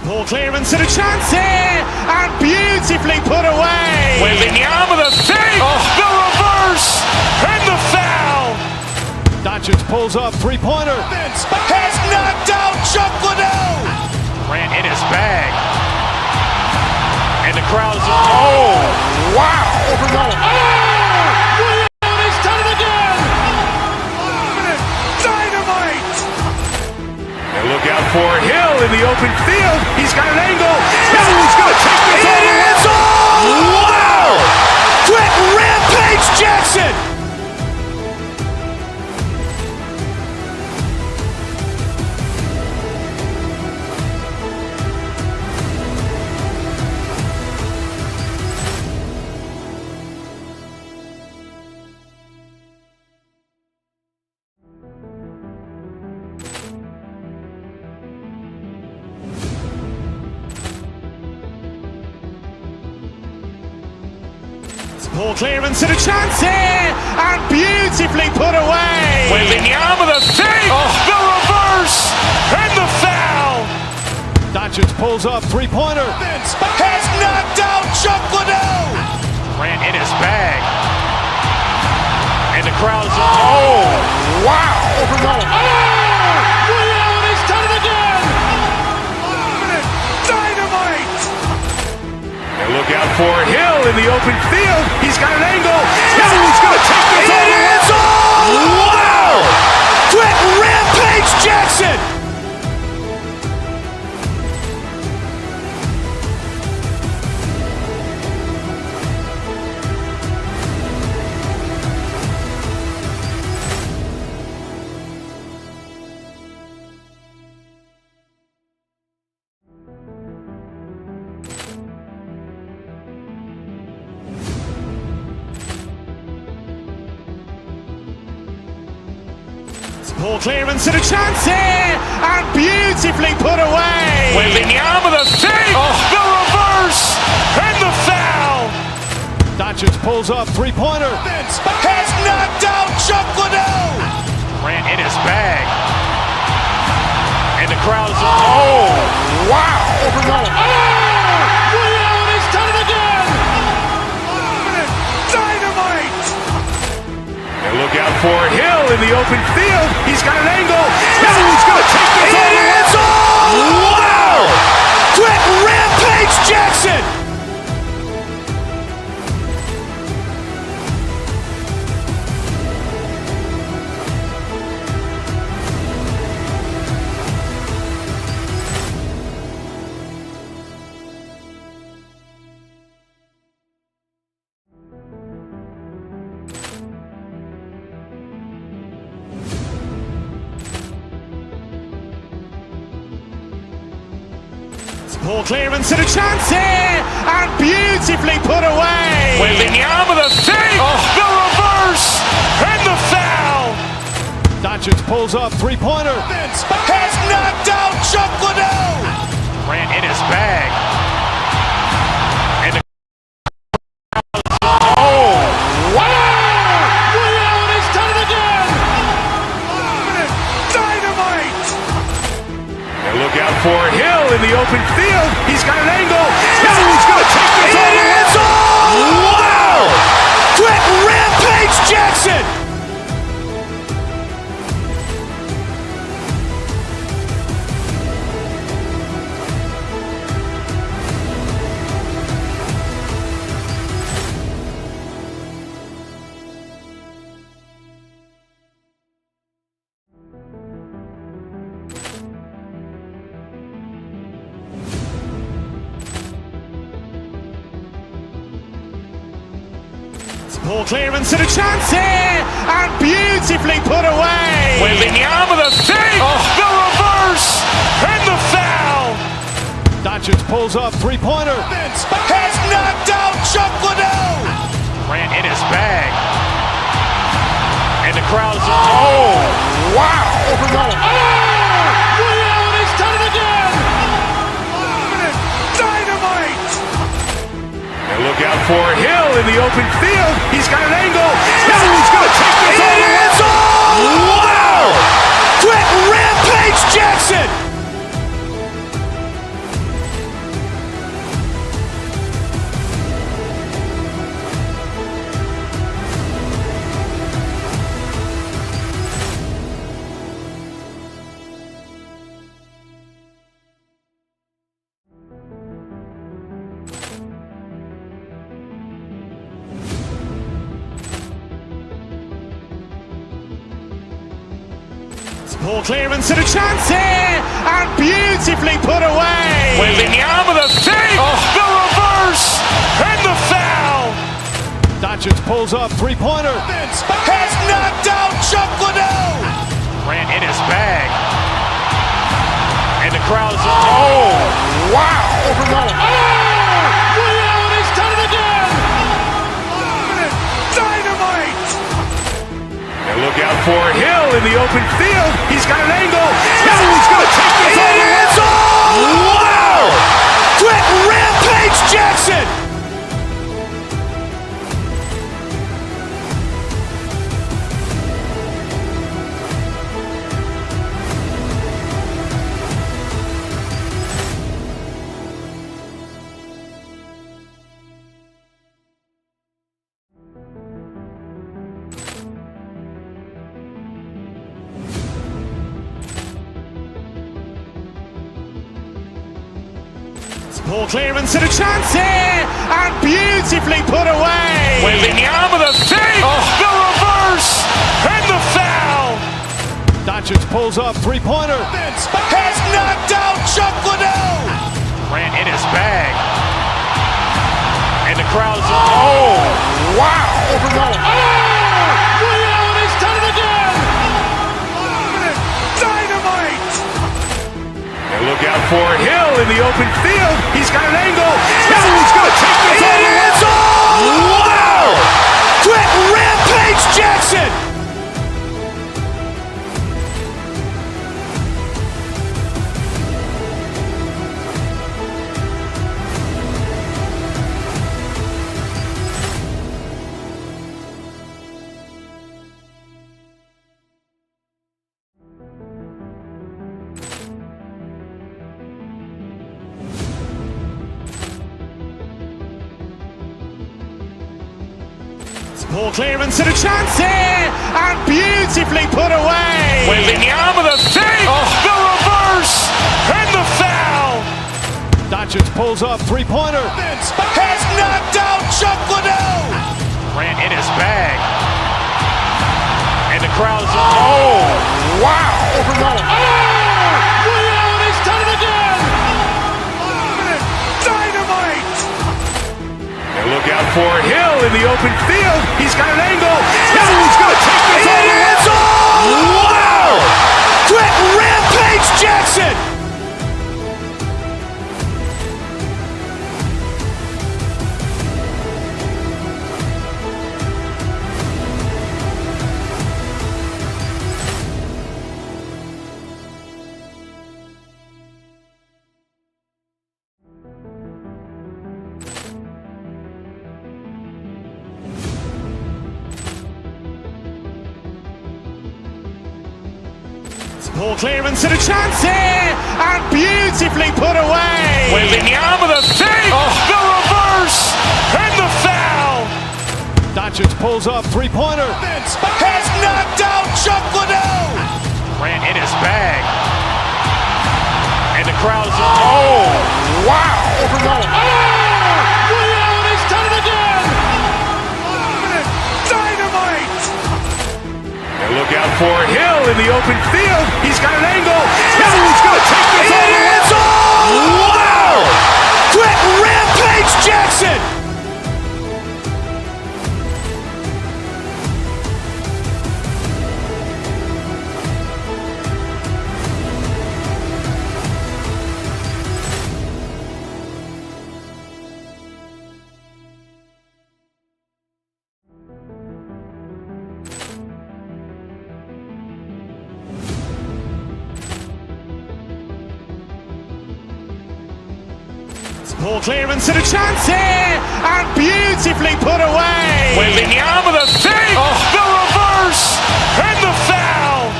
Poor clearance and a chance here, and beautifully put away. Wembanyama with a fake, the reverse, and the foul. Doncic pulls up, three-pointer. Has knocked out Chuck Liddell. Ran in his bag. And the crowd is, oh, wow. He's done it again. Dynamite. And look out for Hill in the open field. He's got an angle. He's going to take this all the way. Wow! Quick Rampage Jackson. Poor clearance and a chance here, and beautifully put away. Wembanyama with a fake, the reverse, and the foul. Doncic pulls up, three-pointer. Has knocked out Chuck Liddell. Ran in his bag. And the crowd is, oh, wow. He's done it again. Dynamite. And look out for Hill in the open field. He's got an angle. He's going to take this all the way. Wow! Quick Rampage Jackson. Poor clearance and a chance here, and beautifully put away. Wembanyama with a fake, the reverse, and the foul. Doncic pulls up, three-pointer. Has knocked out Chuck Liddell. Ran in his bag. And the crowd is, oh, wow. He's done it again. Dynamite. And look out for Hill in the open field. He's got an angle. He's going to take this all the way. Wow! Quick Rampage Jackson. Poor clearance and a chance here, and beautifully put away. Wembanyama with a fake, the reverse, and the foul. Doncic pulls up, three-pointer. Has knocked out Chuck Liddell. Ran in his bag. And the oh, wow! He's done it again. Dynamite. And look out for Hill in the open field. He's got an angle. He's going to take this all the way. Wow! Quick Rampage Jackson. Poor clearance and a chance here, and beautifully put away. Wembanyama with a fake, the reverse, and the foul. Doncic pulls up, three-pointer. Has knocked out Chuck Liddell. Ran in his bag. And the crowd is, oh, wow. He's done it again. Dynamite. And look out for Hill in the open field. He's got an angle. He's going to take this all the way. Wow! Quick Rampage Jackson. Poor clearance and a chance here, and beautifully put away. Wembanyama with a fake, the reverse, and the foul. Doncic pulls up, three-pointer. Has knocked out Chuck Liddell. Grant in his bag. And the crowd is, oh, wow. He's done it again. Dynamite. And look out for Hill in the open field. He's got an angle. Hill's going to take this all the way. Wow! Quick Rampage Jackson. Poor clearance and a chance here, and beautifully put away. Wembanyama with a fake, the reverse, and the foul. Doncic pulls up, three-pointer. Has knocked out Chuck Liddell. Grant in his bag. And the crowd is, oh, wow. He's done it again. Dynamite. And look out for Hill in the open field. He's got an angle. Hill's going to take this all the way. Wow! Quick Rampage Jackson. Poor clearance and a chance here, and beautifully put away. Wembanyama with a fake, the reverse, and the foul. Doncic pulls up, three-pointer. Has knocked out Chuck Liddell. Grant in his bag. And the crowd is, oh, wow. He's done it again. Dynamite. And look out for Hill in the open field. He's got an angle. Hill's going to take this all the way. Wow! Quick Rampage Jackson. Poor clearance and a chance here, and beautifully put away. Wembanyama with a fake, the reverse, and the foul. Doncic pulls up, three-pointer. Has knocked out Chuck Liddell. Grant in his bag. And the crowd is, oh, wow. He's done it again. Dynamite. And look out for Hill in the open field. He's got an angle. Hill's going to take this all the way. Wow! Quick Rampage Jackson. Poor clearance and a chance here, and beautifully put away. Wembanyama with a fake, the reverse, and the foul.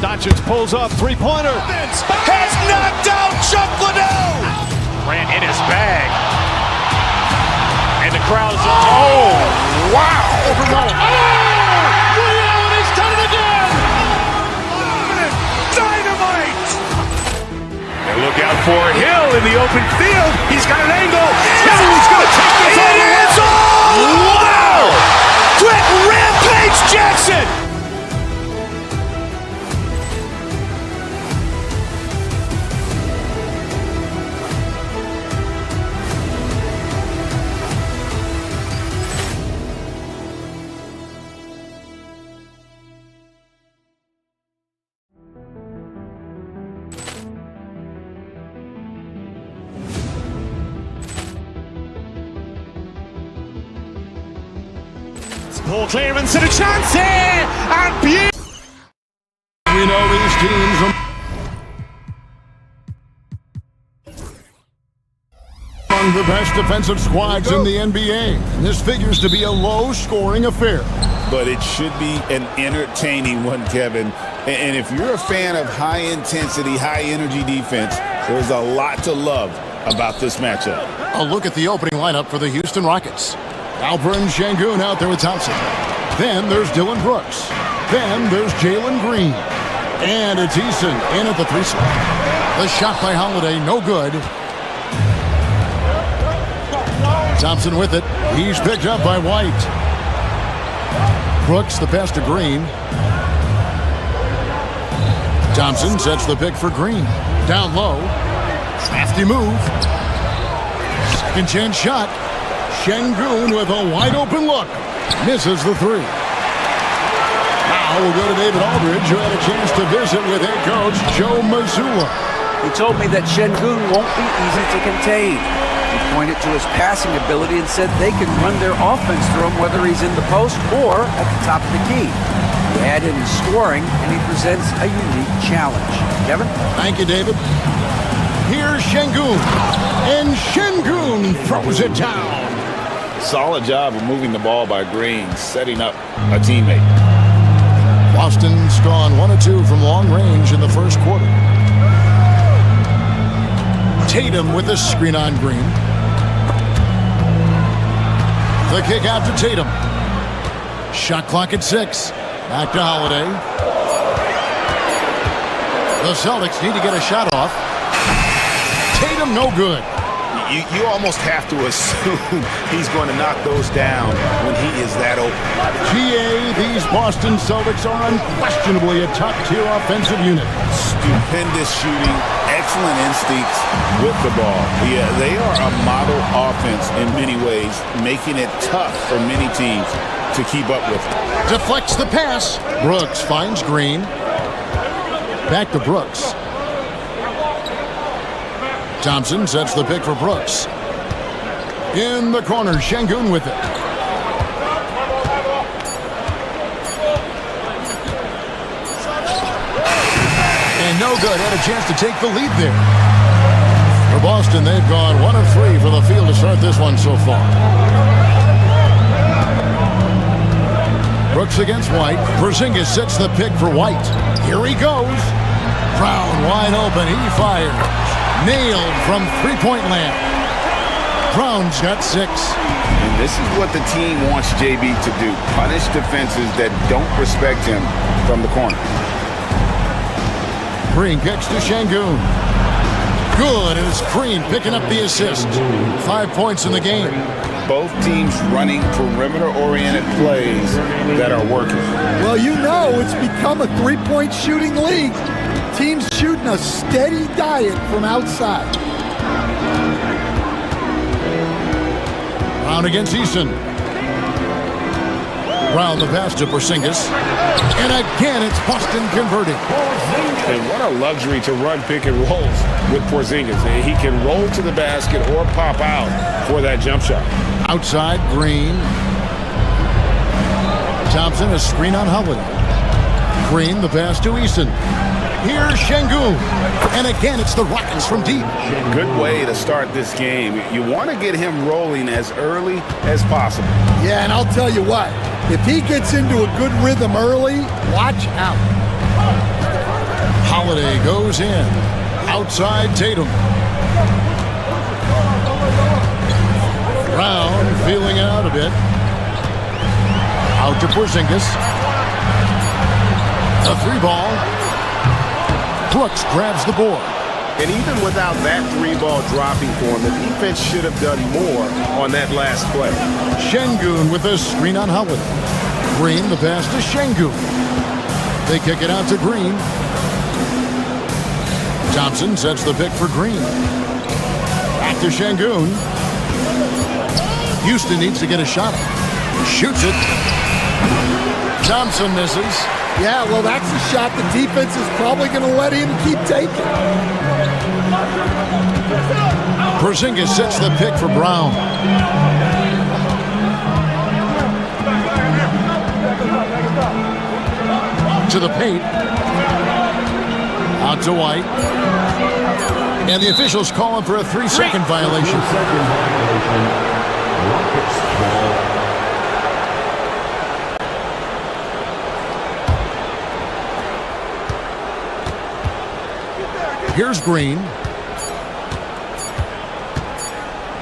Doncic pulls up, three-pointer. Has knocked out Chuck Liddell. Grant in his bag. And the crowd is, oh, wow. He's done it again. Dynamite. And look out for Hill in the open field. He's got an angle. Hill's going to take this all the way. Wow! Quick Rampage Jackson. Poor clearance and a chance here, and beautiful. We know these teams are among the best defensive squads in the NBA. This figures to be a low-scoring affair. But it should be an entertaining one, Kevin. And if you're a fan of high-intensity, high-energy defense, there's a lot to love about this matchup. A look at the opening lineup for the Houston Rockets. Alperen Sengun out there with Thompson. Then there's Dylan Brooks. Then there's Jalen Green. And it's Eason in at the 3 spot. The shot by Holiday, no good. Thompson with it. He's picked up by White. Brooks the pass to Green. Thompson sets the pick for Green. Down low. Crafty move. Second chance shot. Sengun with a wide open look. Misses the 3. Now we'll go to David Aldridge, who had a chance to visit with head coach Joe Mazzulla. He told me that Sengun won't be easy to contain. He pointed to his passing ability and said they can run their offense through him whether he's in the post or at the top of the key. He add in his scoring, and he presents a unique challenge. Kevin? Thank you, David. Here's Sengun. And Sengun throws it down. Solid job of moving the ball by Green, setting up a teammate. Boston's gone 1 of 2 from long range in the first quarter. Tatum with the screen on Green. The kick out to Tatum. Shot clock at 6. Back to Holiday. The Celtics need to get a shot off. Tatum no good. You almost have to assume he's going to knock those down when he is that open. GA, these Boston Celtics are unquestionably a top-tier offensive unit. Stupendous shooting, excellent instincts with the ball. Yeah, they are a model offense in many ways, making it tough for many teams to keep up with. Deflects the pass. Brooks finds Green. Back to Brooks. Thompson sets the pick for Brooks. In the corner, Sengun with it. And no good. Had a chance to take the lead there. For Boston, they've gone 1 of 3 for the field to start this one so far. Brooks against White. Porzingis sets the pick for White. Here he goes. Brown wide open. He fires. Nailed from three-point land. Brown's got 6. And this is what the team wants JB to do. Punish defenses that don't respect him from the corner. Green kicks to Sengun. Good, and it's Green picking up the assist. 5 points in the game. Both teams running perimeter-oriented plays that are working. Well, you know it's become a three-point shooting league. Teams shooting a steady diet from outside. Brown against Eason. Brown the pass to Porzingis. And again, it's Boston converting. And what a luxury to run pick and rolls with Porzingis. He can roll to the basket or pop out for that jump shot. Outside, Green. Thompson, a screen on Holiday. Green, the pass to Eason. Here's Sengun. And again, it's the Rockets from deep. Good way to start this game. You want to get him rolling as early as possible. Yeah, and I'll tell you what. If he gets into a good rhythm early, watch out. Holiday goes in. Outside, Tatum. Brown feeling it out a bit. Out to Porzingis. A 3-ball. Brooks grabs the board. And even without that 3-ball dropping for him, the defense should have done more on that last play. Sengun with a screen on Holiday. Green, the pass to Sengun. They kick it out to Green. Thompson sets the pick for Green. Back to Sengun. Houston needs to get a shot. Shoots it. Thompson misses. Yeah, well, that's a shot the defense is probably going to let him keep taking. Porzingis sets the pick for Brown. into the paint. Out to White. And the officials calling for a 3-second violation. Here's Green.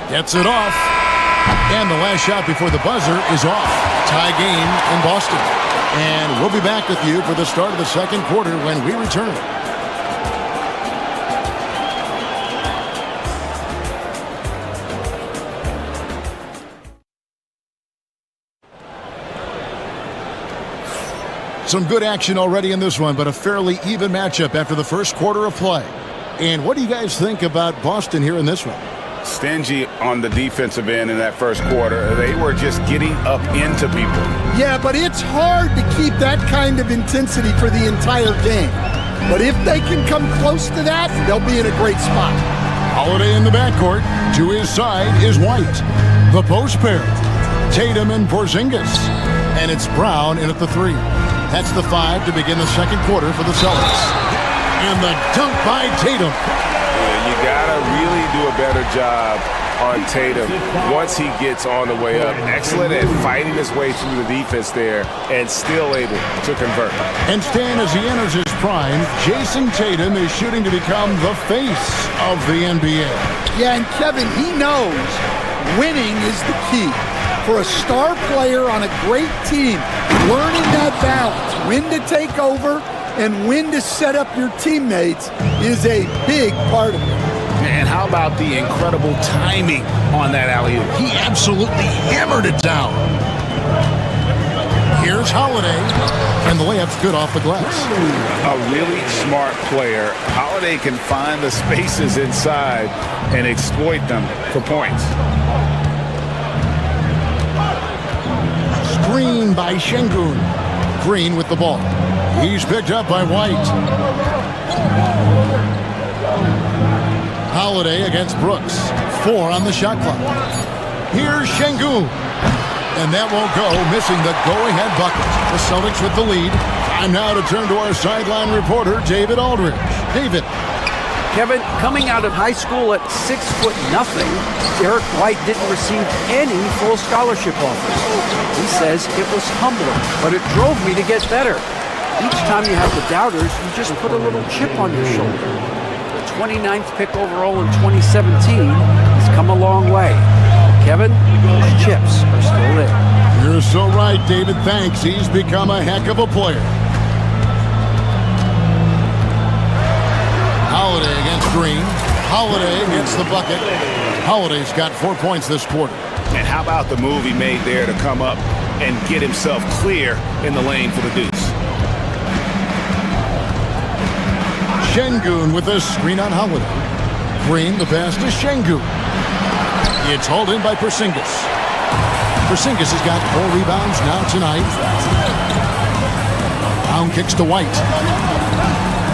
Gets it off. And the last shot before the buzzer is off. Tie game in Boston. And we'll be back with you for the start of the second quarter when we return. Some good action already in this one, but a fairly even matchup after the first quarter of play. And what do you guys think about Boston here in this one? Stingy on the defensive end in that first quarter. They were just getting up into people. Yeah, but it's hard to keep that kind of intensity for the entire game. But if they can come close to that, they'll be in a great spot. Holiday in the backcourt. To his side is White. The post pair. Tatum and Porzingis. And it's Brown in at the 3. That's the 5 to begin the second quarter for the Celtics. And the dunk by Tatum. Yeah, you gotta really do a better job on Tatum once he gets on the way up. Excellent at fighting his way through the defense there and still able to convert. And Stan, as he enters his prime, Jason Tatum is shooting to become the face of the NBA. Yeah, and Kevin, he knows winning is the key. For a star player on a great team, learning that balance, when to take over and when to set up your teammates is a big part of it. And how about the incredible timing on that alley-oop? He absolutely hammered it down. Here's Holiday, and the layup's good off the glass. A really smart player. Holiday can find the spaces inside and exploit them for points. Screen by Şengün. Green with the ball. He's picked up by White. Holiday against Brooks. 4 on the shot clock. Here's Şengün. And that won't go, missing the go-ahead bucket. The Celtics with the lead. Time now to turn to our sideline reporter, David Aldridge. David. Kevin, coming out of high school at 6'0", Derek White didn't receive any full scholarship offers. He says it was humbling, but it drove me to get better. Each time you have the doubters, you just put a little chip on your shoulder. The 29th pick overall in 2017 has come a long way. Kevin, those chips are still there. You're so right, David. Thanks. He's become a heck of a player. Holiday against Green. Holiday against the bucket. Holiday's got 4 points this quarter. And how about the move he made there to come up and get himself clear in the lane for the deuce? Şengün with a screen on Holiday. Green, the pass to Şengün. It's hauled in by Porzingis. Porzingis has got 4 rebounds now tonight. Brown kicks to White.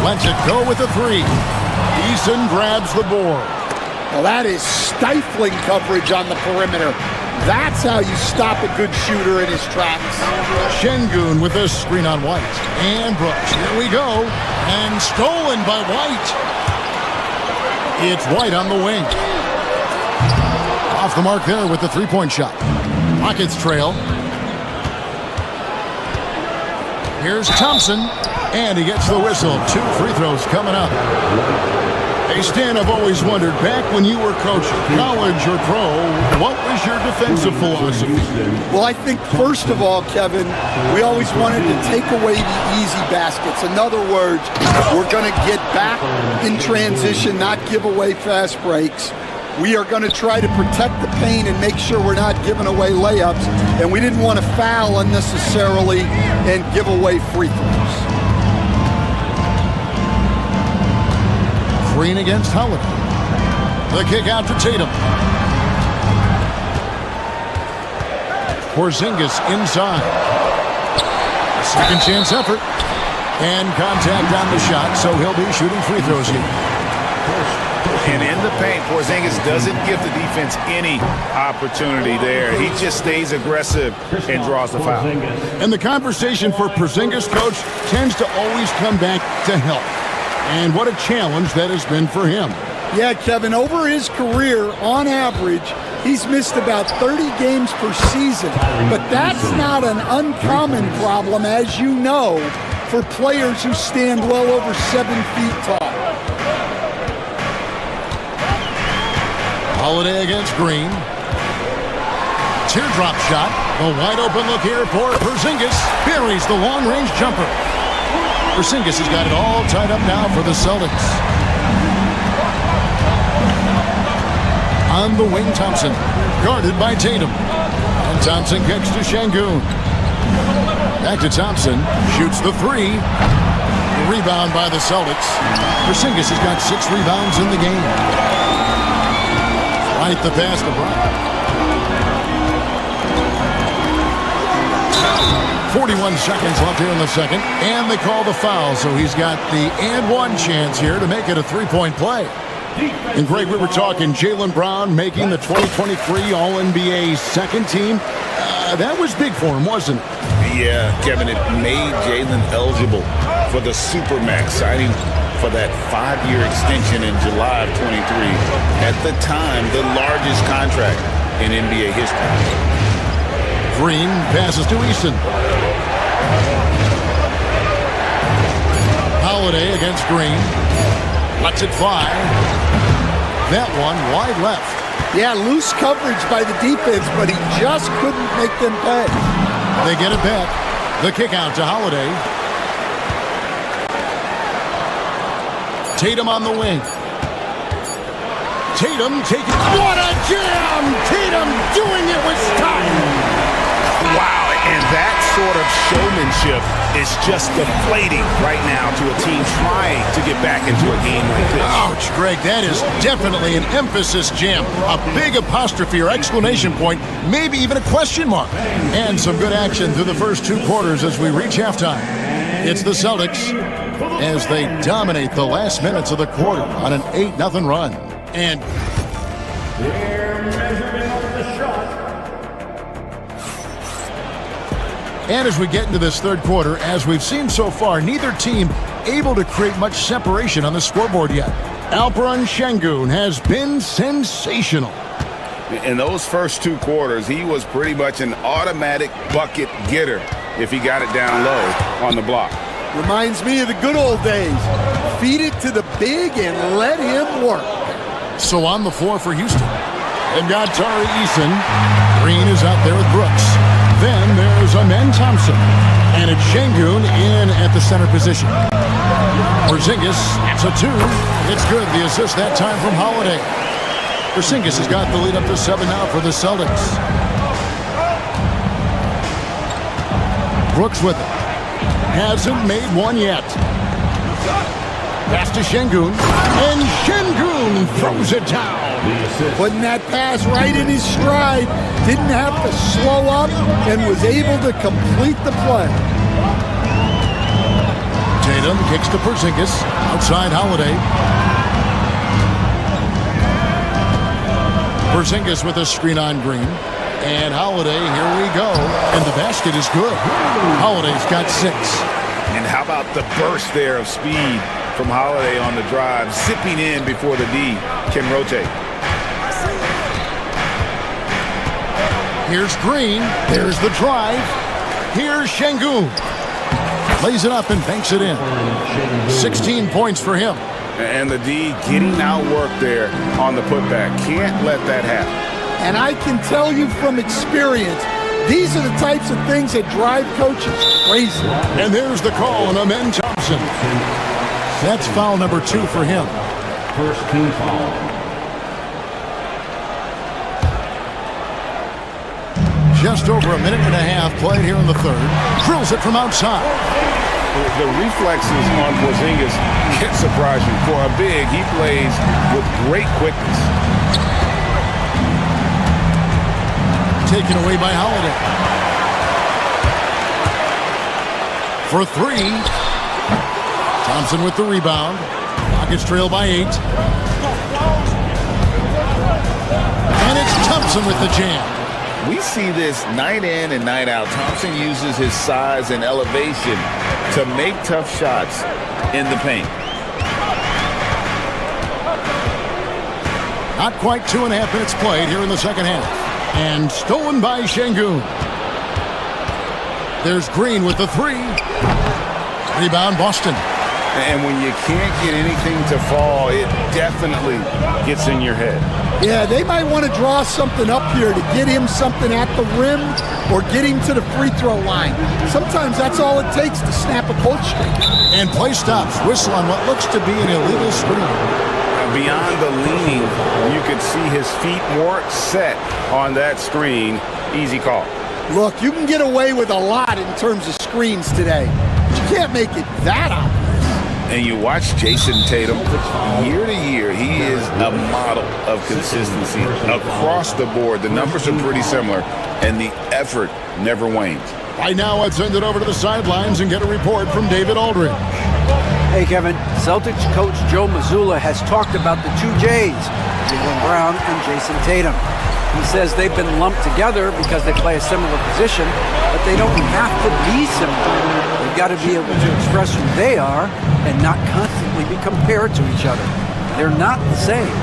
Lets it go with a 3. Eason grabs the board. Well, that is stifling coverage on the perimeter. That's how you stop a good shooter in his tracks. Şengün with a screen on White. And Brooks. Here we go. And stolen by White. It's White on the wing. Off the mark there with the 3-point shot. Rockets trail. Here's Thompson. And he gets the whistle. 2 free throws coming up. Hey, Stan, I've always wondered, back when you were coaching, college or pro, what was your defensive philosophy? Well, I think, first of all, Kevin, we always wanted to take away the easy baskets. In other words, we're going to get back in transition, not give away fast breaks. We are going to try to protect the paint and make sure we're not giving away layups. And we didn't want to foul unnecessarily and give away free throws. Green against Holiday. The kick out to Tatum. Porzingis inside. A second chance effort. And contact on the shot, so he'll be shooting free throws here. And in the paint, Porzingis doesn't give the defense any opportunity there. He just stays aggressive and draws the foul. And the conversation for Porzingis, Coach, tends to always come back to health. And what a challenge that has been for him. Yeah, Kevin, over his career, on average, he's missed about 30 games per season. But that's not an uncommon problem, as you know, for players who stand well over 7 feet tall. Holiday against Green. Teardrop shot. A wide open look here for Porzingis. Buries the long-range jumper. Porzingis has got it all tied up now for the Celtics. On the wing, Thompson. Guarded by Tatum. And Thompson kicks to Şengün. Back to Thompson. Shoots the three. Rebound by the Celtics. Porzingis has got 6 rebounds in the game. Right the pass to Brown. 41 seconds left here in the second. And they call the foul, so he's got the and one chance here to make it a three-point play. And Greg, we were talking Jaylen Brown making the 2023 All-NBA second team. That was big for him, wasn't it? Yeah, Kevin, it made Jaylen eligible for the Supermax, signing for that 5-year extension in July of 23. At the time, the largest contract in NBA history. Green passes to Easton. Holiday against Green. Lets it fly. That one wide left. Yeah, loose coverage by the defense, but he just couldn't make them pay. They get it back. The kick out to Holiday. Tatum on the wing. Tatum taking... What a jam! Tatum doing it with style. Wow, and that sort of showmanship is just deflating right now to a team trying to get back into a game like this. Ouch, Greg, that is definitely an emphasis jam. A big apostrophe or exclamation point, maybe even a question mark. And some good action through the first 2 quarters as we reach halftime. It's the Celtics as they dominate the last minutes of the quarter on an 8-0 run. And as we get into this third quarter, as we've seen so far, neither team able to create much separation on the scoreboard yet. Alperen Şengün has been sensational. In those first 2 quarters, he was pretty much an automatic bucket getter if he got it down low on the block. Reminds me of the good old days. Feed it to the big and let him work. So on the floor for Houston. They've got Tari Eason. Green is out there with Brooks. Then there's Amen Thompson. And it's Şengün in at the center position. Porzingis, that's a 2. It's good. The assist that time from Holiday. Porzingis has got the lead up to 7 now for the Celtics. Brooks with it. Hasn't made one yet. Pass to Şengün. And Şengün throws it down. Putting that pass right in his stride. Didn't have to slow up and was able to complete the play. Tatum kicks to Porzingis. Outside Holiday. Porzingis with a screen on Green. And Holiday, here we go. And the basket is good. Holiday's got 6. And how about the burst there of speed from Holiday on the drive, zipping in before the D can rotate. Here's Green. There's the drive. Here's Şengün. Lays it up and banks it in. 16 points for him. And the D getting outworked there on the putback. Can't let that happen. And I can tell you from experience, these are the types of things that drive coaches crazy. And there's the call on Amen Thompson. That's foul number 2 for him. First team foul. Just over a minute and a half played here in the third. Drills it from outside. The reflexes on Porzingis can surprise you. For a big, he plays with great quickness. Taken away by Holiday. For 3. Thompson with the rebound. Rockets trail by 8. Thompson with the jam. We see this night in and night out. Thompson uses his size and elevation to make tough shots in the paint. Not quite 2.5 minutes played here in the second half. And stolen by Şengün. There's Green with the three. Rebound, Boston. And when you can't get anything to fall, it definitely gets in your head. Yeah, they might want to draw something up here to get him something at the rim or get him to the free throw line. Sometimes that's all it takes to snap a cold streak. And play stops. Whistle on what looks to be an illegal screen. Beyond the leaning, you could see his feet more set on that screen. Easy call. Look, you can get away with a lot in terms of screens today, but you can't make it that obvious. And you watch Jason Tatum, year to year, he is a model of consistency across the board. The numbers are pretty similar, and the effort never wanes. Right now, let's send it over to the sidelines and get a report from David Aldridge. Hey, Kevin. Celtics coach Joe Mazzulla has talked about the two J's, Jaylen Brown and Jason Tatum. He says they've been lumped together because they play a similar position, but they don't have to be similar. They've got to be able to express who they are and not constantly be compared to each other. They're not the same.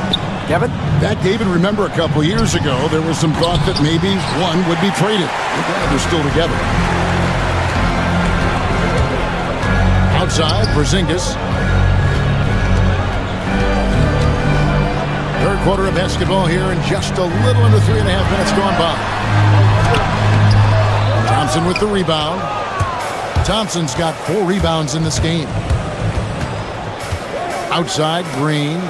Kevin? That, David, remember a couple years ago, there was some thought that maybe one would be traded. They're still together. Outside, Porzingis. Third quarter of basketball here in just a little under 3.5 minutes gone by. Thompson with the rebound. Thompson's got 4 rebounds in this game. Outside, Green.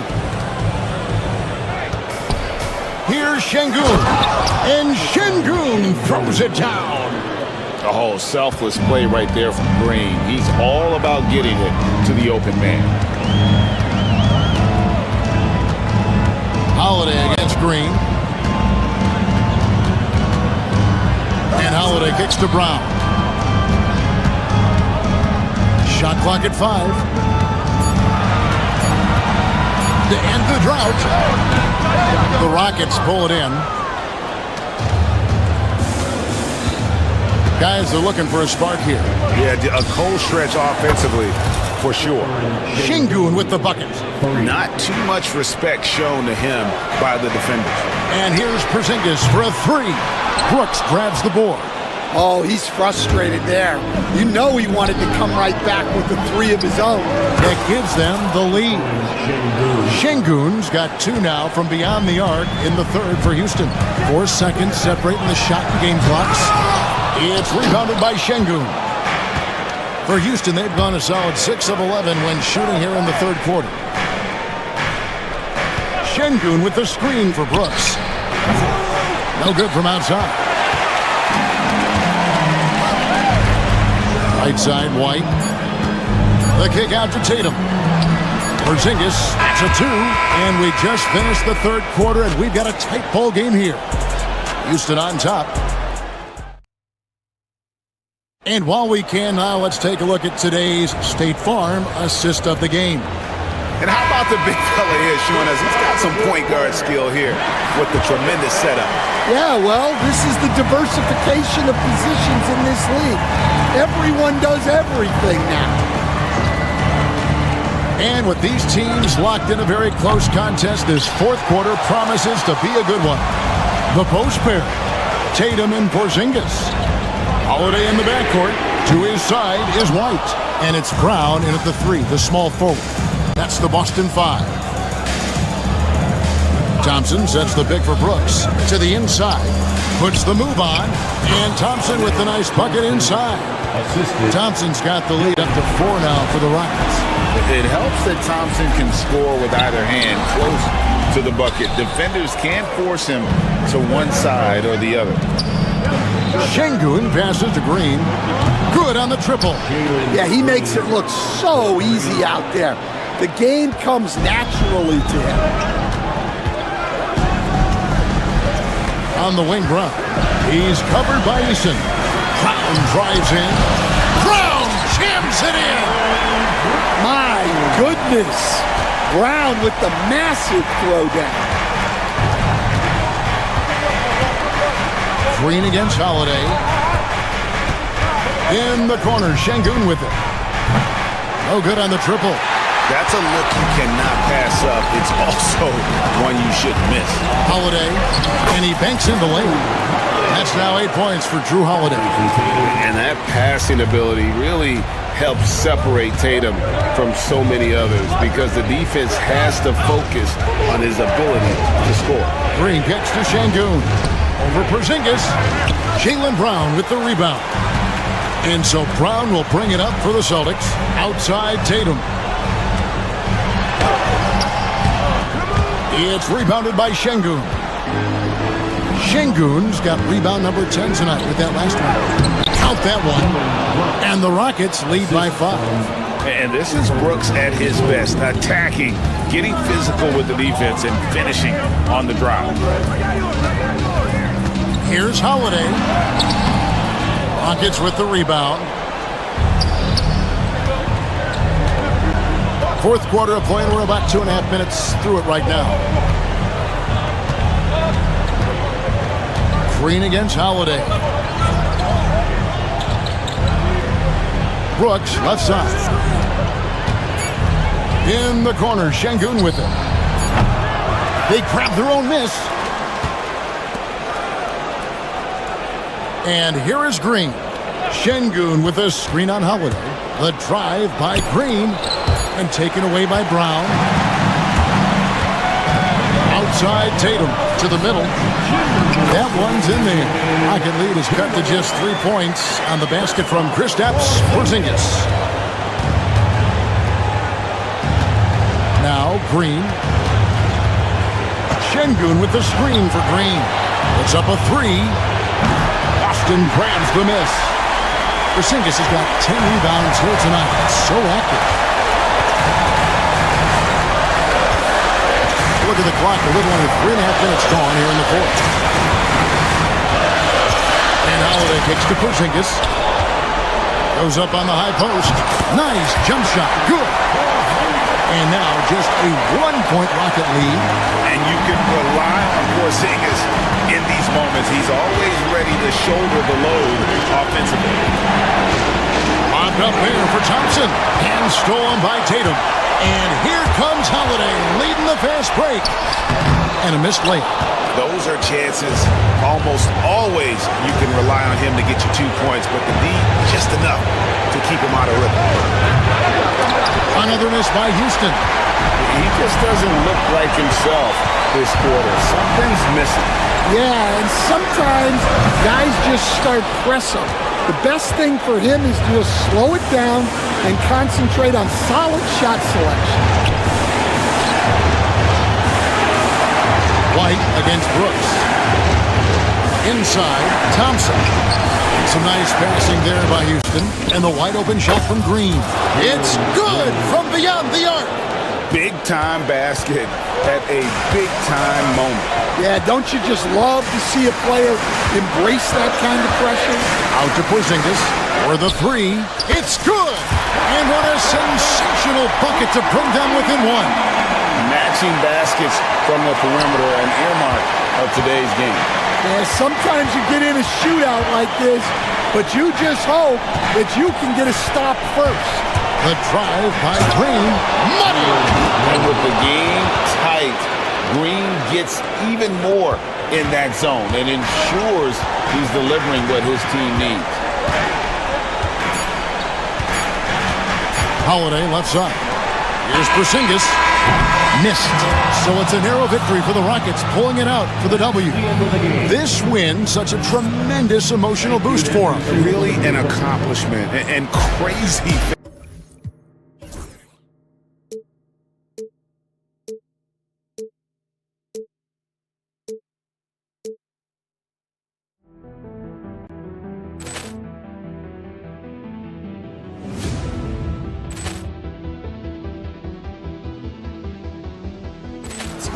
Here's Şengün. And Şengün throws it down. Oh, selfless play right there from Green. He's all about getting it to the open man. Holiday against Green. And Holiday kicks to Brown. Shot clock at 5. To end the drought. The Rockets pull it in. Guys are looking for a spark here. Yeah, a cold stretch offensively, for sure. Şengün with the bucket. Not too much respect shown to him by the defenders. And here's Porzingis for a 3. Brooks grabs the board. Oh, he's frustrated there. You know he wanted to come right back with the 3 of his own. That gives them the lead. Şengün's got 2 now from beyond the arc in the third for Houston. 4 seconds separating the shot and game clocks. It's rebounded by Şengün. For Houston, they've gone a solid 6 of 11 when shooting here in the third quarter. Şengün with the screen for Brooks. No good from outside. Right side, White. The kick out to Tatum. Porzingis, it's a 2, and we just finished the third quarter, and we've got a tight ball game here. Houston on top. And while we can now, let's take a look at today's State Farm assist of the game. And how about the big fella here showing us he's got some point guard skill here with the tremendous setup. Yeah, well, this is the diversification of positions in this league. Everyone does everything now. And with these teams locked in a very close contest, this fourth quarter promises to be a good one. The post pair, Tatum and Porzingis. Holiday in the backcourt. To his side is White. And it's Brown in at the 3, the small forward. That's the Boston 5. Thompson sets the pick for Brooks. To the inside. Puts the move on. And Thompson with the nice bucket inside. Thompson's got the lead up to 4 now for the Rockets. It helps that Thompson can score with either hand close to the bucket. Defenders can't force him to one side or the other. Şengün passes to Green. Good on the triple. Yeah, he makes it look so easy out there. The game comes naturally to him. On the wing, Brown. He's covered by Eason. Brown drives in. Brown jams it in. My goodness. Brown with the massive throwdown. Green against Holiday. In the corner, Şengün with it. No good on the triple. That's a look you cannot pass up. It's also one you shouldn't miss. Holiday, and he banks in the lane. That's now 8 points for Drew Holiday. And that passing ability really helps separate Tatum from so many others because the defense has to focus on his ability to score. Green gets to Şengün. Over Porzingis. Jaylen Brown with the rebound. And so Brown will bring it up for the Celtics. Outside Tatum. It's rebounded by Şengün. Şengün's got rebound number 10 tonight with that last one. Count that one. And the Rockets lead by 5. And this is Brooks at his best, attacking, getting physical with the defense, and finishing on the drive. Here's Holiday. Rockets with the rebound. Fourth quarter of play, and we're about 2.5 minutes through it right now. Green against Holiday. Brooks, left side. In the corner, Şengün with it. They grab their own miss. And here is Green. Şengün with a screen on Holiday. The drive by Green. And taken away by Brown. Outside Tatum to the middle. That one's in there. Rocket lead is cut to just 3 points on the basket from Kristaps Porzingis. Now Green. Şengün with the screen for Green. It's up a 3. Boston grabs the miss. Porzingis has got 10 rebounds here tonight. So active. Look at the clock, a little under 3.5 minutes gone here in the fourth. And Holiday kicks to Porzingis. Goes up on the high post. Nice jump shot, good. And now just a 1-point Rocket lead. And you can rely on Porzingis in these moments. He's always ready to shoulder the load offensively. Locked up there for Thompson. And stolen by Tatum. And here comes Holiday leading the fast break. And a missed layup. Those are chances almost always you can rely on him to get you 2 points, but the D just enough to keep him out of rhythm. Another miss by Houston. He just doesn't look like himself this quarter. Something's missing. Yeah, and sometimes guys just start pressing. The best thing for him is to just slow it down and concentrate on solid shot selection. White against Brooks. Inside, Thompson. Some nice passing there by Houston. And the wide open shot from Green. It's good from beyond the arc. Big-time basket at a big-time moment. Yeah, don't you just love to see a player embrace that kind of pressure? Out to Porzingis for the 3. It's good! And what a sensational bucket to bring them within 1. Matching baskets from the perimeter, an earmark of today's game. Yeah, sometimes you get in a shootout like this, but you just hope that you can get a stop first. The drive by Green. Money! And with the game tight, Green gets even more in that zone and ensures he's delivering what his team needs. Holiday left side. Here's Porzingis. Missed. So it's a narrow victory for the Rockets, pulling it out for the W. This win, such a tremendous emotional boost for them. Really an accomplishment and crazy.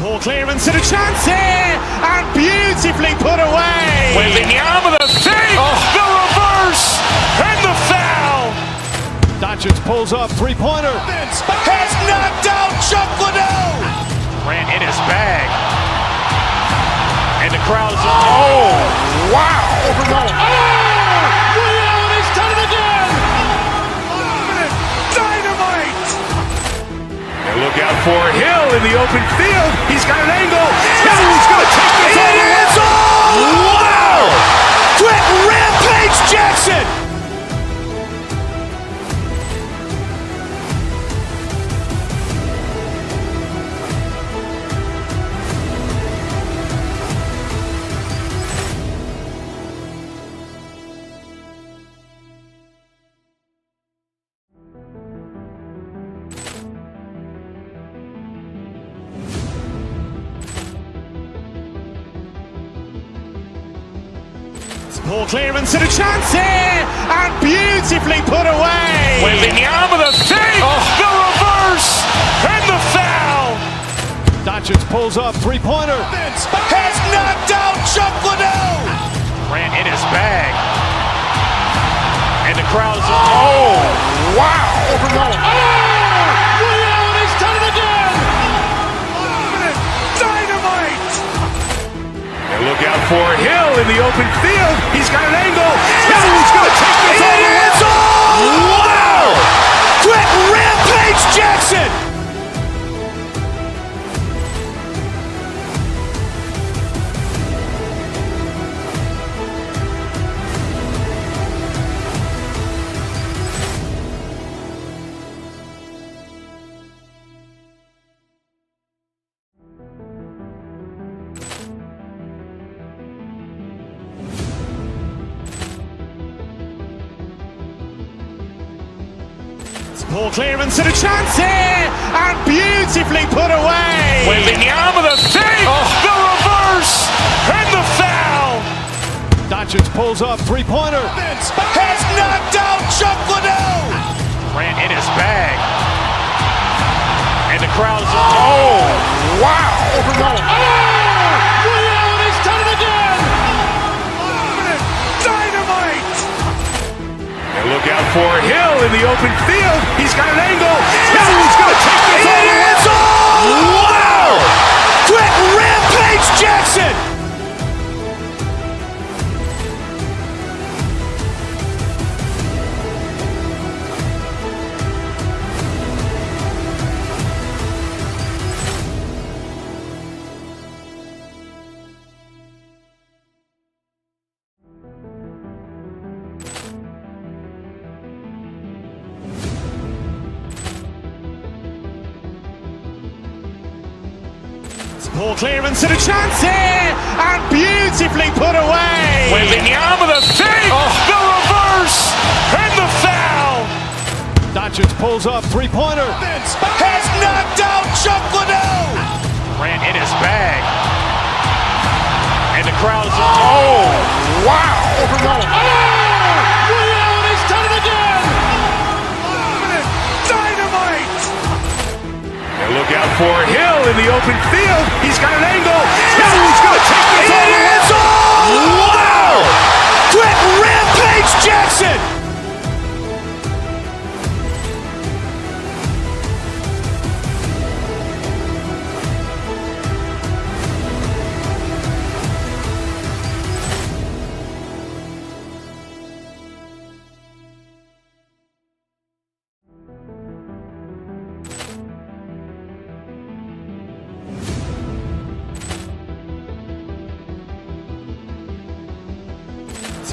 Poor clearance and a chance here, and beautifully put away. Wembanyama, the fake, the reverse, and the foul. Doncic pulls up, three-pointer. Has knocked out Chuck Liddell. Ran in his bag. And And the crowd is... Oh, wow. He's done it again! Dynamite! And look out for Hill in the open field. He's got an angle. He's going to take this all the way. Wow! Quick Rampage Jackson! Poor clearance and a chance here, and beautifully put away. Wembanyama the fake, the reverse, and the foul. Doncic pulls up, three-pointer. Has knocked out Chuck Liddell. Ran in his bag. And the crowd is... Oh, wow. He's done it again. Dynamite. And look out for Hill in the open field. He's got an angle. He's going to take this all the way. Wow! Quick Rampage Jackson. Poor clearance and a chance here, and beautifully put away. Wembanyama the fake, the reverse, and the foul. Doncic pulls up, three-pointer. Has knocked out Chuck Liddell. Ran in his bag. And the crowd is... Oh, wow. He's done it again. Dynamite. And look out for Hill in the open field. He's got an angle. He's going to take this all the way. Wow! Quick Rampage Jackson. Poor clearance and a chance here, and beautifully put away. Wembanyama the fake, the reverse, and the foul. Doncic pulls up, three-pointer. Has knocked out Chuck Liddell. Ran in his bag. And the crowd is... Oh, wow. He's done it again. Dynamite. And look out for Hill in the open field. He's got an angle. He's going to take this all the way. Wow! Quick Rampage Jackson.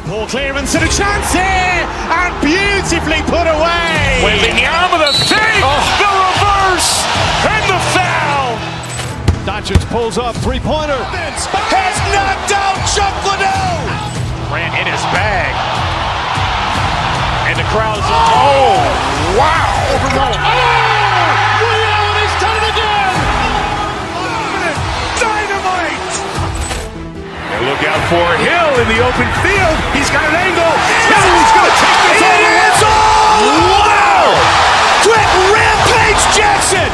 Poor clearance and a chance here, and beautifully put away. Wembanyama the fake, the reverse, and the foul. Doncic pulls up, three-pointer. Has knocked out Chuck Liddell. Ran in his bag. And the crowd is... Oh, wow. He's done it again. Dynamite. And look out for Hill in the open field. He's got an angle. He's going to take this all the way. Wow! Quick Rampage Jackson.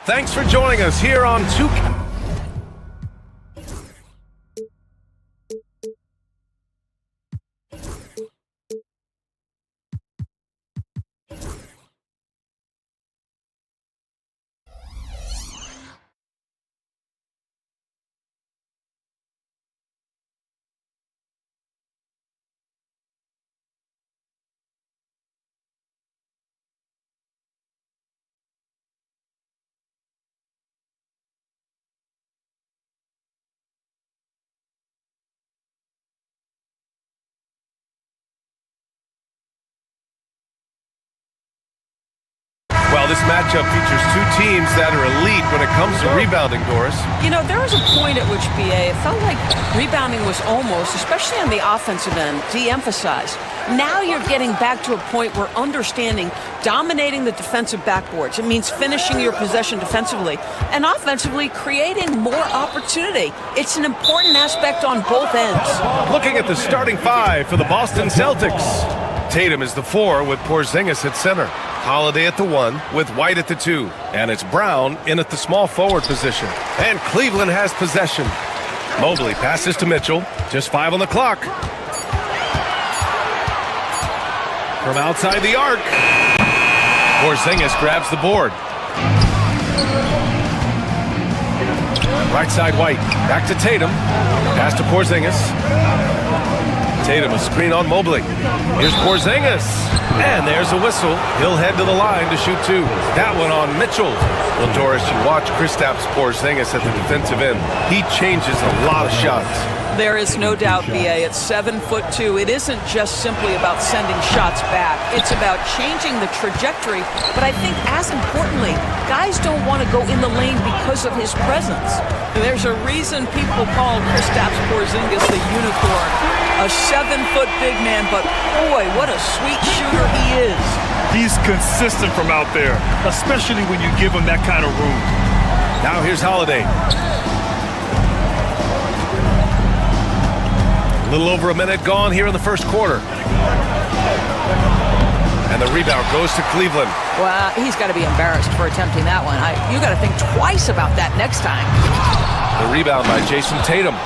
Thanks for joining us here on 2K. this matchup features two teams that are elite when it comes to rebounding, Doris. You know, there was a point at which, BA, it felt like rebounding was almost, especially on the offensive end, de-emphasized. Now you're getting back to a point where understanding dominating the defensive backboards. It means finishing your possession defensively and offensively creating more opportunity. It's an important aspect on both ends. Looking at the starting five for the Boston Celtics. Tatum is the 4 with Porzingis at center. Holiday at the 1 with White at the 2. And it's Brown in at the small forward position. And Cleveland has possession. Mobley passes to Mitchell. Just 5 on the clock. From outside the arc. Porzingis grabs the board. Right side White. Back to Tatum. Pass to Porzingis. Tatum, a screen on Mobley. Here's Porzingis. And there's a whistle. He'll head to the line to shoot 2. That one on Mitchell. Well, Doris, you watch Kristaps Porzingis at the defensive end. He changes a lot of shots. There is no doubt, BA, at 7'2". It isn't just simply about sending shots back. It's about changing the trajectory. But I think as importantly, guys don't want to go in the lane because of his presence. There's a reason people call Kristaps Porzingis the unicorn. A 7-foot big man, but boy, what a sweet shooter he is. He's consistent from out there, especially when you give him that kind of room. Now here's Holiday. A little over a minute gone here in the first quarter. And the rebound goes to Cleveland. Well, he's got to be embarrassed for attempting that one. You got to think twice about that next time. The rebound by Jason Tatum.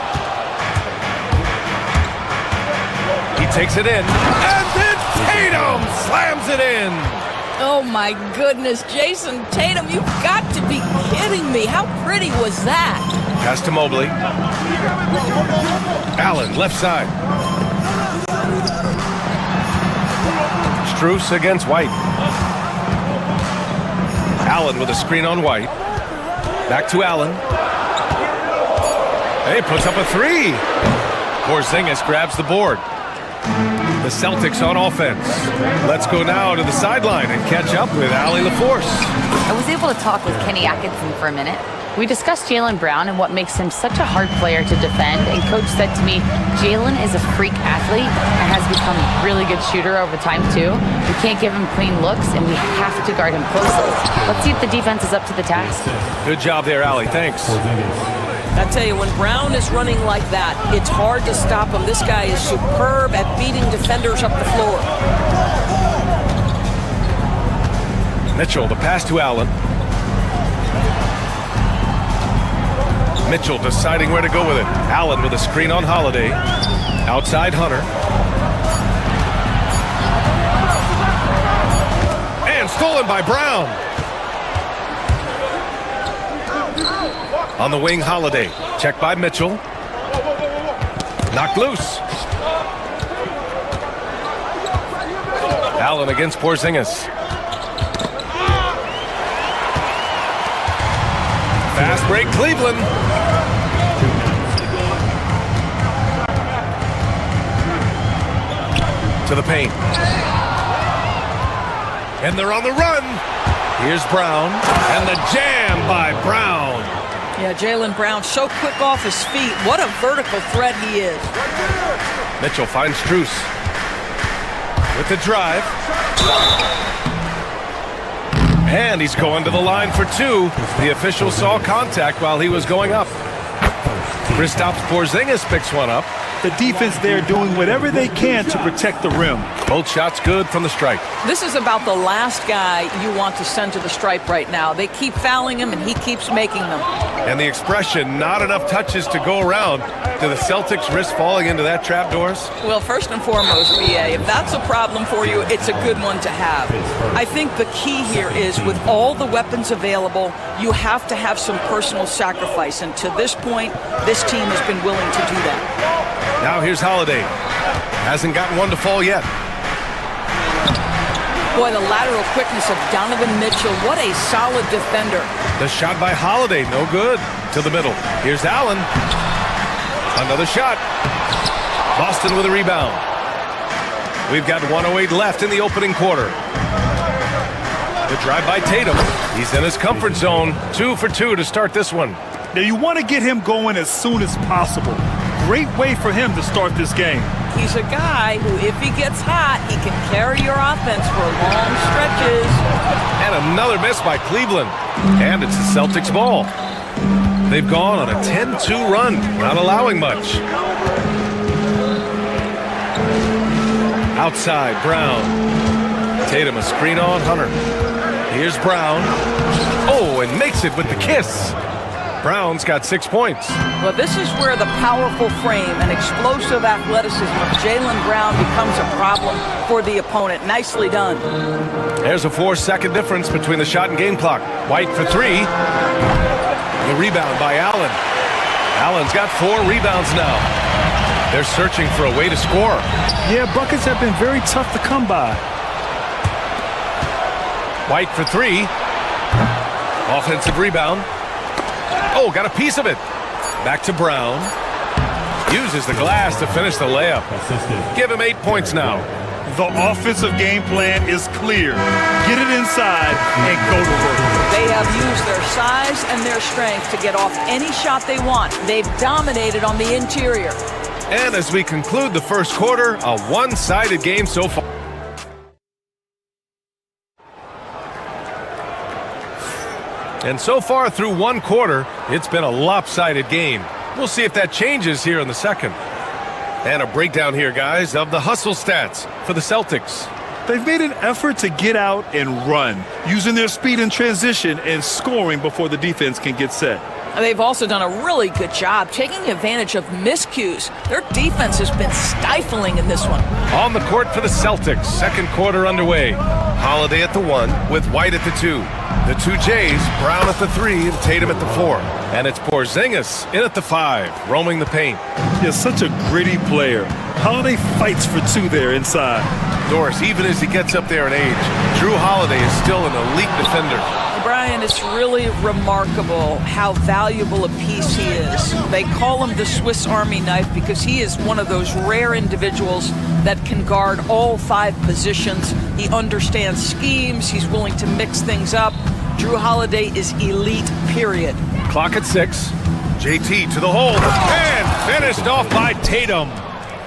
He takes it in. And then Tatum slams it in. Oh my goodness, Jason Tatum, you've got to be kidding me. How pretty was that? Pass to Mobley. Allen, left side. Strus against White. Allen with a screen on White. Back to Allen. Hey, puts up a 3. Porzingis grabs the board. The Celtics on offense. Let's go now to the sideline and catch up with Allie LaForce. I was able to talk with Kenny Atkinson for a minute. We discussed Jaylen Brown and what makes him such a hard player to defend, and Coach said to me, Jaylen is a freak athlete and has become a really good shooter over time too. We can't give him clean looks, and we have to guard him closely. Let's see if the defense is up to the task. Good job there, Allie. Thanks. I tell you, when Brown is running like that, it's hard to stop him. This guy is superb at beating defenders up the floor. Mitchell, the pass to Allen. Mitchell deciding where to go with it. Allen with a screen on Holiday. Outside Hunter. And stolen by Brown. On the wing, Holiday. Checked by Mitchell. Knocked loose. Allen against Porzingis. Fast break, Cleveland. To the paint. And they're on the run. Here's Brown. And the jam by Brown. Yeah, Jaylen Brown so quick off his feet. What a vertical threat he is. Mitchell finds Strus. With the drive. And he's going to the line for 2. The official saw contact while he was going up. Kristaps Porzingis picks one up. The defense there doing whatever they can to protect the rim. Both shots good from the stripe. This is about the last guy you want to send to the stripe right now. They keep fouling him, and he keeps making them. And the expression, not enough touches to go around. Do the Celtics risk falling into that trap, Doris? Well, first and foremost, BA, if that's a problem for you, it's a good one to have. I think the key here is with all the weapons available, you have to have some personal sacrifice. And to this point, this team has been willing to do that. Now here's Holiday. Hasn't gotten one to fall yet. Boy, the lateral quickness of Donovan Mitchell. What a solid defender. The shot by Holiday, no good. To the middle. Here's Allen. Another shot. Boston with a rebound. We've got 1:08 left in the opening quarter. The drive by Tatum. He's in his comfort zone. 2 for 2 to start this one. Now you want to get him going as soon as possible. Great way for him to start this game. He's a guy who, if he gets hot, he can carry your offense for long stretches. And another miss by Cleveland. And it's the Celtics ball. They've gone on a 10-2 run, not allowing much. Outside, Brown. Tatum a screen on Hunter. Here's Brown. Oh, and makes it with the kiss. Brown's got 6 points. Well, this is where the powerful frame and explosive athleticism of Jaylen Brown becomes a problem for the opponent. Nicely done. There's a 4-second difference between the shot and game clock. White for 3. The rebound by Allen. Allen's got 4 rebounds now. They're searching for a way to score. Yeah, buckets have been very tough to come by. White for 3. Offensive rebound. Oh, got a piece of it. Back to Brown. Uses the glass to finish the layup. Give him 8 points now. The offensive game plan is clear. Get it inside and go to work. They have used their size and their strength to get off any shot they want. They've dominated on the interior. And as we conclude the first quarter, a one-sided game so far. And so far through one quarter, it's been a lopsided game. We'll see if that changes here in the second. And a breakdown here, guys, of the hustle stats for the Celtics. They've made an effort to get out and run, using their speed in transition and scoring before the defense can get set. They've also done a really good job taking advantage of miscues. Their defense has been stifling in this one. On the court for the Celtics, second quarter underway. Holiday at the 1 with White at the 2. The 2 Jays, Brown at the 3 and Tatum at the 4. And it's Porzingis in at the 5, roaming the paint. He's such a gritty player. Holiday fights for 2 there inside. Doris, even as he gets up there in age, Drew Holiday is still an elite defender. Brian, it's really remarkable how valuable a piece he is. They call him the Swiss Army knife because he is one of those rare individuals that can guard all 5 positions. He understands schemes. He's willing to mix things up. Drew Holiday is elite, period. Clock at 6. JT to the hole. And finished off by Tatum.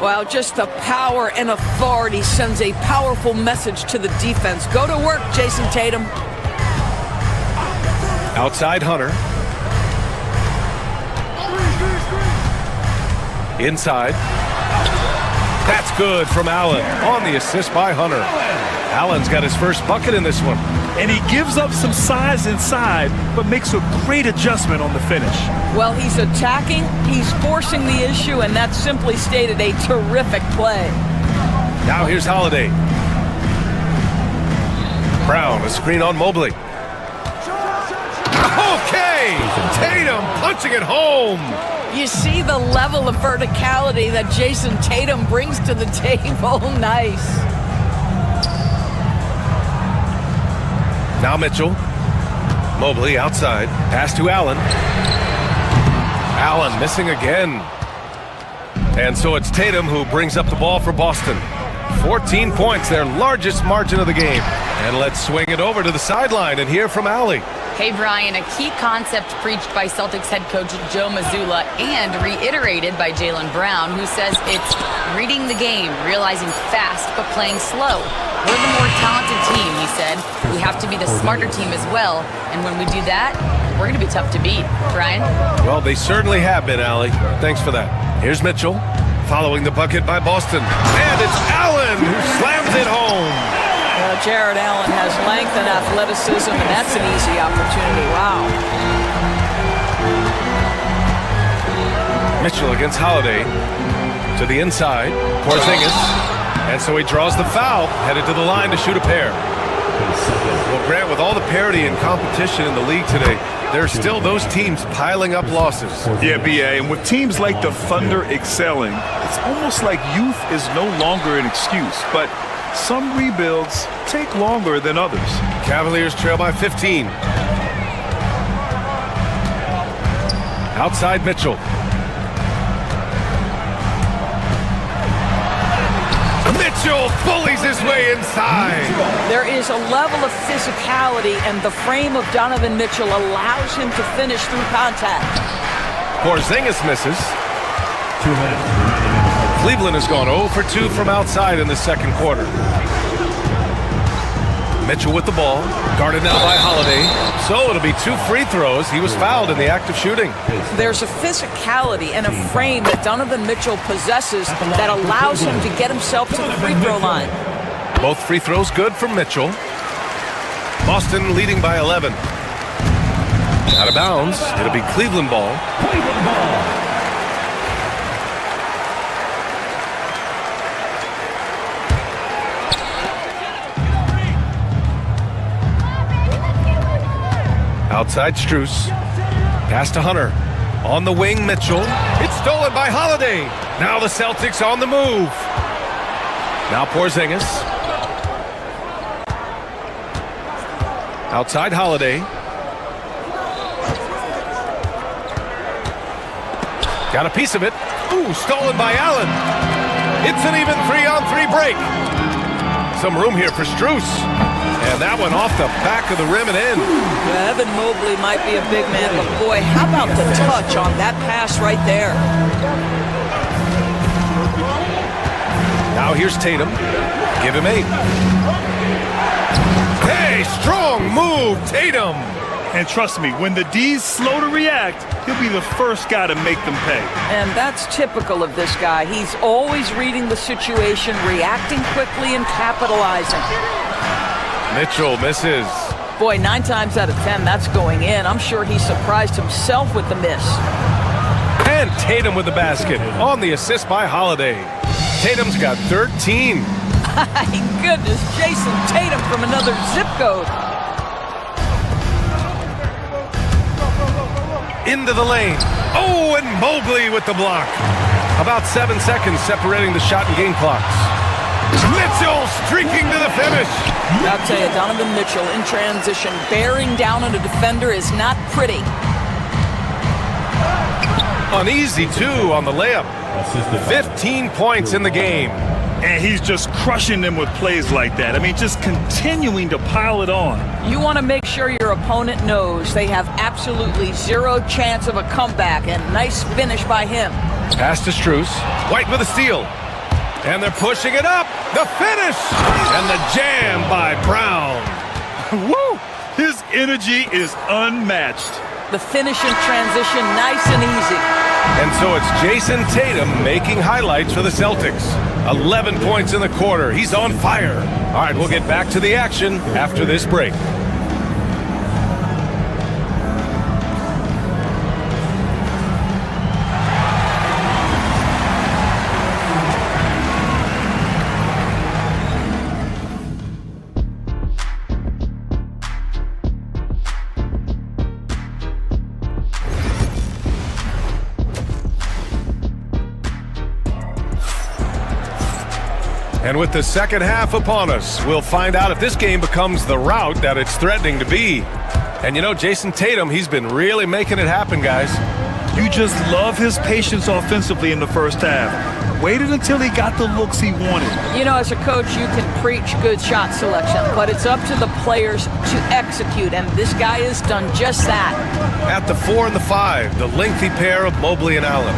Well, just the power and authority sends a powerful message to the defense. Go to work, Jason Tatum. Outside Hunter. Inside. That's good from Allen on the assist by Hunter. Allen's got his first bucket in this one. And he gives up some size inside, but makes a great adjustment on the finish. Well, he's attacking, he's forcing the issue, and that's simply stated a terrific play. Now here's Holiday. Brown, a screen on Mobley. Okay! Tatum punching it home! You see the level of verticality that Jason Tatum brings to the table. Nice. Now Mitchell. Mobley outside. Pass to Allen. Allen missing again. And so it's Tatum who brings up the ball for Boston. 14 points, their largest margin of the game. And let's swing it over to the sideline and hear from Allie. Hey, Brian, a key concept preached by Celtics head coach Joe Mazzulla and reiterated by Jaylen Brown, who says it's reading the game, realizing fast but playing slow. We're the more talented team, he said. We have to be the smarter team as well, and when we do that, we're going to be tough to beat. Brian? Well, they certainly have been, Allie. Thanks for that. Here's Mitchell, following the bucket by Boston. And it's Allen who slams it home. Jared Allen has length and athleticism, and that's an easy opportunity. Wow. Mitchell against Holiday. To the inside. Porzingis. And so he draws the foul, headed to the line to shoot a pair. Well, Grant, with all the parity and competition in the league today, there are still those teams piling up losses. Yeah, B.A., and with teams like the Thunder excelling, it's almost like youth is no longer an excuse. But some rebuilds take longer than others. Cavaliers trail by 15. Outside Mitchell. Mitchell bullies his way inside. There is a level of physicality, and the frame of Donovan Mitchell allows him to finish through contact. Porzingis misses. 2 minutes. Cleveland has gone 0 for 2 from outside in the second quarter. Mitchell with the ball, guarded now by Holiday. So it'll be 2 free throws. He was fouled in the act of shooting. There's a physicality and a frame that Donovan Mitchell possesses that allows him to get himself to the free throw line. Both free throws good from Mitchell. Boston leading by 11. Out of bounds. It'll be Cleveland ball. Cleveland ball. Outside Strus. Pass to Hunter. On the wing, Mitchell. It's stolen by Holiday. Now the Celtics on the move. Now Porzingis. Outside Holiday. Got a piece of it. Ooh, stolen by Allen. It's an even 3-on-3 break. Some room here for Strus. And that one off the back of the rim and in. Evan Mobley might be a big man, but boy, how about the touch on that pass right there? Now here's Tatum. Give him 8. Hey, strong move, Tatum. And trust me, when the D's slow to react, he'll be the first guy to make them pay. And that's typical of this guy. He's always reading the situation, reacting quickly, and capitalizing. Mitchell misses. Boy, 9 times out of 10, that's going in. I'm sure he surprised himself with the miss. And Tatum with the basket on the assist by Holiday. Tatum's got 13. My goodness, Jason Tatum from another zip code. Into the lane. Oh, and Mobley with the block. About 7 seconds separating the shot and game clocks. Mitchell streaking to the finish. I'll tell you, Donovan Mitchell in transition, bearing down on a defender is not pretty. Uneasy, too, on the layup. 15 points in the game. And he's just crushing them with plays like that. I mean, just continuing to pile it on. You want to make sure your opponent knows they have absolutely 0 chance of a comeback, and nice finish by him. Pass to Strus. White with a steal. And they're pushing it up. The finish. And the jam by Brown. Woo! His energy is unmatched. The finish in transition, nice and easy. And so it's Jason Tatum making highlights for the Celtics. 11 points in the quarter. He's on fire. All right, we'll get back to the action after this break. And with the second half upon us, we'll find out if this game becomes the rout that it's threatening to be. And you know, Jason Tatum, he's been really making it happen, guys. You just love his patience offensively in the first half. Waited until he got the looks he wanted. You know, as a coach, you can preach good shot selection, but it's up to the players to execute, and this guy has done just that. At the 4 and the 5, the lengthy pair of Mobley and Allen.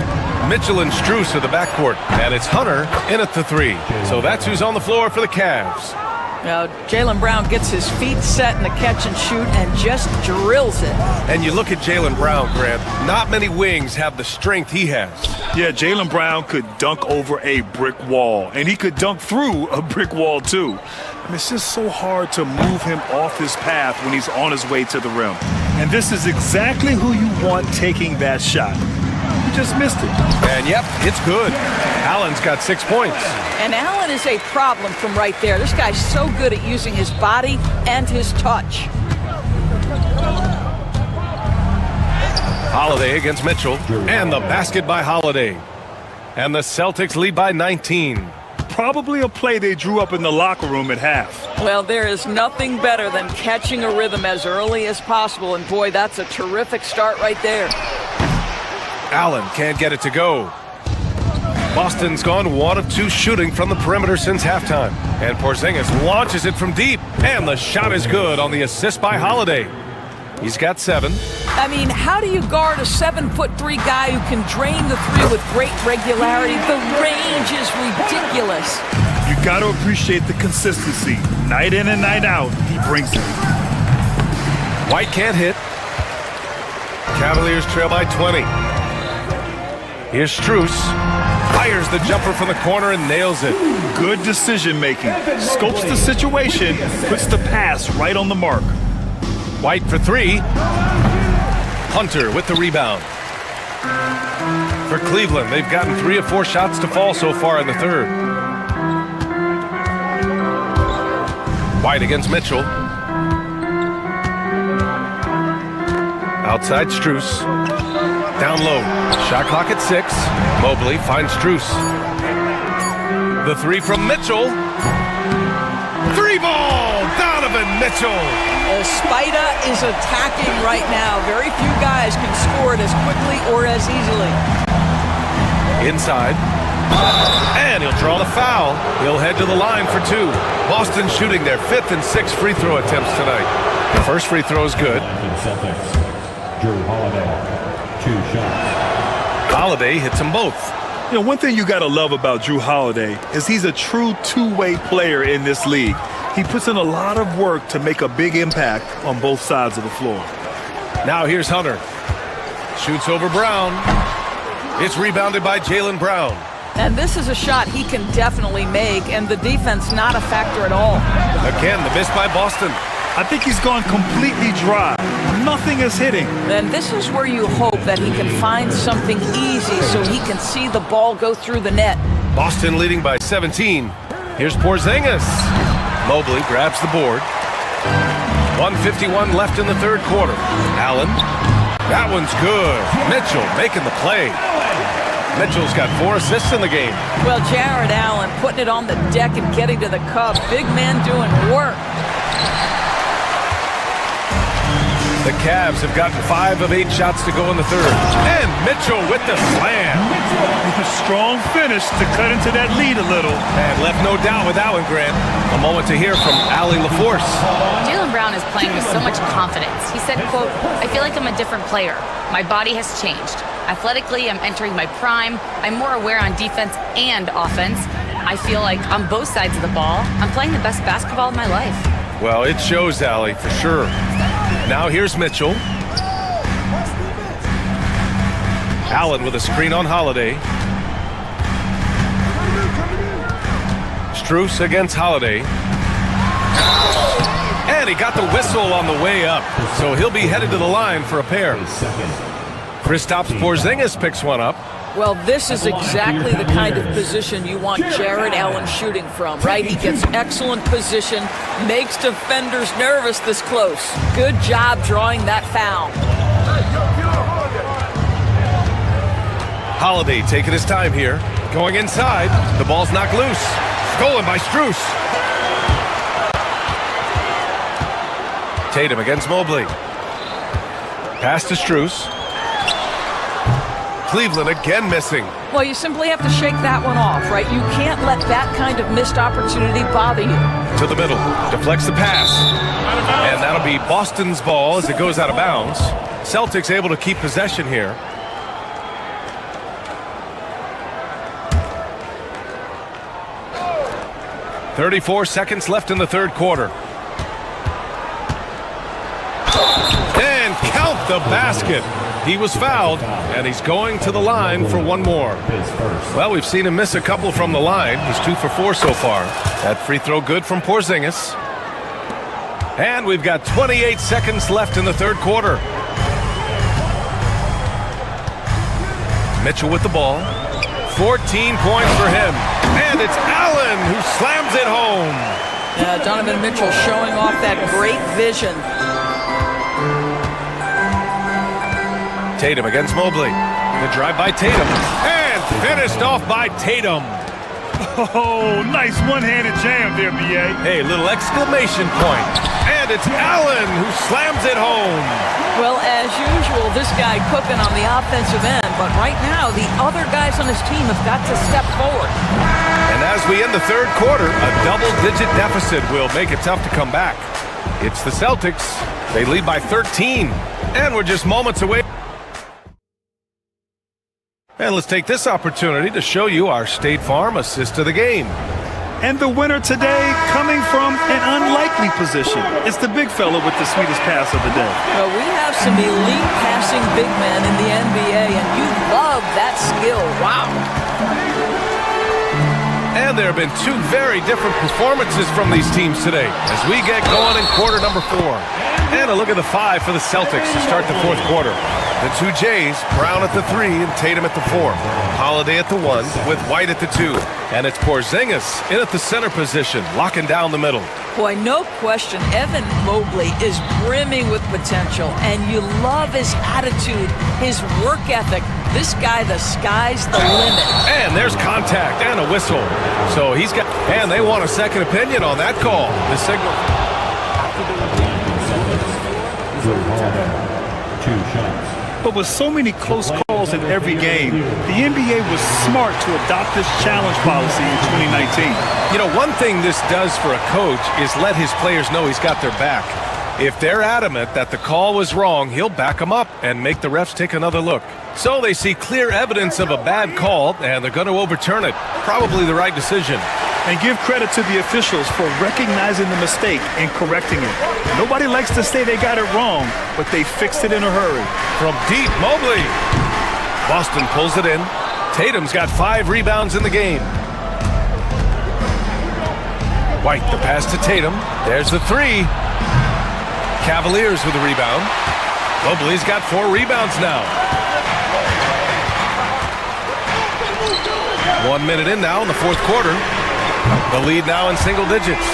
Mitchell and Strus are the backcourt, and it's Hunter in at the 3. So that's who's on the floor for the Cavs. Now, Jaylen Brown gets his feet set in the catch and shoot and just drills it. And you look at Jaylen Brown, Grant, not many wings have the strength he has. Yeah, Jaylen Brown could dunk over a brick wall, and he could dunk through a brick wall, too. I mean, it's just so hard to move him off his path when he's on his way to the rim. And this is exactly who you want taking that shot. He just missed it. And yep, it's good. Allen's got 6 points. And Allen is a problem from right there. This guy's so good at using his body and his touch. Holiday against Mitchell. And the basket by Holiday. And the Celtics lead by 19. Probably a play they drew up in the locker room at half. Well, there is nothing better than catching a rhythm as early as possible. And boy, that's a terrific start right there. Allen can't get it to go. Boston's gone 1 of 2 shooting from the perimeter since halftime. And Porzingis launches it from deep. And the shot is good on the assist by Holiday. He's got 7. I mean, how do you guard a 7'3" guy who can drain the three with great regularity? The range is ridiculous. You got to appreciate the consistency. Night in and night out, he brings it. White can't hit. Cavaliers trail by 20. Here's Strus. Fires the jumper from the corner and nails it. Good decision making. Scopes the situation, puts the pass right on the mark. White for 3. Hunter with the rebound. For Cleveland, they've gotten 3 of 4 shots to fall so far in the third. White against Mitchell. Outside Strus. Down low. Shot clock at 6. Mobley finds Strus. The 3 from Mitchell. 3-ball! Donovan Mitchell! Spida is attacking right now. Very few guys can score it as quickly or as easily. Inside. And he'll draw the foul. He'll head to the line for 2. Boston shooting their 5th and 6th free throw attempts tonight. The first free throw is good. Drew Holiday, 2 shots. Holiday hits them both. You know, one thing you got to love about Drew Holiday is he's a true two-way player in this league. He puts in a lot of work to make a big impact on both sides of the floor. Now here's Hunter. Shoots over Brown. It's rebounded by Jaylen Brown. And this is a shot he can definitely make, and the defense not a factor at all. Again, the miss by Boston. I think he's gone completely dry. Nothing is hitting. And this is where you hope that he can find something easy so he can see the ball go through the net. Boston leading by 17. Here's Porzingis. Mobley grabs the board. 1:51 left in the third quarter. Allen. That one's good. Mitchell making the play. Mitchell's got 4 assists in the game. Well, Jared Allen putting it on the deck and getting to the cup. Big man doing work. The Cavs have gotten 5 of 8 shots to go in the third. And Mitchell with the slam. A strong finish to cut into that lead a little. And left no doubt with Allen, Grant. A moment to hear from Allie LaForce. Jaylen Brown is playing with so much confidence. He said, quote, "I feel like I'm a different player. My body has changed. Athletically, I'm entering my prime. I'm more aware on defense and offense. I feel like on both sides of the ball, I'm playing the best basketball of my life." Well, it shows, Allie, for sure. Now here's Mitchell. Allen with a screen on Holiday. Strus against Holiday. And he got the whistle on the way up. So he'll be headed to the line for a pair. Kristaps Porzingis picks one up. Well, this is exactly the kind of position you want Jared Allen shooting from, right? He gets excellent position, makes defenders nervous this close. Good job drawing that foul. Holiday taking his time here. Going inside. The ball's knocked loose. Stolen by Strus. Tatum against Mobley. Pass to Strus. Cleveland again missing. Well, you simply have to shake that one off, right? You can't let that kind of missed opportunity bother you. To the middle. Deflects the pass. And that'll be Boston's ball as it goes out of bounds. Celtics able to keep possession here. .34 seconds left in the third quarter. And count the basket. He was fouled, and he's going to the line for one more. Well, we've seen him miss a couple from the line. He's 2 for 4 so far. That free throw good from Porzingis. And we've got 28 seconds left in the third quarter. Mitchell with the ball. 14 points for him. And it's Allen who slams it home. Donovan Mitchell showing off that great vision. Tatum against Mobley. The drive by Tatum. And finished off by Tatum. Oh, nice one-handed jam there, B.A. Hey, little exclamation point. And it's Allen who slams it home. Well, as usual, call this guy cooking on the offensive end, but right now the other guys on his team have got to step forward. And as we end the third quarter, a double-digit deficit will make it tough to come back. It's the Celtics. They lead by 13, and we're just moments away. And let's take this opportunity to show you our State Farm assist of the game. And the winner today coming from an unlikely position. It's the big fella with the sweetest pass of the day. Well, we have some elite passing big men in the NBA, and you love that skill. Wow. And there have been two very different performances from these teams today as we get going in quarter number 4. And a look at the 5 for the Celtics to start the fourth quarter. The two Jays, Brown at the 3 and Tatum at the 4. Holiday at the 1 with White at the 2. And it's Porzingis in at the center position, locking down the middle. Boy, no question, Evan Mobley is brimming with potential, and you love his attitude, his work ethic. This guy, the sky's the limit. And there's contact and a whistle. So he's got, and they want a second opinion on that call. The signal. Drew Holiday, 2 shots. But with so many close calls in every game, the NBA was smart to adopt this challenge policy in 2019. You know, one thing this does for a coach is let his players know he's got their back. If they're adamant that the call was wrong, he'll back them up and make the refs take another look. So they see clear evidence of a bad call, and they're going to overturn it. Probably the right decision. And give credit to the officials for recognizing the mistake and correcting it. Nobody likes to say they got it wrong, but they fixed it in a hurry. From deep, Mobley. Boston pulls it in. Tatum's got 5 rebounds in the game. White, the pass to Tatum. There's the 3. Cavaliers with a rebound. Mobley's got 4 rebounds now. 1 minute in now in the fourth quarter. The lead now in single digits.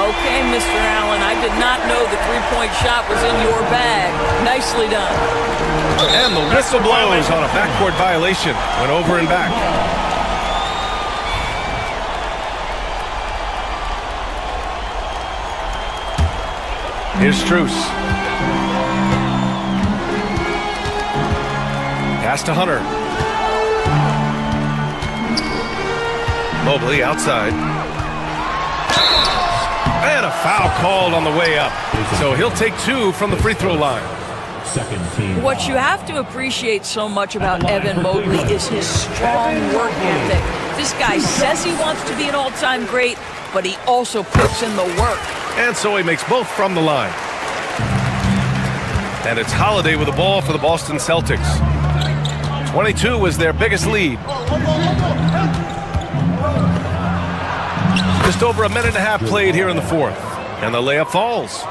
Okay, Mr. Allen, I did not know the three-point shot was in your bag. Nicely done. And the whistle blows on a backcourt violation. Went over and back. Here's Strus. Pass to Hunter. Mobley outside. And a foul called on the way up. So he'll take 2 from the free throw line. Second team. What you have to appreciate so much about Evan Mobley is his strong work ethic. This guy says he wants to be an all-time great, but he also puts in the work. And so he makes both from the line. And it's Holiday with the ball for the Boston Celtics. 22 was their biggest lead. Just over a minute and a half played here in the fourth. And the layup falls.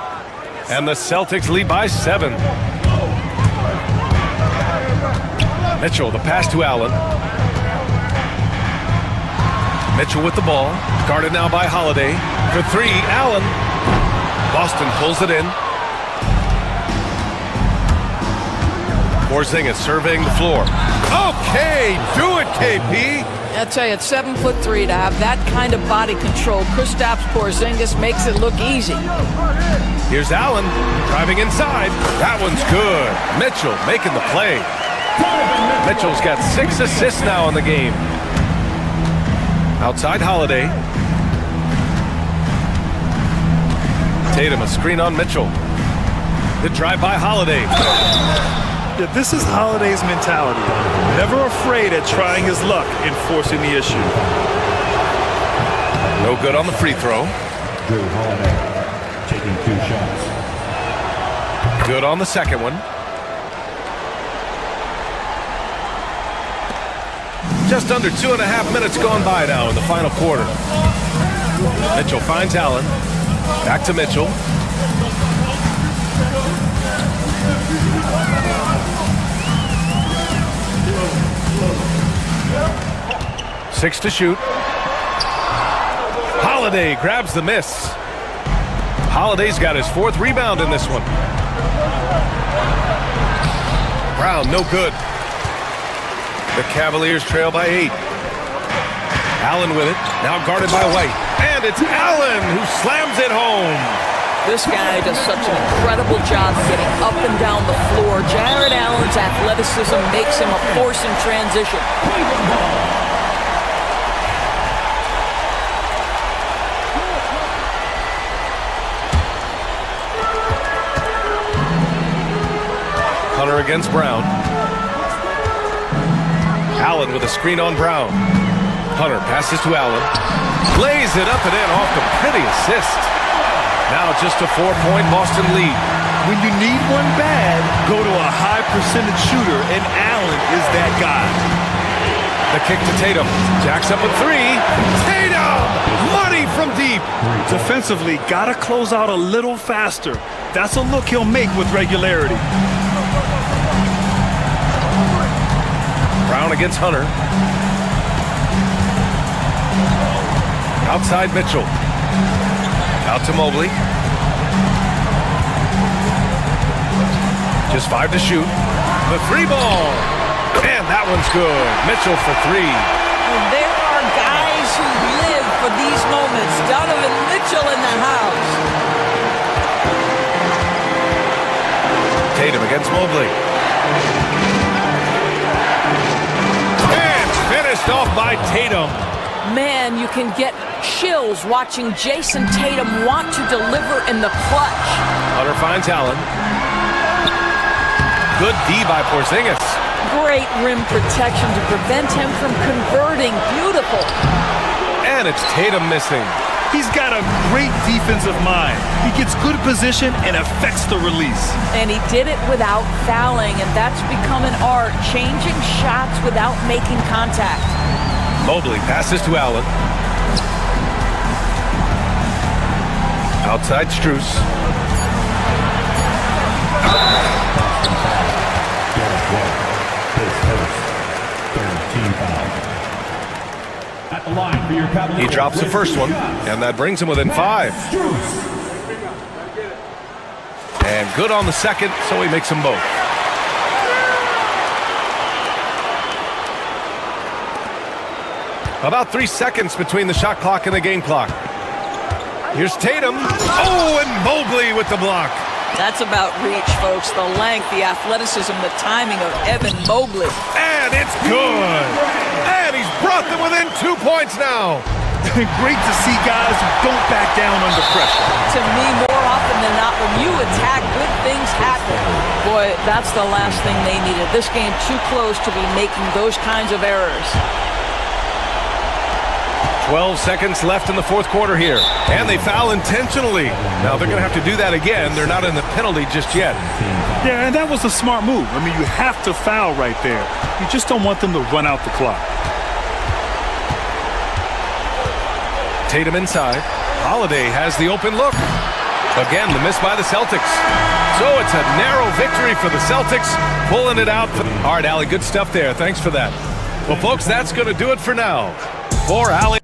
And the Celtics lead by 7. Mitchell, the pass to Allen. Mitchell with the ball. Guarded now by Holiday. For 3, Allen. Boston pulls it in. Porzingis surveying the floor. Okay, do it, KP. I tell you, at 7'3" to have that kind of body control, Kristaps Porzingis makes it look easy. Here's Allen driving inside. That one's good. Mitchell making the play. Mitchell's got 6 assists now in the game. Outside Holiday. Tatum a screen on Mitchell. The drive by Holiday. Yeah, this is Holiday's mentality. Never afraid at trying his luck in forcing the issue. No good on the free throw. Drew Holiday taking 2 shots. Good on the second one. Just under 2.5 minutes gone by now in the final quarter. Mitchell finds Allen. Back to Mitchell. Six to shoot. Holiday grabs the miss. Holiday's got his 4th rebound in this one. Brown, no good. The Cavaliers trail by 8. Allen with it, now guarded by White. And it's Allen who slams it home. This guy does such an incredible job getting up and down the floor. Jared Allen athleticism makes him a force in transition. Hunter against Brown. Allen with a screen on Brown. Hunter passes to Allen. Lays it up and in off the pretty assist. Now just a 4-point Boston lead. When you need one bad, go to a high percentage shooter, and Allen is that guy. The kick to Tatum. Jacks up a three. Tatum! Money from deep. Defensively, gotta close out a little faster. That's a look he'll make with regularity. Brown against Hunter. Outside Mitchell. Out to Mobley. Just 5 to shoot. The three ball. And that one's good. Mitchell for 3. There are guys who live for these moments. Donovan Mitchell in the house. Tatum against Mobley. And finished off by Tatum. Man, you can get chills watching Jason Tatum want to deliver in the clutch. Hunter finds Allen. Good D by Porzingis. Great rim protection to prevent him from converting. Beautiful. And it's Tatum missing. He's got a great defensive mind. He gets good position and affects the release. And he did it without fouling, and that's become an art, changing shots without making contact. Mobley passes to Allen. Outside Strus. At the line for your Cavaliers. He drops the first one, and that brings him within 5. And good on the second, so he makes them both. About 3 seconds between the shot clock and the game clock. Here's Tatum. Oh, and Mobley with the block. That's about reach, folks. The length, the athleticism, the timing of Evan Mobley. And it's good. And he's brought them within 2 points now. Great to see guys who don't back down under pressure. To me, more often than not, when you attack, good things happen. Boy, that's the last thing they needed. This game too close to be making those kinds of errors. 12 seconds left in the fourth quarter here. And they foul intentionally. Now they're going to have to do that again. They're not in the penalty just yet. Yeah, and that was a smart move. I mean, you have to foul right there. You just don't want them to run out the clock. Tatum inside. Holiday has the open look. Again, the miss by the Celtics. So it's a narrow victory for the Celtics, pulling it out. All right, Allie, good stuff there. Thanks for that. Well, folks, that's going to do it for now. For Allie.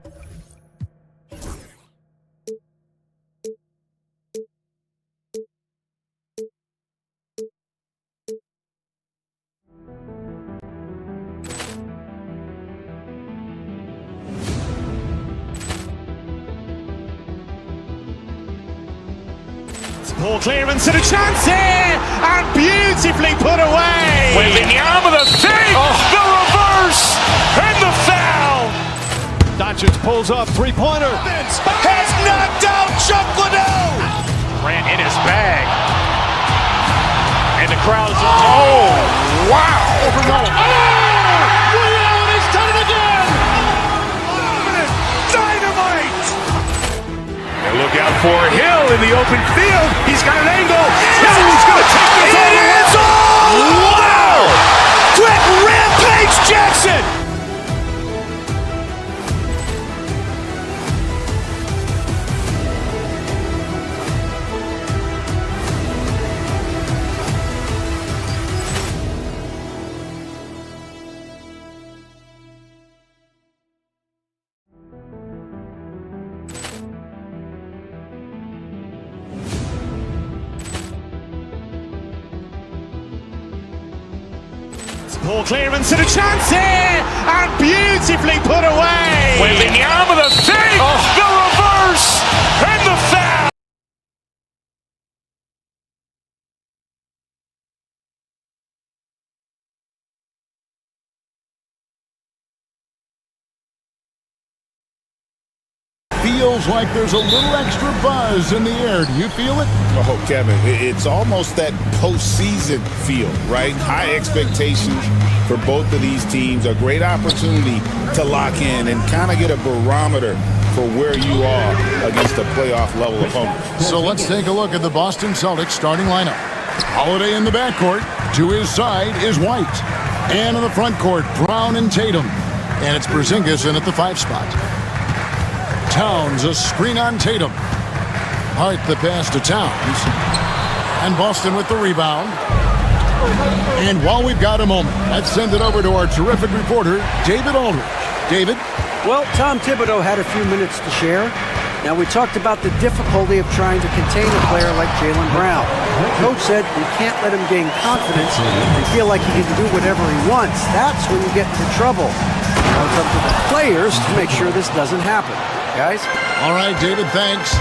Ball clearance and a chance here, and beautifully put away. Wembanyama the fake, the reverse, and the foul. Doncic pulls up, three-pointer. Has knocked out Chuck Liddell. Ran in his bag. And the crowd is... Oh, wow. Ray Allen has done it again. Dynamite. And look out for Hill in the open field. He's got an angle. He's going to take this all the way. Wow. Quick rampage Jackson. Ball clearance and a chance here, and beautifully put away. Wembanyama the fake, the reverse, and the foul. feels like there's a little extra buzz in the air. Do you feel it? Oh, Kevin, it's almost that postseason feel, right? High expectations for both of these teams. A great opportunity to lock in and kind of get a barometer for where you are against a playoff level opponent. So let's take a look at the Boston Celtics starting lineup. Holiday in the backcourt. To his side is White. And in the front court, Brown and Tatum. And it's Porzingis in at the 5 spot. Towns, a screen on Tatum. Hart the pass to Towns. And Boston with the rebound. And while we've got a moment, let's send it over to our terrific reporter, David Aldridge. David? Well, Tom Thibodeau had a few minutes to share. Now, we talked about the difficulty of trying to contain a player like Jaylen Brown. The coach said you can't let him gain confidence and feel like he can do whatever he wants. That's when you get into trouble. Now it's up to the players to make sure this doesn't happen. Guys? All right, David, thanks.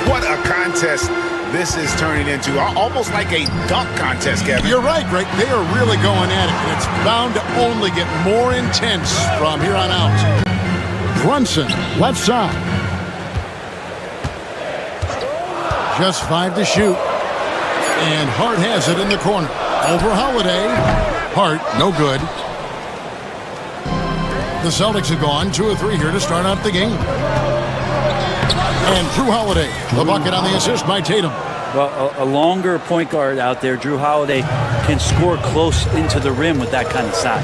What a contest this is turning into. Almost like a dunk contest, Kevin. You're right, Greg. They are really going at it, and it's bound to only get more intense from here on out. Brunson, left side. Just 5 to shoot. And Hart has it in the corner. Over Holiday. Hart, no good. The Celtics have gone 2 of 3 here to start out the game. And Drew Holiday, the bucket on the assist by Tatum. Well, a longer point guard out there, Drew Holiday, can score close into the rim with that kind of size.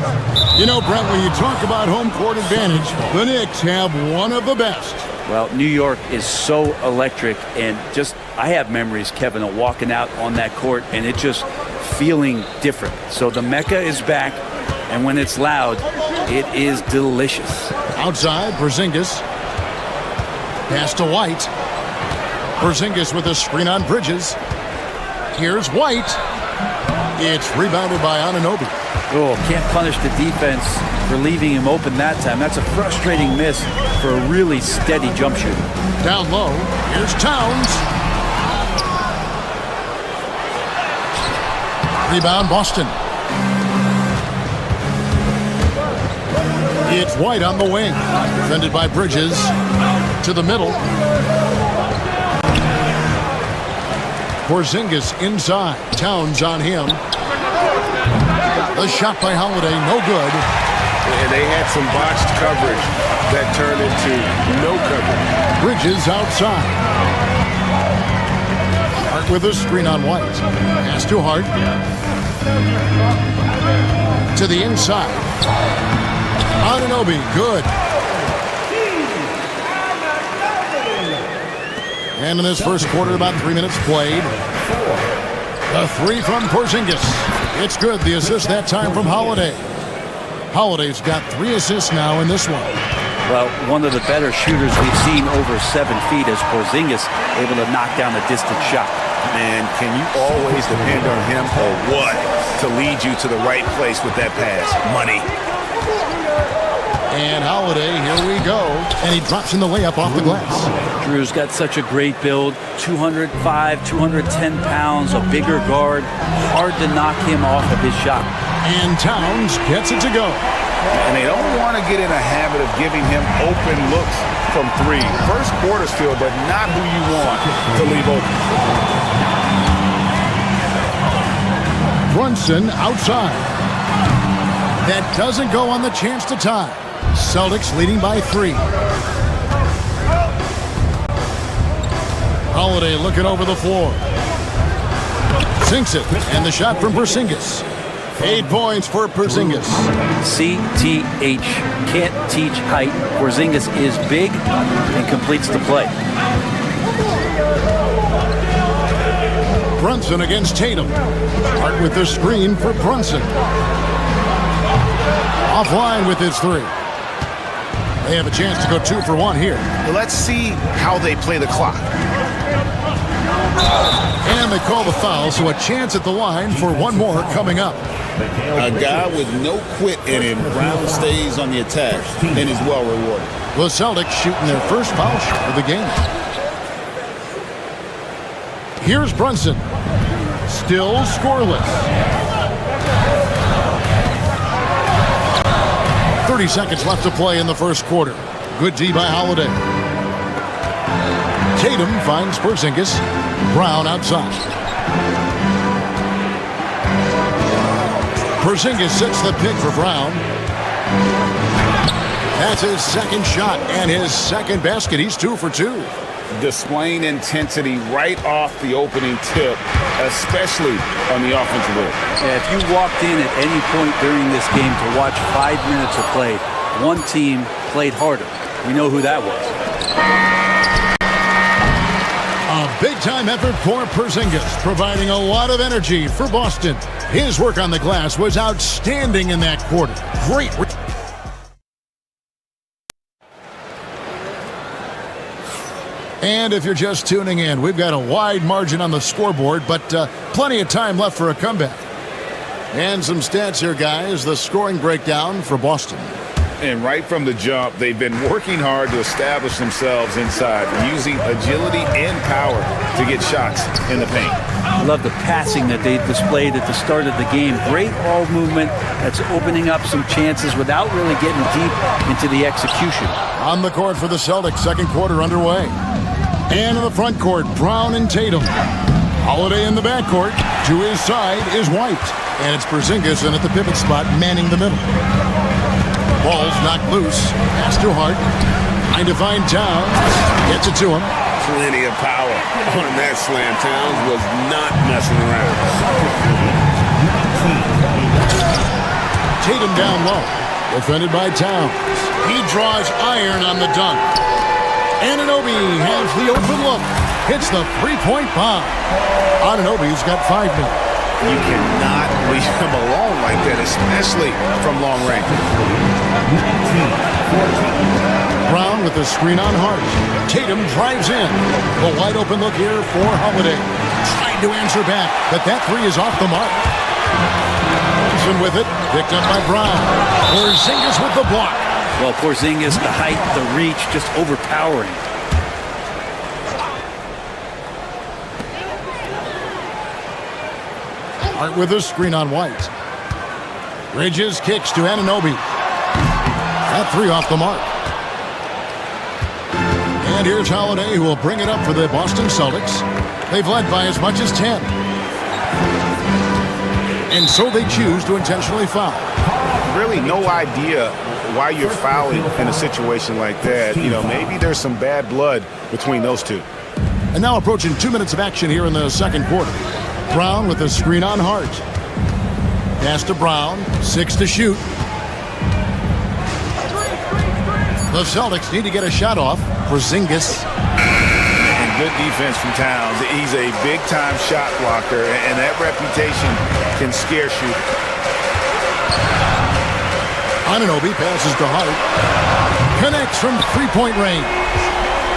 You know, Brent, when you talk about home court advantage, the Knicks have one of the best. Well, New York is so electric, and just, I have memories, Kevin, of walking out on that court and it just feeling different. So the Mecca is back, and when it's loud, it is delicious. Outside, Porzingis. Pass to White. Porzingis with a screen on Bridges. Here's White. It's rebounded by Anunoby. Oh, can't punish the defense for leaving him open that time. That's a frustrating miss for a really steady jump shooter. Down low, here's Towns. Rebound, Boston. It's White on the wing. Defended by Bridges. To the middle. Porzingis inside. Towns on him. The shot by Holiday, no good. And they had some botched coverage that turned into no coverage. Bridges outside. Hart with a screen on White. Pass to Hart. To the inside. Anunoby, good. And in this first quarter, about 3 minutes played. A 3 from Porzingis. It's good. The assist that time from Holiday. Holiday's got 3 assists now in this one. Well, one of the better shooters we've seen over 7 feet is Porzingis, able to knock down a distant shot. Man, can you always depend on him or what to lead you to the right place with that pass? Money. And Holiday, here we go. And he drops in the layup off the glass. Drew's got such a great build. 205, 210 pounds, a bigger guard. Hard to knock him off of his shot. And Towns gets it to go. And they don't want to get in a habit of giving him open looks from 3. First quarter still, but not who you want to leave open. Brunson outside. That doesn't go on the chance to tie. Celtics leading by 3. Holiday looking over the floor. Sinks it. And the shot from Porzingis. 8 points for Porzingis. CTH. Can't teach height. Porzingis is big and completes the play. Brunson against Tatum. Hart with the screen for Brunson. Offline with his 3. They have a chance to go 2 for 1 here. Well, let's see how they play the clock. And they call the foul, so a chance at the line for 1 more coming up. A guy with no quit in him. Brown stays on the attack and is well rewarded. The Celtics shooting their first foul shot of the game. Here's Brunson. Still scoreless. 30 seconds left to play in the first quarter. Good D by Holiday. Tatum finds Porzingis. Brown outside. Porzingis sets the pick for Brown. That's his second shot and his second basket. He's 2 for 2. Displaying intensity right off the opening tip, especially on the offensive end. Yeah, if you walked in at any point during this game to watch 5 minutes of play, one team played harder. We know who that was. A big-time effort for Porzingis, providing a lot of energy for Boston. His work on the glass was outstanding in that quarter. Great. And if you're just tuning in, we've got a wide margin on the scoreboard, but plenty of time left for a comeback. And some stats here, guys. The scoring breakdown for Boston. And right from the jump, they've been working hard to establish themselves inside, using agility and power to get shots in the paint. I love the passing that they displayed at the start of the game. Great ball movement that's opening up some chances without really getting deep into the execution. On the court for the Celtics, second quarter underway. And in the front court, Brown and Tatum. Holiday in the backcourt. To his side is White. And it's Porzingis in at the pivot spot, manning the middle. Ball's knocked loose. Pass to Hart. Trying to find Towns. Gets it to him. Plenty of power on that slam. Towns was not messing around. Tatum down low. Defended by Towns. He draws iron on the dunk. Anunoby has the open look. Hits the three-point bomb. Anunoby's got 5 minutes. You cannot leave him alone like that, especially from long range. Brown with the screen on Hart. Tatum drives in. The wide open look here for Holiday. Trying to answer back, but that three is off the mark. Thompson with it. Picked up by Brown. Porzingis with the block. Well, Porzingis, the height, the reach, just overpowering. Hart with a screen on White. Bridges kicks to Anunoby. That three off the mark. And here's Holiday, who will bring it up for the Boston Celtics. They've led by as much as 10. And so they choose to intentionally foul. Really no idea why you're fouling in a situation like that. You know, maybe there's some bad blood between those two. And now approaching 2 minutes of action here in the second quarter. Brown with a screen on Hart. Pass to Brown. 6 to shoot. The Celtics need to get a shot off. Porzingis. And good defense from Towns. He's a big-time shot blocker, and that reputation can scare shooters. Anunoby passes to Hart. Connects from three-point range.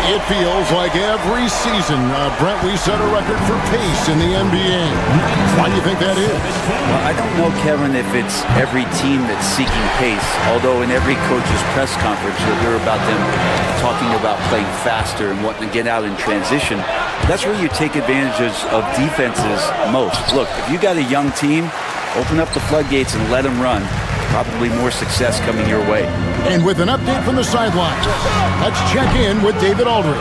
It feels like every season, Brent, we set a record for pace in the NBA. Why do you think that is? Well, I don't know, Kevin, if it's every team that's seeking pace, although in every coach's press conference you'll hear about them talking about playing faster and wanting to get out in transition. That's where you take advantage of defenses most. Look, if you got a young team, open up the floodgates and let them run. Probably more success coming your way. And with an update from the sidelines, let's check in with David Aldridge.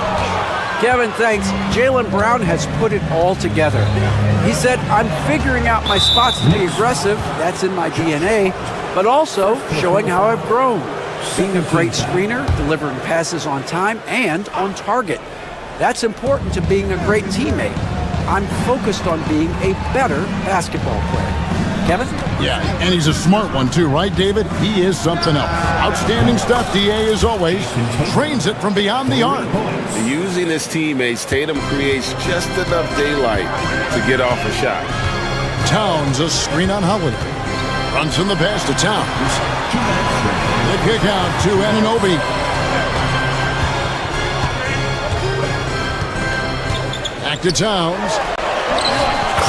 Kevin, thanks. Jaylen Brown has put it all together. He said, I'm figuring out my spots to be aggressive. That's in my DNA. But also showing how I've grown. Being a great screener, delivering passes on time and on target. That's important to being a great teammate. I'm focused on being a better basketball player. Kevin? Yeah, and he's a smart one too, right, David? He is something else. Outstanding stuff, DA, as always. Trains it from beyond the arc. Using his teammates, Tatum creates just enough daylight to get off a shot. Towns, a screen on Holiday. Runs in the pass to Towns. The kick out to Anunoby. Back to Towns.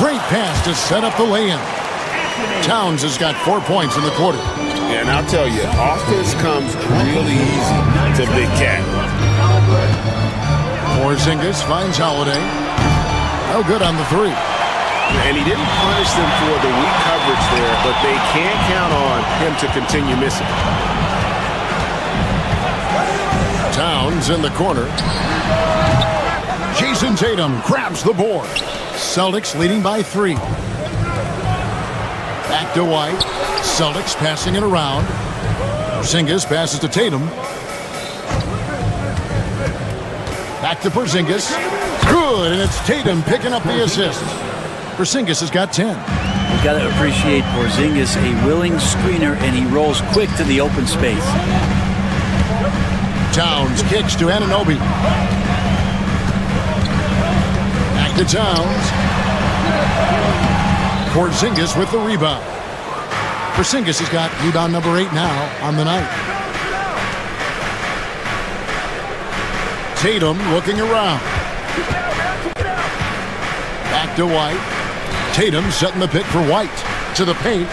Great pass to set up the lay-in. Towns has got 4 points in the quarter. And I'll tell you, offense comes really easy to Big Cat. Porzingis finds Holiday. Oh, good on the three. And he didn't punish them for the weak coverage there, but they can't count on him to continue missing. Towns in the corner. Jason Tatum grabs the board. Celtics leading by 3. Back to White. Celtics passing it around. Porzingis passes to Tatum. Back to Porzingis. Good, and it's Tatum picking up the assist. Porzingis has got 10. You've got to appreciate Porzingis, a willing screener, and he rolls quick to the open space. Towns kicks to Anunoby. Back to Towns. Porzingis with the rebound. Porzingis has got rebound number 8 now on the night. Tatum looking around. Back to White. Tatum setting the pick for White. To the paint.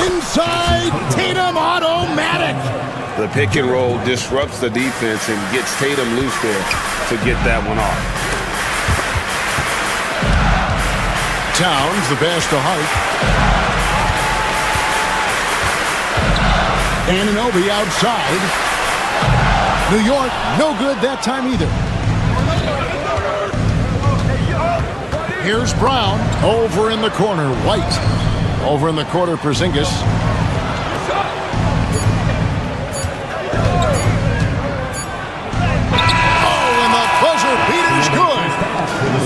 Inside. Tatum automatic. The pick and roll disrupts the defense and gets Tatum loose there to get that one off. Towns, the pass to Hart. Anunoby outside. New York, no good that time either. Here's Brown over in the corner. White over in the corner. Porzingis.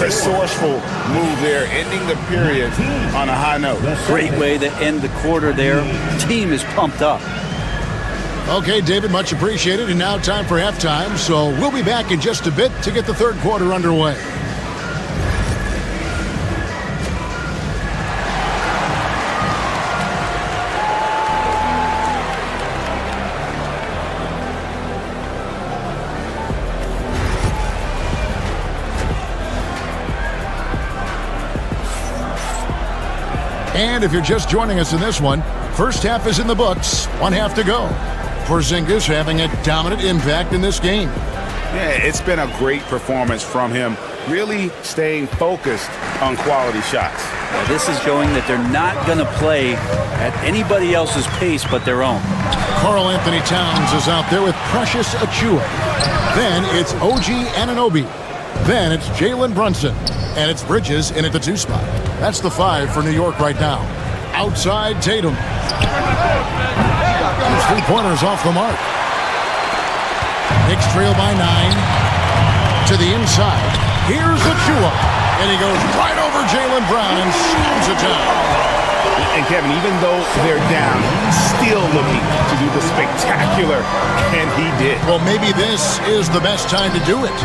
Resourceful move there, ending the period on a high note. Great way to end the quarter there. The team is pumped up. Okay, David, much appreciated. And now time for halftime. So we'll be back in just a bit to get the third quarter underway. And if you're just joining us in this one, first half is in the books, 1 half to go. Porzingis having a dominant impact in this game. Yeah, it's been a great performance from him, really staying focused on quality shots. Now, this is showing that they're not going to play at anybody else's pace but their own. Karl Anthony Towns is out there with Precious Achiuwa. Then it's OG Anunoby. Then it's Jalen Brunson. And it's Bridges in at the 2 spot. That's the 5 for New York right now. Outside Tatum. Those 3-pointers off the mark. Knicks trail by 9. To the inside. Here's Achiuwa. And he goes right over Jalen Brown and slams it down. And Kevin, even though they're down, he's still looking to do the spectacular. And he did. Well, maybe this is the best time to do it.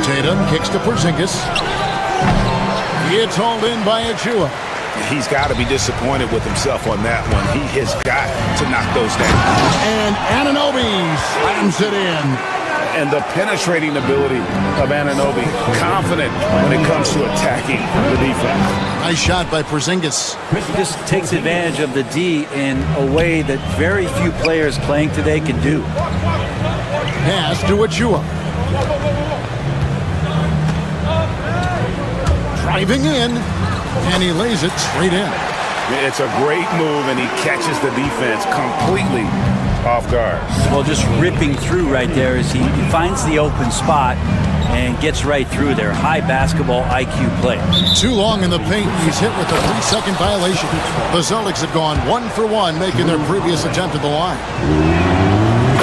Tatum kicks to Porzingis. It's hauled in by Achiuwa. He's got to be disappointed with himself on that one. He has got to knock those down. And Anunoby slams it in. And the penetrating ability of Anunoby, confident when it comes to attacking the defense. Nice shot by Porzingis. He just takes advantage of the D in a way that very few players playing today can do. Pass to Achiuwa. Driving in, and he lays it straight in. It's a great move, and he catches the defense completely off guard. Well, just ripping through right there as he finds the open spot and gets right through there. High basketball IQ play. Too long in the paint. He's hit with a 3-second violation. The Celtics have gone 1 for 1, making their previous attempt at the line.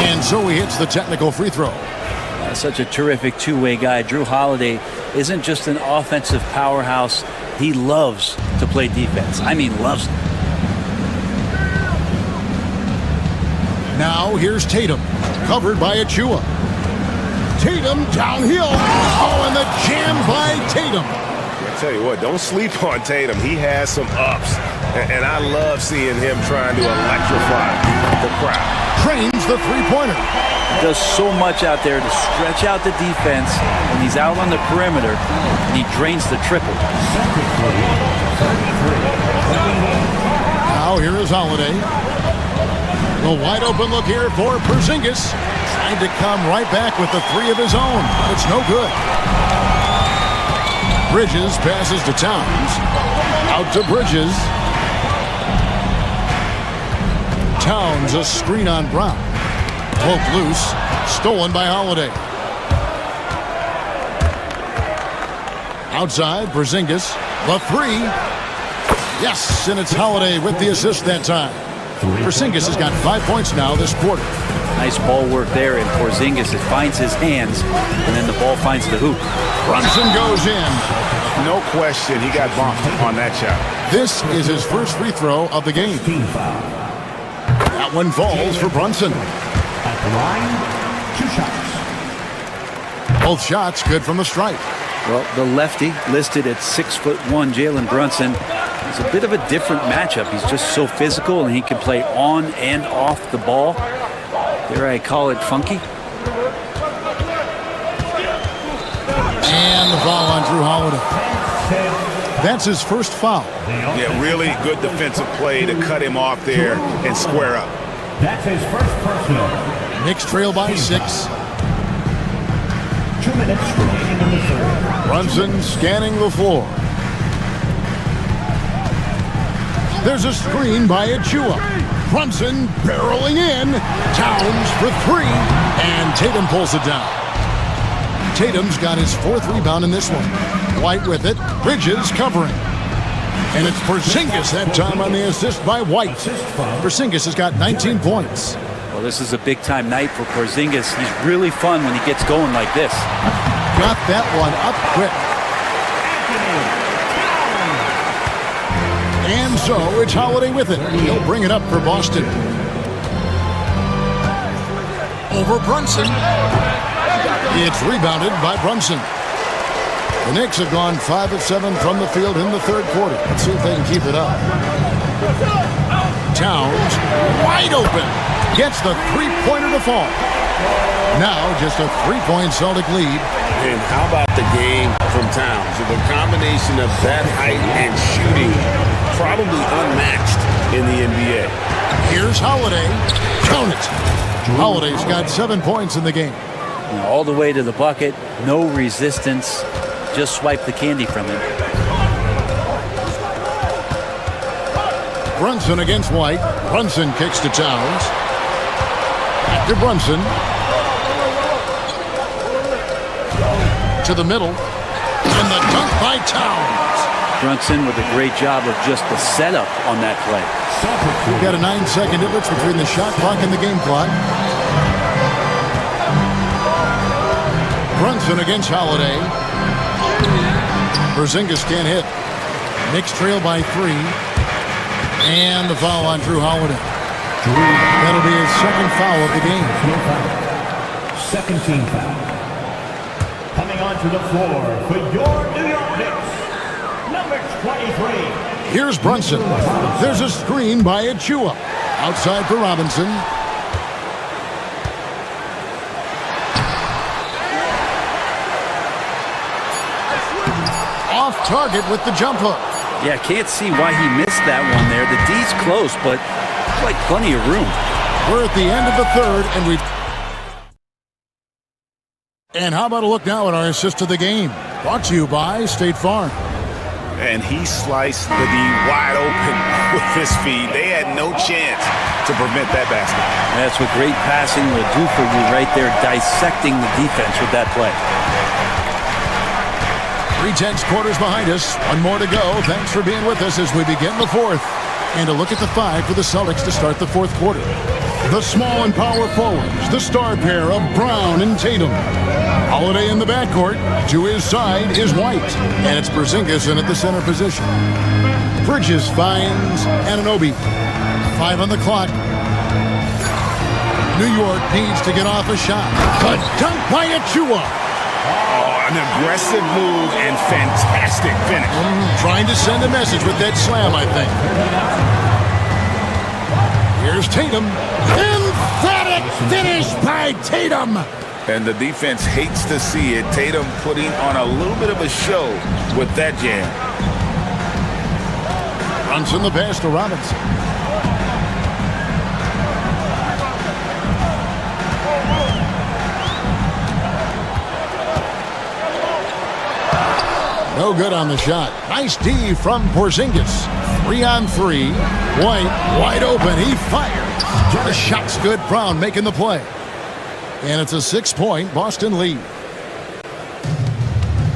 And so he hits the technical free throw. Such a terrific two-way guy. Drew Holiday isn't just an offensive powerhouse. He loves to play defense. I mean, loves it. Now here's Tatum, covered by Achiuwa. Tatum downhill. Oh, and the jam by Tatum. I tell you what, don't sleep on Tatum. He has some ups, and I love seeing him trying to electrify the crowd. Trains the three-pointer. Does so much out there to stretch out the defense, and he's out on the perimeter, and he drains the triple. Now here is Holiday. The wide open look here for Porzingis. Trying to come right back with the 3 of his own. It's no good. Bridges passes to Towns. Out to Bridges. Towns a screen on Brown. Poked loose. Stolen by Holiday. Outside, Porzingis. The three. Yes, and it's Holiday with the assist that time. Porzingis has got 5 points now this quarter. Nice ball work there, and Porzingis, it finds his hands, and then the ball finds the hoop. Brunson goes in. No question, he got bumped on that shot. This is his first free throw of the game. That one falls for Brunson. At the line, 2 shots. Both shots good from the stripe. Well, the lefty listed at 6'1", Jalen Brunson. It's a bit of a different matchup. He's just so physical, and he can play on and off the ball. Dare I call it funky? And the foul on Drew Holiday. That's his first foul. Yeah, really good defensive play to cut him off there and square up. That's his first personal. Knicks trail by 6. 2 minutes remaining in the third. Brunson scanning the floor. There's a screen by Achua. Brunson barreling in. Towns for 3. And Tatum pulls it down. Tatum's got his 4th rebound in this one. White with it. Bridges covering. And it's Porzingis that time on the assist by White. Porzingis has got 19 points. Well, this is a big-time night for Porzingis. He's really fun when he gets going like this. Got that one up quick. And so it's Holiday with it. He'll bring it up for Boston. Over Brunson. It's rebounded by Brunson. The Knicks have gone 5 of 7 from the field in the third quarter. Let's see if they can keep it up. Towns wide open. Gets the three-pointer to fall. Now just a 3-point Celtic lead. And how about the game from Towns? So the combination of that height and shooting, probably unmatched in the NBA. Here's Holiday. Count it. Holiday's got 7 points in the game. All the way to the bucket. No resistance. Just swipe the candy from him. Brunson against White. Brunson kicks to Towns. Back to Brunson. To the middle. And the dunk by Towns. Brunson with a great job of just the setup on that play. We've got a 9-second difference between the shot clock and the game clock. Brunson against Holiday. Porzingis can't hit. Knicks trail by 3. And the foul on Drew Holiday. That'll be his second foul of the game. Second team foul. Coming onto the floor for your New York Knicks, number 23. Here's Brunson. There's a screen by Achua. Outside for Robinson. Off target with the jump hook. Yeah, can't see why he missed that one there. The D's close, but like plenty of room. We're at the end of the third, and how about a look now at our assist of the game? Brought to you by State Farm. And he sliced the D wide open with his feet. They had no chance to prevent that basket. That's what great passing will do for you right there, dissecting the defense with that play. 3/10 quarters behind us. One more to go. Thanks for being with us as we begin the fourth. And a look at the 5 for the Celtics to start the fourth quarter. The small and power forwards, the star pair of Brown and Tatum. Holiday in the backcourt. To his side is White. And it's Porzingis in at the center position. Bridges finds Anunoby. 5 on the clock. New York needs to get off a shot. A dunk by Achua. An aggressive move and fantastic finish. Trying to send a message with that slam, I think. Here's Tatum. Emphatic finish by Tatum. And the defense hates to see it. Tatum putting on a little bit of a show with that jam. Brunson the pass to Robinson. No good on the shot. Nice D from Porzingis. 3-on-3. White wide open. He fires. The shot's good. Brown making the play. And it's a 6-point Boston lead.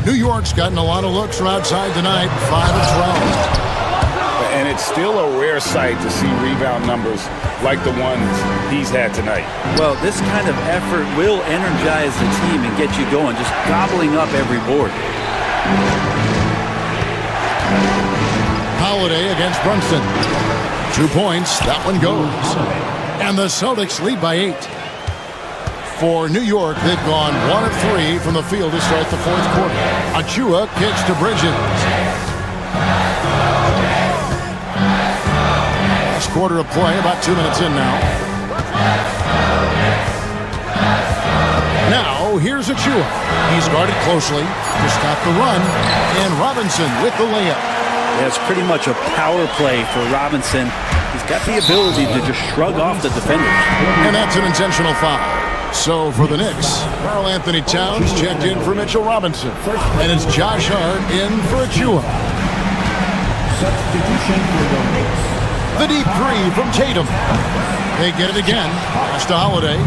New York's gotten a lot of looks from outside tonight, 5 of 12. And it's still a rare sight to see rebound numbers like the ones he's had tonight. Well, this kind of effort will energize the team and get you going, just gobbling up every board. Holiday against Brunson. 2 points, that one goes. And the Celtics lead by 8. For New York, they've gone 1 of 3 from the field to start the fourth quarter. Achua kicks to Bridges. Last quarter of play, about 2 minutes in now. Now, here's Achua. He's guarded closely to stop the run, and Robinson with the layup. Yeah, it's pretty much a power play for Robinson. He's got the ability to just shrug off the defenders. And that's an intentional foul. So for the Knicks, Karl Anthony Towns checked in for Mitchell Robinson. And it's Josh Hart in for Achua. The deep three from Tatum. They get it again. Pass to Holiday.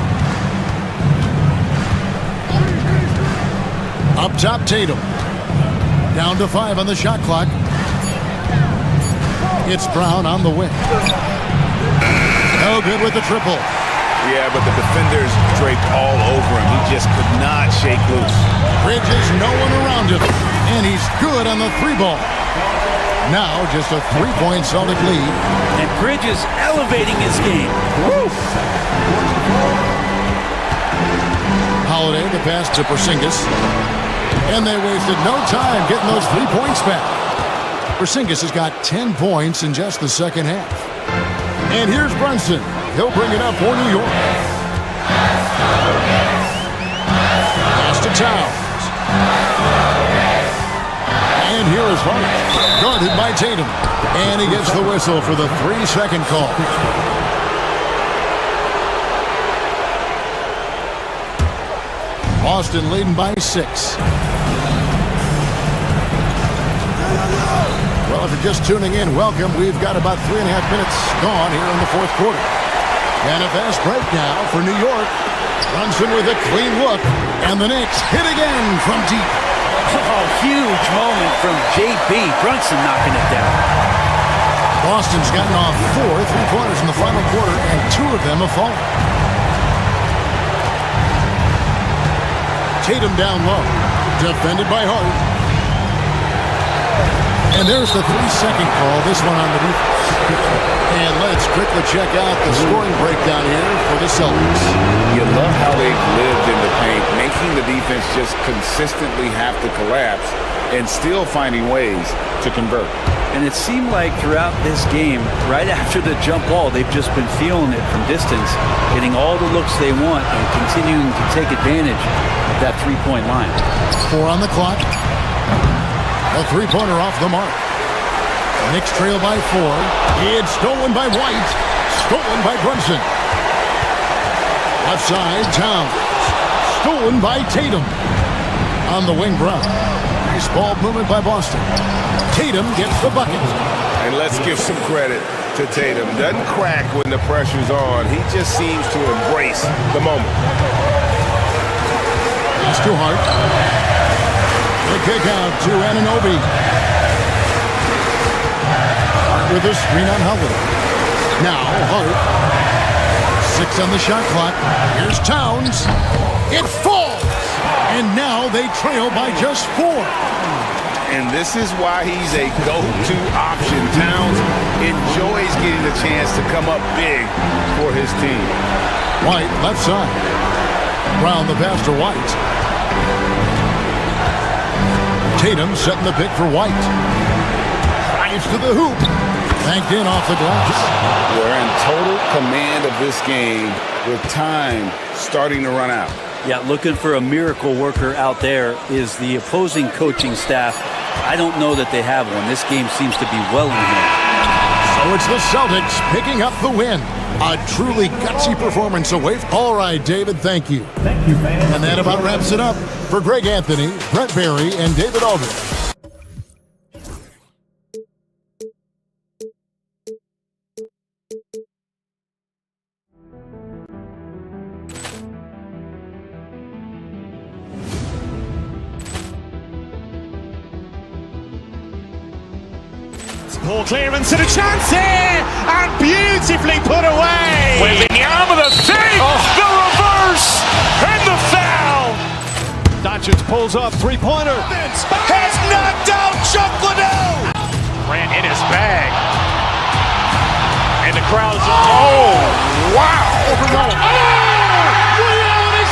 Up top, Tatum. Down to 5 on the shot clock. It's Brown on the wing. No good with the triple. Yeah, but the defenders draped all over him. He just could not shake loose. Bridges, no one around him. And he's good on the 3-ball. Now just a 3-point Celtic lead. And Bridges elevating his game. Woo! Holiday, the pass to Porzingis. And they wasted no time getting those 3 points back. Porzingis has got 10 points in just the second half. And here's Brunson. He'll bring it up for New York. Pass to Towns. And here is Hart. Guarded by Tatum. And he gets the whistle for the 3-second call. Boston leading by 6. Well, if you're just tuning in, welcome. We've got about 3.5 minutes gone here in the fourth quarter. And a fast break now for New York. Brunson with a clean look. And the Knicks hit again from deep. Oh, huge moment from JB. Brunson knocking it down. Boston's gotten off 4 3-pointers in the final quarter, and 2 of them have fallen. Tatum down low. Defended by Hart. And there's the 3-second call, this one on the defense. And let's quickly check out the scoring breakdown here for the Celtics. You love how they've lived in the paint, making the defense just consistently have to collapse and still finding ways to convert. And it seemed like throughout this game, right after the jump ball, they've just been feeling it from distance, getting all the looks they want and continuing to take advantage of that 3-point line. 4 on the clock. A 3-pointer off the mark. Knicks trail by 4. It's stolen by White. Stolen by Brunson. Left side, Towns. Stolen by Tatum. On the wing, Brown. Nice ball movement by Boston. Tatum gets the bucket. And let's give some credit to Tatum. Doesn't crack when the pressure's on. He just seems to embrace the moment. Pass to Hart. The kick out to Anunoby. Hart with a screen on Holiday. Now Hart. 6 on the shot clock. Here's Towns. It falls. And now they trail by just 4. And this is why he's a go-to option. Towns enjoys getting the chance to come up big for his team. White, left side. Brown, the pass to White. Tatum setting the pick for White. Drives to the hoop. Banked in off the glass. We're in total command of this game with time starting to run out. Yeah, looking for a miracle worker out there is the opposing coaching staff. I don't know that they have one. This game seems to be well in hand. So it's the Celtics picking up the win. A truly gutsy performance away. All right, David, thank you. Thank you, fans. And that about wraps it up for Greg Anthony, Brett Barry, and David Aldridge. Poor clearance and a chance here, and beautifully put away. Wembanyama the save, the reverse, and the foul. Doncic pulls up, three-pointer. Has knocked out Chuck Liddell. Ran in his bag. And the crowd is, oh, wow. He's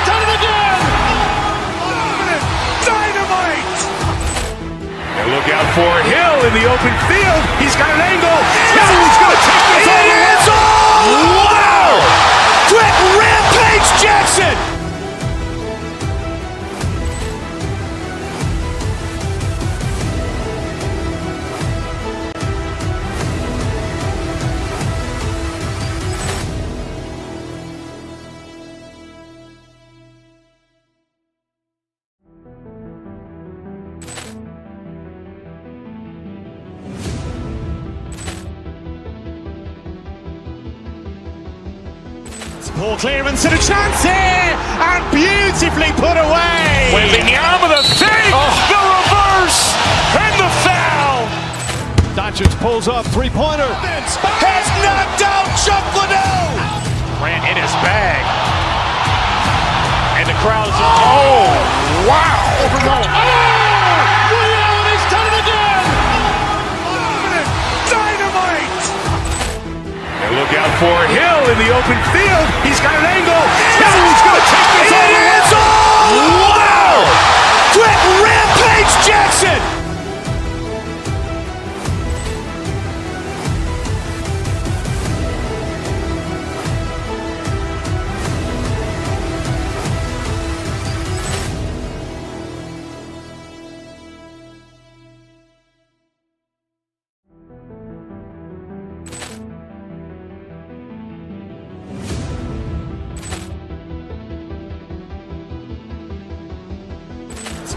done it again. Dynamite. And look out for Hill in the open field. He's got an angle. He's going to take this all the way. Wow! Quick rampage Jackson. Poor clearance and a chance here, and beautifully put away. Wembanyama the save, the reverse, and the foul. Doncic pulls up, three-pointer. Has knocked out Chuck Liddell. Ran in his bag. And the crowd is, oh, wow. He's done it again. Dynamite. And look out for Hill in the open field. He's got an angle. He's going to take this all the way. Wow! Quick rampage Jackson.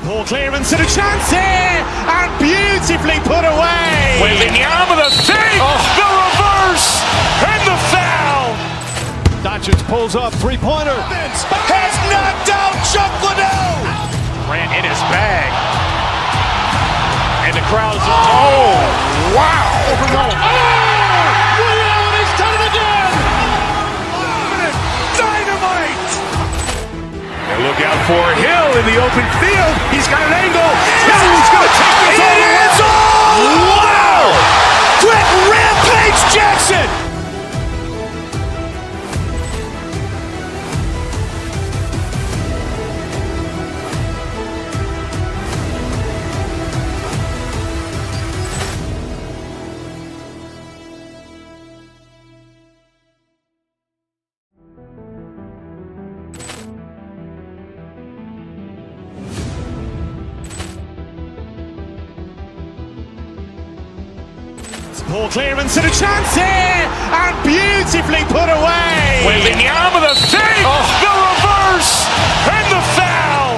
Poor clearance and a chance here, and beautifully put away. Wembanyama the save, the reverse, and the foul. Doncic pulls up, three-pointer. Has knocked out Chuck Liddell. Ran in his bag. And the crowd is, oh, wow. He's done it again. Dynamite. And look out for Hill in the open field. He's got an angle. He's going to take this all the way. Wow! Quick rampage Jackson. Poor clearance and a chance here, and beautifully put away. Wembanyama the save, the reverse, and the foul.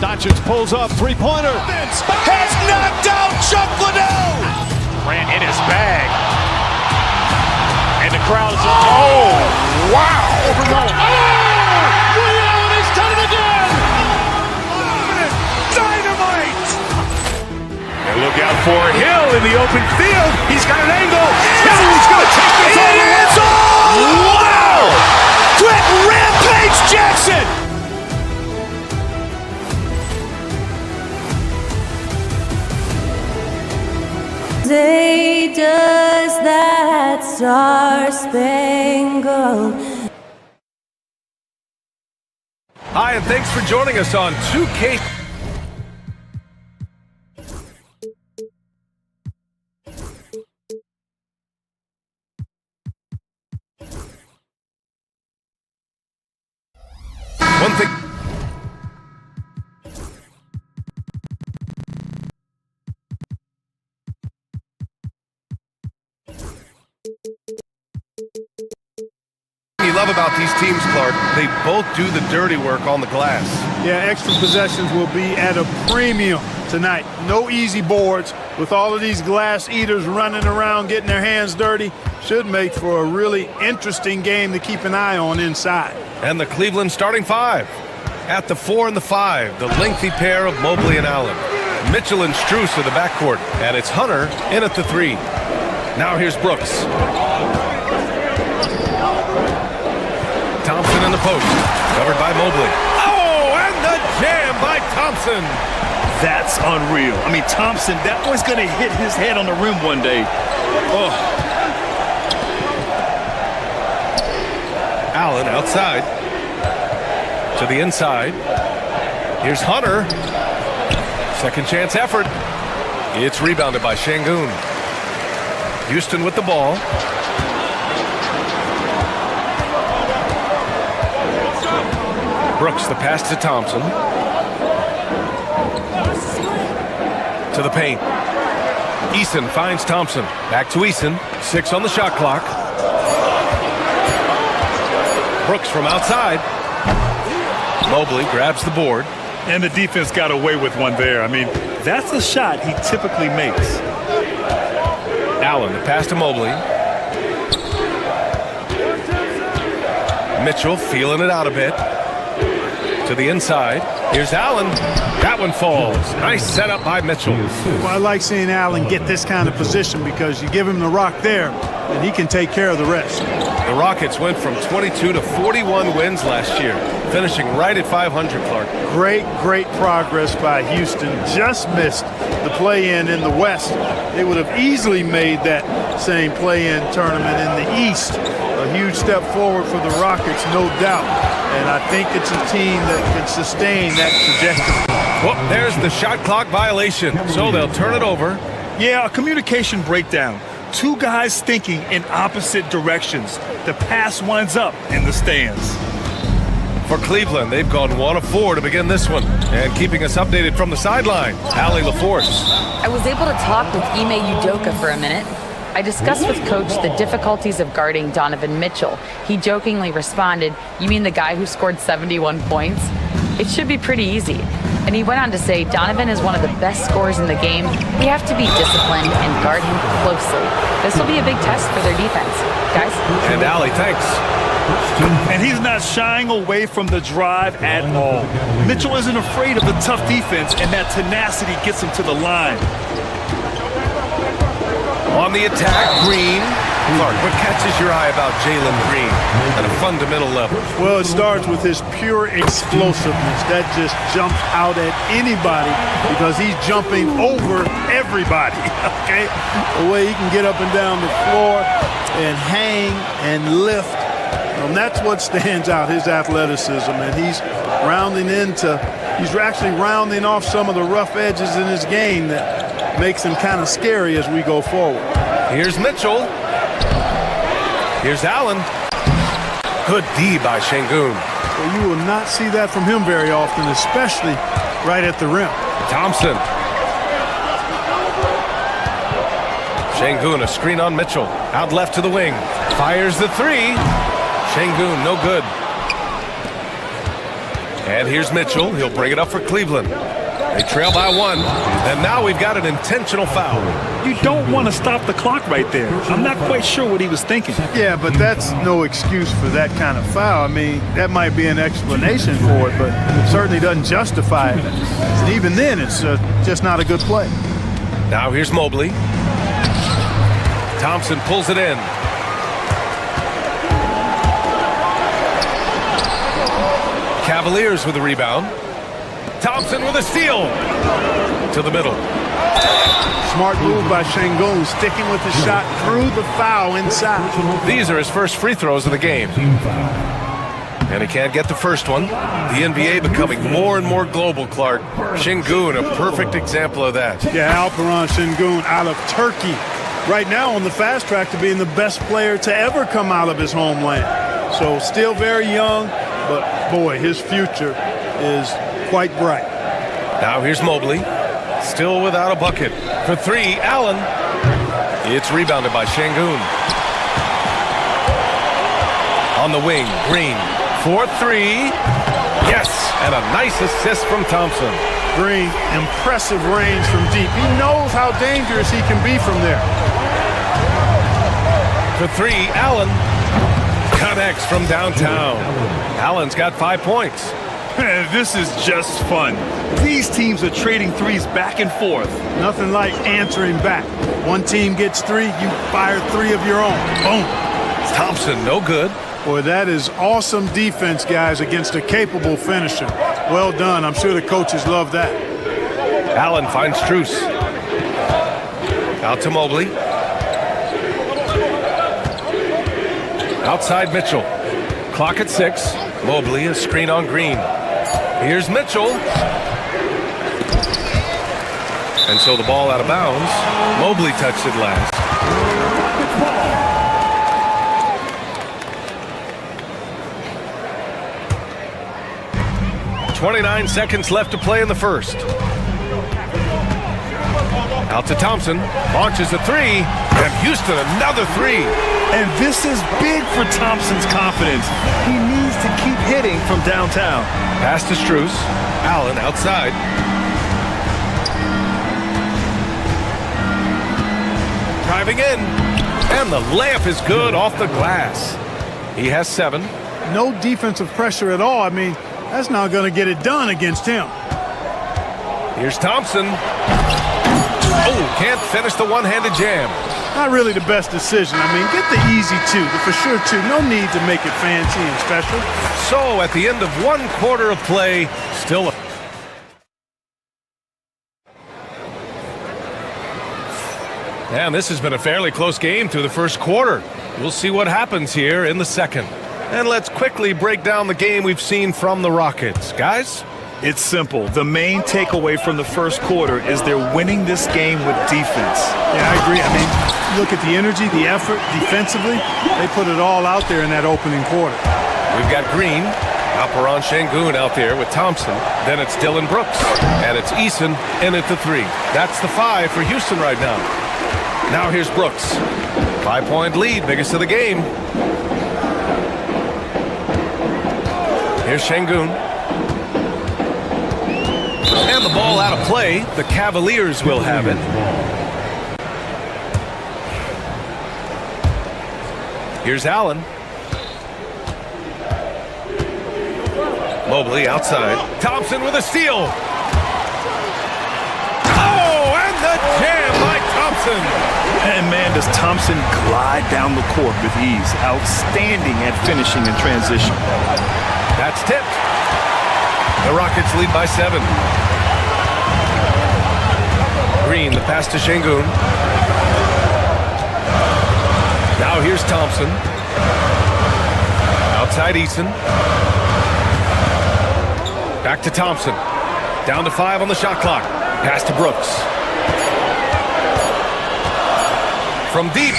Doncic pulls up, three-pointer. Has knocked out Chuck Liddell. Ran in his bag. And the crowd is, oh, wow. He's done it again. Dynamite. And look out for Hill in the open field. He's got an angle. He's going to take this all the way. Wow! Quick rampage Jackson. Day does that star-spangled. Hi, and thanks for joining us on 2K. One thing. You love about these teams, Clark, they both do the dirty work on the glass. Yeah, extra possessions will be at a premium tonight. No easy boards. With all of these glass eaters running around getting their hands dirty, should make for a really interesting game to keep an eye on inside. And the Cleveland starting five. At the 4 and the 5, the lengthy pair of Mobley and Allen. Mitchell and Strus in the backcourt, and it's Hunter in at the 3. Now here's Brooks. Thompson in the post, covered by Mobley. Oh, and the jam by Thompson. That's unreal. I mean, Thompson, that boy's going to hit his head on the rim one day. Oh. Allen outside to the inside. Here's Hunter. Second chance effort. It's rebounded by Şengün. Houston with the ball. Brooks, the pass to Thompson. To the paint. Eason finds Thompson. Back to Eason. 6 on the shot clock. Brooks from outside. Mobley grabs the board. And the defense got away with one there. I mean, that's a shot he typically makes. Allen, the pass to Mobley. Mitchell feeling it out a bit. To the inside. Here's Allen. That one falls. Nice setup by Mitchell. Well, I like seeing Allen get this kind of position because you give him the rock there, and he can take care of the rest. The Rockets went from 22 to 41 wins last year, finishing right at 500, Clark. Great progress by Houston. Just missed the play-in in the West. They would have easily made that same play-in tournament in the East. A huge step forward for the Rockets, no doubt. And I think it's a team that can sustain that trajectory. Well, there's the shot clock violation, so they'll turn it over. Yeah, a communication breakdown. Two guys thinking in opposite directions. The pass winds up in the stands. For Cleveland, they've gone 1 of 4 to begin this one. And keeping us updated from the sideline, Allie LaForce. I was able to talk with Ime Udoka for a minute. I discussed with Coach the difficulties of guarding Donovan Mitchell. He jokingly responded, "You mean the guy who scored 71 points? It should be pretty easy." And he went on to say, "Donovan is one of the best scorers in the game. We have to be disciplined and guard him closely. This will be a big test for their defense." Guys? And Allie, thanks. And he's not shying away from the drive at all. Mitchell isn't afraid of the tough defense, and that tenacity gets him to the line. On the attack, Green. Clark, what catches your eye about Jalen Green at a fundamental level? Well, it starts with his pure explosiveness. That just jumps out at anybody because he's jumping over everybody, okay? The way he can get up and down the floor and hang and lift. That's what stands out, his athleticism. And he's actually rounding off some of the rough edges in his game that makes him kind of scary as we go forward. Here's Mitchell. Here's Allen. Good D by Şengün. Well, you will not see that from him very often, especially right at the rim. Thompson. Şengün, a screen on Mitchell. Out left to the wing. Fires the 3. Şengün, no good. And here's Mitchell. He'll bring it up for Cleveland. They trail by 1. And now we've got an intentional foul. You don't want to stop the clock right there. I'm not quite sure what he was thinking. Yeah, but that's no excuse for that kind of foul. I mean, that might be an explanation for it, but it certainly doesn't justify it. And even then, it's just not a good play. Now here's Mobley. Thompson pulls it in. Cavaliers with a rebound. Thompson with a steal. To the middle. Smart move by Şengün, sticking with the shot through the foul inside. These are his first free throws of the game. And he can't get the first one. The NBA becoming more and more global, Clark. Şengün, a perfect example of that. Yeah, Alperen Şengün out of Turkey. Right now on the fast track to being the best player to ever come out of his homeland. So still very young, but boy, his future is quite bright. Now here's Mobley. Still without a bucket. For 3, Allen. It's rebounded by Şengün. On the wing, Green. For 3. Yes, and a nice assist from Thompson. Green, impressive range from deep. He knows how dangerous he can be from there. For 3, Allen. Connects from downtown. Allen's got 5 points. This is just fun. These teams are trading threes back and forth. Nothing like answering back. One team gets three, you fire three of your own. Boom. Thompson, no good. Boy, that is awesome defense, guys, against a capable finisher. Well done. I'm sure the coaches love that. Allen finds Strus. Out to Mobley. Outside Mitchell. Clock at 6. Mobley, a screen on Green. Here's Mitchell. And so the ball out of bounds. Mobley touched it last. 29 seconds left to play in the first. Out to Thompson. Launches a three. And Houston another three. And this is big for Thompson's confidence. He needs to keep hitting from downtown. Pass to Strus. Allen outside. Driving in. And the layup is good off the glass. He has 7. No defensive pressure at all. I mean, that's not going to get it done against him. Here's Thompson. Oh, can't finish the one-handed jam. Not really the best decision. I mean, get the easy two, the for sure two. No need to make it fancy and special. So at the end of 1 quarter of play, still and this has been a fairly close game through the first quarter. We'll see what happens here in the second. And let's quickly break down the game we've seen from the Rockets. Guys? It's simple. The main takeaway from the first quarter is they're winning this game with defense. Yeah, I agree. I mean, look at the energy, the effort defensively. They put it all out there in that opening quarter. We've got Green, Alperon Şengün out there with Thompson. Then it's Dylan Brooks. And it's Eason in at the 3. That's the 5 for Houston right now. Now here's Brooks. 5-point lead, biggest of the game. Here's Şengün. And the ball out of play. The Cavaliers will have it. Here's Allen. Mobley outside. Thompson with a steal. Oh, and the jam by Thompson. And man, does Thompson glide down the court with ease. Outstanding at finishing in transition. That's tipped. The Rockets lead by 7. Green, the pass to Şengün. Now here's Thompson. Outside Eason. Back to Thompson. Down to 5 on the shot clock. Pass to Brooks. From deep.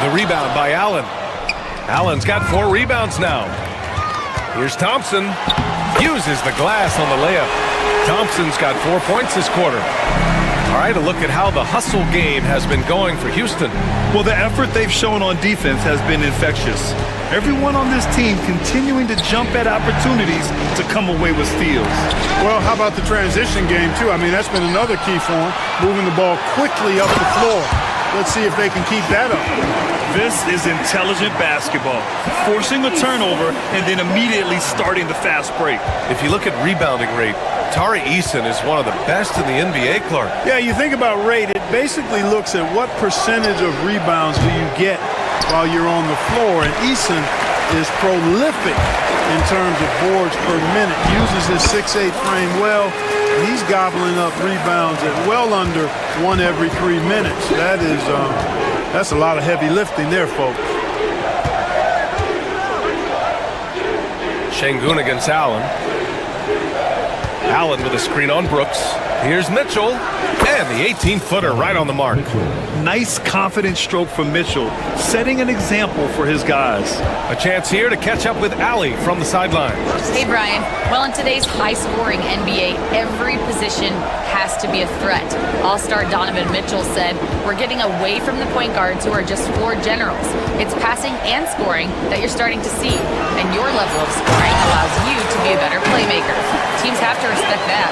The rebound by Allen. Allen's got 4 rebounds now. Here's Thompson. Uses the glass on the layup. Thompson's got 4 points this quarter. All right, a look at how the hustle game has been going for Houston. Well, the effort they've shown on defense has been infectious. Everyone on this team continuing to jump at opportunities to come away with steals. Well, how about the transition game, too? I mean, that's been another key for them, moving the ball quickly up the floor. Let's see if they can keep that up. This is intelligent basketball, forcing a turnover and then immediately starting the fast break. If you look at rebounding rate, Tari Eason is one of the best in the NBA, Clark. Yeah, you think about rate, it basically looks at what percentage of rebounds do you get while you're on the floor, and Eason is prolific in terms of boards per minute, uses his 6'8" frame well. He's gobbling up rebounds at well under 1 every 3 minutes. That is, that's a lot of heavy lifting there, folks. Şengün against Allen. Allen with a screen on Brooks. Here's Mitchell. And the 18-footer right on the mark. Nice, confident stroke from Mitchell, setting an example for his guys. A chance here to catch up with Allie from the sideline. Hey, Brian. Well, in today's high-scoring NBA, every position has to be a threat. All-star Donovan Mitchell said, "We're getting away from the point guards who are just floor generals. It's passing and scoring that you're starting to see, and your level of scoring allows you to be a better playmaker. Teams have to respect that."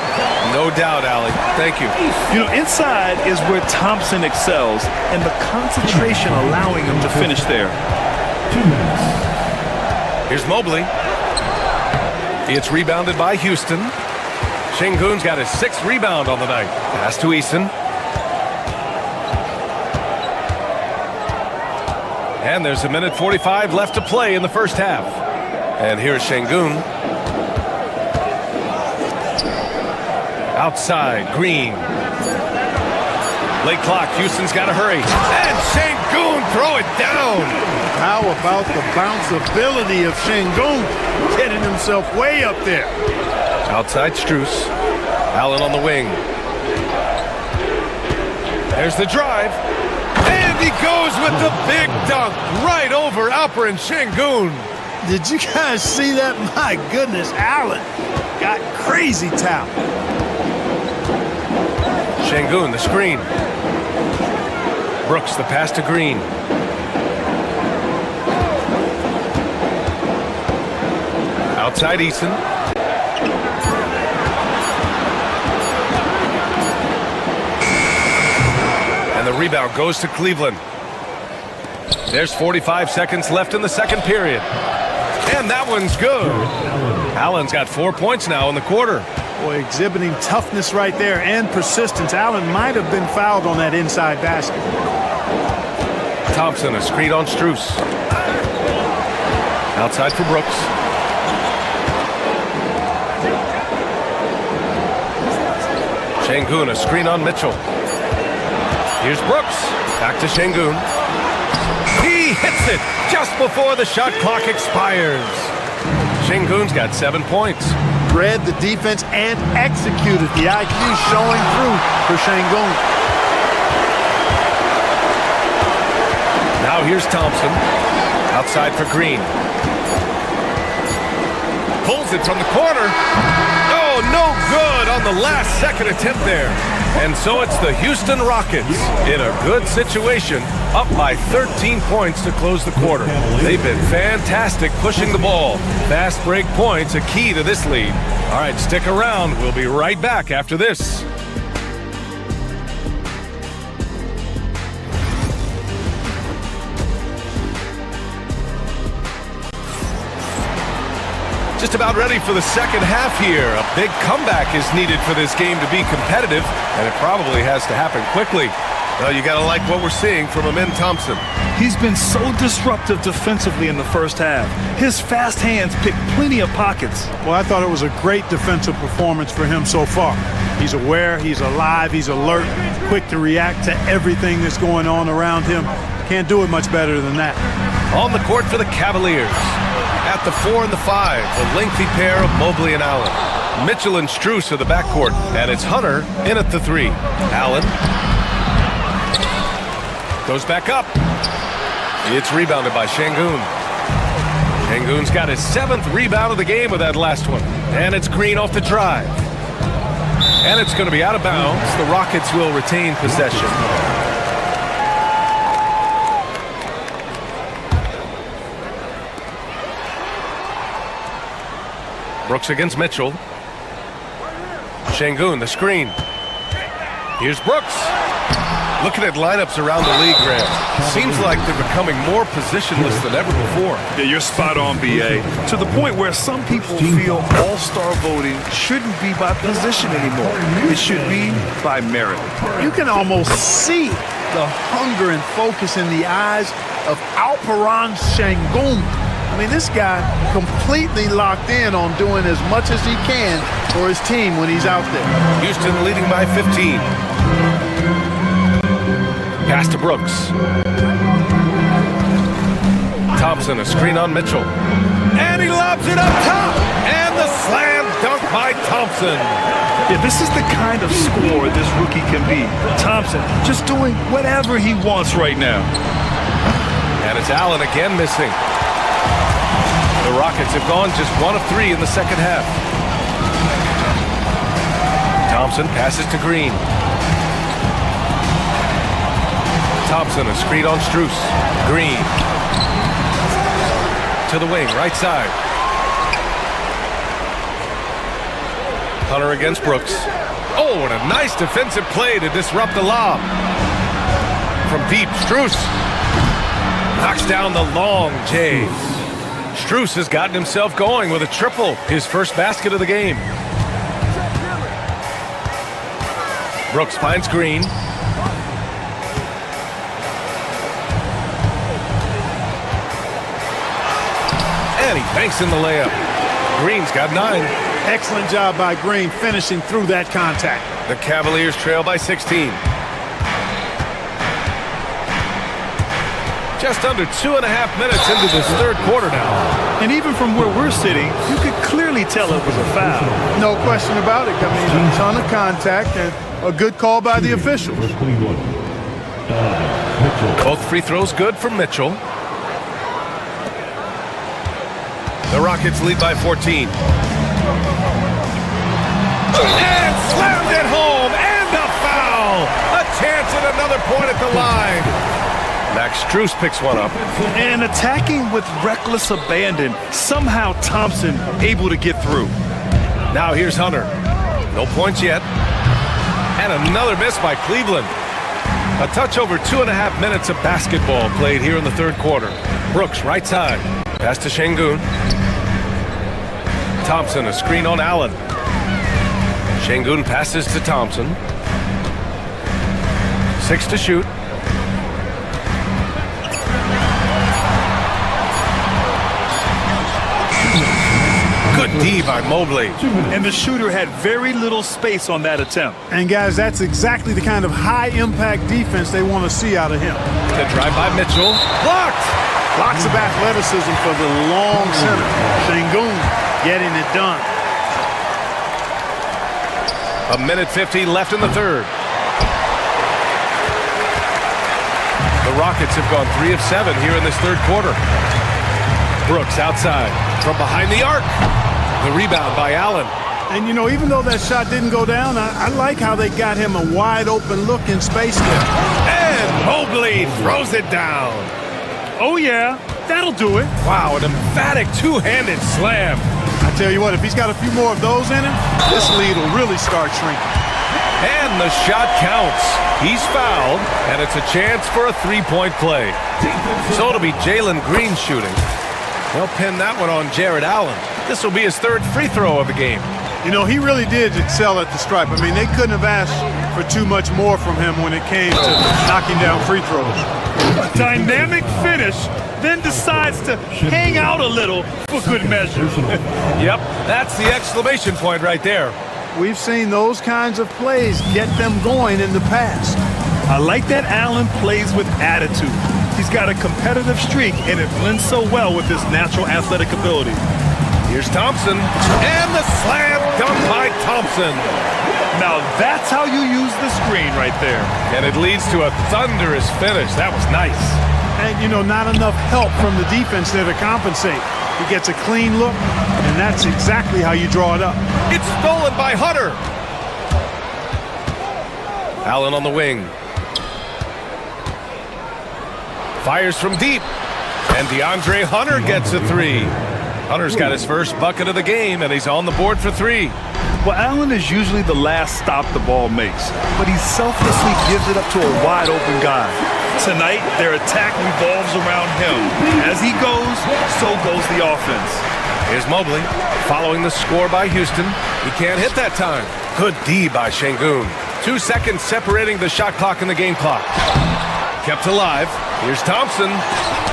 No doubt, Allie. Thank you. You know, inside is where Thompson excels, and the concentration allowing him to finish there. 2 minutes. Here's Mobley. It's rebounded by Houston. Şengün's got his 6th rebound on the night. Pass to Eason. And there's 1:45 left to play in the first half. And here's Şengün. Outside, Green. Late clock, Houston's got to hurry. And Şengün throw it down. How about the bounce ability of Şengün getting himself way up there? Outside Strus. Allen on the wing. There's the drive. And he goes with the big dunk right over Alperen Şengün. Did you guys see that? My goodness, Allen got crazy talent. Şengün, the screen. Brooks, the pass to Green. Outside Eason. And the rebound goes to Cleveland. There's 45 seconds left in the second period. And that one's good. Allen's got 4 points now in the quarter. Boy, exhibiting toughness right there and persistence. Allen might have been fouled on that inside basket. Thompson, a screen on Strus. Outside for Brooks. Şengün, a screen on Mitchell. Here's Brooks. Back to Şengün. He hits it just before the shot clock expires. Şengün's got 7 points. Read the defense and executed. The IQ showing through for Şengün. Now here's Thompson. Outside for Green. Pulls it from the corner. Oh, no good on the last second attempt there. And so it's the Houston Rockets in a good situation, up by 13 points to close the quarter. They've been fantastic pushing the ball. Fast break points a key to this lead. All right, stick around. We'll be right back after this. Just about ready for the second half here. A big comeback is needed for this game to be competitive, and it probably has to happen quickly. Well, you got to like what we're seeing from Amin Thompson. He's been so disruptive defensively in the first half. His fast hands pick plenty of pockets. Well, I thought it was a great defensive performance for him so far. He's aware, he's alive, he's alert, quick to react to everything that's going on around him. Can't do it much better than that. On the court for the Cavaliers. At the 4 and the 5, the lengthy pair of Mobley and Allen. Mitchell and Strus are the backcourt, and it's Hunter in at the 3. Allen goes back up. It's rebounded by Şengün. Şengün's got his 7th rebound of the game with that last one. And it's Green off the drive. And it's going to be out of bounds. The Rockets will retain possession. Brooks against Mitchell. Şengün, the screen. Here's Brooks. Looking at lineups around the league, Graham. Seems like they're becoming more positionless than ever before. Yeah, you're spot on, B.A. To the point where some people feel all-star voting shouldn't be by position anymore. It should be by merit. You can almost see the hunger and focus in the eyes of Alperen Şengün. I mean, this guy completely locked in on doing as much as he can for his team when he's out there. Houston leading by 15. Pass to Brooks. Thompson, a screen on Mitchell. And he lobs it up top. And the slam dunk by Thompson. Yeah, this is the kind of scorer this rookie can be. Thompson just doing whatever he wants right now. And it's Allen again missing. The Rockets have gone just 1 of 3 in the second half. Thompson passes to Green. Thompson, a screen on Strus. Green. To the wing, right side. Hunter against Brooks. Oh, and a nice defensive play to disrupt the lob. From deep, Strus knocks down the long J. Strus has gotten himself going with a triple, his first basket of the game. Brooks finds Green. And he banks in the layup. Green's got 9. Excellent job by Green finishing through that contact. The Cavaliers trail by 16. Just under 2.5 minutes into this third quarter now. And even from where we're sitting, you could clearly tell it was a foul. No question about it. I mean, a ton of contact and a good call by the officials. Both free throws good for Mitchell. The Rockets lead by 14. And slammed it home, and a foul! A chance at another point at the line. Max Strus picks one up. And attacking with reckless abandon, somehow Thompson able to get through. Now here's Hunter. No points yet. And another miss by Cleveland. A touch over 2.5 minutes of basketball played here in the third quarter. Brooks, right side. Pass to Şengün. Thompson, a screen on Allen. Şengün passes to Thompson. 6 to shoot. Good D by Mobley. And the shooter had very little space on that attempt. And guys, that's exactly the kind of high-impact defense they want to see out of him. The drive by Mitchell. Blocked! Lots of athleticism for the long center. Şengün getting it done. 1:50 left in the third. The Rockets have gone 3 of 7 here in this third quarter. Brooks outside from behind the arc. The rebound by Allen. And, you know, even though that shot didn't go down, I like how they got him a wide-open look in space there. And Mobley throws it down. Oh, yeah, that'll do it. Wow, an emphatic two-handed slam. I tell you what, if he's got a few more of those in him, this lead will really start shrinking. And the shot counts. He's fouled, and it's a chance for a three-point play. So it'll be Jalen Green shooting. They'll pin that one on Jared Allen. This will be his third free throw of the game. You know, he really did excel at the stripe. I mean, they couldn't have asked for too much more from him when it came to knocking down free throws. A dynamic finish, then decides to hang out a little for good measure. Yep, that's the exclamation point right there. We've seen those kinds of plays get them going in the past. I like that Allen plays with attitude. He's got a competitive streak, and it blends so well with his natural athletic ability. Here's Thompson, and the slam dunk by Thompson. Now that's how you use the screen right there. And it leads to a thunderous finish. That was nice. And, you know, not enough help from the defense there to compensate. He gets a clean look, and that's exactly how you draw it up. It's stolen by Hunter. Allen on the wing. Fires from deep. And DeAndre Hunter gets a three. Hunter's got his first bucket of the game, and he's on the board for 3. Well, Allen is usually the last stop the ball makes, but he selflessly gives it up to a wide-open guy. Tonight, their attack revolves around him. As he goes, so goes the offense. Here's Mobley, following the score by Houston. He can't hit that time. Good D by Şengün. 2 seconds separating the shot clock and the game clock. Kept alive. Here's Thompson.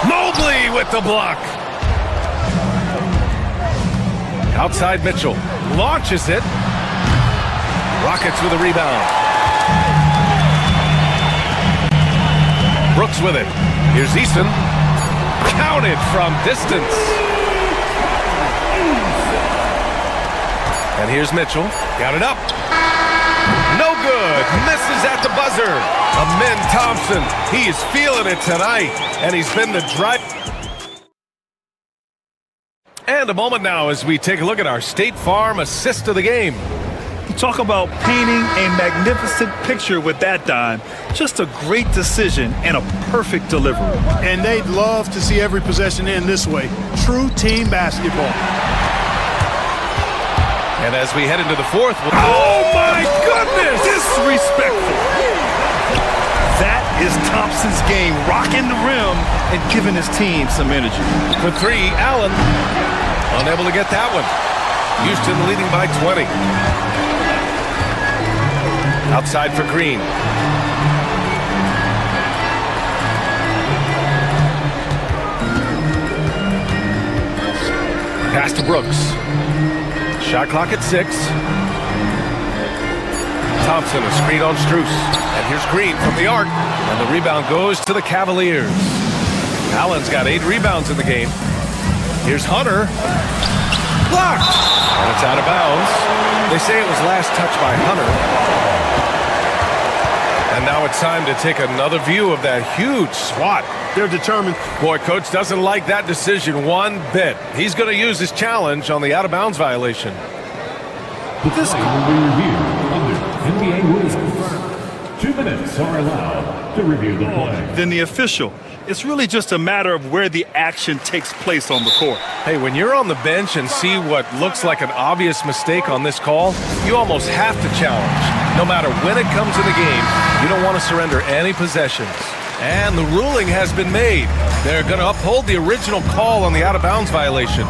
Mobley with the block. Outside Mitchell. Launches it. Rockets with a rebound. Brooks with it. Here's Eason. Counted from distance. And here's Mitchell. Got it up. No good. Misses at the buzzer. Amin Thompson. He is feeling it tonight. And he's been the drive. And a moment now as we take a look at our State Farm assist of the game. You talk about painting a magnificent picture with that dime. Just a great decision and a perfect delivery. And they'd love to see every possession end this way. True team basketball. And as we head into the fourth... Oh, my goodness! Disrespectful. That is Thompson's game, rocking the rim and giving his team some energy. For three, Allen unable to get that one. Houston leading by 20. Outside for Green. Pass to Brooks. Shot clock at 6. Thompson, a screen on Strus. And here's Green from the arc. And the rebound goes to the Cavaliers. Allen's got 8 rebounds in the game. Here's Hunter. Blocked! And it's out of bounds. They say it was last touched by Hunter. And now it's time to take another view of that huge swat. They're determined. Boy, coach doesn't like that decision one bit. He's going to use his challenge on the out-of-bounds violation. This will be reviewed under NBA rules. 2 minutes are allowed to review the play. Then the official. It's really just a matter of where the action takes place on the court. Hey, when you're on the bench and see what looks like an obvious mistake on this call, you almost have to challenge. No matter when it comes in the game, you don't want to surrender any possessions. And the ruling has been made. They're going to uphold the original call on the out-of-bounds violation.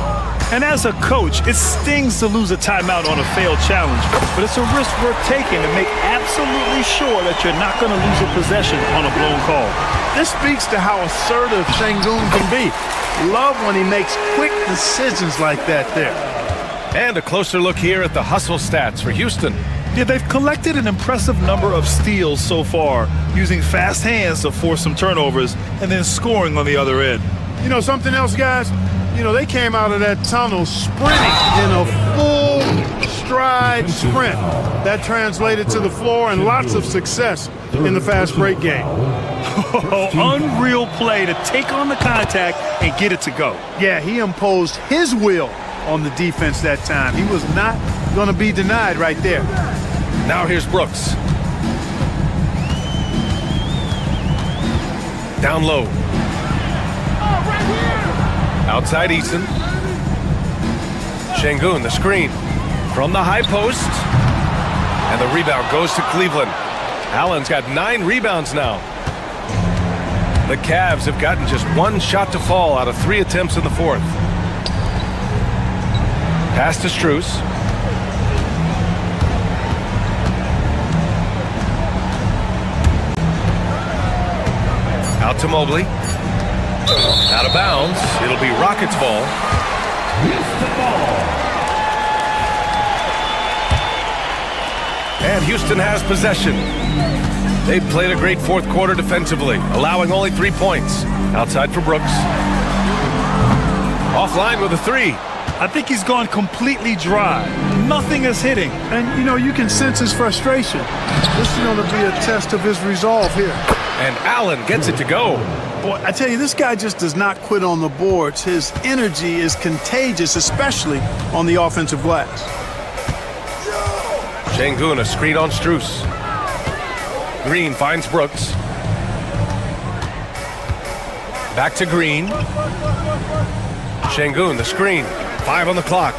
And as a coach, it stings to lose a timeout on a failed challenge, but it's a risk worth taking to make absolutely sure that you're not going to lose a possession on a blown call. This speaks to how assertive Sengun can be. Love when he makes quick decisions like that there. And a closer look here at the hustle stats for Houston. Yeah, they've collected an impressive number of steals so far, using fast hands to force some turnovers and then scoring on the other end. You know something else, guys? You know, they came out of that tunnel sprinting in a full stride sprint. That translated to the floor and lots of success in the fast break game. Unreal play to take on the contact and get it to go. Yeah, he imposed his will on the defense that time. He was not going to be denied right there. Now here's Brooks. Down low. Outside Eason. Sengun, the screen. From the high post. And the rebound goes to Cleveland. Allen's got 9 rebounds now. The Cavs have gotten just 1 shot to fall out of 3 attempts in the fourth. Pass to Strus. Out to Mobley. Out of bounds. It'll be Rockets ball. And Houston has possession. They've played a great fourth quarter defensively, allowing only 3 points. Outside for Brooks. Offline with a 3. I think he's gone completely dry. Nothing is hitting. And, you know, you can sense his frustration. This is going to be a test of his resolve here. And Allen gets it to go. Boy, I tell you, this guy just does not quit on the boards. His energy is contagious, especially on the offensive glass. Sengun, a screen on Strus. Green finds Brooks. Back to Green. Sengun, the screen. 5 on the clock.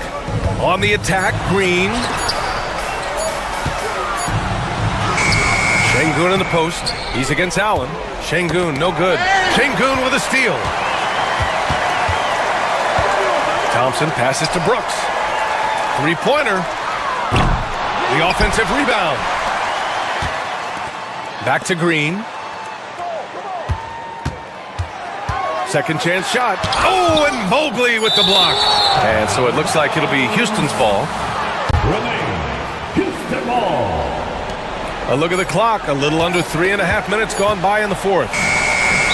On the attack, Green. Sengun in the post. He's against Allen. Sengun, no good. Sengun with a steal. Thompson passes to Brooks. 3-pointer. The offensive rebound. Back to Green. Second chance shot. Oh, and Mobley with the block. And so it looks like it'll be Houston's ball. Houston ball. A look at the clock. A little under 3.5 minutes gone by in the fourth.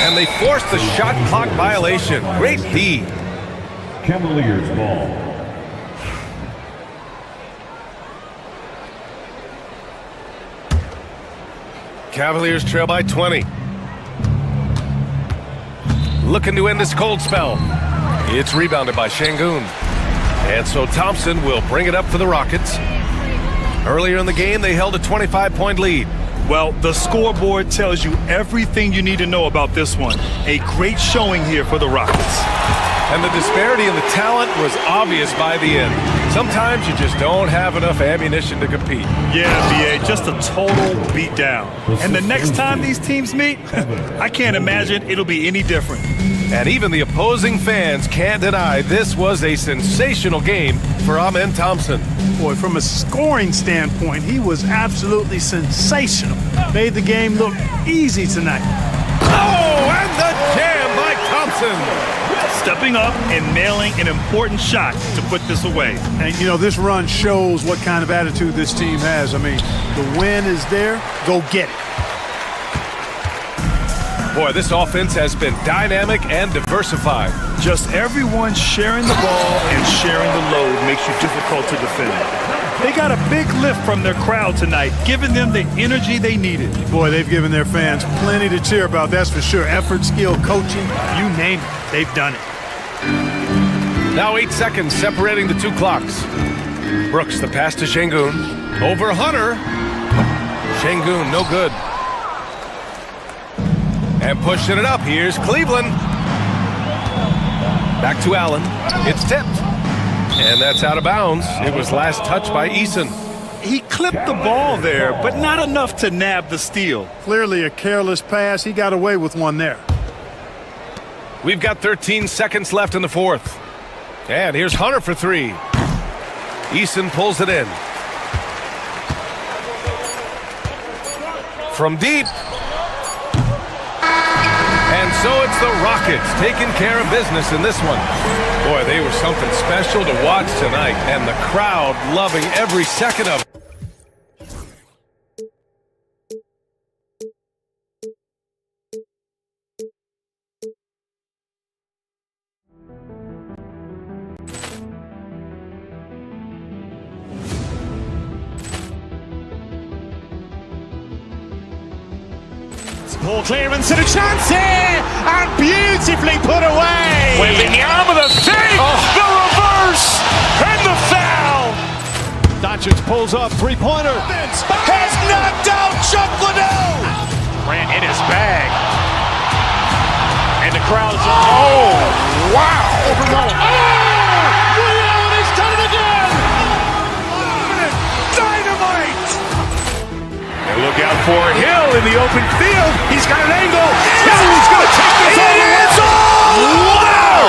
And they forced the shot clock violation. Great D. Cavaliers ball. Cavaliers trail by 20. Looking to end this cold spell. It's rebounded by Sengun. And so Thompson will bring it up for the Rockets. Earlier in the game, they held a 25-point lead. Well, the scoreboard tells you everything you need to know about this one. A great showing here for the Rockets. And the disparity in the talent was obvious by the end. Sometimes you just don't have enough ammunition to compete. Yeah, BA, just a total beatdown. And the next time these teams meet, I can't imagine it'll be any different. And even the opposing fans can't deny this was a sensational game for Amen Thompson. Boy, from a scoring standpoint, he was absolutely sensational. Made the game look easy tonight. Oh, and the jam by Thompson. Stepping up and nailing an important shot to put this away. And, you know, this run shows what kind of attitude this team has. I mean, the win is there. Go get it. Boy, this offense has been dynamic and diversified. Just everyone sharing the ball and sharing the load makes you difficult to defend. They got a big lift from their crowd tonight, giving them the energy they needed. Boy, they've given their fans plenty to cheer about, that's for sure. Effort, skill, coaching, you name it, they've done it. Now 8 seconds separating the two clocks. Brooks, the pass to Şengün. Over Hunter. Şengün, no good. And pushing it up, here's Cleveland. Back to Allen. It's tipped. And that's out of bounds. It was last touched by Eason. He clipped the ball there, but not enough to nab the steal. Clearly a careless pass. He got away with one there. We've got 13 seconds left in the fourth. And here's Hunter for three. Eason pulls it in. From deep. And so it's the Rockets taking care of business in this one. Boy, they were something special to watch tonight, and the crowd loving every second of it. Ball clearance and a chance here, and beautifully put away. Wembanyama the save, the reverse, and the foul. Doncic pulls up, three-pointer. Has knocked out Chuck Liddell. Ran in his bag. And the crowd is, oh, wow. Overrun. Oh, Allen has done it again. Dynamite. And look out for Hill in the open field. He's got an angle. He's going to take this all the way. Wow!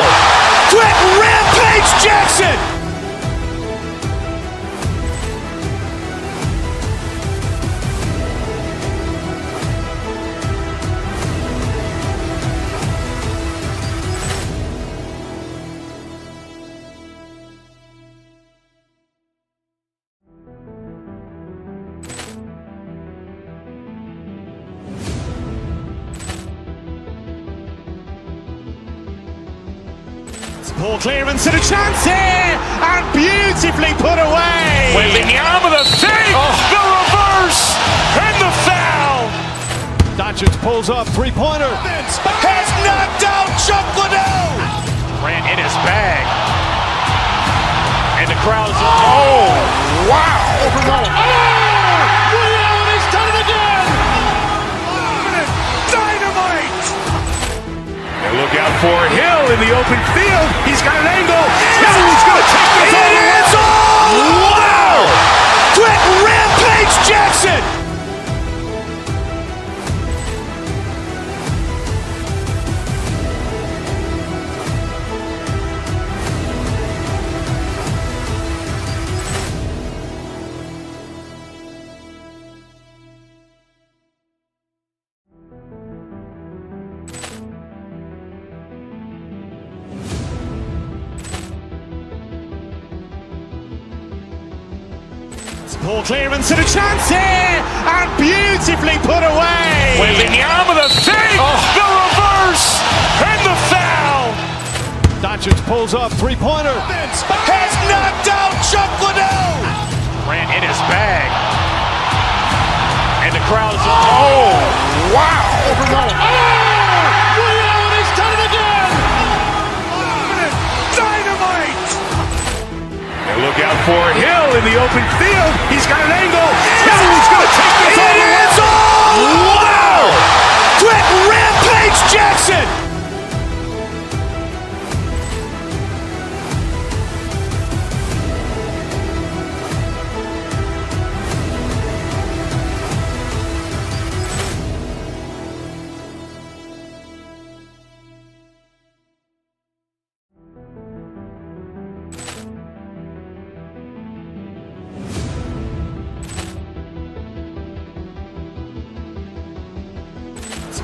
Quick Rampage Jackson. Ball clearance and a chance here, and beautifully put away. Wembanyama the save, the reverse, and the foul. Doncic pulls up, three-pointer. Has knocked out Chuck Liddell. Ran in his bag. And the crowd is, oh, wow. Overrun. Oh, Allen has done it again. Dynamite. And look out for Hill in the open field. He's got an angle. He's going to take this all the way. Wow! Quick Rampage Jackson. Ball clearance and a chance here, and beautifully put away. Wembanyama the save, the reverse, and the foul. Doncic pulls up, three-pointer. Has knocked out Chuck Liddell. Ran in his bag. And the crowd is, oh, wow. Overrun. Oh, Allen has done it again. Dynamite. And look out for Hill in the open field. He's got an angle. He's going to take this all the way. Wow! Quick Rampage Jackson.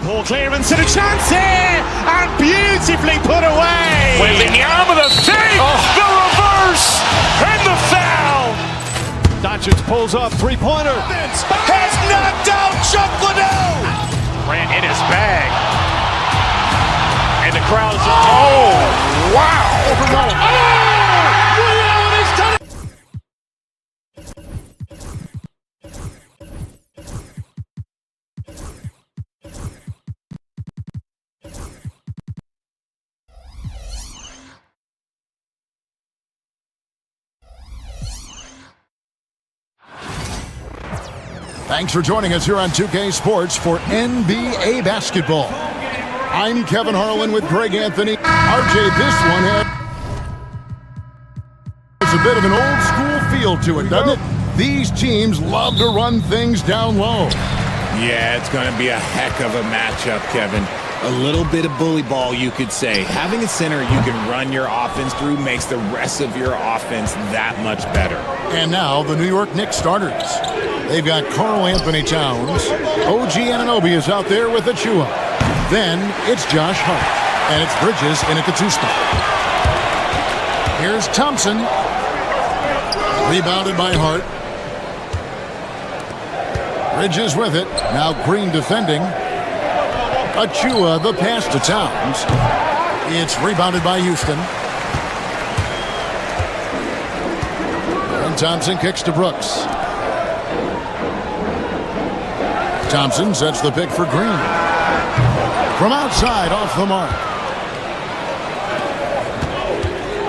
Poor clearance and a chance here, and beautifully put away. Wembanyama the save, the reverse, and the foul. Doncic pulls up, three-pointer. Has knocked out Chuck Liddell. Ran in his bag. And the crowd is, oh, wow. Thanks for joining us here on 2K Sports for NBA basketball. I'm Kevin Harlan with Greg Anthony. RJ, this one has a bit of an old school feel to it, doesn't it? These teams love to run things down low. Yeah, it's going to be a heck of a matchup, Kevin. A little bit of bully ball, you could say. Having a center you can run your offense through makes the rest of your offense that much better. And now the New York Knicks starters. They've got Karl Anthony Towns. OG Anunoby is out there with Achua. Then it's Josh Hart. And it's Bridges in at the 2 spot. Here's Thompson. Rebounded by Hart. Bridges with it. Now Green defending. Achua, the pass to Towns. It's rebounded by Houston. And Thompson kicks to Brooks. Thompson sets the pick for Green. From outside, off the mark.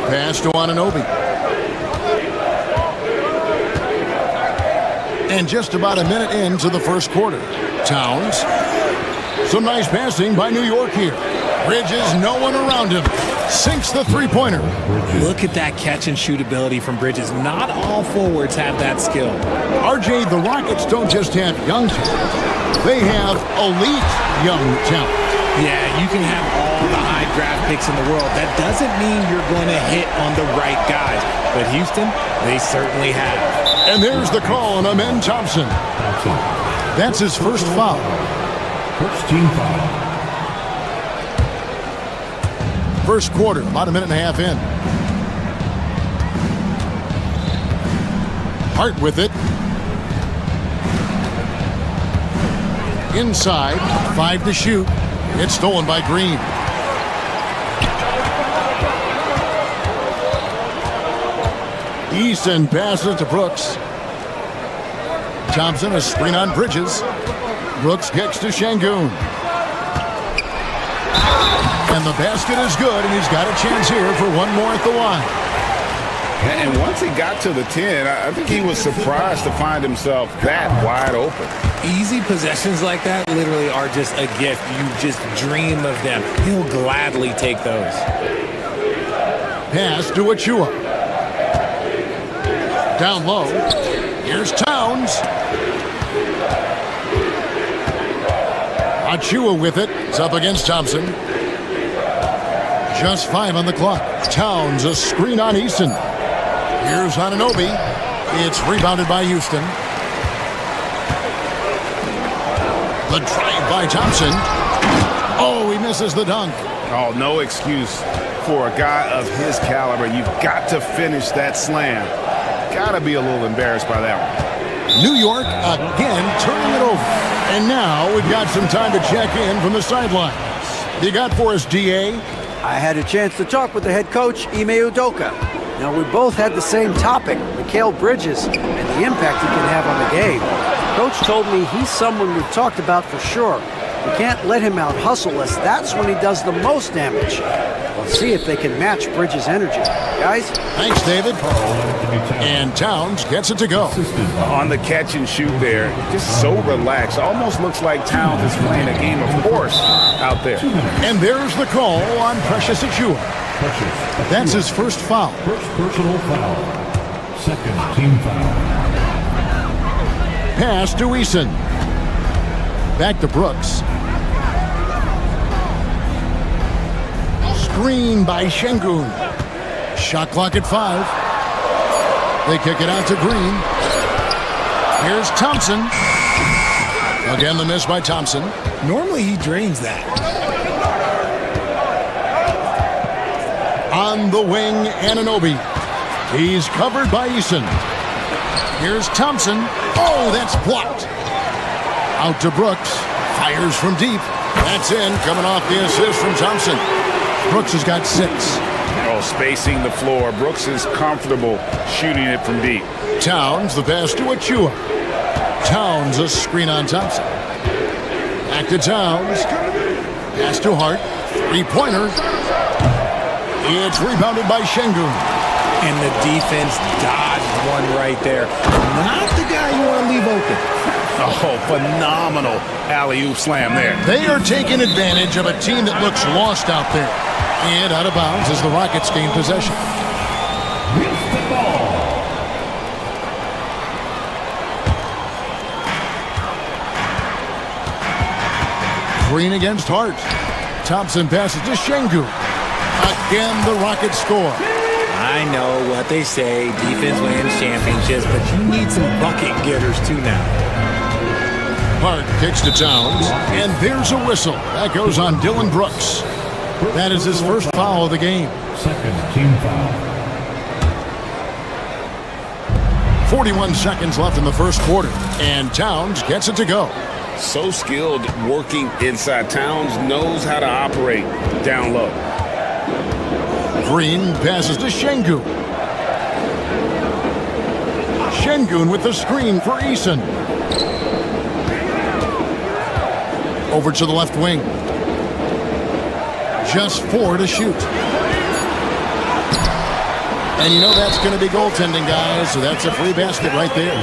Pass to Anunoby. And just about a minute into the first quarter. Towns. Some nice passing by New York here. Bridges, no one around him. Sinks the three-pointer. Look at that catch and shoot ability from Bridges. Not all forwards have that skill. RJ, the Rockets don't just have young talent. They have elite young talent. Yeah, you can have all the high draft picks in the world. That doesn't mean you're going to hit on the right guys. But Houston, they certainly have. And there's the call on Amen Thompson. That's his first foul. First team foul. First quarter, about a minute and a half in. Hart with it. Inside, 5 to shoot. It's stolen by Green. Easton passes to Brooks. Thompson, a screen on Bridges. Brooks kicks to Şengün. And the basket is good, and he's got a chance here for one more at the line. And once he got to the 10, I think he was surprised to find himself that wide open. Easy possessions like that literally are just a gift. You just dream of them. He'll gladly take those. Pass to Achua. Down low. Here's Towns. Achua with it. It's up against Thompson. Just 5 on the clock. Towns, a screen on Easton. Here's Anunoby. It's rebounded by Houston. The drive by Thompson. Oh, he misses the dunk. Oh, no excuse for a guy of his caliber. You've got to finish that slam. Got to be a little embarrassed by that one. New York again turning it over. And now we've got some time to check in from the sidelines. You got for us, DA? I had a chance to talk with the head coach, Ime Udoka. Now, we both had the same topic, Mikal Bridges, and the impact he can have on the game. Coach told me he's someone we've talked about for sure. We can't let him out-hustle us. That's when he does the most damage. We'll see if they can match Bridges' energy. Guys? Thanks, David. And Towns gets it to go. On the catch and shoot there, just so relaxed. Almost looks like Towns is playing a game of horse out there. And there's the call on Precious Achua. That's his first foul. First personal foul. Second team foul. Pass to Easton. Back to Brooks. Screen by Şengün. Shot clock at 5. They kick it out to Green. Here's Thompson. Again, the miss by Thompson. Normally he drains that. On the wing, Anunoby. He's covered by Eason. Here's Thompson. Oh, that's blocked. Out to Brooks. Fires from deep. That's in, coming off the assist from Thompson. Brooks has got 6. Oh, spacing the floor. Brooks is comfortable shooting it from deep. Towns, the pass to Achua. Towns, a screen on Thompson. Back to Towns. Pass to Hart. Three-pointer. It's rebounded by Şengün. And the defense dodged one right there. Not the guy you want to leave open. Oh, phenomenal alley-oop slam there. They are taking advantage of a team that looks lost out there. And out of bounds as the Rockets gain possession. Green against Hart. Thompson passes to Şengün. Again, the Rockets score. I know what they say, defense wins championships, but you need some bucket getters too now. Hart kicks to Towns, and there's a whistle. That goes on Dylan Brooks. That is his first foul of the game. Second team foul. 41 seconds left in the first quarter, and Towns gets it to go. So skilled working inside. Towns knows how to operate down low. Green passes to Şengün. Şengün with the screen for Eason. Over to the left wing. Just 4 to shoot. And you know that's going to be goaltending, guys, so that's a free basket right there.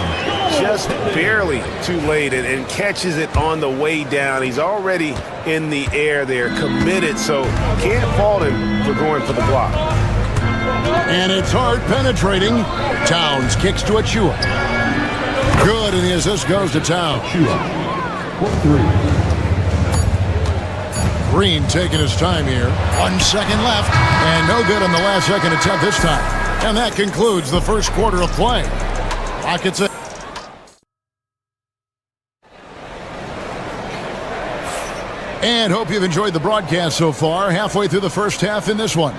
Just barely too late and catches it on the way down. He's already in the air there, committed, so can't fault him for going for the block. And it's Hart penetrating. Towns kicks to Achua. Good, and the assist goes to Towns. Green taking his time here. 1 second left, and no good on the last second attempt this time. And that concludes the first quarter of play. Rockets. And hope you've enjoyed the broadcast so far. Halfway through the first half in this one.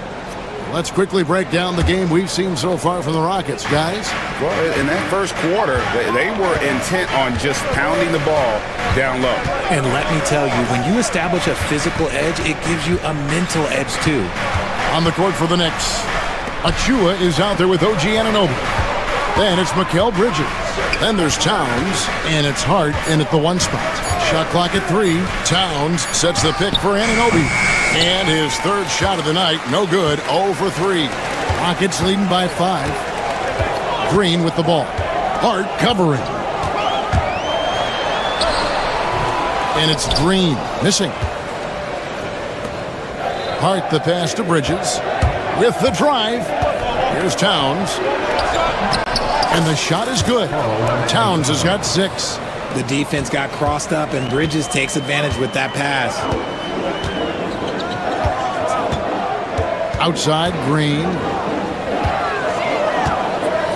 Let's quickly break down the game we've seen so far from the Rockets, guys. Well, in that first quarter, they were intent on just pounding the ball down low. And let me tell you, when you establish a physical edge, it gives you a mental edge too. On the court for the Knicks, Achua is out there with OG Anunoby. Then it's Mikal Bridges. Then there's Towns, and it's Hart in at the 1 spot. Shot clock at 3. Towns sets the pick for Anunoby. And his third shot of the night, no good, 0 for 3. Rockets leading by 5. Green with the ball. Hart covering. And it's Green missing. Hart the pass to Bridges. With the drive. Here's Towns. And the shot is good. Towns has got 6. The defense got crossed up, and Bridges takes advantage with that pass. Outside, Green.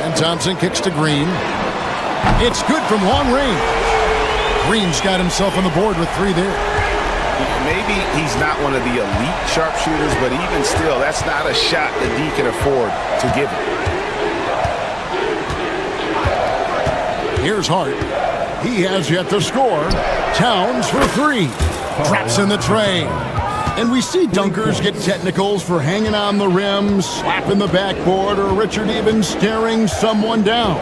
And Thompson kicks to Green. It's good from long range. Green's got himself on the board with 3 there. Maybe he's not one of the elite sharpshooters, but even still, that's not a shot that he can afford to give him. Here's Hart. He has yet to score. Towns for 3. Drops in the tray. And we see dunkers get technicals for hanging on the rim, slapping the backboard, or Richard even staring someone down.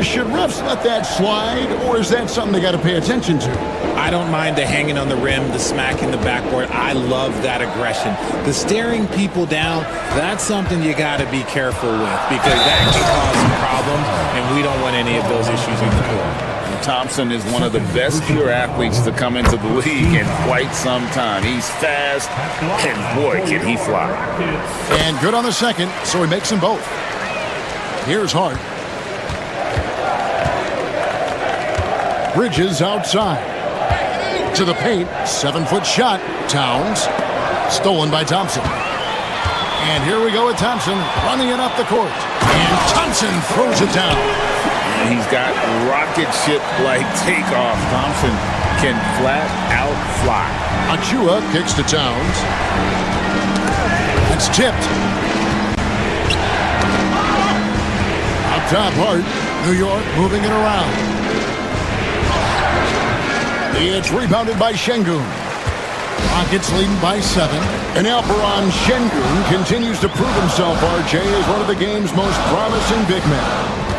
Should refs let that slide, or is that something they got to pay attention to? I don't mind the hanging on the rim, the smacking the backboard. I love that aggression. The staring people down, that's something you got to be careful with because that can cause some problems, and we don't want any of those issues on the court. Thompson is one of the best pure athletes to come into the league in quite some time. He's fast, and boy, can he fly. And good on the second, so he makes them both. Here's Hart. Bridges outside. To the paint, 7-foot shot. Towns, stolen by Thompson. And here we go with Thompson, running it up the court. And Thompson throws it down. And he's got rocket ship-like takeoff. Thompson can flat out fly. Achua kicks to Towns. That's tipped. Up top, Hart. New York moving it around. It's rebounded by Şengün. Rockets leading by 7. And Alperon Şengün continues to prove himself, RJ, as one of the game's most promising big men.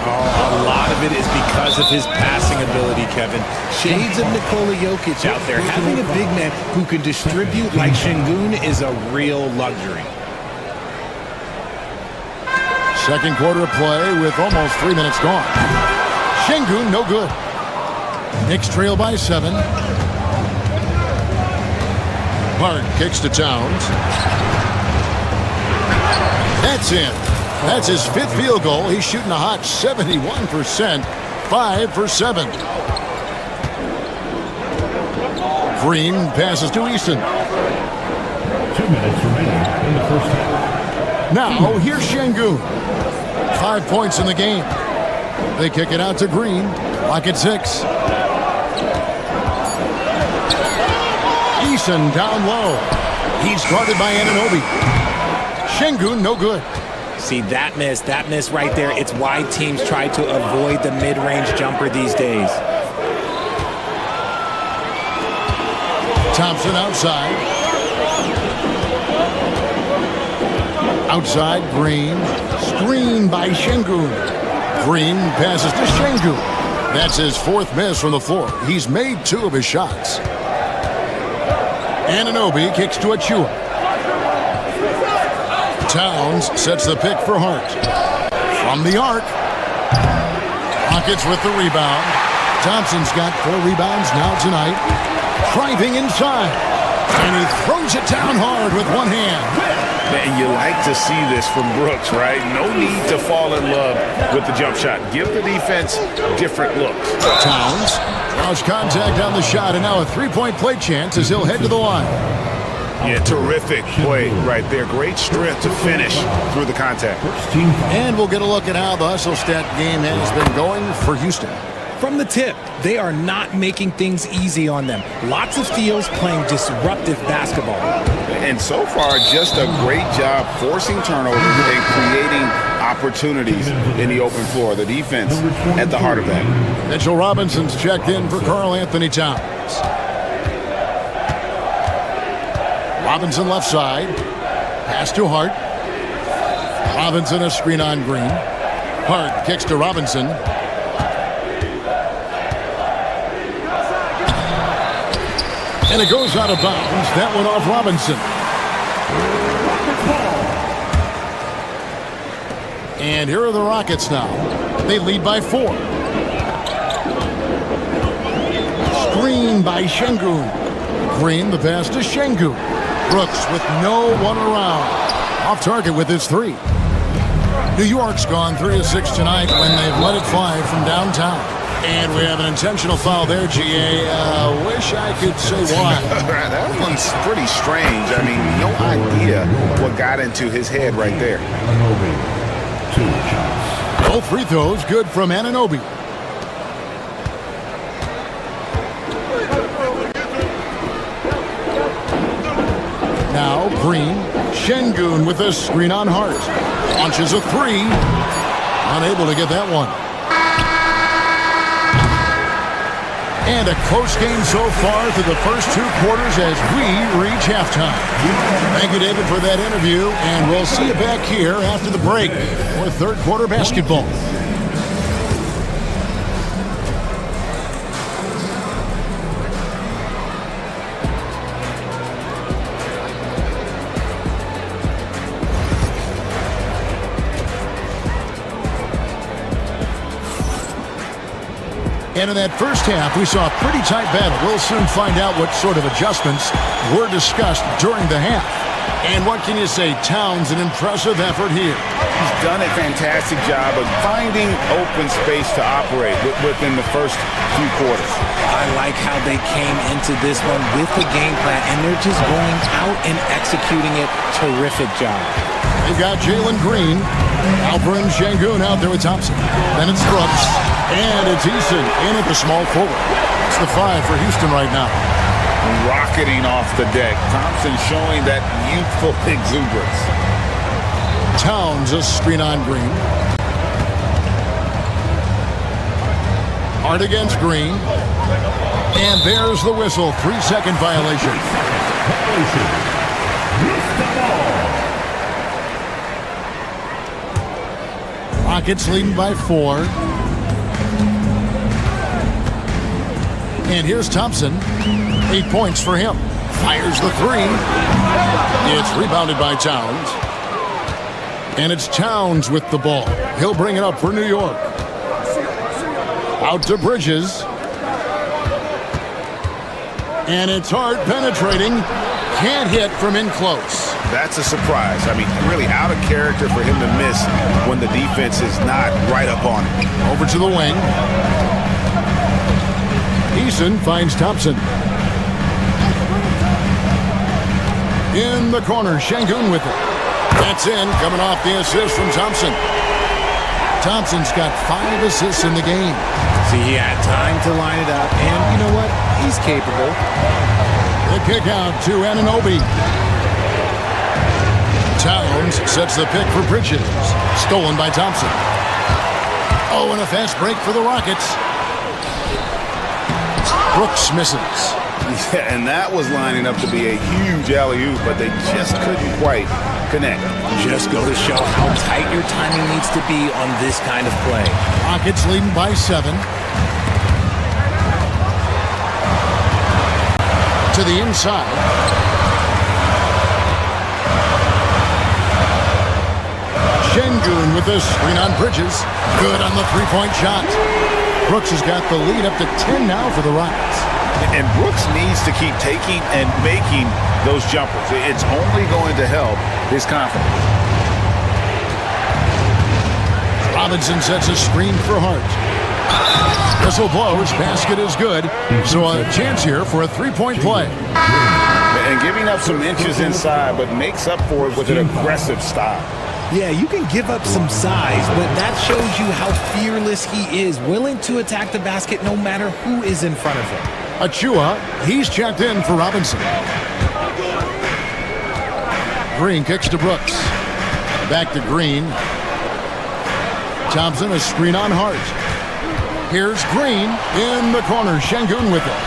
Oh, a lot of it is because of his passing ability, Kevin. Shades of Nikola Jokic out there. Having a big man who can distribute like Şengün is a real luxury. Second quarter of play with almost 3 minutes gone. Şengün, no good. Knicks trail by 7. Hart kicks to Towns. That's in. That's his 5th field goal. He's shooting a hot 71%. 5 for 7. Green passes to Easton. 2 minutes remaining in the first half. Now, here's Şengün. 5 points in the game. They kick it out to Green. Lock at 6. Easton down low. He's guarded by Anunoby. Şengün, no good. See, that miss right there. It's why teams try to avoid the mid-range jumper these days. Thompson outside. Outside, Green. Screen by Şengün. Green passes to Şengün. That's his 4th miss from the floor. He's made 2 of his shots. Anunoby kicks to Achua. Towns sets the pick for Hart. From the arc. Rockets with the rebound. Thompson's got 4 rebounds now tonight. Driving inside. And he throws it down hard with one hand. And you like to see this from Brooks, right? No need to fall in love with the jump shot. Give the defense different looks. Towns draws contact on the shot, and now a 3-point play chance as he'll head to the line. Yeah, terrific play right there. Great strength to finish through the contact. And we'll get a look at how the hustle stat game has been going for Houston. From the tip, they are not making things easy on them. Lots of steals, playing disruptive basketball. And so far, just a great job forcing turnovers and creating opportunities in the open floor. The defense at the heart of that. Mitchell Robinson's checked in for Karl Anthony Towns. Robinson left side. Pass to Hart. Robinson a screen on Green. Hart kicks to Robinson. And it goes out of bounds. That one off Robinson. And here are the Rockets now. They lead by 4. Screen by Şengün. Green, the pass to Şengün. Brooks with no one around. Off target with his 3. New York's gone 3 of 6 tonight when they've let it fly from downtown. And we have an intentional foul there, GA. Wish I could say why. That one's pretty strange. I mean, no idea what got into his head right there. Both free throws good from Anunoby. Now Green. Şengün with a screen on Hart. Launches a 3. Unable to get that one. And a close game so far through the first 2 quarters as we reach halftime. Thank you, David, for that interview, and we'll see you back here after the break for 3rd quarter basketball. And in that first half, we saw a pretty tight battle. We'll soon find out what sort of adjustments were discussed during the half. And what can you say? Towns, an impressive effort here. He's done a fantastic job of finding open space to operate within the first few quarters. I like how they came into this one with the game plan, and they're just going out and executing it. Terrific job. They've got Jalen Green, Alperon Şengün out there with Thompson. Then it's Brooks, and it's Easton in at the small forward. That's the 5 for Houston right now. Rocketing off the deck. Thompson showing that youthful exuberance. Towns a screen on Green. Hard against Green. And there's the whistle. 3-second violation. Rockets leading by 4. And here's Thompson. 8 points for him. Fires the 3. It's rebounded by Towns. And it's Towns with the ball. He'll bring it up for New York. Out to Bridges. And it's hard penetrating. Can't hit from in close. That's a surprise. I mean, really out of character for him to miss when the defense is not right up on him. Over to the wing. Eason finds Thompson. In the corner, Şengün with it. That's in, coming off the assist from Thompson. Thompson's got 5 assists in the game. See, he had time to line it up, and you know what? He's capable. The kick out to Anunoby. Towns sets the pick for Bridges. Stolen by Thompson. Oh, and a fast break for the Rockets. Brooks misses. Yeah, and that was lining up to be a huge alley-oop, but they just couldn't quite connect. Just go to show how tight your timing needs to be on this kind of play. Rockets leading by 7. To the inside. Şengün with the screen on Bridges. Good on the 3-point shot. Brooks has got the lead up to 10 now for the Rockets. And Brooks needs to keep taking and making those jumpers. It's only going to help his confidence. Robinson sets a screen for Hart. Whistle blows. Basket is good. So a chance here for a 3-point play. And giving up some inches inside, but makes up for it with an aggressive style. Yeah, you can give up some size, but that shows you how fearless he is, willing to attack the basket no matter who is in front of him. Achua, he's checked in for Robinson. Green kicks to Brooks. Back to Green. Thompson, a screen on Hart. Here's Green in the corner. Şengün with it.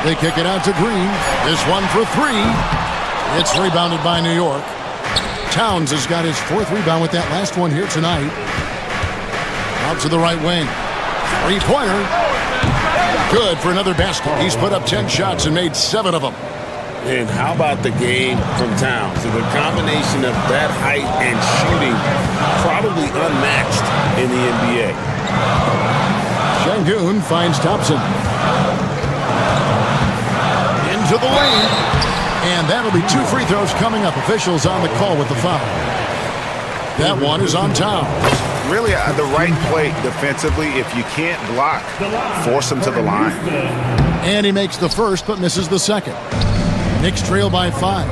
They kick it out to Green. This one for 3. It's rebounded by New York. Towns has got his 4th rebound with that last one here tonight. Out to the right wing. 3-pointer. Good for another basket. He's put up 10 shots and made 7 of them. And how about the game from Towns? So the combination of that height and shooting, probably unmatched in the NBA. Şengün finds Thompson. Into the lane. And that'll be 2 free throws coming up. Officials on the call with the foul. That one is on Towns. Really the right play defensively. If you can't block, force him to the line. And he makes the first but misses the second. Knicks trail by 5.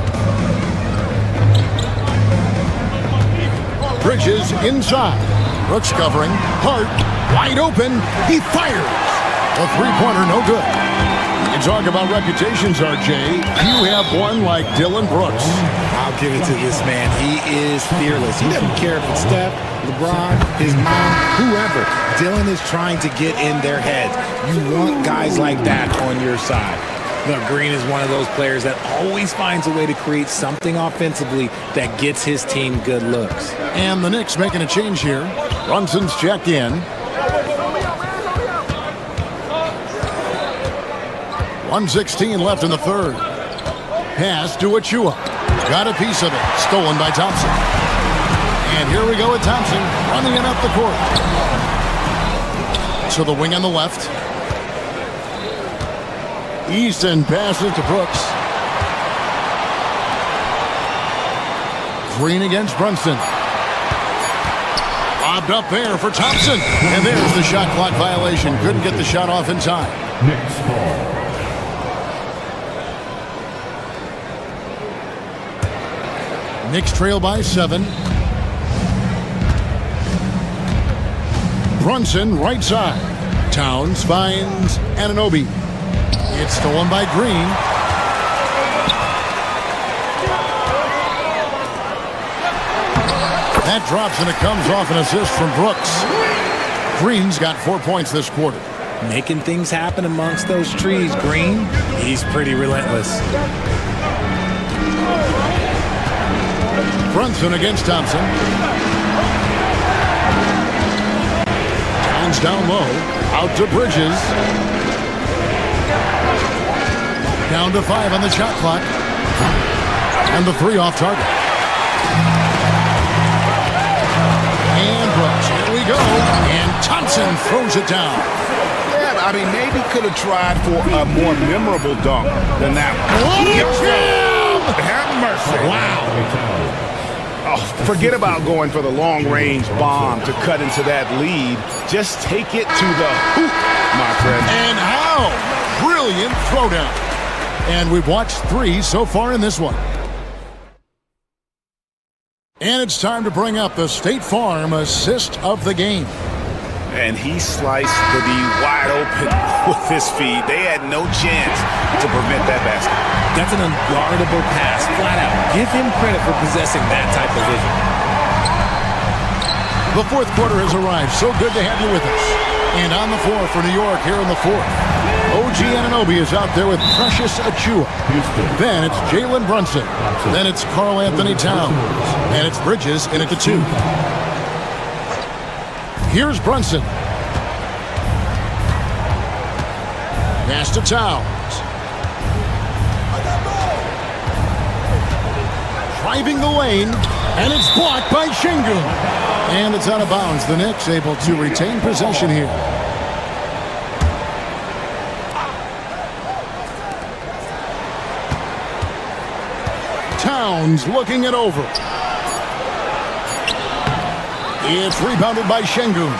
Bridges inside. Brooks covering. Hart wide open. He fires. A 3-pointer, no good. You talk about reputations, RJ. You have one like Dylan Brooks. I'll give it to this man. He is fearless. He doesn't care if it's Steph, LeBron, his mom, whoever. Dylan is trying to get in their heads. You want guys like that on your side. Look, Green is one of those players that always finds a way to create something offensively that gets his team good looks. And the Knicks making a change here. Brunson's checked in. 1:16 left in the 3rd. Pass to Achua. Got a piece of it. Stolen by Thompson. And here we go with Thompson running it up the court. To the wing on the left. Easton passes to Brooks. Green against Brunson. Lobbed up there for Thompson. And there's the shot clock violation. Couldn't get the shot off in time. Next ball. Knicks trail by 7. Brunson right side. Towns finds Anunoby. It's stolen by Green. That drops and it comes off an assist from Brooks. Green's got 4 points this quarter. Making things happen amongst those trees, Green. He's pretty relentless. Brunson against Thompson. Towns down low. Out to Bridges. Down to 5 on the shot clock. And the 3 off target. And Brooks. Here we go. And Thompson throws it down. Yeah, I mean, maybe could have tried for a more memorable dunk than that one. Have mercy. Wow. Oh, forget about going for the long-range bomb to cut into that lead. Just take it to the hoop, my friend. And how? Brilliant throwdown. And we've watched 3 so far in this one. And it's time to bring up the State Farm assist of the game. And he sliced the D wide open with his feet. They had no chance to prevent that basket. That's an unguardable pass, flat out. Give him credit for possessing that type of vision. The fourth quarter has arrived. So good to have you with us. And on the floor for New York here in the fourth. OG Anunoby is out there with Precious Achiuwa. Then it's Jalen Brunson. Then it's Karl Anthony Towns. And it's Bridges in at the 2. Here's Brunson. Pass to Towns. Driving the lane, and it's blocked by Şengün. And it's out of bounds. The Knicks able to retain possession here. Towns looking it over. It's rebounded by Şengün.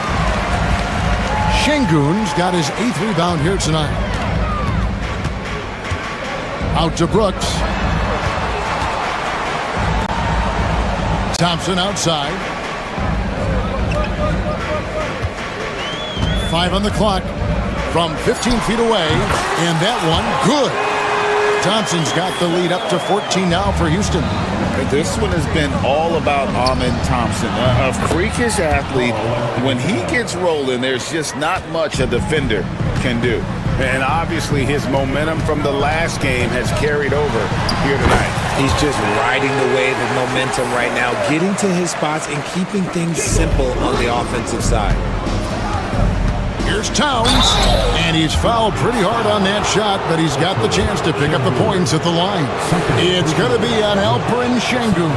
Şengün's got his 8th rebound here tonight. Out to Brooks. Thompson outside. 5 on the clock from 15 feet away. And that one, good. Thompson's got the lead up to 14 now for Houston. This one has been all about Amen Thompson, a freakish athlete. When he gets rolling, there's just not much a defender can do. And obviously his momentum from the last game has carried over here tonight. He's just riding the wave of momentum right now, getting to his spots and keeping things simple on the offensive side. Here's Towns, and he's fouled pretty hard on that shot, but he's got the chance to pick up the points at the line. It's going to be on Alperen Şengün.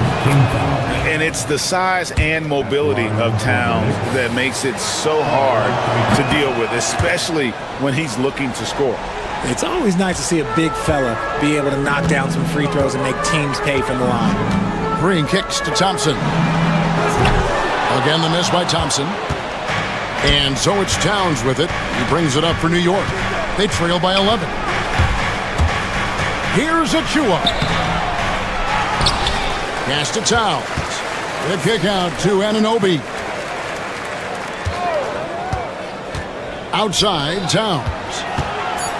And it's the size and mobility of Towns that makes it so hard to deal with, especially when he's looking to score. It's always nice to see a big fella be able to knock down some free throws and make teams pay from the line. Green kicks to Thompson. Again, the miss by Thompson. And so it's Towns with it. He brings it up for New York. They trail by 11. Here's Achiuwa. Pass to Towns. The kick out to Anunoby. Outside, Towns.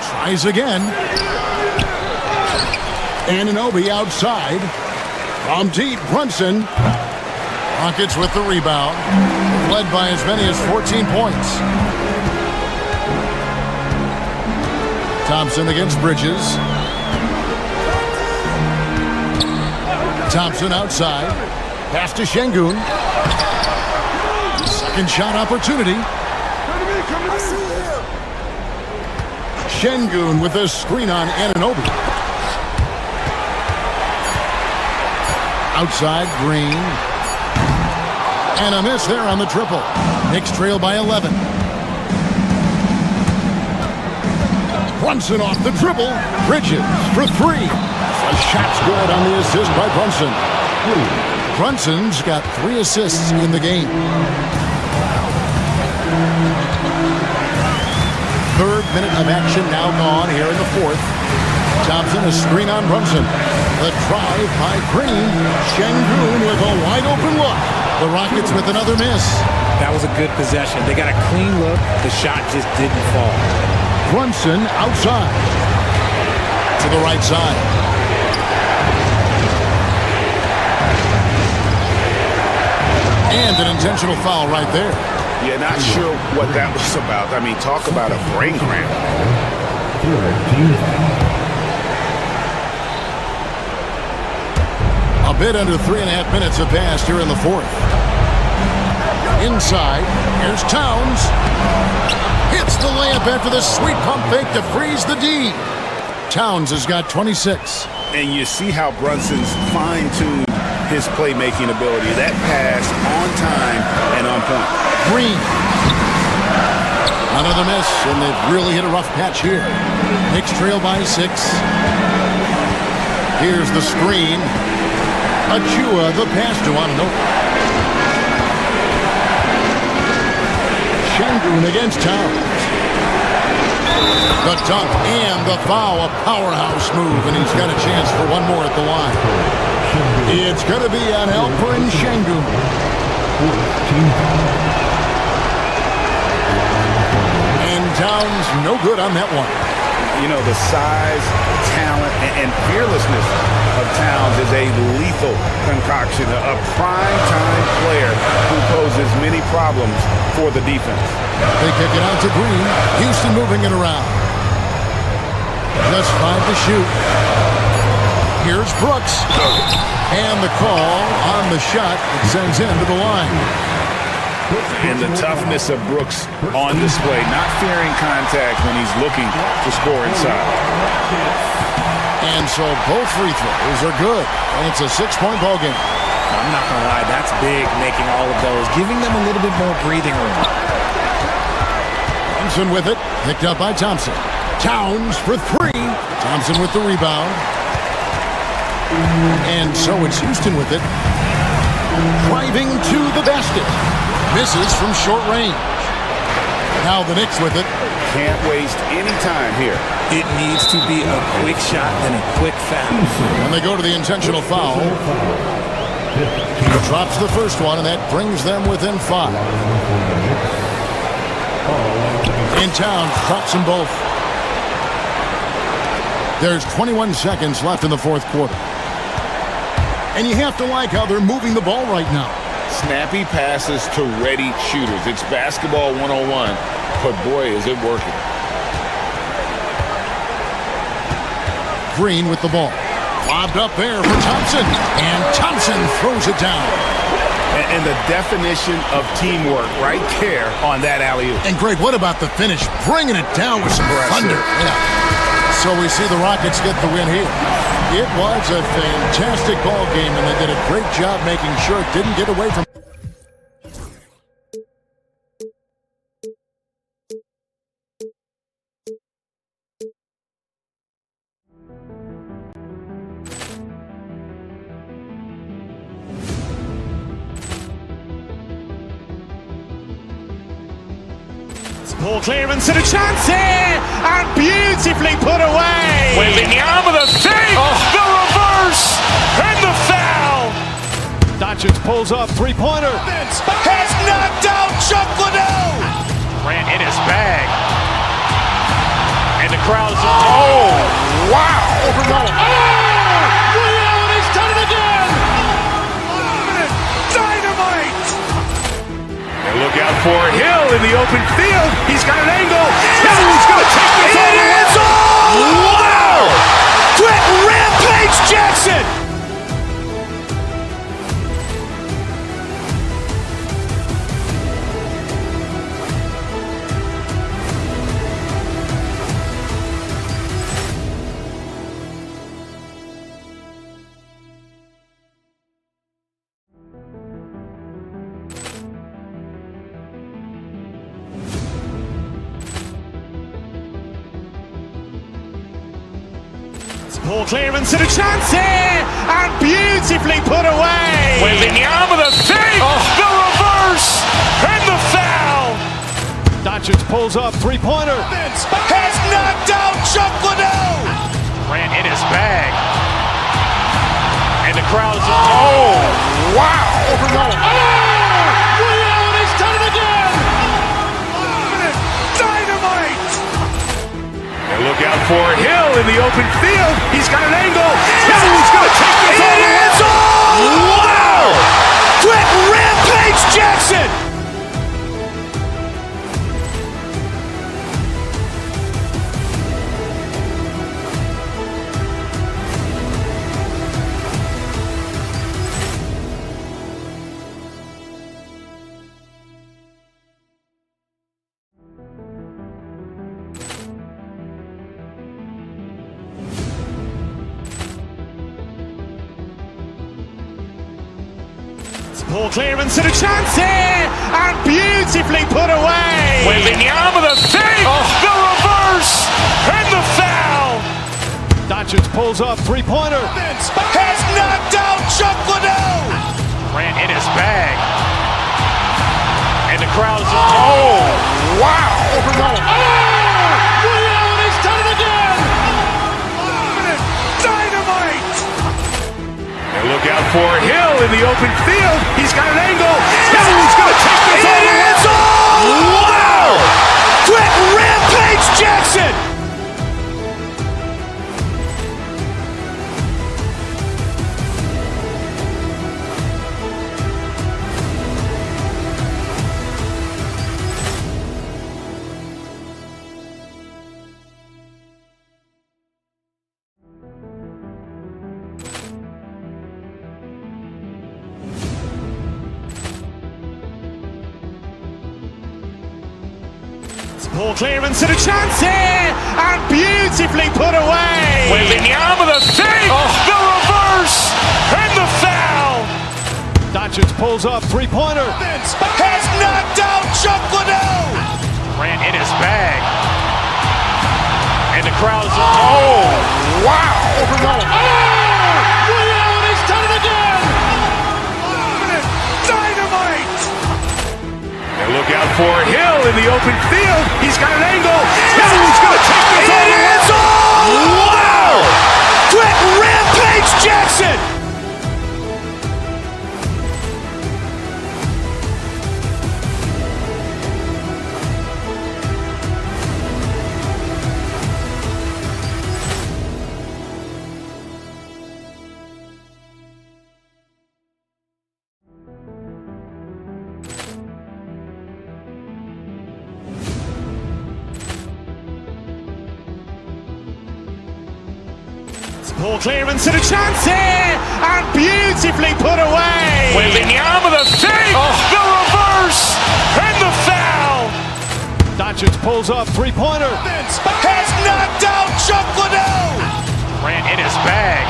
Tries again. Anunoby outside. From deep, Brunson. Rockets with the rebound. Led by as many as 14 points. Thompson against Bridges. Thompson outside. Pass to Şengün. Second shot opportunity. Şengün with a screen on Anunoby. Outside, Green. And a miss there on the triple. Knicks trail by 11. Brunson off the dribble. Bridges for 3. A shot's good on the assist by Brunson. Brunson's got 3 assists in the game. Third minute of action now gone here in the fourth. Thompson, a screen on Brunson. The drive by Green. Şengün with a wide open look. The Rockets with another miss. That was a good possession. They got a clean look. The shot just didn't fall. Brunson outside. To the right side. And an intentional foul right there. Yeah, not sure what that was about. I mean, talk about a brain cramp. A bit under 3.5 minutes have passed here in the fourth. Inside, here's Towns. Hits the layup after the sweet pump fake to freeze the D. Towns has got 26. And you see how Brunson's fine-tuned his playmaking ability. That pass on time and on point. Green. Another miss, and they've really hit a rough patch here. Knicks trail by 6. Here's the screen. Achua, the pass to Ananoka. Şengün against Towns. The dunk and the foul, a powerhouse move, and he's got a chance for one more at the line. It's going to be on Alperen Şengün. And Towns no good on that one. You know, the size, talent, and fearlessness of Towns is a lethal concoction, a prime-time player who poses many problems for the defense. They kick it out to Green. Houston moving it around. Just 5 to shoot. Here's Brooks. And the call on the shot that sends him to the line. And the toughness of Brooks on display, not fearing contact when he's looking to score inside. And so both free throws are good. And it's a 6-point ball game. I'm not going to lie, that's big, making all of those, giving them a little bit more breathing room. Thompson with it, picked up by Thompson. Towns for 3. Thompson with the rebound. And so it's Houston with it. Driving to the basket. Misses from short range. Now the Knicks with it. Can't waste any time here. It needs to be a quick shot and a quick foul. And they go to the intentional foul. He drops the first one, and that brings them within 5. In town, drops them both. There's 21 seconds left in the fourth quarter. And you have to like how they're moving the ball right now. Snappy passes to ready shooters. It's basketball 101, but boy, is it working. Green with the ball. Lobbed up there for Thompson. And Thompson throws it down. And the definition of teamwork right there on that alley-oop. And Greg, what about the finish? Bringing it down with some thunder. Yeah. So we see the Rockets get the win here. It was a fantastic ball game, and they did a great job making sure it didn't get away from. Ball clearance and a chance here, and beautifully put away. Wembanyama the save, the reverse, and the foul. Doncic pulls up, three-pointer. Has knocked out Chuck Liddell. Grant in his bag. And the crowd is, oh, wow. He's done it again. Dynamite. And look out for Hill in the open field. He's got an angle. He's going to take this all the way. Wow. Quick rampage Jackson. Ball clearance and a chance here, and beautifully put away. Wembanyama the save, the reverse, and the foul. Doncic pulls up, three-pointer. Has knocked out Chuck Liddell. Grant in his bag. And the crowd is, oh, wow. out for Hill in the open field. He's got an angle. Hill's going to take this all the way. Wow! Quick rampage Jackson! Ball clearance and a chance here, and beautifully put away. Wembanyama the fake, the reverse, and the foul. Doncic pulls up, three-pointer. Has knocked out Chuck Liddell. Ran in his bag. And the crowd is... Oh, wow. He's done it again. Dynamite. And look out for Hill in the open field. He's got an angle. Hill's going to take this all the way. Wow. Quick rampage Jackson. Ball clearance and a chance here, and beautifully put away. Wembanyama the fake, the reverse, and the foul. Doncic pulls up, three-pointer. Has knocked out Chuck Liddell. Ran in his bag. And the crowd is... Oh, wow. He's done it again. Dynamite. And look out for Hill in the open field. He's got an angle. Hill's going to take this all the way. Wow. Quick rampage Jackson. Ball clearance and a chance here, and beautifully put away. Wembanyama the fake, the reverse, and the foul. Doncic pulls up, three-pointer. Has knocked out Chuck Liddell. Ran in his bag.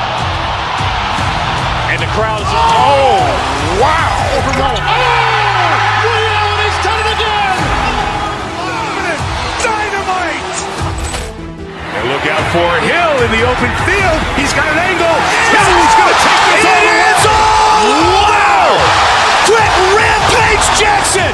And the crowd is... Oh, wow. He's done it again. Dynamite. And look out for Hill in the open field. He's got an angle. Hill's going to take this all the way. Wow. Quick rampage Jackson.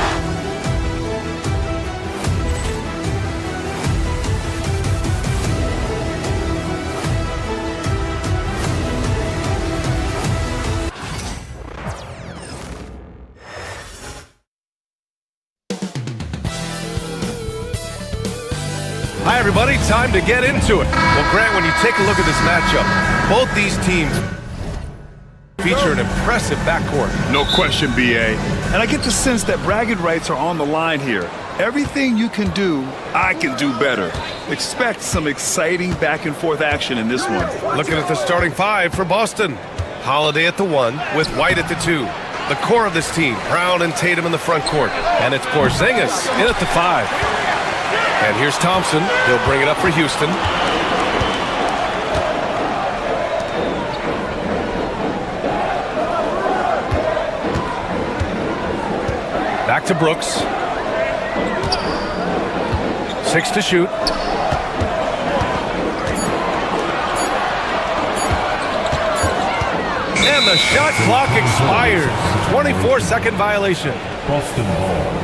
Hi, everybody. Time to get into it. Well, Grant, when you take a look at this matchup, both these teams feature an impressive backcourt. No question, BA. And I get the sense that bragging rights are on the line here. Everything you can do, I can do better. Expect some exciting back-and-forth action in this one. Looking at the starting five for Boston. Holiday at the 1 with White at the 2. The core of this team, Brown and Tatum in the front court. And it's Porzingis in at the 5. And here's Thompson. He'll bring it up for Houston. Back to Brooks. 6 to shoot. And the shot clock expires. 24-second violation. Boston ball.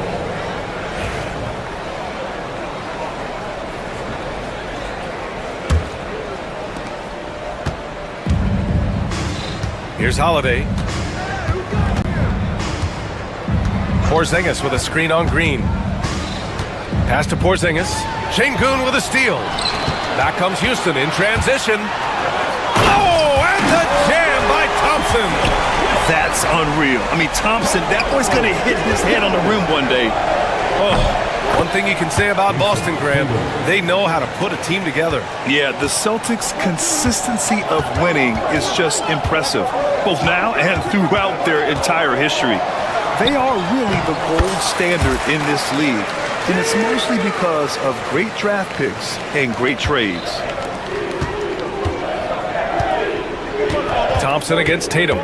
Here's Holiday. Porzingis with a screen on Green. Pass to Porzingis. Şengün with a steal. Back comes Houston in transition. Oh, and the jam by Thompson. That's unreal. I mean, Thompson, that boy's going to hit his head on the rim one day. Oh. One thing you can say about Boston, Graham, they know how to put a team together. Yeah, the Celtics' consistency of winning is just impressive, both now and throughout their entire history. They are really the gold standard in this league, and it's mostly because of great draft picks and great trades. Thompson against Tatum.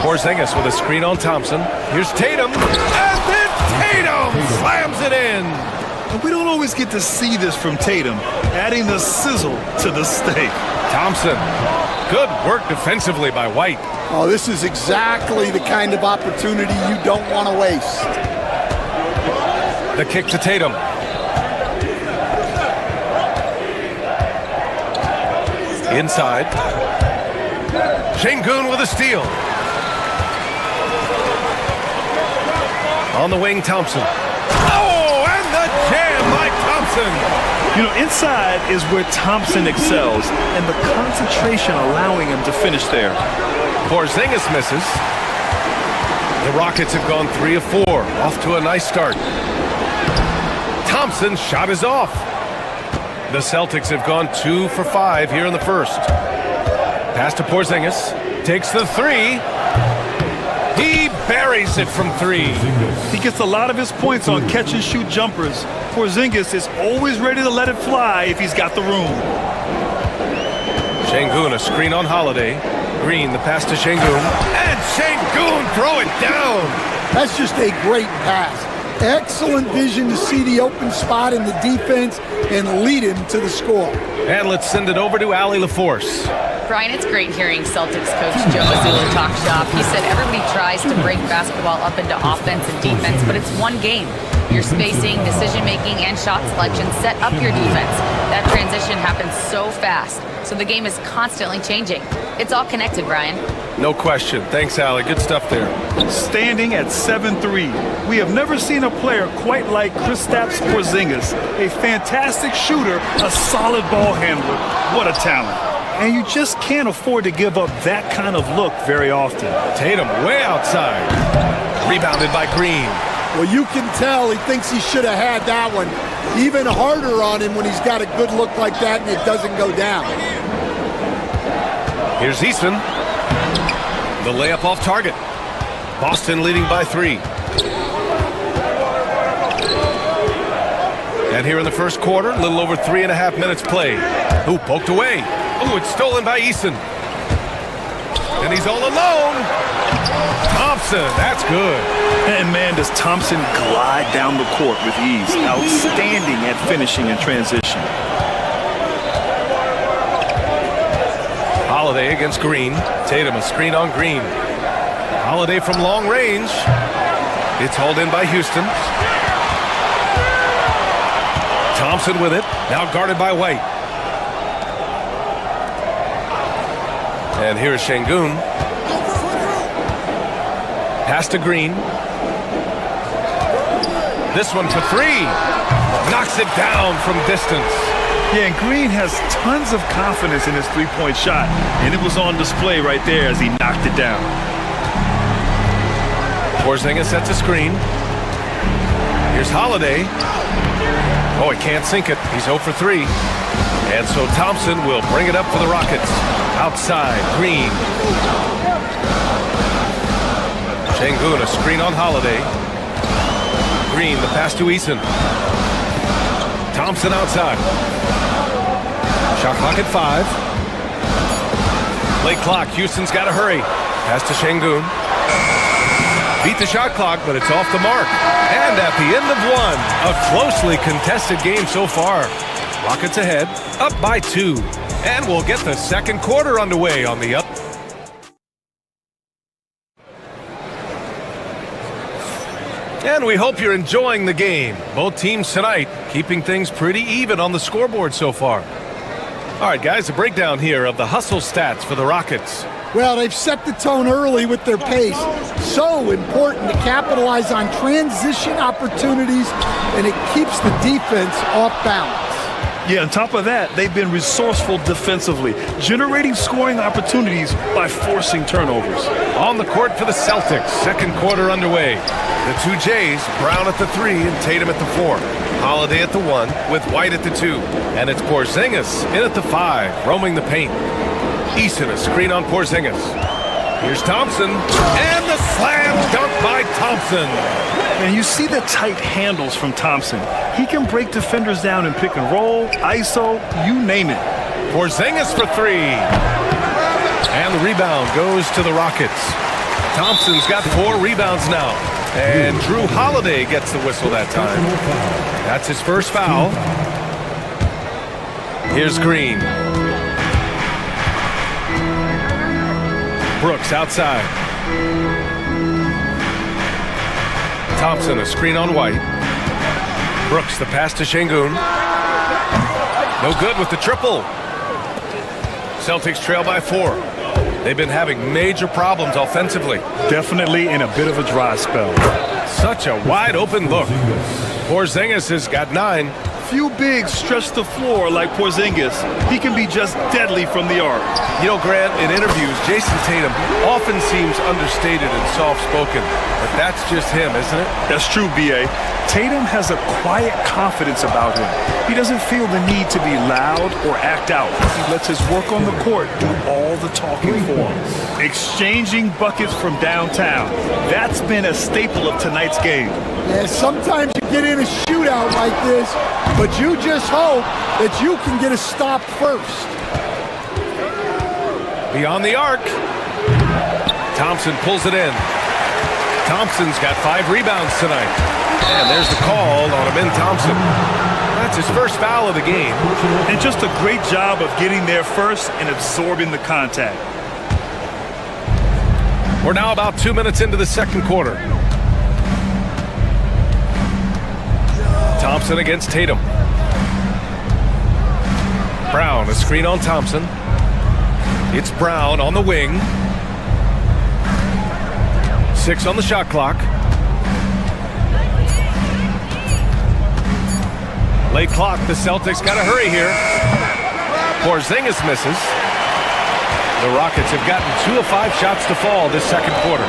Porzingis with a screen on Thompson. Here's Tatum, and then Tatum slams it in. And we don't always get to see this from Tatum, adding the sizzle to the steak. Thompson, good work defensively by White. Oh, this is exactly the kind of opportunity you don't want to waste. The kick to Tatum. Inside. Şengün with a steal. On the wing, Thompson. Oh, and the jam by Thompson. You know, inside is where Thompson excels, and the concentration allowing him to finish there. Porzingis misses. The Rockets have gone 3 of 4, off to a nice start. Thompson's shot is off. The Celtics have gone 2 for 5 here in the first. Pass to Porzingis. Takes the 3. He buries it from 3. He gets a lot of his points on catch-and-shoot jumpers. Porzingis is always ready to let it fly if he's got the room. Şengün, a screen on Holiday. Green, the pass to Şengün. And Şengün throw it down. That's just a great pass. Excellent vision to see the open spot in the defense and lead him to the score. And let's send it over to Allie LaForce. Brian, it's great hearing Celtics coach Joe Mazzulla talk shop. He said everybody tries to break basketball up into offense and defense, but it's one game. Your spacing, decision-making, and shot selection set up your defense. That transition happens so fast, so the game is constantly changing. It's all connected, Brian. No question. Thanks, Allie. Good stuff there. Standing at 7'3", we have never seen a player quite like Kristaps Porzingis. A fantastic shooter, a solid ball handler. What a talent. And you just can't afford to give up that kind of look very often. Tatum way outside. Rebounded by Green. Well, you can tell he thinks he should have had that one. Even harder on him when he's got a good look like that and it doesn't go down. Here's Easton. The layup off target. Boston leading by 3. And here in the first quarter, a little over 3.5 minutes played. Ooh, poked away. Ooh, it's stolen by Easton. And he's all alone. Thompson, that's good. And man, does Thompson glide down the court with ease. Outstanding at finishing in transition. Holiday against Green. Tatum, a screen on Green. Holiday from long range. It's hauled in by Houston. Thompson with it. Now guarded by White. And here's Şengün. Pass to Green. This one for 3. Knocks it down from distance. Yeah, and Green has tons of confidence in his three-point shot, and it was on display right there as he knocked it down. Porzingis sets a screen. Here's Holiday. Oh, he can't sink it. He's 0 for 3. And so Thompson will bring it up for the Rockets. Outside, Green. Şengün, a screen on Holiday. Green, the pass to Eason. Thompson outside. Shot clock at 5. Late clock. Houston's got to hurry. Pass to Şengün. Beat the shot clock, but it's off the mark. And at the end of 1, a closely contested game so far. Rockets ahead, up by 2. And we'll get the second quarter underway on the up. And we hope you're enjoying the game. Both teams tonight keeping things pretty even on the scoreboard so far. All right, guys, a breakdown here of the hustle stats for the Rockets. Well, they've set the tone early with their pace. So important to capitalize on transition opportunities, and it keeps the defense off balance. Yeah, on top of that, they've been resourceful defensively, generating scoring opportunities by forcing turnovers. On the court for the Celtics, second quarter underway. The two Jays, Brown at the 3 and Tatum at the 4. Holiday at the 1 with White at the 2. And it's Porzingis in at the 5, roaming the paint. Eason, a screen on Porzingis. Here's Thompson, and the slam dunk by Thompson. And you see the tight handles from Thompson. He can break defenders down in pick and roll, ISO, you name it. Porzingis for 3. And the rebound goes to the Rockets. Thompson's got 4 rebounds now. And Drew Holiday gets the whistle that time. That's his first foul. Here's Green. Brooks outside. Thompson, a screen on White. Brooks, the pass to Şengün. No good with the triple. Celtics trail by 4. They've been having major problems offensively. Definitely in a bit of a dry spell. Such a wide open look. Porzingis has got 9. Few bigs stretch the floor like Porzingis. He can be just deadly from the arc. You know, Grant, in interviews, Jason Tatum often seems understated and soft-spoken, but that's just him, isn't it? That's true, B.A. Tatum has a quiet confidence about him. He doesn't feel the need to be loud or act out. He lets his work on the court do all the talking for him. Exchanging buckets from downtown. That's been a staple of tonight's game. Yeah, sometimes you get in a shootout like this, but you just hope that you can get a stop first. Beyond the arc. Thompson pulls it in. Thompson's got 5 rebounds tonight. And there's the call on Amin Thompson. That's his first foul of the game. And just a great job of getting there first and absorbing the contact. We're now about 2 minutes into the second quarter. Thompson against Tatum. Brown, a screen on Thompson. It's Brown on the wing. 6 on the shot clock. Late clock, the Celtics got to hurry here. Porzingis misses. The Rockets have gotten 2 of 5 shots to fall this second quarter.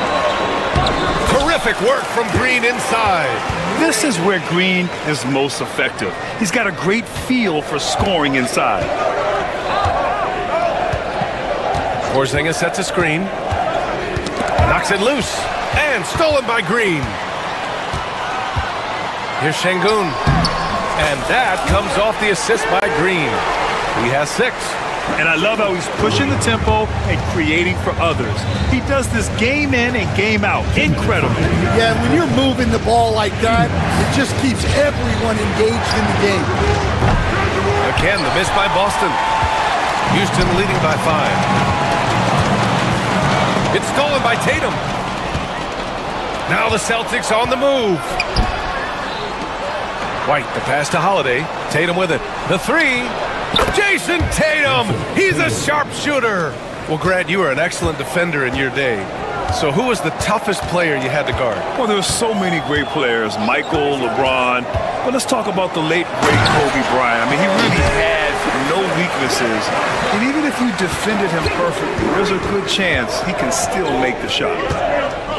Terrific work from Green inside. This is where Green is most effective. He's got a great feel for scoring inside. Porzingis sets a screen. Knocks it loose. And stolen by Green. Here's Şengün. And that comes off the assist by Green. He has 6. And I love how he's pushing the tempo and creating for others. He does this game in and game out. Incredible. Yeah, when you're moving the ball like that, it just keeps everyone engaged in the game. Again, the miss by Boston. Houston leading by 5. It's stolen by Tatum. Now the Celtics on the move. White, the pass to Holiday. Tatum with it. The 3. Jason Tatum! He's a sharpshooter! Well, Grant, you were an excellent defender in your day. So who was the toughest player you had to guard? Well, there were so many great players. Michael, LeBron. But let's talk about the late, great Kobe Bryant. I mean, he really had no weaknesses. And even if you defended him perfectly, there's a good chance he can still make the shot.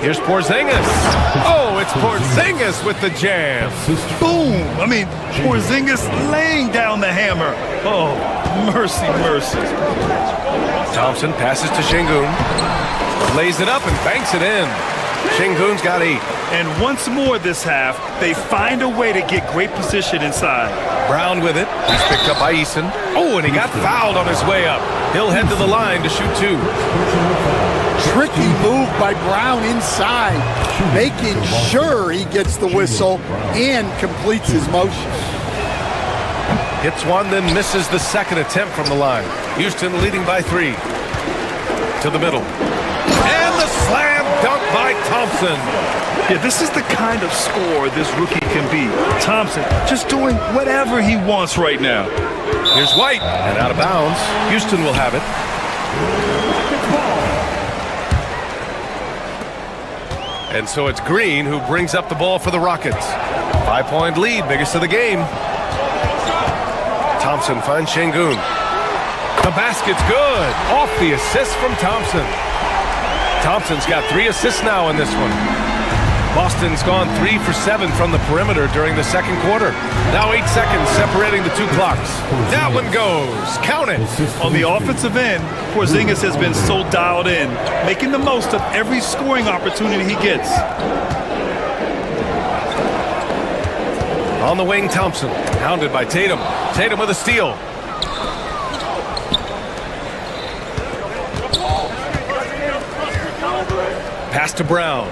Here's Porzingis. Oh, it's Porzingis with the jam. Boom! I mean, Porzingis laying down the hammer. Oh, mercy, mercy. Thompson passes to Şengün. Lays it up and banks it in. Şengün's got 8. And once more this half, they find a way to get great position inside. Brown with it. He's picked up by Eason. Oh, and he got fouled on his way up. He'll head to the line to shoot 2. Tricky move by Brown inside, making sure he gets the whistle and completes his motion. Hits one, then misses the second attempt from the line. Houston leading by 3. To the middle. And the slam dunk by Thompson. Yeah, this is the kind of scorer this rookie can be. Thompson just doing whatever he wants right now. Here's White, and out of bounds. Houston will have it. And so it's Green who brings up the ball for the Rockets. 5-point lead, biggest of the game. Thompson finds Şengün. The basket's good. Off the assist from Thompson. Thompson's got 3 assists now in this one. Boston's gone 3 for 7 from the perimeter during the second quarter. Now 8 seconds separating the two clocks. That one goes. Count it. On the offensive end, Porzingis has been so dialed in, making the most of every scoring opportunity he gets. On the wing, Thompson, hounded by Tatum. Tatum with a steal. Pass to Brown.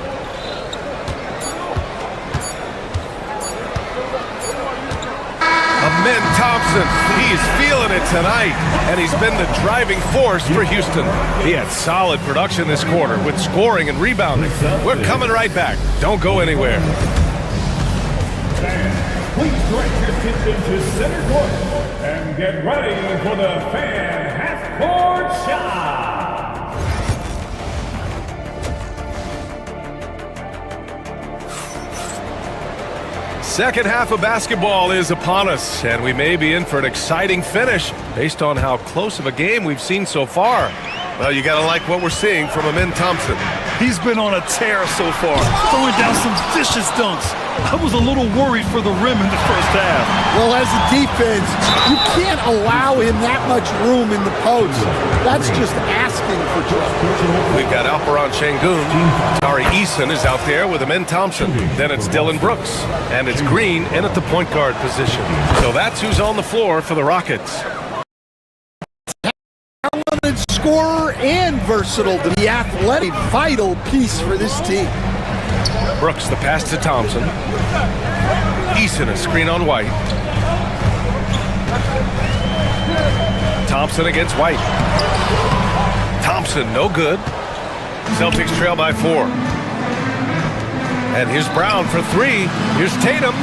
Amen Thompson, he's feeling it tonight, and he's been the driving force for Houston. He had solid production this quarter with scoring and rebounding. We're coming right back. Don't go anywhere. Please direct your attention to center court and get ready for the fan half-court shot. Second half of basketball is upon us, and we may be in for an exciting finish based on how close of a game we've seen so far. Well, you gotta like what we're seeing from Amen Thompson. He's been on a tear so far, throwing down some vicious dunks. I was a little worried for the rim in the first half. Well, as a defense, you can't allow him that much room in the post. That's just asking for trouble. We've got Alperen Şengün. Tari Eason is out there with Amen Thompson. Then it's Dylan Brooks. And it's Green in at the point guard position. So that's who's on the floor for the Rockets. Talented scorer and versatile, the athletic, vital piece for this team. Brooks, the pass to Thompson. Eason, a screen on White. Thompson against White. Thompson, no good. Celtics trail by 4. And here's Brown for 3. Here's Tatum.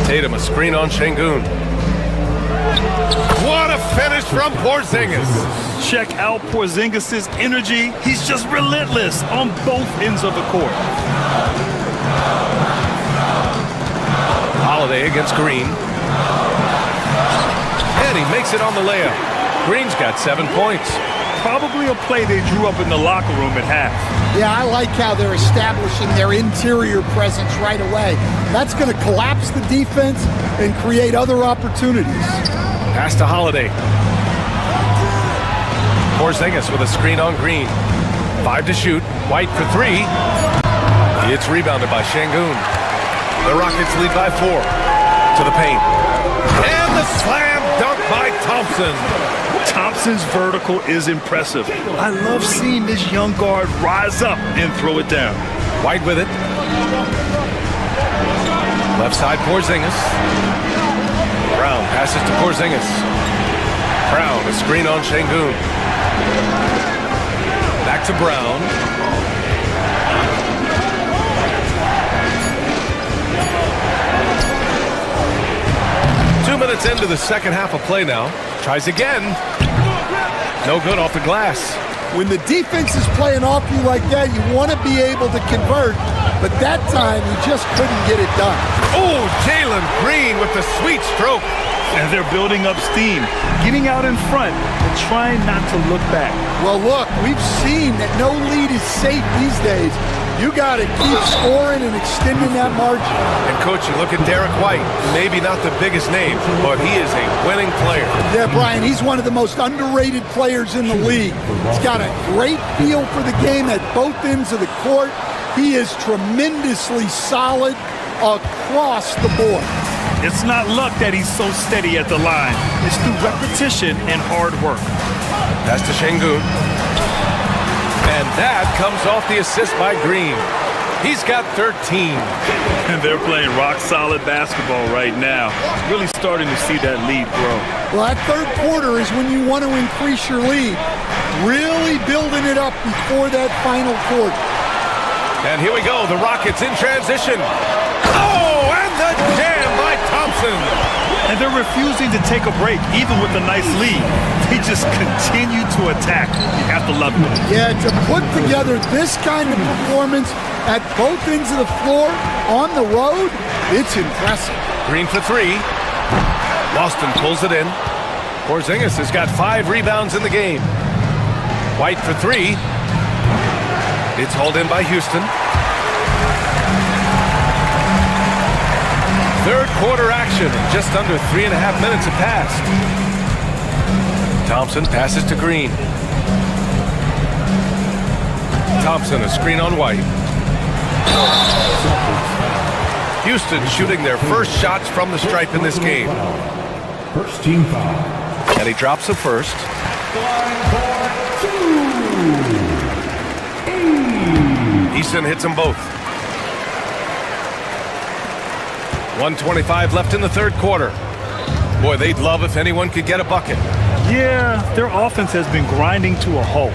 Tatum, a screen on Şengün. What a finish from Porzingis. Check out Porzingis' energy. He's just relentless on both ends of the court. Holiday against Green. And he makes it on the layup. Green's got 7 points. Probably a play they drew up in the locker room at half. Yeah, I like how they're establishing their interior presence right away. That's going to collapse the defense and create other opportunities. Pass to Holiday. Porzingis with a screen on Green. 5 to shoot. White for 3. It's rebounded by Şengün. The Rockets lead by 4. To the paint. And the slam dunk by Thompson. Thompson's vertical is impressive. I love seeing this young guard rise up and throw it down. White with it. Left side Porzingis. Brown passes to Porzingis. Brown, a screen on Şengün. Back to Brown. Minutes into the second half of play now. Tries again. No good off the glass. When the defense is playing off you like that, you want to be able to convert, but that time you just couldn't get it done. Oh, Jalen Green with the sweet stroke. And they're building up steam, getting out in front and trying not to look back. Well, look, we've seen that no lead is safe these days. You got to keep scoring and extending that margin. And, Coach, you look at Derek White, maybe not the biggest name, but he is a winning player. Yeah, Brian, he's one of the most underrated players in the league. He's got a great feel for the game at both ends of the court. He is tremendously solid across the board. It's not luck that he's so steady at the line. It's through repetition and hard work. Pass to Şengün. And that comes off the assist by Green. He's got 13. And they're playing rock-solid basketball right now. Really starting to see that lead grow. Well, that third quarter is when you want to increase your lead. Really building it up before that final quarter. And here we go, the Rockets in transition. Oh, and the jam by Thompson. And they're refusing to take a break, even with a nice lead. They just continue to attack. You have to love it. Yeah, to put together this kind of performance at both ends of the floor on the road, it's impressive. Green for three. Boston pulls it in. Porzingis has got 5 rebounds in the game. White for three. It's hauled in by Houston. Third quarter action. Just under 3.5 minutes have passed. Thompson passes to Green. Thompson, a screen on White. Houston shooting their first shots from the stripe in this game. First team foul. And he drops the first. Eason hits them both. 1:25 left in the third quarter. Boy, they'd love if anyone could get a bucket. Yeah, their offense has been grinding to a halt.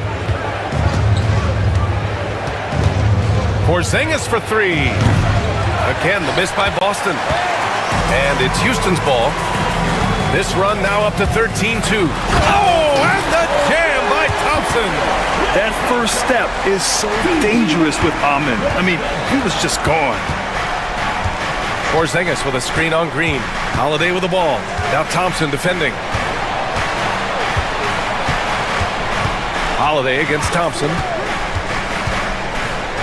Porzingis for three. Again, the miss by Boston. And it's Houston's ball. This run now up to 13-2. Oh, and the jam by Thompson. That first step is so dangerous with Amin. I mean, he was just gone. Porzingis with a screen on Green. Holiday with the ball. Now Thompson defending. Holiday against Thompson.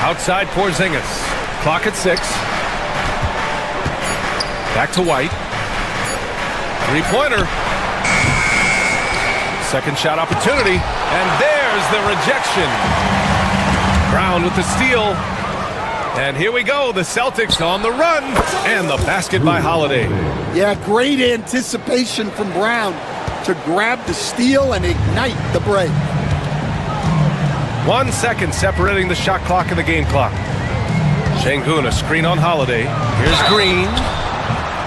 Outside Porzingis. Clock at 6. Back to White. Three-pointer. Second shot opportunity. And there's the rejection. Brown with the steal. And here we go, the Celtics on the run, and the basket by Holiday. Yeah, great anticipation from Brown to grab the steal and ignite the break. 1 second separating the shot clock and the game clock. Şengün, a screen on Holiday. Here's Green.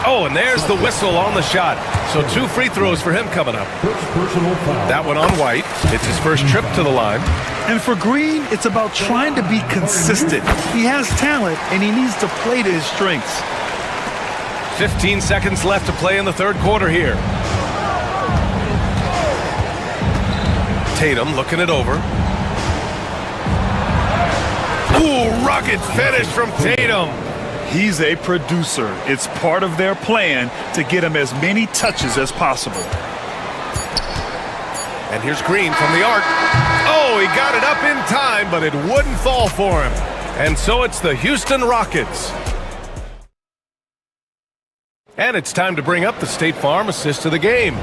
Oh, and there's the whistle on the shot. So 2 free throws for him coming up. That one on White. It's his first trip to the line. And for Green, it's about trying to be consistent. He has talent, and he needs to play to his strengths. 15 seconds left to play in the third quarter here. Tatum looking it over. Ooh, rugged finish from Tatum. He's a producer. It's part of their plan to get him as many touches as possible. And here's Green from the arc. Oh, he got it up in time, but it wouldn't fall for him. And so it's the Houston Rockets. And it's time to bring up the State Farm assist of the game.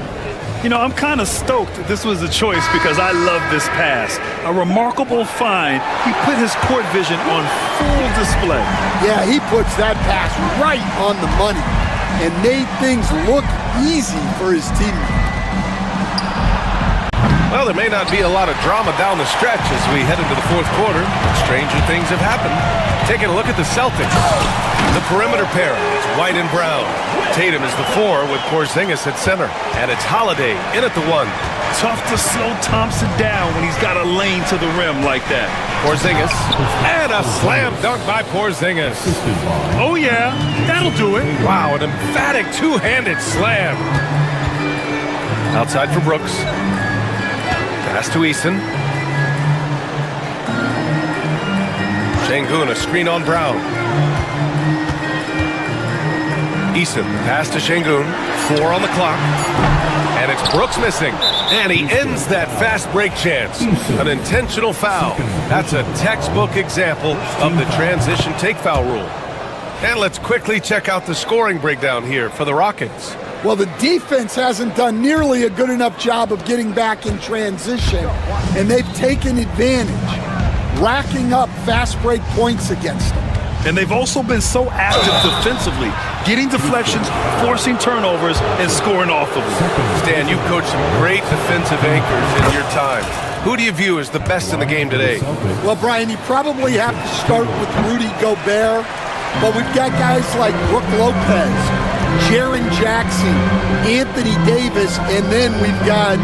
You know, I'm kind of stoked this was a choice because I love this pass. A remarkable find. He put his court vision on full display. Yeah, he puts that pass right on the money and made things look easy for his teammate. Well, there may not be a lot of drama down the stretch as we head into the fourth quarter. Stranger things have happened. Taking a look at the Celtics. The perimeter pairing. It's White and Brown. Tatum is the 4 with Porzingis at center. And it's Holiday in at the 1. Tough to slow Thompson down when he's got a lane to the rim like that. Porzingis. And a slam dunk by Porzingis. Oh, yeah. That'll do it. Wow, an emphatic two-handed slam. Outside for Brooks. Pass to Eason. Şengün, a screen on Brown. Eason, pass to Şengün. 4 on the clock. And it's Brooks missing. And he ends that fast break chance. An intentional foul. That's a textbook example of the transition take foul rule. And let's quickly check out the scoring breakdown here for the Rockets. Well, the defense hasn't done nearly a good enough job of getting back in transition, and they've taken advantage, racking up fast break points against them. And they've also been so active defensively, getting deflections, forcing turnovers, and scoring off of them. Stan, you've coached some great defensive anchors in your time. Who do you view as the best in the game today? Well, Brian, you probably have to start with Rudy Gobert, but we've got guys like Brook Lopez, Jaren Jackson, Anthony Davis, and then we've got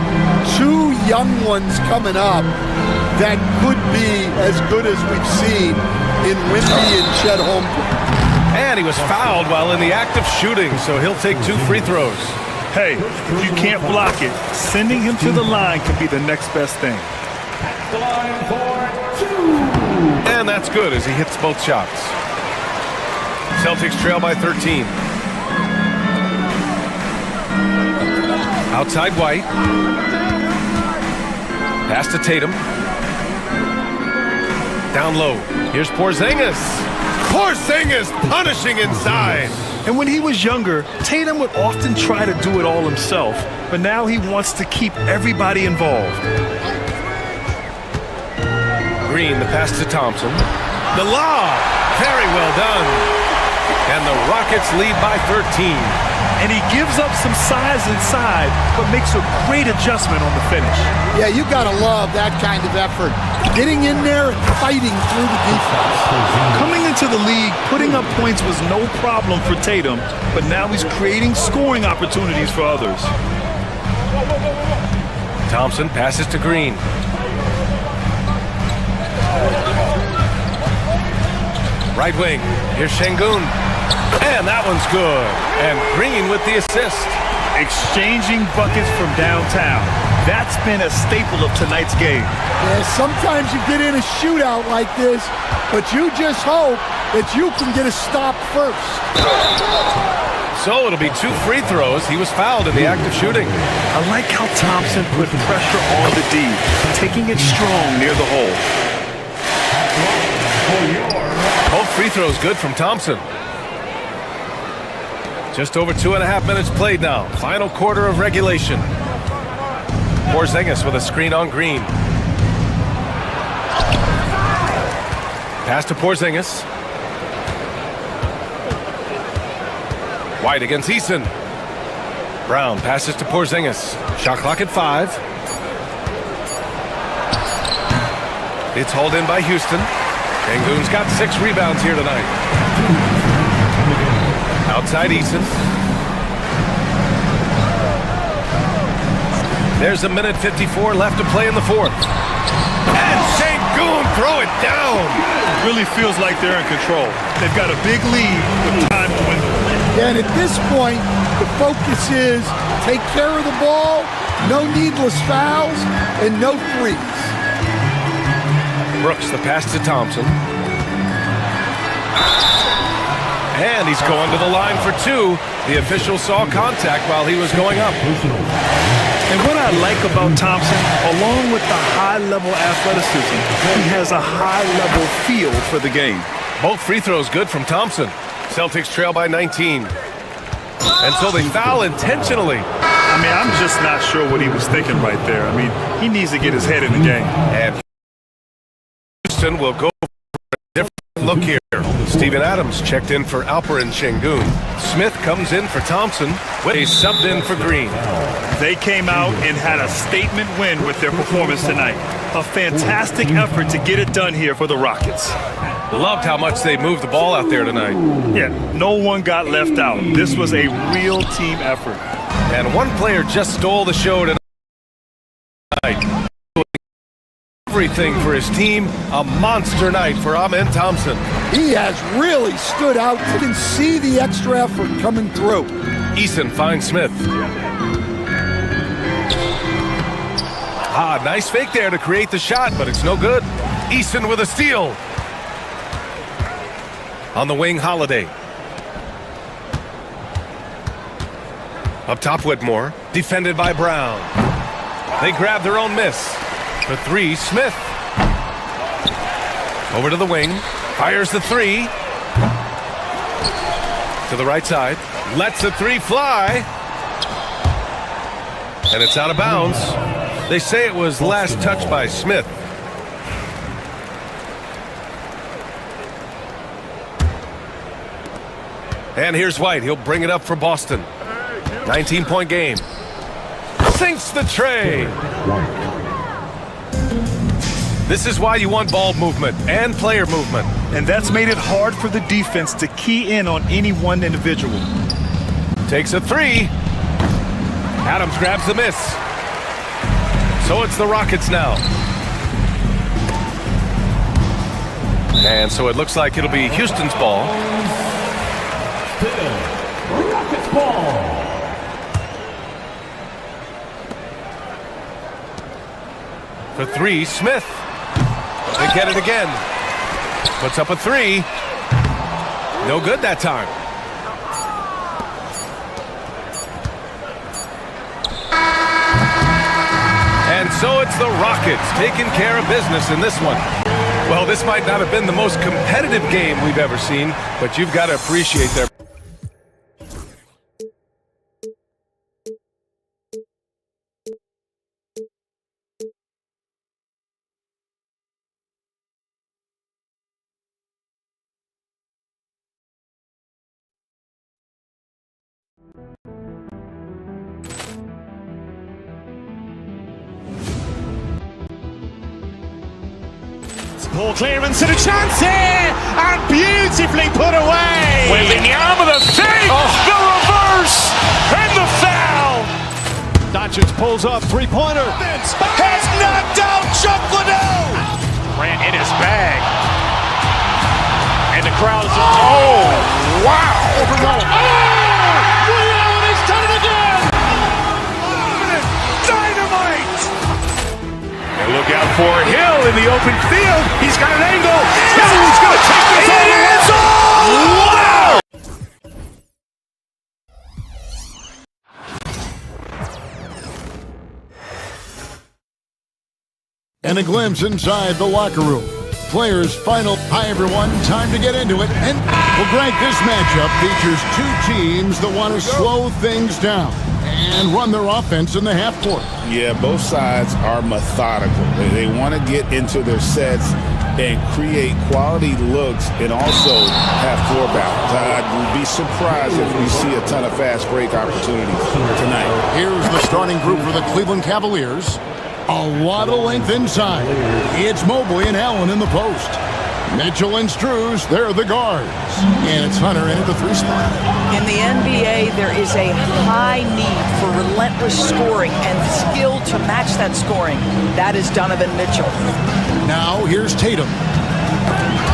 2 young ones coming up that could be as good as we've seen in Wimby and Chet Holmgren. And he was fouled while in the act of shooting, so he'll take 2 free throws. Hey, if you can't block it, sending him to the line can be the next best thing. And that's good as he hits both shots. Celtics trail by 13. Outside White. Pass to Tatum. Down low. Here's Porzingis. Porzingis punishing inside. And when he was younger, Tatum would often try to do it all himself, but now he wants to keep everybody involved. Green, the pass to Thompson. The lob. Very well done. And the Rockets lead by 13. And he gives up some size inside, but makes a great adjustment on the finish. Yeah, you got to love that kind of effort. Getting in there and fighting through the defense. Coming into the league, putting up points was no problem for Tatum, but now he's creating scoring opportunities for others. Thompson passes to Green. Right wing. Here's Şengün. And that one's good. And Green with the assist. Exchanging buckets from downtown. That's been a staple of tonight's game. Yeah, sometimes you get in a shootout like this, but you just hope that you can get a stop first. So it'll be 2 free throws. He was fouled in the act of shooting. I like how Thompson put pressure on the D, taking it strong near the hole. Both free throws good from Thompson. Just over 2.5 minutes played now. Final quarter of regulation. Porzingis with a screen on Green. Pass to Porzingis. White against Eason. Brown passes to Porzingis. Shot clock at 5. It's hauled in by Houston. Şengün's got 6 rebounds here tonight. Outside Eason. There's 1:54 left to play in the fourth. And Şengün throw it down. It really feels like they're in control. They've got a big lead with time to win. Yeah, and at this point, the focus is take care of the ball, no needless fouls, and no threes. Brooks, the pass to Thompson. And he's going to the line for 2. The official saw contact while he was going up. And what I like about Thompson, along with the high-level athleticism, he has a high-level feel for the game. Both free throws good from Thompson. Celtics trail by 19. And so they foul intentionally. I mean, I'm just not sure what he was thinking right there. I mean, he needs to get his head in the game. And Houston will go for a different look here. Steven Adams checked in for Alperen Şengün. Smith comes in for Thompson. They subbed in for Green. They came out and had a statement win with their performance tonight. A fantastic effort to get it done here for the Rockets. Loved how much they moved the ball out there tonight. Yeah, no one got left out. This was a real team effort. And one player just stole the show tonight. Everything for his team. A monster night for Amen Thompson. He has really stood out. You can see the extra effort coming through. Eason finds Smith. Nice fake there to create the shot, but it's no good. Eason with a steal. On the wing, Holiday. Up top, Whitmore. Defended by Brown. They grab their own miss. For 3, Smith. Over to the wing. Fires the 3. To the right side. Lets the 3 fly. And it's out of bounds. They say it was last touched by Smith. And here's White. He'll bring it up for Boston. 19-point game. Sinks the tray. This is why you want ball movement and player movement. And that's made it hard for the defense to key in on any one individual. Takes a 3. Adams grabs the miss. So it's the Rockets now. And so it looks like it'll be Houston's ball. Rockets ball. For three, Smith. They get it again. Puts up a three. No good that time. And so it's the Rockets taking care of business in this one. Well, this might not have been the most competitive game we've ever seen, but you've got to appreciate their... Ball clearance and a chance here, and beautifully put away. Wembanyama the fake, the reverse, and the foul. Doncic pulls up, three-pointer. Has knocked out Chuck Liddell. Ran in his bag. And the crowd is... Oh, wow. He's done it again. Dynamite. And look out for Hill in the open field. He's got an angle. Hill's going to take this all the way. Wow! And a glimpse inside the locker room. Players' final. Hi, everyone. Time to get into it. And well, Greg, this matchup features two teams that want to slow things down and run their offense in the half court. Yeah, both sides are methodical. They want to get into their sets and create quality looks and also have floor balance. I'd be surprised if we see a ton of fast break opportunities tonight. Here's the starting group for the Cleveland Cavaliers. A lot of length inside. It's Mobley and Allen in the post. Mitchell and Struz, they're the guards. And it's Hunter in at the three spot. In the NBA, there is a high need for relentless scoring and skill to match that scoring. That is Donovan Mitchell. Now here's Tatum.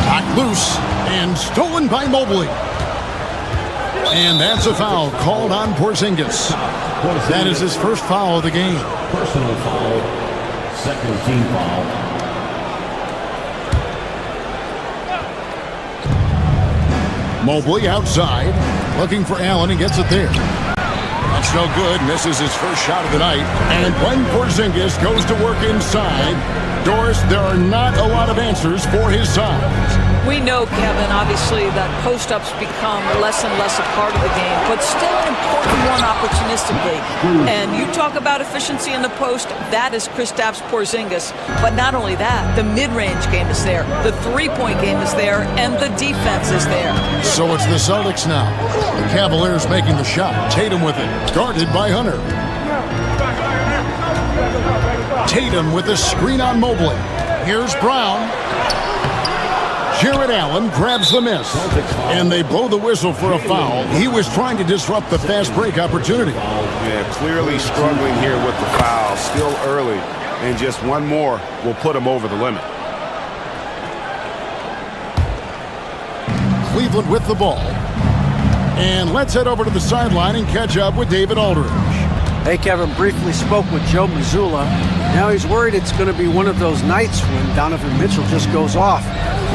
Knocked loose and stolen by Mobley. And that's a foul called on Porzingis. That is his first foul of the game. Personal foul, second team foul. Mobley outside, looking for Allen and gets it there. That's no good, misses his first shot of the night. And when Porzingis goes to work inside, Doris, there are not a lot of answers for his size. We know, Kevin, obviously, that post-ups become less and less a part of the game, but still an important one opportunistically. And you talk about efficiency in the post, that is Kristaps Porzingis. But not only that, the mid-range game is there, the three-point game is there, and the defense is there. So it's the Celtics now. The Cavaliers making the shot. Tatum with it, guarded by Hunter. Tatum with a screen on Mobley. Here's Brown. Jared Allen grabs the miss, and they blow the whistle for a foul. He was trying to disrupt the fast break opportunity. Yeah, clearly struggling here with the foul. Still early, and just one more will put him over the limit. Cleveland with the ball. And let's head over to the sideline and catch up with David Aldridge. Hey, Kevin, briefly spoke with Joe Mazzulla. Now he's worried it's going to be one of those nights when Donovan Mitchell just goes off.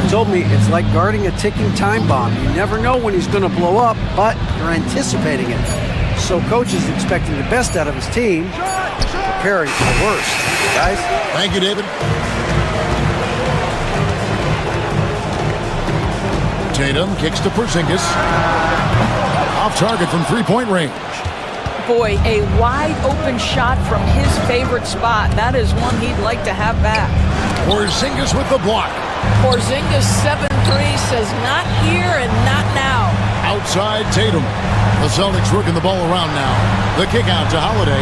He told me it's like guarding a ticking time bomb. You never know when he's going to blow up, but you're anticipating it. So coach is expecting the best out of his team, preparing for the worst. Guys? Thank you, David. Tatum kicks to Porzingis. Off target from three-point range. Boy, a wide open shot from his favorite spot. That is one he'd like to have back. Porzingis with the block. Porzingis 7-3 says not here and not now. Outside Tatum. The Celtics working the ball around now. The kick out to Holiday.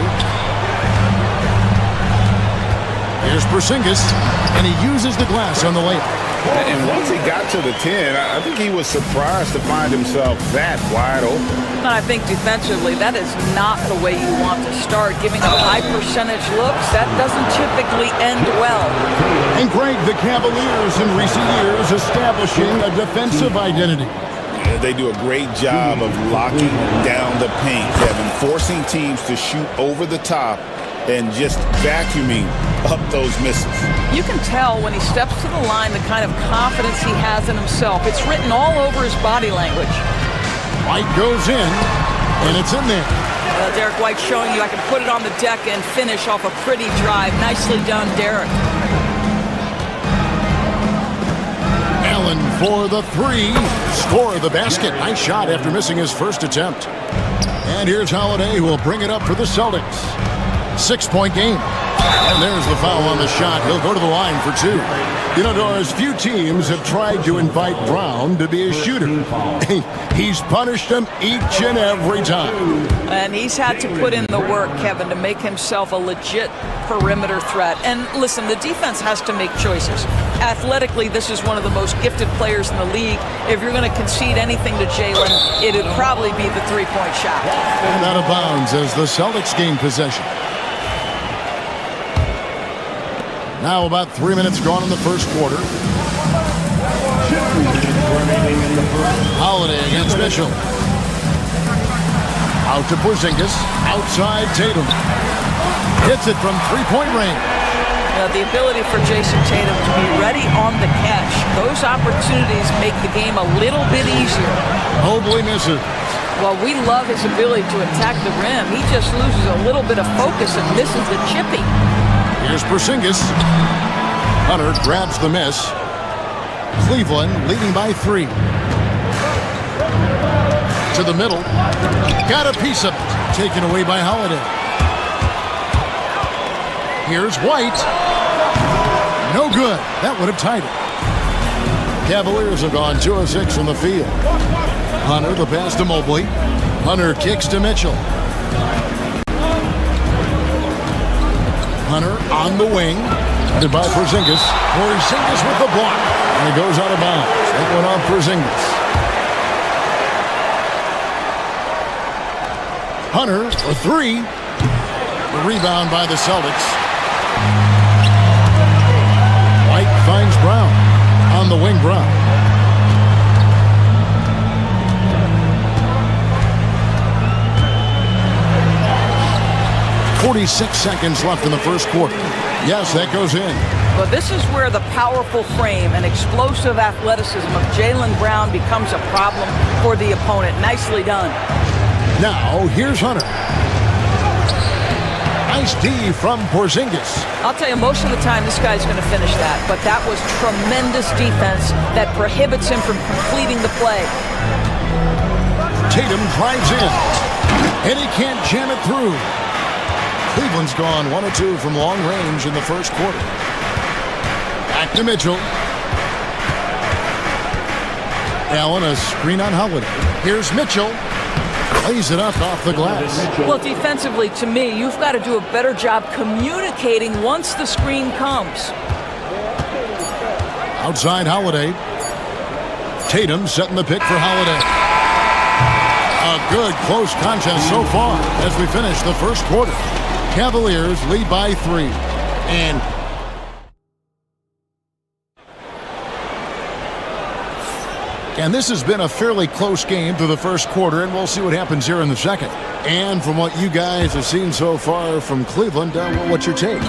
Here's Porzingis, and he uses the glass on the layup. And once he got to the 10, I think he was surprised to find himself that wide open. I think defensively, that is not the way you want to start. Giving up high percentage looks, that doesn't typically end well. And Greg, the Cavaliers in recent years establishing a defensive identity. They do a great job of locking down the paint, Kevin, forcing teams to shoot over the top and just vacuuming up those misses. You can tell when he steps to the line the kind of confidence he has in himself. It's written all over his body language. White goes in, and it's in there. Derek White showing you I can put it on the deck and finish off a pretty drive. Nicely done, Derek. Allen for the three. Score the basket. Nice shot after missing his first attempt. And here's Holiday, who will bring it up for the Celtics. 6-point game. And there's the foul on the shot. He'll go to the line for two. You know, Doris, few teams have tried to invite Brown to be a shooter. He's punished them each and every time. And he's had to put in the work, Kevin, to make himself a legit perimeter threat. And listen, the defense has to make choices. Athletically, this is one of the most gifted players in the league. If you're going to concede anything to Jalen, it would probably be the three-point shot. And out of bounds as the Celtics gain possession. Now about 3 minutes gone in the first quarter. Holiday against Mitchell. Out to Porzingis. Outside Tatum. Hits it from three-point range. The ability for Jason Tatum to be ready on the catch. Those opportunities make the game a little bit easier. Mobley misses. Well, we love his ability to attack the rim. He just loses a little bit of focus and misses the chippy. Here's Porzingis. Hunter grabs the miss. Cleveland leading by 3. To the middle. Got a piece of it. Taken away by Holiday. Here's White. No good. That would have tied it. Cavaliers have gone 2 of 6 from the field. Hunter, the pass to Mobley. Hunter kicks to Mitchell. Hunter on the wing. Headed by Porzingis. Porzingis with the block. And it goes out of bounds. That went on Porzingis. Hunter for 3. The rebound by the Celtics. White finds Brown. On the wing, Brown. .46 seconds left in the first quarter. Yes, that goes in. But this is where the powerful frame and explosive athleticism of Jaylen Brown becomes a problem for the opponent. Nicely done. Now, here's Hunter. Nice D from Porzingis. I'll tell you, most of the time this guy's going to finish that. But that was tremendous defense that prohibits him from completing the play. Tatum drives in. And he can't jam it through. Cleveland's gone 1 of 2 from long range in the first quarter. Back to Mitchell. Allen, a screen on Holiday. Here's Mitchell. Lays it up off the glass. Well, defensively, to me, you've got to do a better job communicating once the screen comes. Outside Holiday. Tatum setting the pick for Holiday. A good close contest so far as we finish the first quarter. Cavaliers lead by 3. And this has been a fairly close game through the first quarter, and we'll see what happens here in the second. And from what you guys have seen so far from Cleveland, what's your take?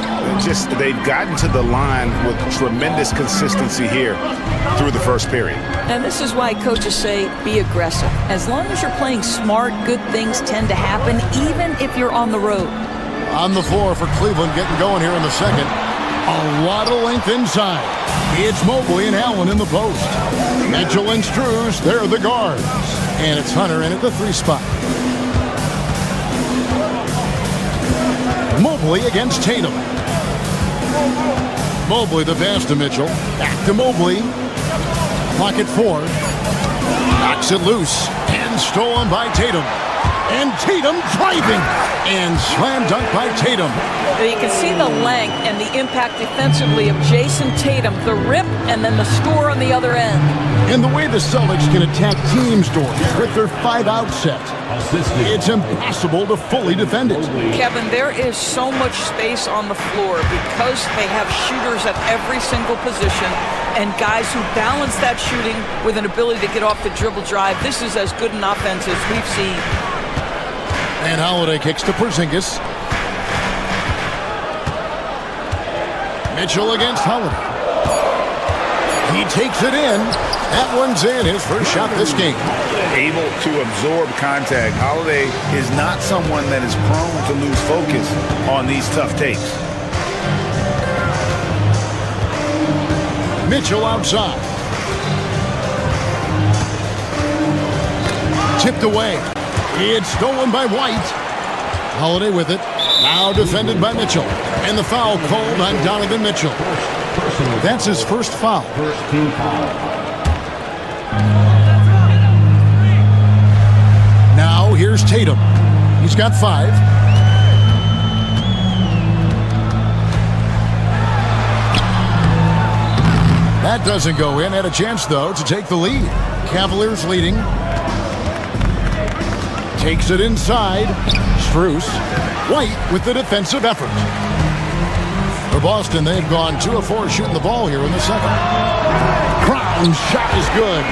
They've gotten to the line with tremendous consistency here through the first period. And this is why coaches say be aggressive. As long as you're playing smart, good things tend to happen, even if you're on the road. On the floor for Cleveland, getting going here in the second. A lot of length inside. It's Mobley and Allen in the post. Mitchell and Struz, they're the guards. And it's Hunter in at the 3 spot. Mobley against Tatum. Mobley the pass to Mitchell. Back to Mobley. Clock at 4. Knocks it loose. And stolen by Tatum. And Tatum driving. And slam dunk by Tatum. You can see the length and the impact defensively of Jason Tatum. The rip and then the score on the other end. And the way the Celtics can attack teams, Doris, with their 5-out set, it's impossible to fully defend it. Kevin, there is so much space on the floor because they have shooters at every single position and guys who balance that shooting with an ability to get off the dribble drive. This is as good an offense as we've seen. And Holiday kicks to Porzingis. Mitchell against Holiday. He takes it in. That one's in. His first shot this game. Able to absorb contact. Holiday is not someone that is prone to lose focus on these tough takes. Mitchell outside. Tipped away. It's stolen by White. Holiday with it. Now defended by Mitchell. And the foul called on Donovan Mitchell. That's his first foul. First team foul. Now here's Tatum. He's got 5. That doesn't go in. Had a chance, though, to take the lead. Cavaliers leading. Takes it inside. Strus. White with the defensive effort. For Boston, they've gone 2 of 4 shooting the ball here in the second. Brown's shot is good.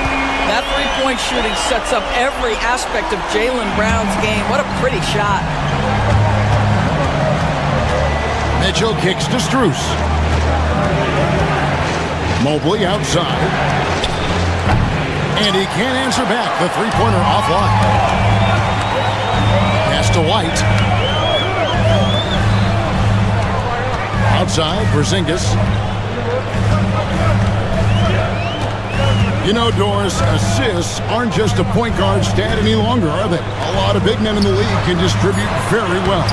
That three-point shooting sets up every aspect of Jaylen Brown's game. What a pretty shot. Mitchell kicks to Strus. Mobley outside. And he can't answer back. The three-pointer offline. Pass to White. Outside, Porzingis. You know, Doris, assists aren't just a point guard stat any longer, are they? A lot of big men in the league can distribute very well.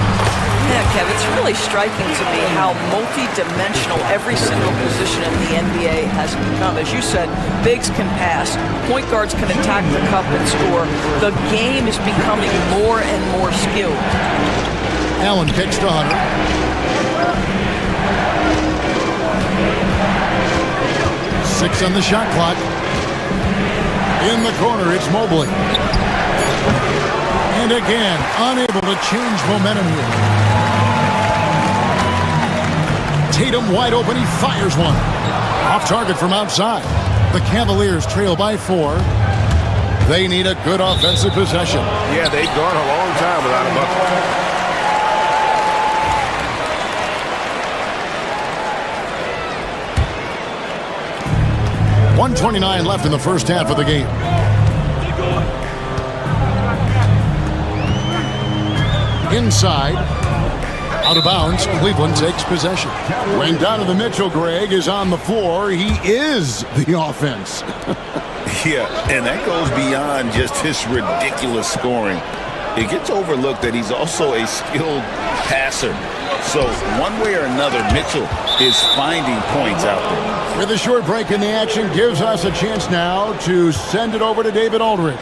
Yeah, Kev, it's really striking to me how multi-dimensional every single position in the NBA has become. As you said, bigs can pass, point guards can attack the cup and score. The game is becoming more and more skilled. Allen kicks to Hunter. 6 on the shot clock. In the corner, it's Mobley. And again, unable to change momentum here. Tatum wide open, he fires one. Off target from outside. The Cavaliers trail by 4. They need a good offensive possession. Yeah, they've gone a long time without a bucket. 1:29 left in the first half of the game. Inside. Out of bounds. Cleveland takes possession. When Donovan Mitchell, Greg, is on the floor, he is the offense. Yeah, and that goes beyond just his ridiculous scoring. It gets overlooked that he's also a skilled passer. So one way or another, Mitchell is finding points out there. With a short break in the action, gives us a chance now to send it over to David Aldridge.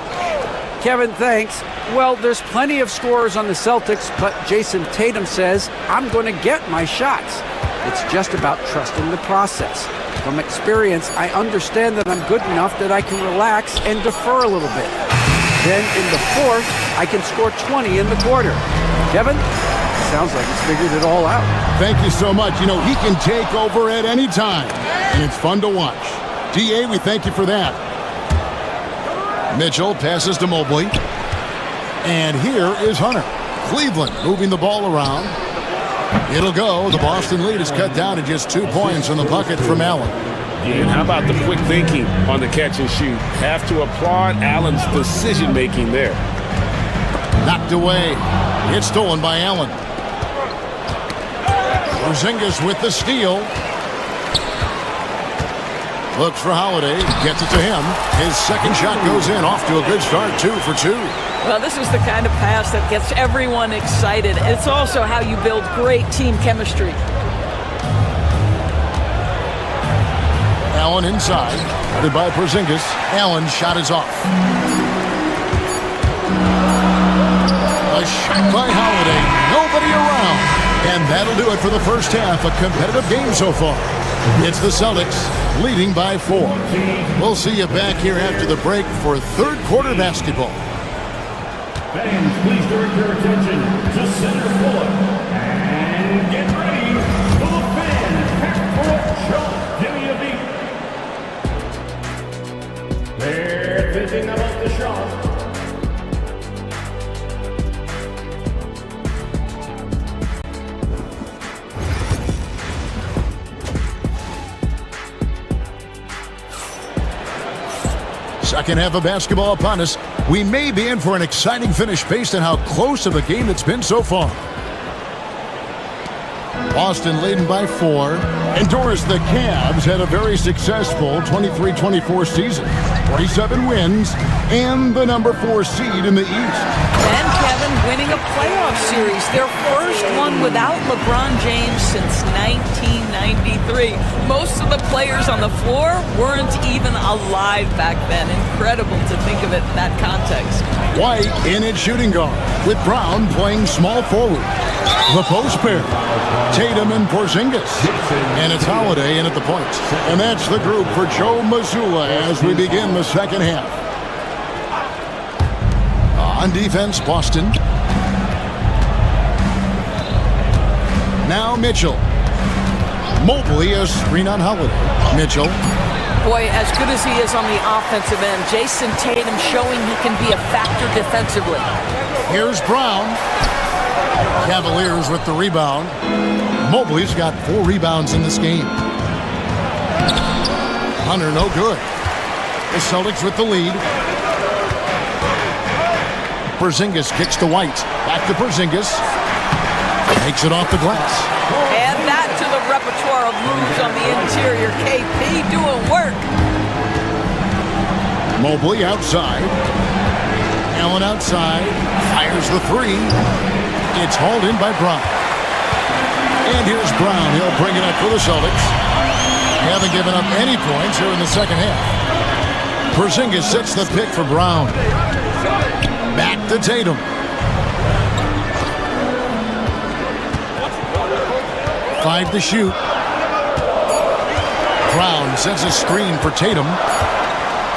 Kevin, thanks. Well, there's plenty of scorers on the Celtics, but Jason Tatum says, I'm going to get my shots. It's just about trusting the process. From experience, I understand that I'm good enough that I can relax and defer a little bit. Then in the fourth, I can score 20 in the quarter. Kevin, sounds like he's figured it all out. Thank you so much. You know, he can take over at any time, and it's fun to watch. DA, we thank you for that. Mitchell passes to Mobley. And here is Hunter. Cleveland moving the ball around. It'll go. The Boston lead is cut down to just 2 points in the bucket from Allen. And how about the quick thinking on the catch and shoot? Have to applaud Allen's decision-making there. Knocked away. It's stolen by Allen. Porzingis with the steal. Looks for Holiday. Gets it to him. His second shot goes in. Off to a good start. 2 for 2. Well, this is the kind of pass that gets everyone excited. It's also how you build great team chemistry. Allen inside. Headed by Porzingis. Allen's shot is off. A shot by Holiday. Nobody around. And that'll do it for the first half. A competitive game so far. It's the Celtics leading by 4. We'll see you back here after the break for third quarter basketball. Fans, please direct your attention to center court and get ready for the fan packed court shot. Give me a beat. They're thinking about the shot. Second half of basketball upon us. We may be in for an exciting finish based on how close of a game it's been so far. Boston leading by 4. And Doris, the Cavs had a very successful 23-24 season. 47 wins and the number 4 seed in the East. And Kevin winning a playoff series, their first one without LeBron James since 1993. Most of the players on the floor weren't even alive back then. Incredible to think of it in that context. White in at shooting guard, with Brown playing small forward. The post pair, Tatum and Porzingis. And it's Holiday in at the point. And that's the group for Joe Mazzulla as we begin the second half. On defense, Boston. Now Mitchell. Mobley a screen on Holiday. Mitchell. Boy, as good as he is on the offensive end, Jason Tatum showing he can be a factor defensively. Here's Brown. Cavaliers with the rebound. Mobley's got 4 rebounds in this game. Hunter no good. The Celtics with the lead. Porzingis kicks to White. Back to Porzingis. Takes it off the glass. Add that to the repertoire of moves on the interior. KP doing work. Mobley outside. Allen outside. Fires the 3. It's hauled in by Brown. And here's Brown. He'll bring it up for the Celtics. They haven't given up any points here in the second half. Porzingis sets the pick for Brown. Back to Tatum. Five to shoot. Brown sends a screen for Tatum.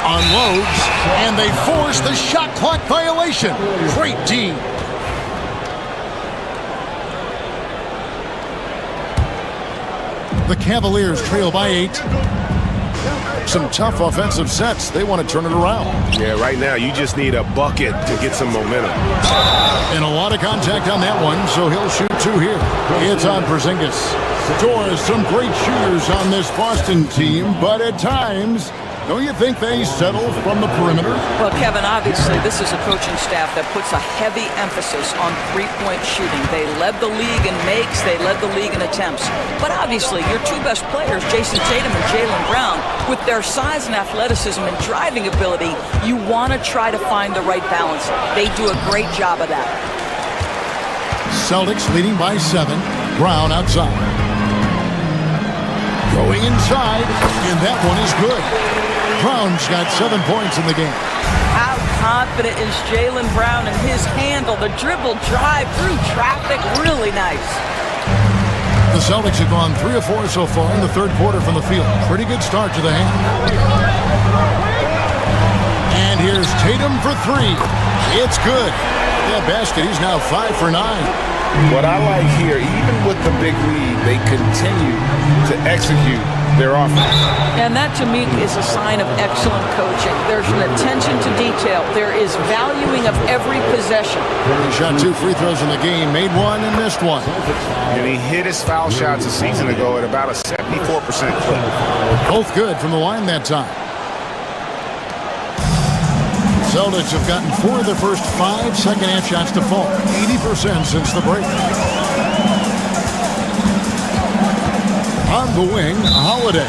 Unloads. And they force the shot clock violation. Great D. The Cavaliers trail by 8. Some tough offensive sets. They want to turn it around. Yeah, right now you just need a bucket to get some momentum. And a lot of contact on that one, so he'll shoot 2 here. It's on Porzingis. Doris, some great shooters on this Boston team, but at times, don't you think they settle from the perimeter? Well, Kevin, obviously this is a coaching staff that puts a heavy emphasis on three-point shooting. They led the league in makes, they led the league in attempts. But obviously, your 2 best players, Jason Tatum and Jaylen Brown, with their size and athleticism and driving ability, you want to try to find the right balance. They do a great job of that. Celtics leading by 7. Brown outside. Going inside, and that one is good. Brown's got 7 points in the game. How confident is Jaylen Brown in his handle? The dribble drive through traffic, really nice. The Celtics have gone 3 of 4 so far in the third quarter from the field. Pretty good start to the hand. And here's Tatum for 3. It's good. That basket, he's now 5 for 9. What I like here, even with the big lead, they continue to execute their offense. And that, to me, is a sign of excellent coaching. There's an attention to detail. There is valuing of every possession. He shot 2 free throws in the game, made 1 and missed 1. And he hit his foul shots a season ago at about a 74% clip. Both good from the line that time. Celtics have gotten 4 of their first 5 second-half shots to fall. 80% since the break. On the wing, Holiday.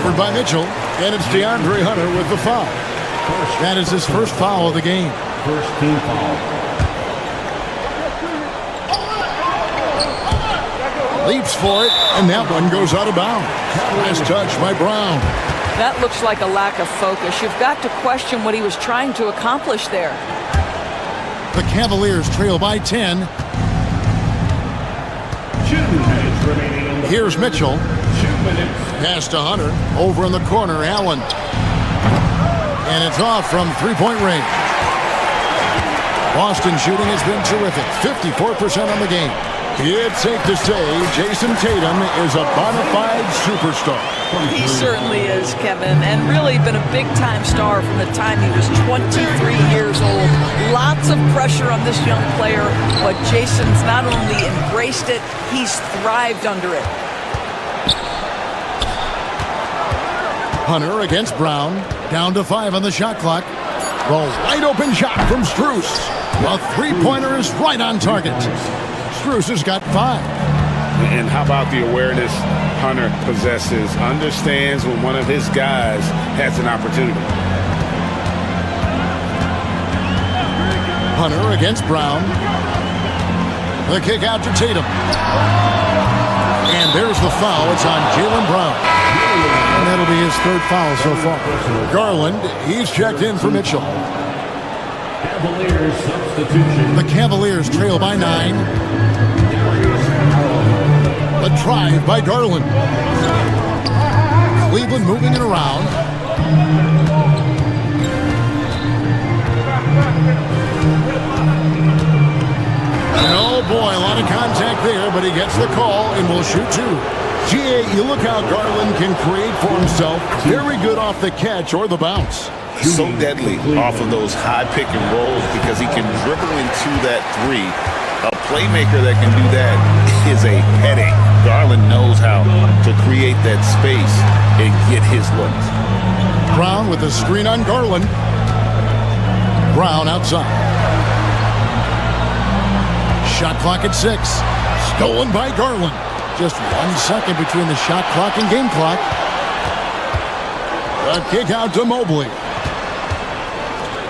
Covered by Mitchell. And it's DeAndre Hunter with the foul. That is his first foul of the game. First team foul. Leaps for it, and that one goes out of bounds. Nice touch by Brown. That looks like a lack of focus. You've got to question what he was trying to accomplish there. The Cavaliers trail by 10. 2 minutes remaining. Here's Mitchell. 2 minutes. Pass to Hunter. Over in the corner, Allen. And it's off from three-point range. Boston shooting has been terrific. 54% on the game. It's safe to say Jason Tatum is a bona fide superstar. He certainly is, Kevin, and really been a big-time star from the time he was 23 years old. Lots of pressure on this young player, but Jason's not only embraced it, he's thrived under it. Hunter against Brown. Down to 5 on the shot clock. The wide open shot from Strus. The three-pointer is right on target. Strus has got 5. And how about the awareness Hunter possesses? Understands when one of his guys has an opportunity. Hunter against Brown. The kick out to Tatum. And there's the foul. It's on Jaylen Brown. And that'll be his 3rd foul so far. Garland, he's checked in for Mitchell. The Cavaliers trail by 9. A drive by Garland. Cleveland moving it around. Oh boy, a lot of contact there, but he gets the call and will shoot 2. GA, you look how Garland can create for himself. Very good off the catch or the bounce. So deadly off of those high pick and rolls because he can dribble into that 3. A playmaker that can do that is a headache. Garland knows how to create that space and get his looks. Brown with a screen on Garland. Brown outside. Shot clock at 6. Stolen by Garland. Just 1 second between the shot clock and game clock. A kick out to Mobley.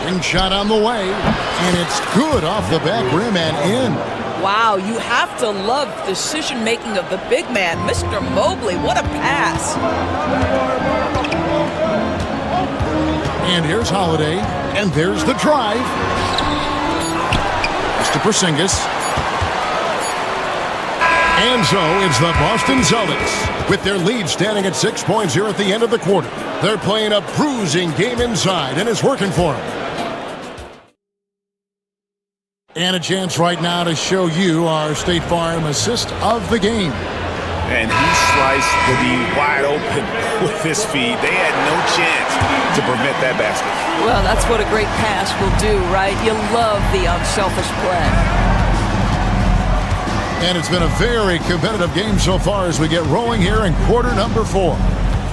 Ring shot on the way. And it's good off the back rim and in. Wow, you have to love the decision-making of the big man, Mr. Mobley. What a pass. And here's Holiday. And there's the drive. Mr. Porzingis. And so it's the Boston Celtics with their lead standing at 6 points here at the end of the quarter. They're playing a bruising game inside, and it's working for them. And a chance right now to show you our State Farm assist of the game. And he sliced the D wide open with his feet. They had no chance to prevent that basket. Well, that's what a great pass will do, right? You love the unselfish play. And it's been a very competitive game so far as we get rolling here in quarter number 4.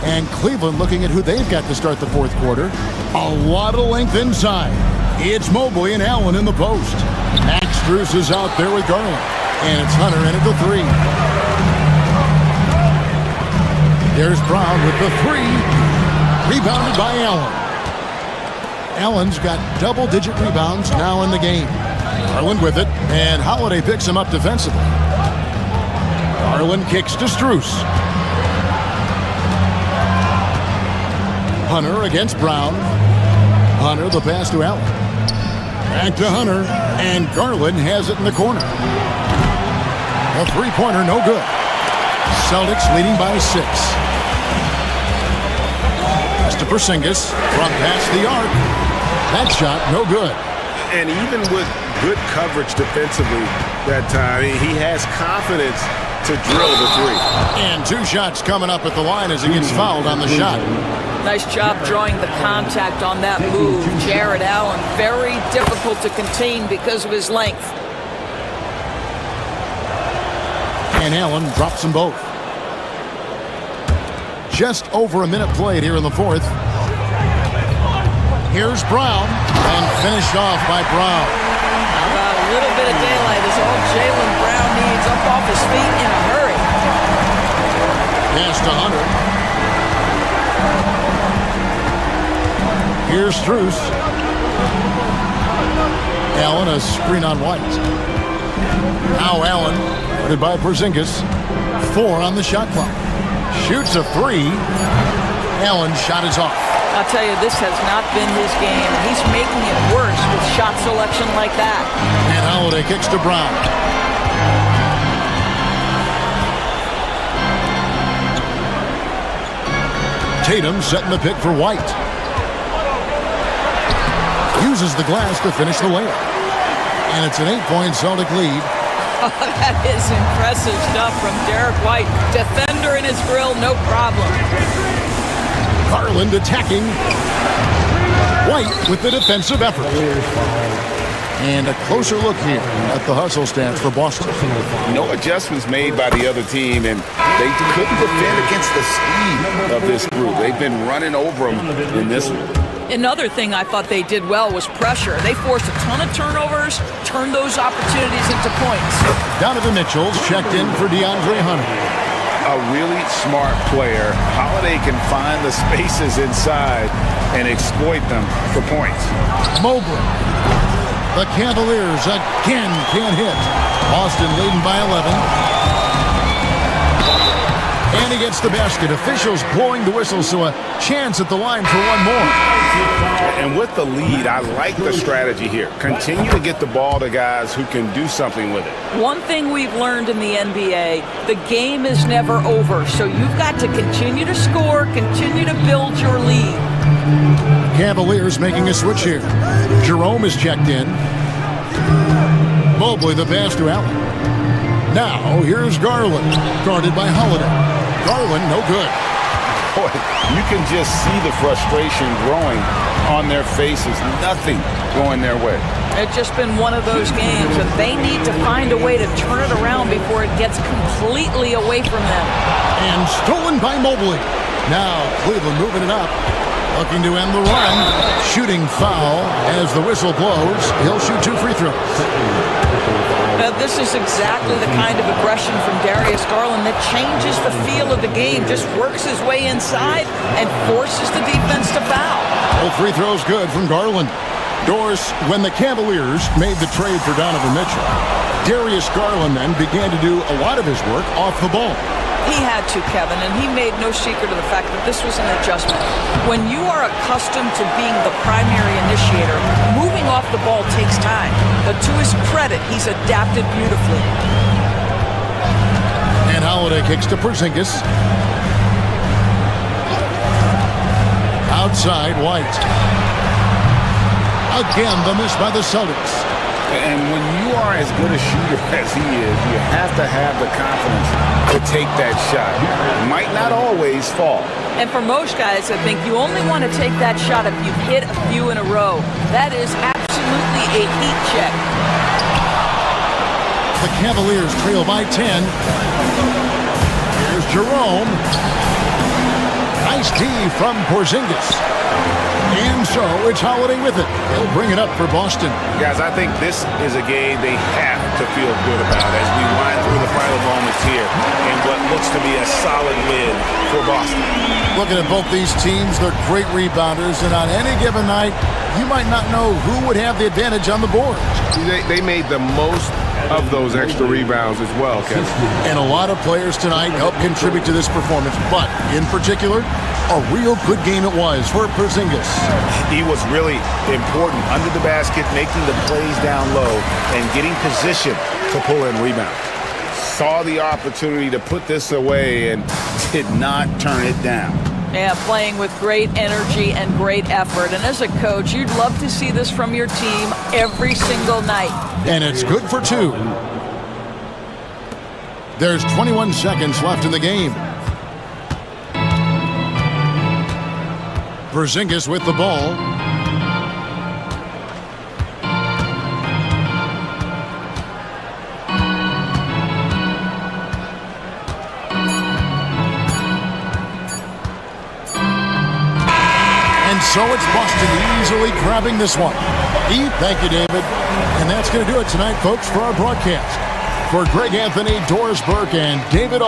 And Cleveland looking at who they've got to start the 4th quarter. A lot of length inside. It's Mobley and Allen in the post. Max Strus is out there with Garland. And it's Hunter in at the 3. There's Brown with the 3. Rebounded by Allen. Allen's got double-digit rebounds now in the game. Garland with it, and Holiday picks him up defensively. Garland kicks to Strus. Hunter against Brown. Hunter, the pass to Allen. Back to Hunter, and Garland has it in the corner. A 3-pointer, no good. Celtics leading by 6. Mr. Porzingis from past the arc. That shot, no good. And even with good coverage defensively that time, he has confidence to drill the 3. And 2 shots coming up at the line as he gets fouled on the shot. Nice job drawing the contact on that move. Jared Allen, very difficult to contain because of his length. And Allen drops them both. Just over a minute played here in the 4th. Here's Brown, and finished off by Brown. How about a little bit of daylight is all Jaylen Brown needs, up off his feet in a hurry. Pass to Hunter. Here's Strus. Allen, a screen on White. Now Allen, guarded by Porzingis. 4 on the shot clock. Shoots a 3. Allen's shot is off. I'll tell you, this has not been his game. He's making it worse with shot selection like that. And Holiday kicks to Brown. Tatum setting the pick for White. Uses the glass to finish the layup. And it's an 8-point Celtic lead. Oh, that is impressive stuff from Derek White. Defender in his grill, no problem. Garland attacking. White with the defensive effort. And a closer look here at the hustle stats for Boston. No adjustments made by the other team, and they couldn't defend against the speed of this group. They've been running over them in this one. Another thing I thought they did well was pressure. They forced a ton of turnovers, turned those opportunities into points. Donovan Mitchell's checked in for DeAndre Hunter. A really smart player. Holiday can find the spaces inside and exploit them for points. Mobley. The Cavaliers again can't hit. Boston leading by 11. And he gets the basket. Officials blowing the whistle, so a chance at the line for one more. And with the lead, I like the strategy here. Continue to get the ball to guys who can do something with it. One thing we've learned in the NBA, the game is never over, so you've got to continue to score, continue to build your lead. Cavaliers making a switch here. Jerome is checked in. Mobley the pass to Allen. Now here's Garland, guarded by Holiday. Garland no good. Boy, you can just see the frustration growing on their faces. Nothing going their way. It's just been one of those games, and they need to find a way to turn it around before it gets completely away from them. And stolen by Mobley. Now Cleveland moving it up. Looking to end the run. Shooting foul as the whistle blows. He'll shoot 2 free throws. Now, this is exactly the kind of aggression from Darius Garland that changes the feel of the game, just works his way inside and forces the defense to foul. Both free throws good from Garland. Doris, when the Cavaliers made the trade for Donovan Mitchell, Darius Garland then began to do a lot of his work off the ball. He had to, Kevin, and he made no secret of the fact that this was an adjustment. When you are accustomed to being the primary initiator, moving off the ball takes time. But to his credit, he's adapted beautifully. And Holiday kicks to Porzingis. Outside, White. Again, the miss by the Celtics. And when you are as good a shooter as he is, you have to have the confidence to take that shot. It might not always fall. And for most guys, I think you only want to take that shot if you've hit a few in a row. That is absolutely a heat check. The Cavaliers trail by 10. Here's Jerome. Nice D from Porzingis. And so it's Holiday with it. He'll bring it up for Boston. Guys, I think this is a game they have to feel good about as we wind through the final moments here in what looks to be a solid win for Boston. Looking at both these teams, they're great rebounders, and on any given night, you might not know who would have the advantage on the board. They made the most of those extra rebounds as well, Kevin. And a lot of players tonight helped contribute to this performance, but in particular, a real good game it was for Porzingis. He was really important under the basket, making the plays down low and getting position to pull in rebounds. Saw the opportunity to put this away and did not turn it down. Yeah, playing with great energy and great effort. And as a coach, you'd love to see this from your team every single night. And it's good for 2. There's 21 seconds left in the game. Porzingis with the ball. And so it's Boston easily grabbing this one. Thank you, David. And that's going to do it tonight, folks, for our broadcast. For Greg Anthony, Doris Burke, and David.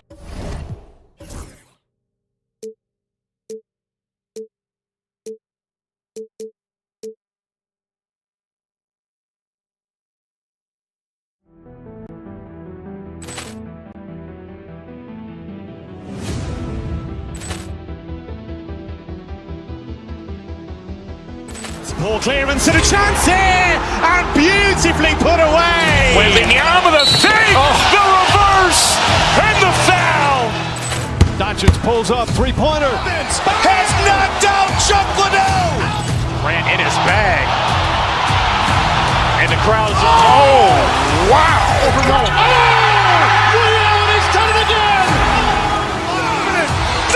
Ball clearance and a chance here, and beautifully put away. Wembanyama the save, the reverse, and the foul. Doncic pulls up, three-pointer. Has knocked out Chuck Liddell. Grant in his bag. And the crowd's oh, wow. He's done it again.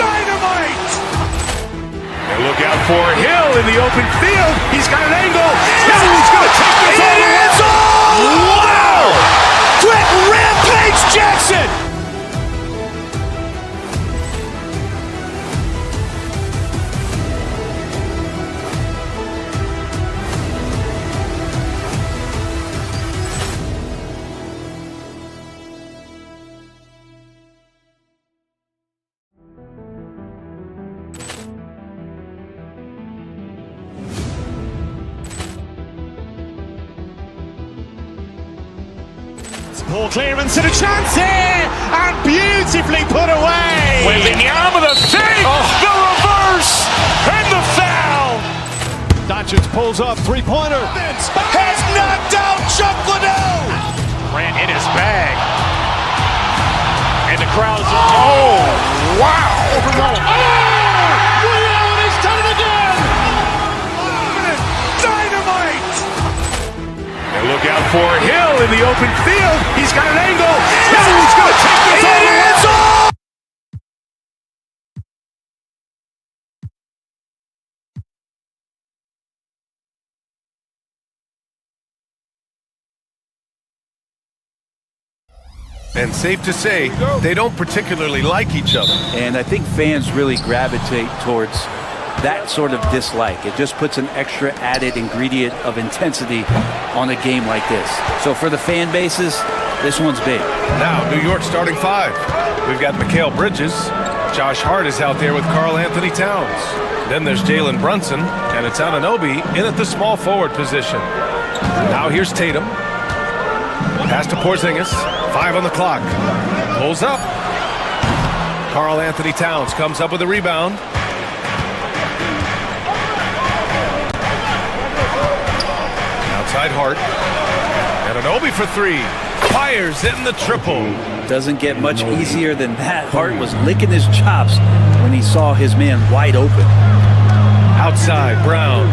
Dynamite. And look out for Hill in the open field. He's got an angle. Hill is going to take this all the way. Jackson! Poor clearance and a chance here, and beautifully put away. Wembanyama the fake, the reverse, and the foul. Doncic pulls up, three-pointer. Has knocked out Chuck Liddell. Ran in his bag. And the crowd's oh, wow. He's done it again. Dynamite. And look out for Hill in the open field. He's got an angle. Oh, he's going to take this all the way. And safe to say, they don't particularly like each other. And I think fans really gravitate towards that sort of dislike. It just puts an extra added ingredient of intensity on a game like this. So for the fan bases, this one's big. Now, New York starting five. We've got Mikal Bridges. Josh Hart is out there with Karl Anthony Towns. Then there's Jalen Brunson, and it's Anunoby in at the small forward position. Now here's Tatum. Pass to Porzingis. 5 on the clock. Pulls up. Karl Anthony Towns comes up with a rebound. Outside Hart. Anunoby for 3. Fires in the triple. Doesn't get much easier than that. Hart was licking his chops when he saw his man wide open. Outside, Brown.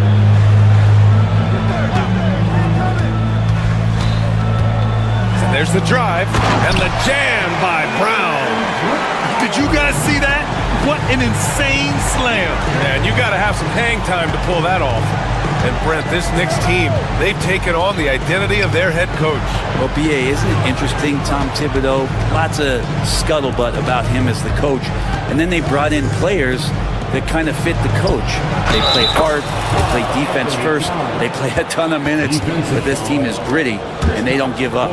And there's the drive and the jam by Brown. Did you guys see that? What an insane slam. Man, you got to have some hang time to pull that off. And Brent, this Knicks team, they've taken on the identity of their head coach. Well, B.A., isn't it interesting? Tom Thibodeau, lots of scuttlebutt about him as the coach. And then they brought in players that kind of fit the coach. They play hard, they play defense first, they play a ton of minutes, but this team is gritty, and they don't give up.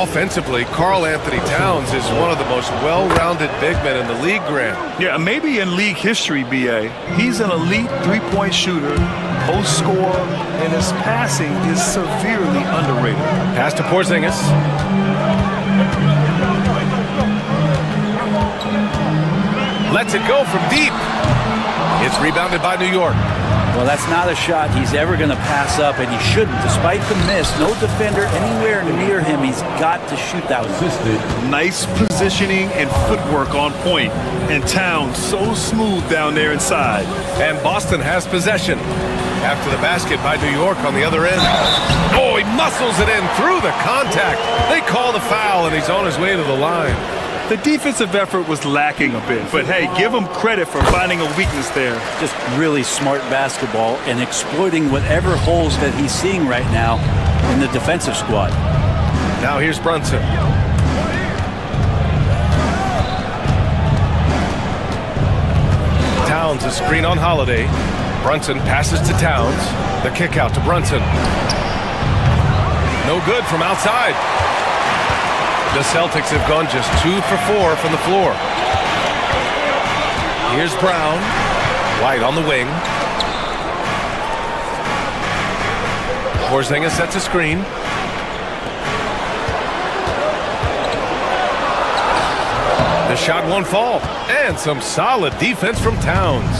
Offensively, Karl Anthony Towns is one of the most well-rounded big men in the league, Grant. Yeah, maybe in league history, B.A. He's an elite three-point shooter, post scorer, and his passing is severely underrated. Pass to Porzingis. Lets it go from deep. It's rebounded by New York. Well, that's not a shot he's ever going to pass up, and he shouldn't. Despite the miss, no defender anywhere near him. He's got to shoot that one. Nice positioning and footwork on point. And Towns so smooth down there inside. And Boston has possession. After the basket by New York on the other end. Oh, he muscles it in through the contact. They call the foul, and he's on his way to the line. The defensive effort was lacking a bit, but hey, give him credit for finding a weakness there. Just really smart basketball and exploiting whatever holes that he's seeing right now in the defensive squad. Now here's Brunson. Towns a screen on Holiday. Brunson passes to Towns. The kick out to Brunson. No good from outside. The Celtics have gone just 2 for 4 from the floor. Here's Brown. White on the wing. Porzingis sets a screen. The shot won't fall. And some solid defense from Towns.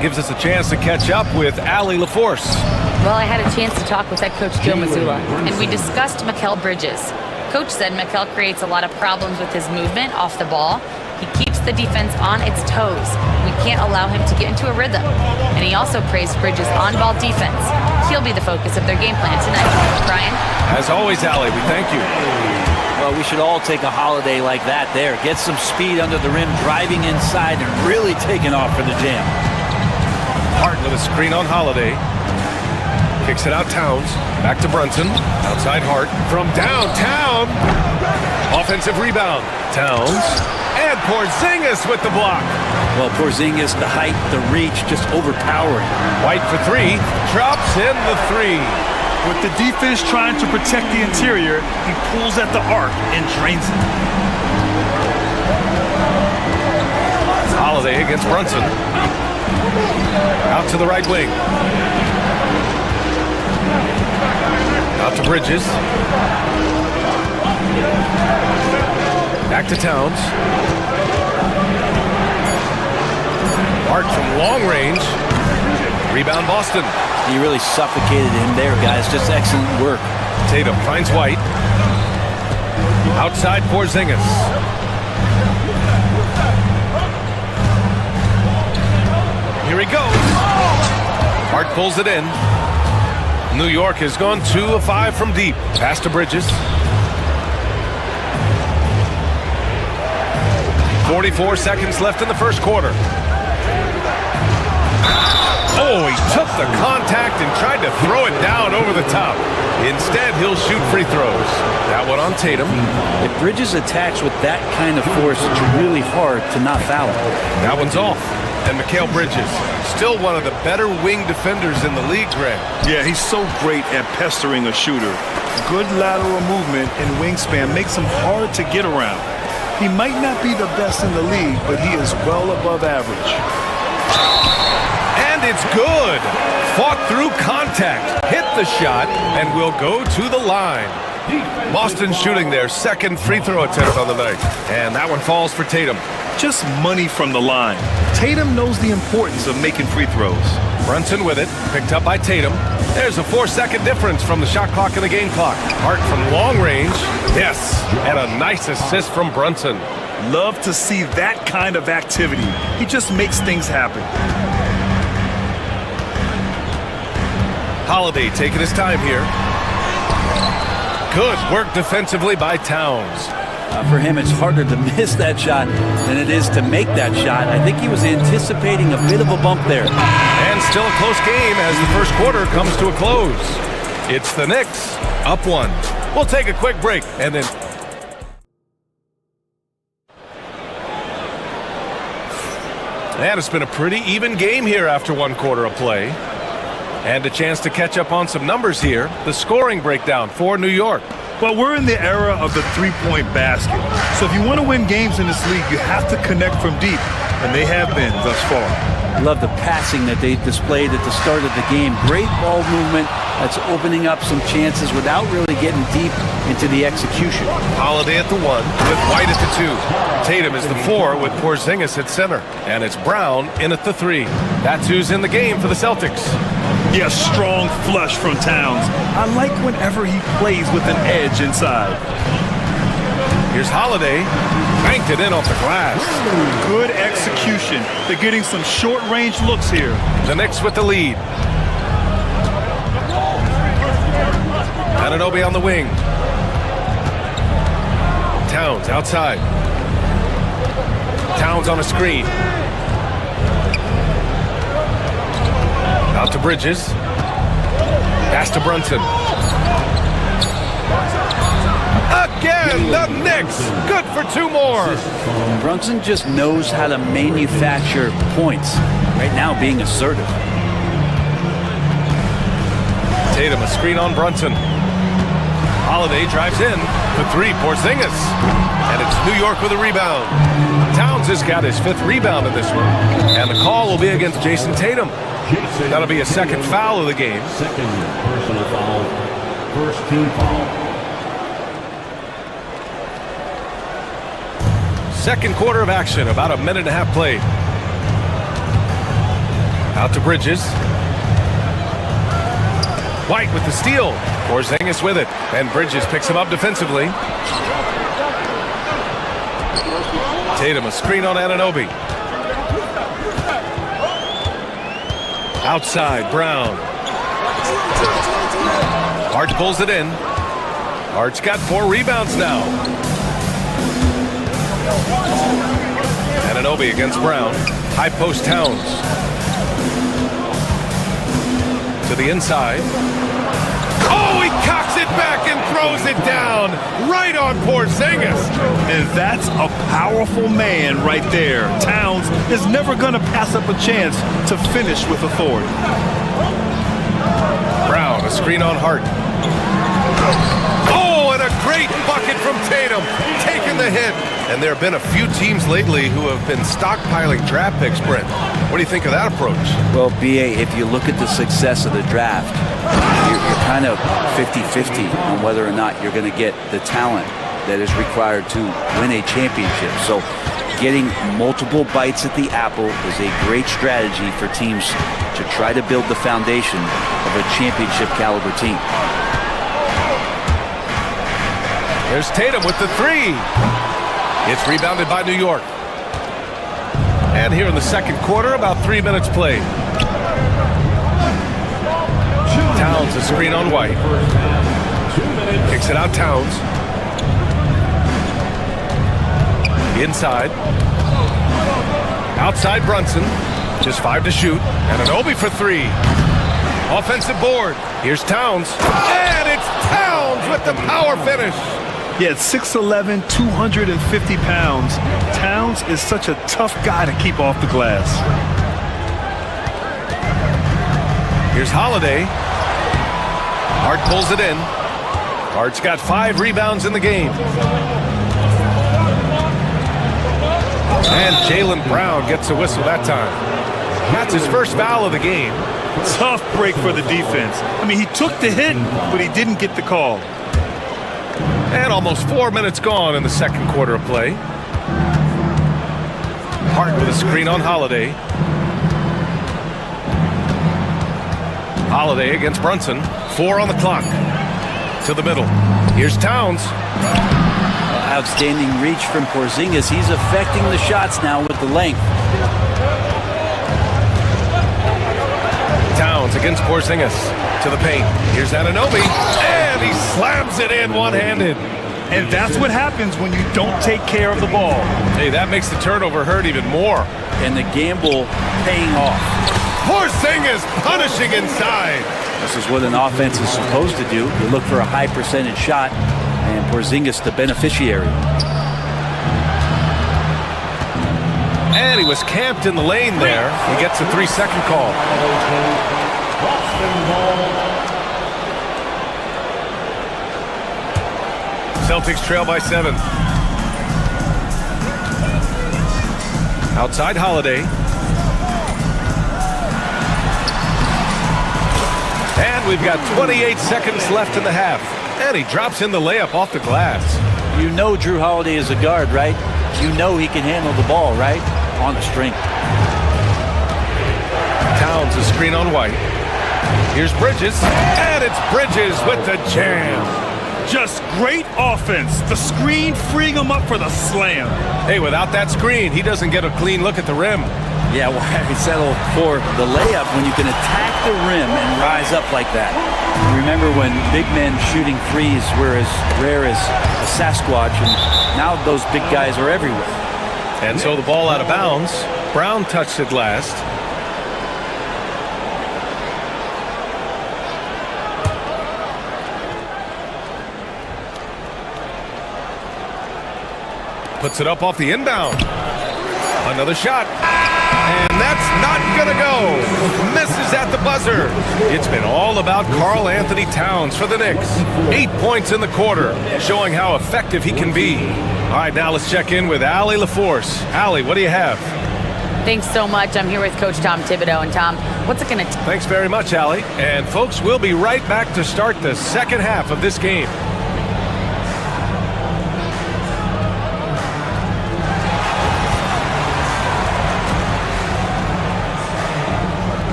Gives us a chance to catch up with Allie LaForce. Well, I had a chance to talk with head coach Joe Mazzulla, and we discussed Mikal Bridges. Coach said Mikal creates a lot of problems with his movement off the ball. He keeps the defense on its toes. We can't allow him to get into a rhythm. And he also praised Bridges' on-ball defense. He'll be the focus of their game plan tonight. Brian? As always, Allie, we thank you. Well, we should all take a holiday like that there. Get some speed under the rim, driving inside, and really taking off for the jam. Hart with a screen on Holiday. Kicks it out Towns. Back to Brunson. Outside Hart. From downtown. Offensive rebound. Towns. And Porzingis with the block. Well, Porzingis, the height, the reach, just overpowering. White for three. Drops in the three. With the defense trying to protect the interior, he pulls at the arc and drains it. Holiday against Brunson. Out to the right wing. Out to Bridges. Back to Towns. Hart from long range. Rebound Boston. He really suffocated him there, guys. Just excellent work. Tatum finds White. Outside Porzingis. Here he goes. Hart pulls it in. New York has gone 2 of 5 from deep. Pass to Bridges. 44 seconds left in the first quarter. Oh, he took the contact and tried to throw it down over the top. Instead, he'll shoot free throws. That one on Tatum. If Bridges attacks with that kind of force, it's really hard to not foul him. That one's off. And Mikal Bridges, still one of the better wing defenders in the league, Greg. Yeah, he's so great at pestering a shooter. Good lateral movement and wingspan makes him hard to get around. He might not be the best in the league, but he is well above average. And it's good. Fought through contact, hit the shot, and will go to the line. Boston shooting their second free throw attempt on the night. And that one falls for Tatum. Just money from the line. Tatum knows the importance of making free throws. Brunson with it, picked up by Tatum. There's a 4-second difference from the shot clock and the game clock. Hart from long range. Yes, and a nice assist from Brunson. Love to see that kind of activity. He just makes things happen. Holiday taking his time here. Good work defensively by Towns. For him, it's harder to miss that shot than it is to make that shot. I think he was anticipating a bit of a bump there. And still a close game as the first quarter comes to a close. It's the Knicks, up 1. We'll take a quick break and then... And it's been a pretty even game here after 1 quarter of play. And a chance to catch up on some numbers here. The scoring breakdown for New York. Well, we're in the era of the three-point basket. So if you want to win games in this league, you have to connect from deep, and they have been thus far. I love the passing that they displayed at the start of the game. Great ball movement that's opening up some chances without really getting deep into the execution. Holiday at the 1 with White at the 2. Tatum is the 4 with Porzingis at center. And it's Brown in at the 3. That's who's in the game for the Celtics. Yeah, strong flush from Towns. I like whenever he plays with an edge inside. Here's Holiday. Banked it in off the glass. Good execution. They're getting some short-range looks here. The Knicks with the lead. Anunoby on the wing. Towns outside. Towns on a screen. Out to Bridges. Pass to Brunson. Again, the Knicks. Good for 2 more. Brunson just knows how to manufacture points. Right now, being assertive. Tatum, a screen on Brunson. Holiday drives in for 3. Porzingis. And it's New York with a rebound. Towns has got his 5th rebound in this one. And the call will be against Jason Tatum. That'll be a second foul of the game. Second personal foul. First team foul. Second quarter of action, about a minute and a half played. Out to Bridges. White with the steal. Porzingis with it. And Bridges picks him up defensively. Tatum, a screen on Anunoby. Outside, Brown. Hart pulls it in. Hart's got 4 rebounds now. Anunoby against Brown. High post Towns. To the inside. Oh, he cocks it back and throws it down right on Porzingis. And that's a powerful man right there. Towns is never going to pass up a chance to finish with authority. Brown, a screen on Hart. Oh, and a great bucket from Tatum, taking the hit. And there have been a few teams lately who have been stockpiling draft picks, Brent. What do you think of that approach? Well, B.A., if you look at the success of the draft, you're kind of 50-50 on whether or not you're going to get the talent that is required to win a championship. So getting multiple bites at the apple is a great strategy for teams to try to build the foundation of a championship caliber team. There's Tatum with the three. It's rebounded by New York. And here in the second quarter, about 3 minutes played. Towns, a screen on White. Kicks it out, Towns. Inside. Outside Brunson. Just 5 to shoot. And an Obi for 3. Offensive board. Here's Towns. And it's Towns with the power finish. Yeah, at 6'11", 250 pounds, Towns is such a tough guy to keep off the glass. Here's Holiday. Hart pulls it in. Hart's got 5 rebounds in the game. And Jaylen Brown gets a whistle that time. That's his first foul of the game. Tough break for the defense. I mean, he took the hit, but he didn't get the call. And almost 4 minutes gone in the second quarter of play. Hart with a screen on Holiday. Holiday against Brunson. 4 on the clock. To the middle. Here's Towns. Outstanding reach from Porzingis. He's affecting the shots now with the length. Towns against Porzingis. To the paint. Here's Anunoby. And he slams it in one-handed. And that's what happens when you don't take care of the ball. Hey, that makes the turnover hurt even more. And the gamble paying off. Porzingis punishing inside. This is what an offense is supposed to do. You look for a high percentage shot, and Porzingis the beneficiary. And he was camped in the lane there. He gets a 3-second call. Celtics trail by 7. Outside Holiday. And we've got 28 seconds left in the half. And he drops in the layup off the glass. You know Drew Holiday is a guard, right? You know he can handle the ball, right? On the string. Towns a screen on White. Here's Bridges. And it's Bridges with the jam. Just great offense. The screen freeing him up for the slam. Hey, without that screen, he doesn't get a clean look at the rim. Yeah, why settle for the layup when you can attack the rim and rise up like that? Remember when big men shooting threes were as rare as a Sasquatch, and now those big guys are everywhere. And so the ball out of bounds. Brown touched it last. Puts it up off the inbound. Another shot. And that's not gonna go. Misses at the buzzer. It's been all about Karl Anthony Towns for the Knicks. 8 points in the quarter, showing how effective he can be. All right, now let's check in with Allie LaForce. Allie, what do you have? Thanks so much. I'm here with Coach Tom Thibodeau. And Tom, what's it going to take? Thanks very much, Allie. And folks, we'll be right back to start the second half of this game.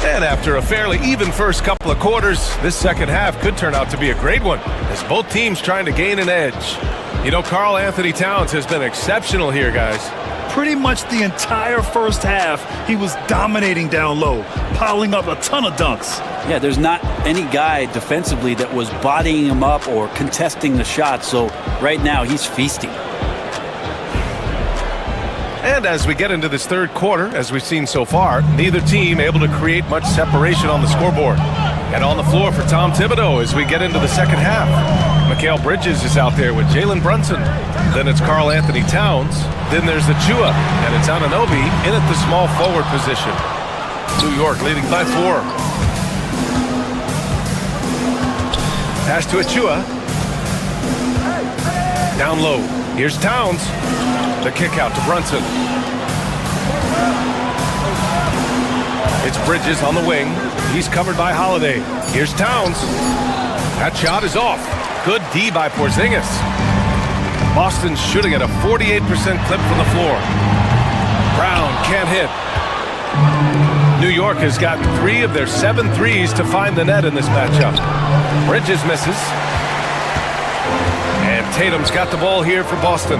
And after a fairly even first couple of quarters, this second half could turn out to be a great one, as both teams trying to gain an edge. You know, Karl Anthony Towns has been exceptional here, guys. Pretty much the entire first half, he was dominating down low, piling up a ton of dunks. Yeah, there's not any guy defensively that was bodying him up or contesting the shot, so right now he's feasting. And as we get into this third quarter, as we've seen so far, neither team able to create much separation on the scoreboard. And on the floor for Tom Thibodeau as we get into the second half. Mikal Bridges is out there with Jalen Brunson. Then it's Karl Anthony Towns. Then there's Achua, and it's Anunoby in at the small forward position. New York leading by 4. Pass to Achua. Down low. Here's Towns. The kick out to Brunson. It's Bridges on the wing. He's covered by Holiday. Here's Towns. That shot is off. Good D by Porzingis. Boston's shooting at a 48% clip from the floor. Brown can't hit. New York has got 3 of their 7 threes to find the net in this matchup. Bridges misses. And Tatum's got the ball here for Boston.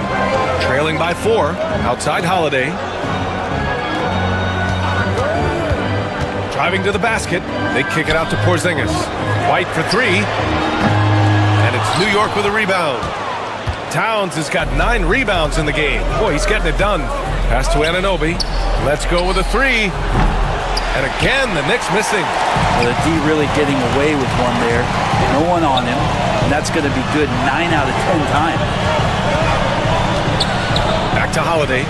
Trailing by 4. Outside Holiday. Driving to the basket. They kick it out to Porzingis. White for 3. And it's New York with a rebound. Towns has got 9 rebounds in the game. Boy, he's getting it done. Pass to Anunoby. Let's go with a 3. And again, the Knicks missing. Well, the D really getting away with one there. No one on him. And that's going to be good 9 out of 10 times. Back to Holiday.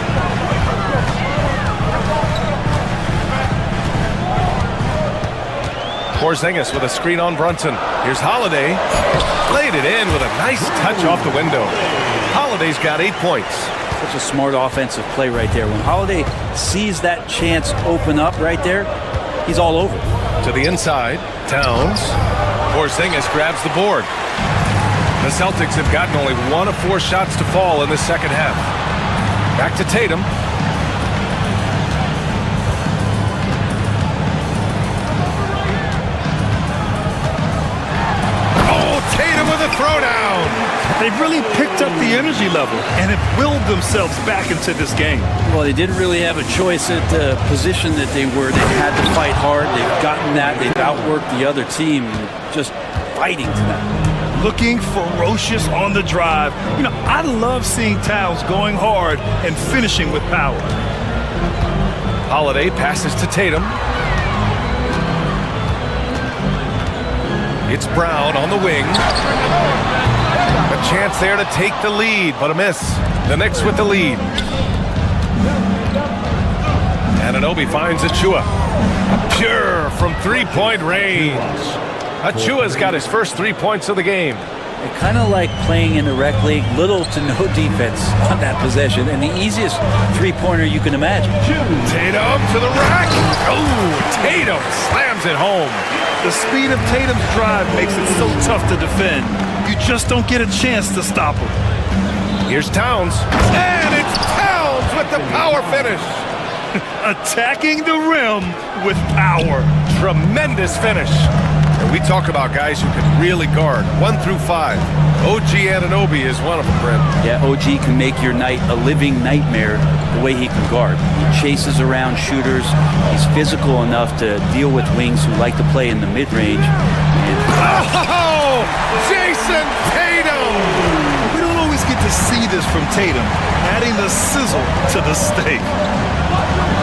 Porzingis with a screen on Brunson. Here's Holiday. Laid it in with a nice touch off the window. Holiday's got 8 points. Such a smart offensive play right there. When Holiday sees that chance open up right there, he's all over. To the inside, Towns. Porzingis grabs the board. The Celtics have gotten only 1 of 4 shots to fall in the second half. Back to Tatum. Tatum with a throwdown. They've really picked up the energy level and have willed themselves back into this game. Well, they didn't really have a choice at the position that they were. They had to fight hard. They've gotten that. They've outworked the other team, just fighting to that. Looking ferocious on the drive. You know, I love seeing Towns going hard and finishing with power. Holiday passes to Tatum. It's Brown on the wing. A chance there to take the lead, but a miss. The Knicks with the lead. Anunoby finds Achua. Pure from 3-point range. Achua's got his first 3 points of the game. They kind of like playing in the rec league, little to no defense on that possession, and the easiest 3-pointer you can imagine. Tatum to the rack. Oh, Tatum slams it home. The speed of Tatum's drive makes it so tough to defend. You just don't get a chance to stop him. Here's Towns. And it's Towns with the power finish. Attacking the rim with power. Tremendous finish. And we talk about guys who can really guard 1 through 5. OG Anunoby is one of them, Brent. Yeah, OG can make your night a living nightmare the way he can guard. He chases around shooters. He's physical enough to deal with wings who like to play in the mid-range. Oh, Jason Tatum! We don't always get to see this from Tatum, adding the sizzle to the steak.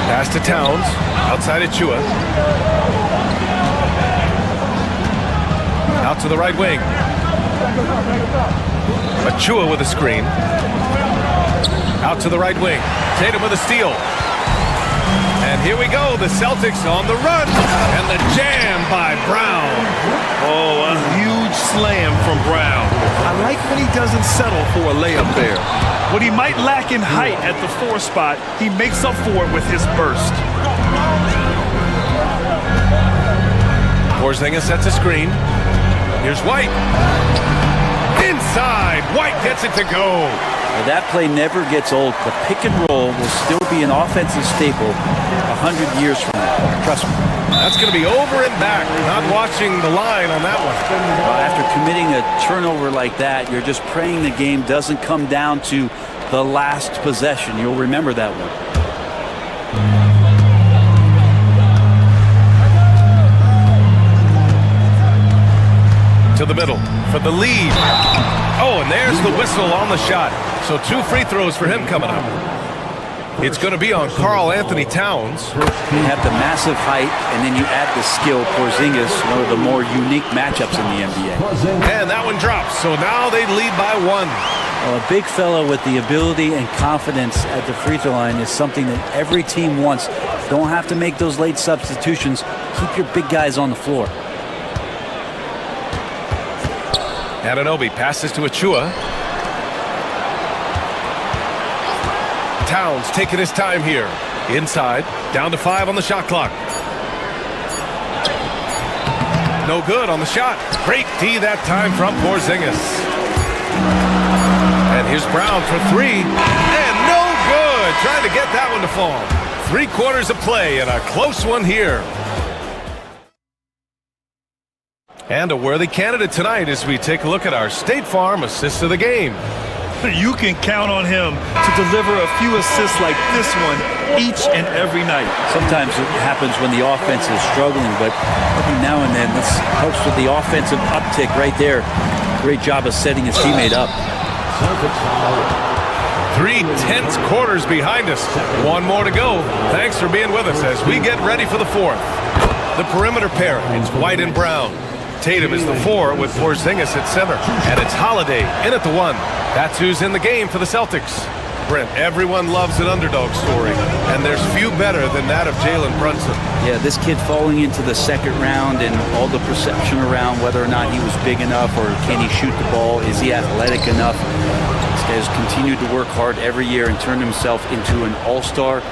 Pass to Towns, outside Achua. Out to the right wing. Achua with a screen. Out to the right wing. Tatum with a steal. And here we go. The Celtics on the run. And the jam by Brown. Oh, a huge slam from Brown. I like when he doesn't settle for a layup there. What he might lack in height at the 4 spot, he makes up for it with his burst. Porzingis sets a screen. Here's White. Inside. White gets it to go. Well, that play never gets old. The pick and roll will still be an offensive staple 100 years from now. Trust me. That's going to be over and back. Not watching the line on that one. Well, after committing a turnover like that, you're just praying the game doesn't come down to the last possession. You'll remember that one. To the middle for the lead. Oh, and there's the whistle on the shot. So 2 free throws for him coming up. It's going to be on Karl Anthony Towns. You have the massive height, and then you add the skill. Porzingis, one of the more unique matchups in the NBA. And that one drops, so now they lead by 1. Well, a big fellow with the ability and confidence at the free throw line is something that every team wants. Don't have to make those late substitutions. Keep your big guys on the floor. Anunoby passes to Achua. Towns taking his time here. Inside, down to 5 on the shot clock. No good on the shot. Great D that time from Porzingis. And here's Brown for 3. And no good. Trying to get that one to fall. 3 quarters of play and a close one here. And a worthy candidate tonight as we take a look at our State Farm Assist of the Game. You can count on him to deliver a few assists like this one each and every night. Sometimes it happens when the offense is struggling, but every now and then this helps with the offensive uptick right there. Great job of setting his teammate up. 3 tense quarters behind us. 1 more to go. Thanks for being with us as we get ready for the 4th. The perimeter pair, it's White and Brown. Tatum is the 4 with Porzingis at center. And it's Holiday in at the 1. That's who's in the game for the Celtics. Brent, everyone loves an underdog story, and there's few better than that of Jalen Brunson. Yeah, this kid falling into the 2nd round and all the perception around whether or not he was big enough or can he shoot the ball, is he athletic enough? This guy has continued to work hard every year and turned himself into an all-star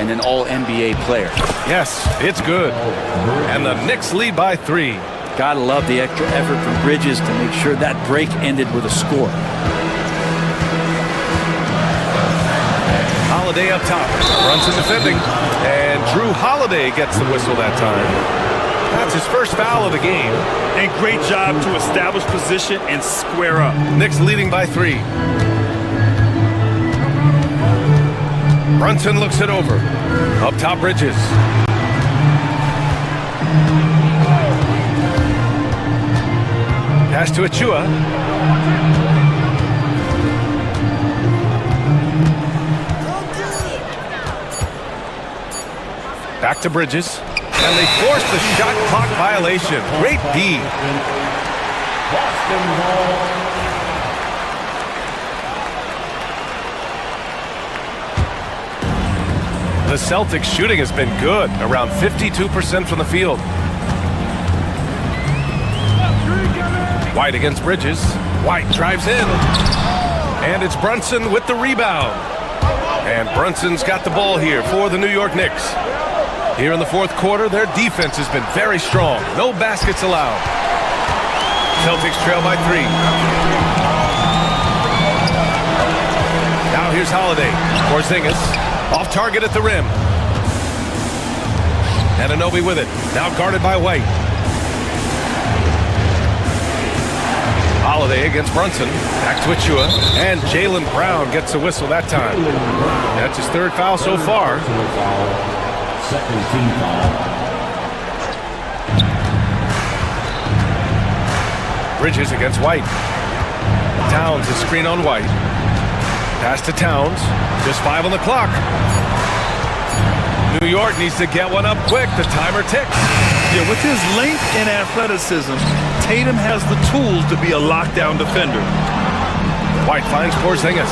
and an all-NBA player. Yes, it's good. And the Knicks lead by 3. Gotta love the extra effort from Bridges to make sure that break ended with a score. Holiday up top. Brunson defending. And Drew Holiday gets the whistle that time. That's his first foul of the game. And great job to establish position and square up. Knicks leading by 3. Brunson looks it over. Up top, Bridges. Pass to Achua. Back to Bridges. And they force the shot clock violation. Great D. The Celtics shooting has been good, around 52% from the field. White against Bridges. White drives in. And it's Brunson with the rebound. And Brunson's got the ball here for the New York Knicks. Here in the 4th quarter, their defense has been very strong. No baskets allowed. Celtics trail by 3. Now here's Holiday. Porzingis off target at the rim. Anunoby with it. Now guarded by White. Holiday against Brunson. Back to Achua. And Jalen Brown gets a whistle that time. That's his 3rd foul so far. Second team foul. Bridges against White. Towns is screen on White. Pass to Towns. Just 5 on the clock. New York needs to get one up quick. The timer ticks. Yeah, with his length and athleticism, Tatum has the tools to be a lockdown defender. White finds Porzingis.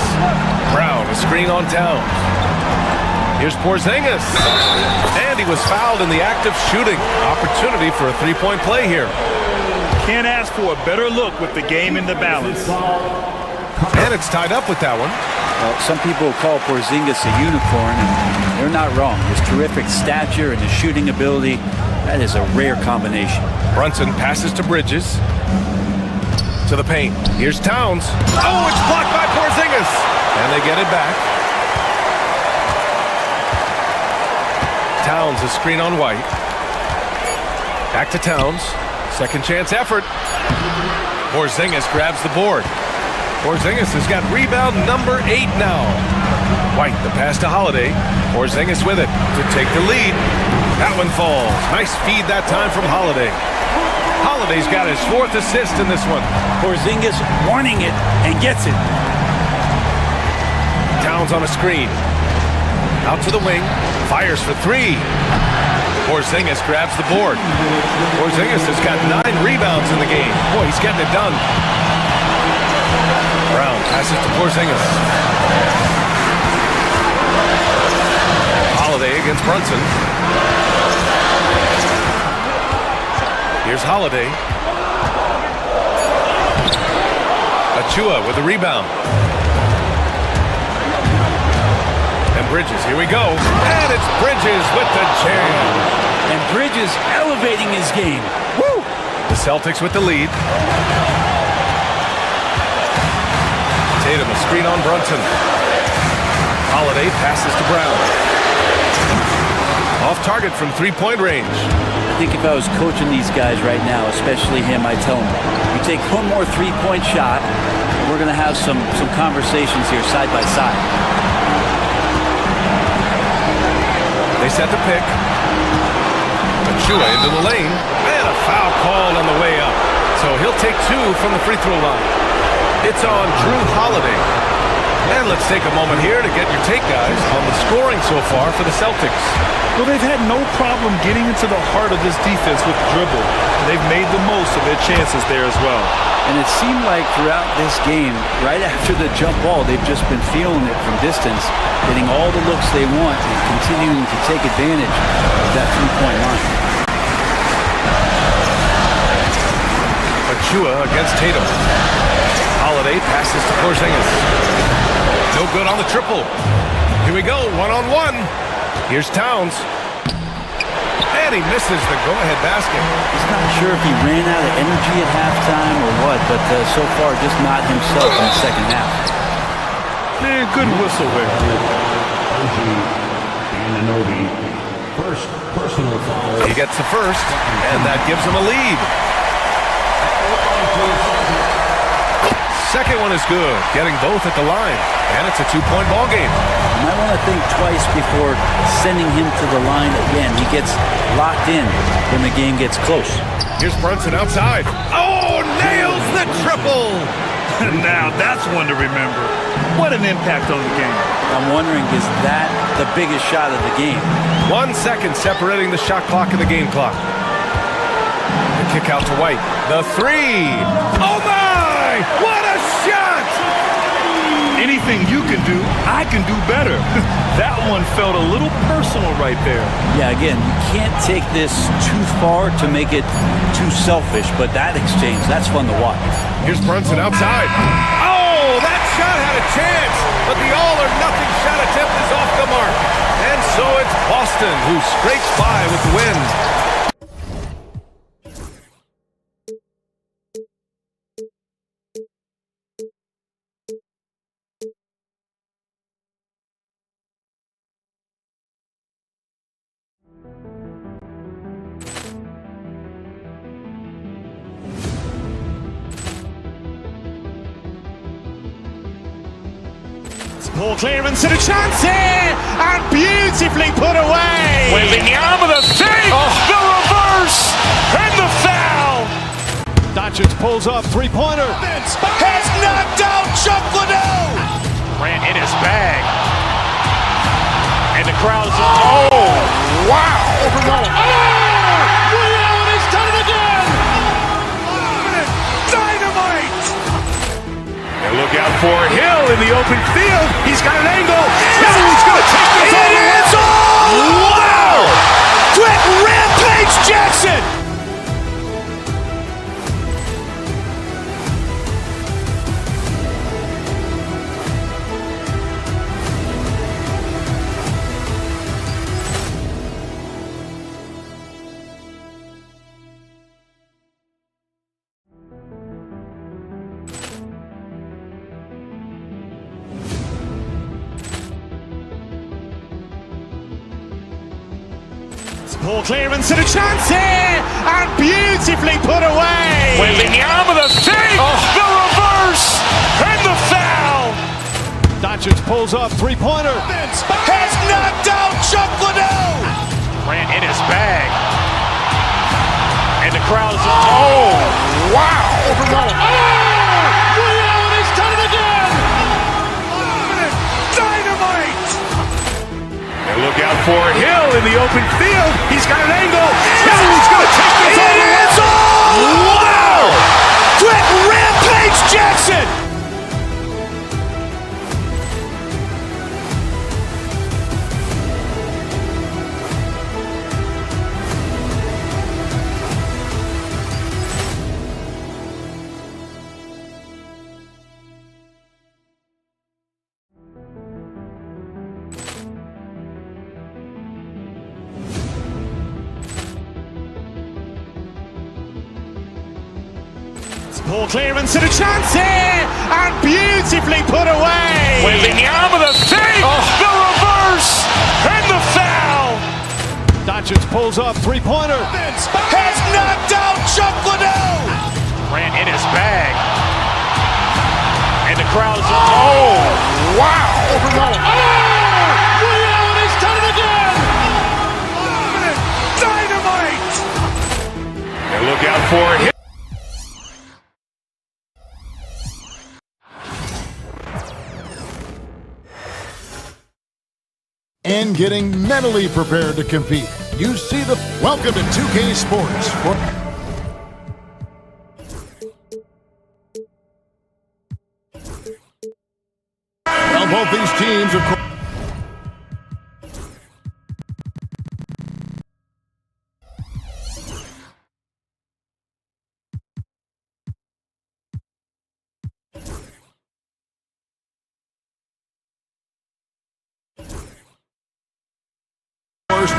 Brown, a screen on Towns. Here's Porzingis. And he was fouled in the act of shooting. Opportunity for a 3-point play here. Can't ask for a better look with the game in the balance. And it's tied up with that one. Well, some people call Porzingis a unicorn, and they're not wrong. His terrific stature and his shooting ability, that is a rare combination. Brunson passes to Bridges. To the paint. Here's Towns. Oh, it's blocked by Porzingis. And they get it back. Towns, a screen on White. Back to Towns. Second chance effort. Porzingis grabs the board. Porzingis has got rebound number 8 now. White, the pass to Holiday. Porzingis with it to take the lead. That one falls. Nice feed that time from Holiday. Holiday's got his 4th assist in this one. Porzingis wanting it and gets it. Towns on a screen. Out to the wing. Fires for 3. Porzingis grabs the board. Porzingis has got 9 rebounds in the game. Boy, he's getting it done. Brown passes to Porzingis. Holiday against Brunson. Here's Holiday. Achua with the rebound. And Bridges, here we go. And it's Bridges with the jam. And Bridges elevating his game. Woo! The Celtics with the lead. Tatum, a screen on Brunson. Holiday passes to Brown. Off target from 3-point range. I think if I was coaching these guys right now, especially him, I'd tell him, you take one more 3-point shot, and we're going to have some conversations here side by side. They set the pick. Achua into the lane. And a foul called on the way up. So he'll take 2 from the free throw line. It's on Drew Holiday. And let's take a moment here to get your take, guys, on the scoring so far for the Celtics. Well, they've had no problem getting into the heart of this defense with the dribble. They've made the most of their chances there as well. And it seemed like throughout this game, right after the jump ball, they've just been feeling it from distance, getting all the looks they want and continuing to take advantage of that 3-point line. Achua against Tatum. Holiday passes to Porzingis. No good on the triple. Here we go, 1-on-1. Here's Towns. And he misses the go-ahead basket. He's not sure if he ran out of energy at halftime or what, but so far just not himself in the second half. Man, good whistle there. First personal foul. He gets the first, and that gives him a lead. Second one is good, getting both at the line, and it's a 2-point ball game. You might want to think twice before sending him to the line again. He gets locked in when the game gets close. Here's Brunson outside. Oh, nails the triple! Now that's one to remember. What an impact on the game. I'm wondering, is that the biggest shot of the game? 1 second separating the shot clock and the game clock. The kick out to White. The 3. Oh my! What a shot! Anything you can do, I can do better. That one felt a little personal right there. Yeah, again, you can't take this too far to make it too selfish, but that exchange, that's fun to watch. Here's Brunson outside. Oh, that shot had a chance, but the all-or-nothing shot attempt is off the mark. And so it's Boston who scrapes by with the win. Poor clearance and a chance here, and beautifully put away. Wembanyama the fake, the reverse, and the foul. Doncic pulls up, 3-pointer. Has knocked out Chuck Liddell. Ran in his bag. And the crowd is, oh, wow. Overall. Allen has done it again. Dynamite. And look out for Hill in the open field. He's got an angle. He's going to take this all the way. Wow. Quick rampage Jackson. Poor clearance and a chance here, and beautifully put away. Wembanyama the fake, the reverse. reverse, and the foul. Doncic pulls up, three-pointer. Has knocked out Chuck Liddell. Grant in his bag. And the crowd is, oh, wow. He's done it again. Dynamite. And look out for Hill in the open field. He's got an angle. Hill's going to take this all the way. Wow. Quick Rampage Jackson. Ball clearance and a chance here, and beautifully put away. With the arm of the fake, the reverse, and the foul. Doncic pulls up, three-pointer. Has knocked out Chuck Liddell. Grant in his bag. And the crowd is, oh, wow. He's done it again. Dynamite. And look out for him. And getting mentally prepared to compete. You see the... Welcome to 2K Sports. Well, both these teams are...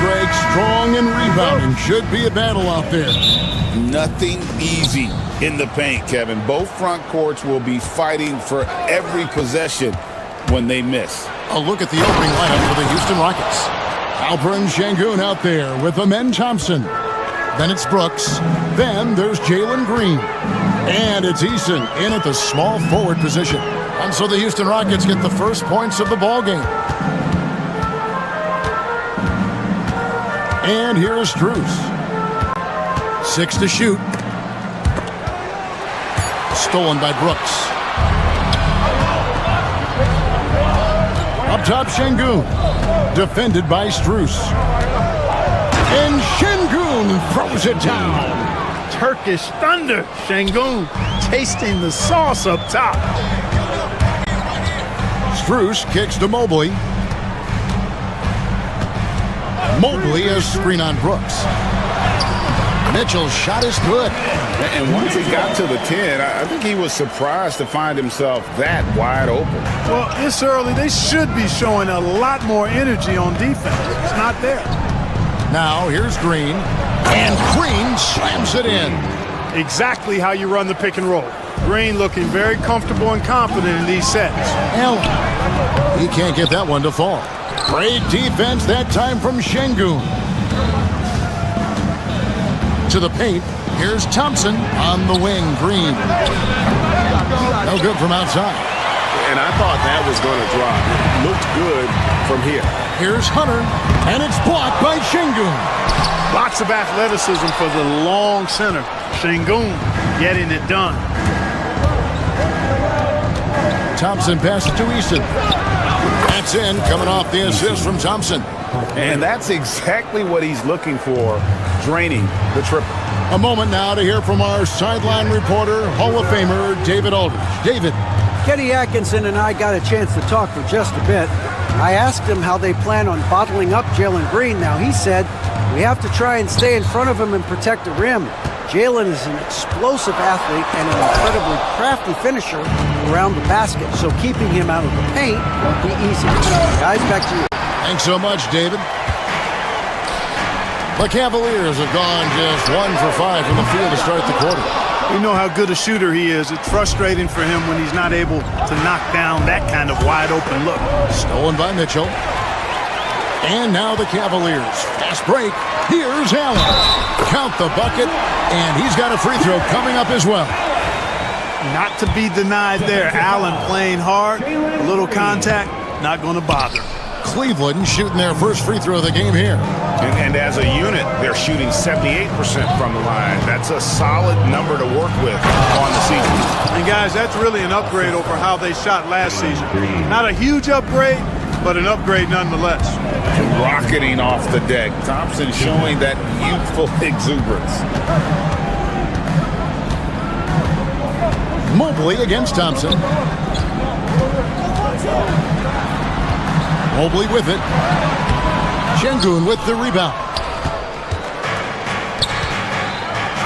Greg, strong and rebounding. Should be a battle out there. Nothing easy in the paint, Kevin. Both front courts will be fighting for every possession when they miss. A look at the opening lineup for the Houston Rockets. Alperen Sengun out there with Amen Thompson. Then it's Brooks. Then there's Jalen Green. And it's Eason in at the small forward position. And so the Houston Rockets get the first points of the ball game. And here's Strus. 6 to shoot. Stolen by Brooks. Up top, Sengun. Defended by Strus. And Sengun throws it down. Turkish thunder. Sengun tasting the sauce up top. Strus kicks to Mobley. Mobley has screen on Brooks. Mitchell's shot is good. And once he got to the 10, I think he was surprised to find himself that wide open. Well, this early, they should be showing a lot more energy on defense. It's not there. Now, here's Green. And Green slams it in. Exactly how you run the pick and roll. Green looking very comfortable and confident in these sets. Allen. He can't get that one to fall. Great defense that time from Sengun. To the paint. Here's Thompson on the wing. Green. No good from outside. And I thought that was going to drop. It looked good from here. Here's Hunter. And it's blocked by Sengun. Lots of athleticism for the long center. Sengun getting it done. Thompson passes to Eason. That's in, coming off the assist from Thompson. And that's exactly what he's looking for, draining the triple. A moment now to hear from our sideline reporter, Hall of Famer David Aldridge. David. Kenny Atkinson and I got a chance to talk for just a bit. I asked him how they plan on bottling up Jalen Green. Now, he said, we have to try and stay in front of him and protect the rim. Jalen is an explosive athlete and an incredibly crafty finisher around the basket, so keeping him out of the paint won't be easy. Guys, back to you. Thanks so much, David. The Cavaliers have gone just 1 for 5 from the field to start the quarter. You know how good a shooter he is. It's frustrating for him when he's not able to knock down that kind of wide open look. Stolen by Mitchell. And now the Cavaliers. Fast break. Here's Allen. Count the bucket. And he's got a free throw coming up as well. not to be denied there. Allen playing hard, a little contact, not going to bother. Cleveland shooting their first free throw of the game here. And as a unit, they're shooting 78% from the line. That's a solid number to work with on the season. And guys, that's really an upgrade over how they shot last season. Not a huge upgrade, but an upgrade nonetheless. Rocketing off the deck. Thompson showing that youthful exuberance. Mobley against Thompson. Mobley with it. Şengün with the rebound.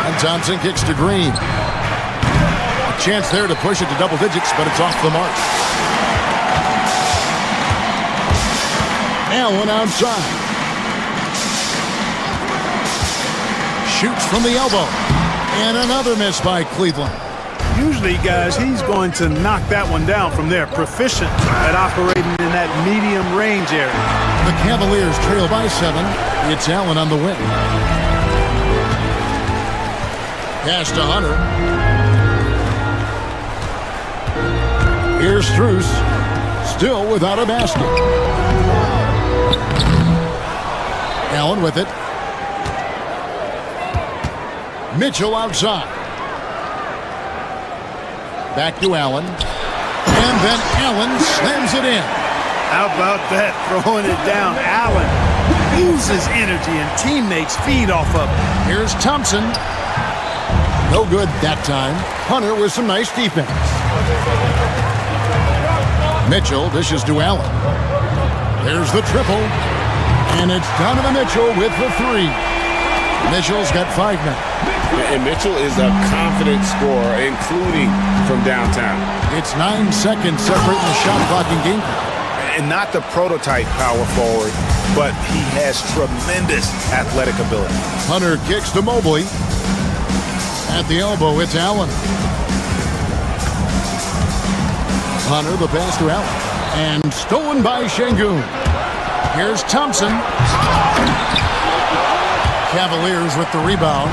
And Thompson kicks to Green. A chance there to push it to double digits, but it's off the mark. Allen outside. Shoots from the elbow. And another miss by Cleveland. Usually, guys, he's going to knock that one down from there. Proficient at operating in that medium range area. The Cavaliers trail by 7. It's Allen on the wing. Pass to Hunter. Here's Strus. Still without a basket. Allen with it. Mitchell outside. Back to Allen. And then Allen slams it in. How about that? Throwing it down. Allen uses energy and teammates feed off of it. Here's Thompson. No good that time. Hunter with some nice defense. Mitchell dishes to Allen. There's the triple. And it's Donovan Mitchell with the 3. Mitchell's got 5 now. And Mitchell is a confident scorer, including from downtown. It's 9 seconds separating the shot clock and game clock. And not the prototype power forward, but he has tremendous athletic ability. Hunter kicks to Mobley. At the elbow, it's Allen. Hunter, the pass to Allen. And stolen by Şengün. Here's Thompson. Cavaliers with the rebound.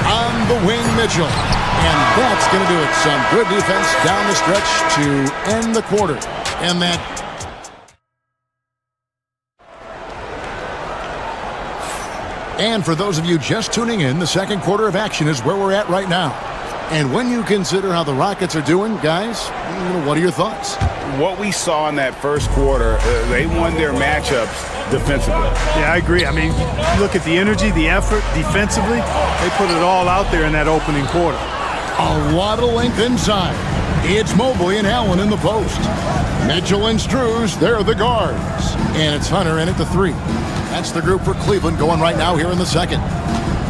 On the wing, Mitchell. And that's going to do it. Some good defense down the stretch to end the quarter. And that... And for those of you just tuning in, the second quarter of action is where we're at right now. And when you consider how the Rockets are doing, guys, what are your thoughts? What we saw in that first quarter, they won their matchups defensively. Yeah, I agree. I mean, look at the energy, the effort defensively. They put it all out there in that opening quarter. A lot of length inside. It's Mobley and Allen in the post. Mitchell and Strus, they're the guards. And it's Hunter in at the 3. That's the group for Cleveland going right now here in the second.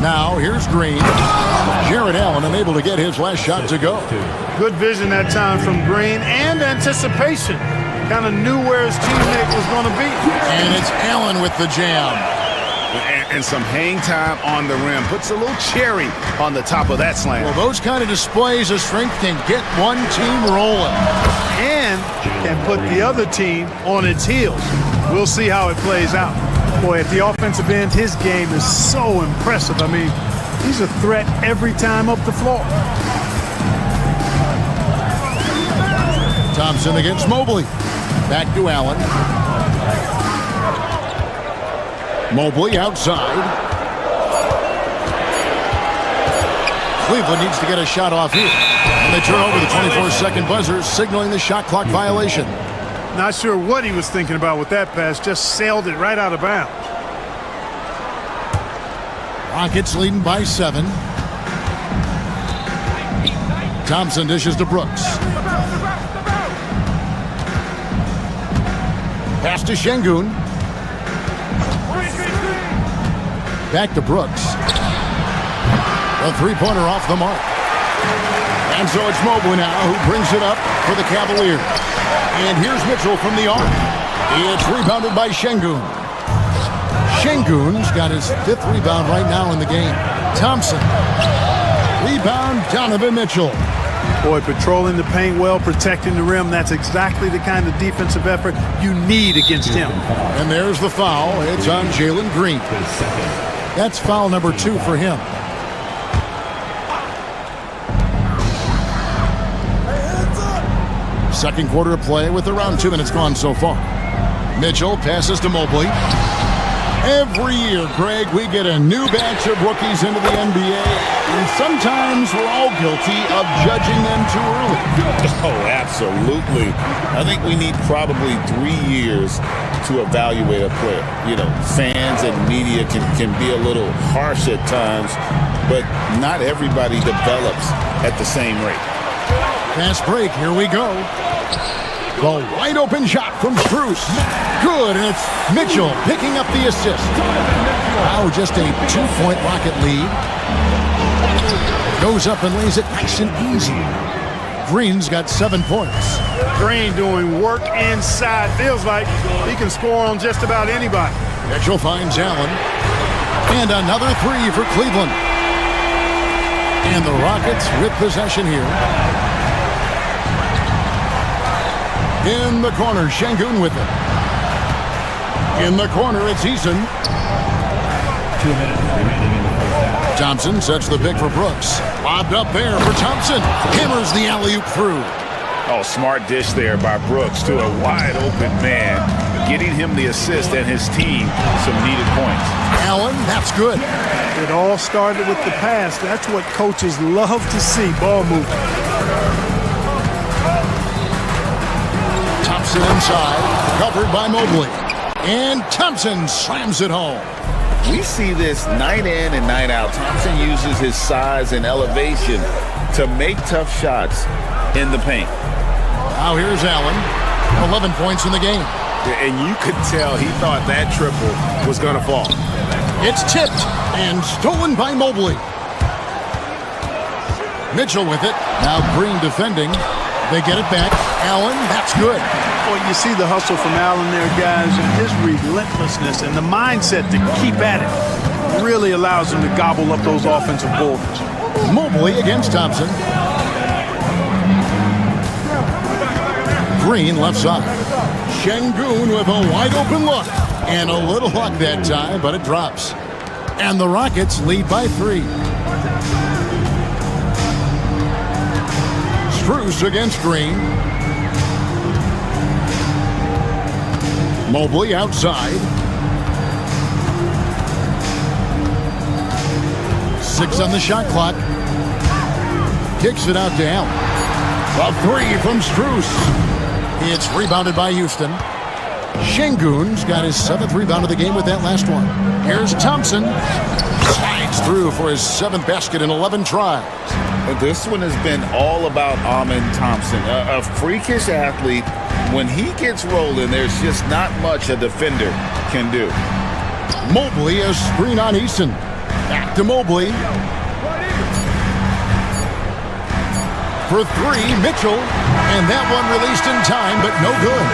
Now, here's Green. Jarrett Allen unable to get his last shot to go. Good vision that time from Green and anticipation. Kind of knew where his teammate was going to be. And it's Allen with the jam. And some hang time on the rim. Puts a little cherry on the top of that slam. Well, those kind of displays of strength can get one team rolling. And can put the other team on its heels. We'll see how it plays out. Boy, at the offensive end, his game is so impressive. I mean, he's a threat every time up the floor. Thompson against Mobley. Back to Allen. Mobley outside. Cleveland needs to get a shot off here. And they turn over the 24-second buzzer, signaling the shot clock violation. Not sure what he was thinking about with that pass. Just sailed it right out of bounds. Rockets leading by 7. Thompson dishes to Brooks. Pass to Şengün. Back to Brooks. A 3-pointer off the mark. And so it's Mobley now who brings it up for the Cavaliers. And here's Mitchell from the arc. It's rebounded by Şengün. Şengün's got his 5th rebound right now in the game. Thompson. Rebound, Donovan Mitchell. Boy, patrolling the paint well, protecting the rim. That's exactly the kind of defensive effort you need against him. And there's the foul. It's on Jalen Green. That's foul number 2 for him. Second quarter of play with around 2 minutes gone so far. Mitchell passes to Mobley. Every year, Greg, we get a new batch of rookies into the NBA, and sometimes we're all guilty of judging them too early. Oh, absolutely. I think we need probably 3 years to evaluate a player. You know, fans and media can be a little harsh at times, but not everybody develops at the same rate. Fast break, here we go. The wide open shot from Strus. Good, and it's Mitchell picking up the assist. Now just a 2-point Rocket lead. Goes up and lays it nice and easy. Green's got 7 points. Green doing work inside. Feels like he can score on just about anybody. Mitchell finds Allen. And another 3 for Cleveland. And the Rockets with possession here. In the corner, Şengün with it. In the corner, it's Eason. 2 minutes remaining in the first half. Thompson sets the pick for Brooks. Lobbed up there for Thompson. Hammers the alley-oop through. Oh, smart dish there by Brooks to a wide-open man, getting him the assist and his team some needed points. Allen, that's good. It all started with the pass. That's what coaches love to see, ball movement. Thompson inside, covered by Mobley. And Thompson slams it home. We see this night in and night out. Thompson uses his size and elevation to make tough shots in the paint. Now here's Allen, 11 points in the game. And you could tell he thought that triple was going to fall. It's tipped and stolen by Mobley. Mitchell with it. Now Green defending. They get it back. Allen, that's good. Well, you see the hustle from Allen there, guys, and his relentlessness and the mindset to keep at it really allows him to gobble up those offensive boards. Mobley against Thompson. Green left side. Şengün with a wide open look. And a little luck that time, but it drops. And the Rockets lead by 3. Strus against Green. Mobley outside. 6 on the shot clock. Kicks it out to Allen. A 3 from Strus. It's rebounded by Houston. Şengün's got his 7th rebound of the game with that last one. Here's Thompson. Slides through for his 7th basket in 11 tries. This one has been all about Amen Thompson, a freakish athlete. When he gets rolling, there's just not much a defender can do. Mobley, a screen on Eason. Back to Mobley. For 3, Mitchell. And that one released in time, but no good.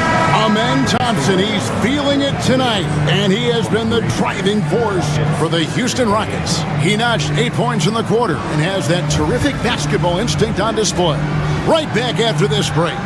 Amen Thompson, he's feeling it tonight. And he has been the driving force for the Houston Rockets. He notched 8 points in the quarter and has that terrific basketball instinct on display. Right back after this break.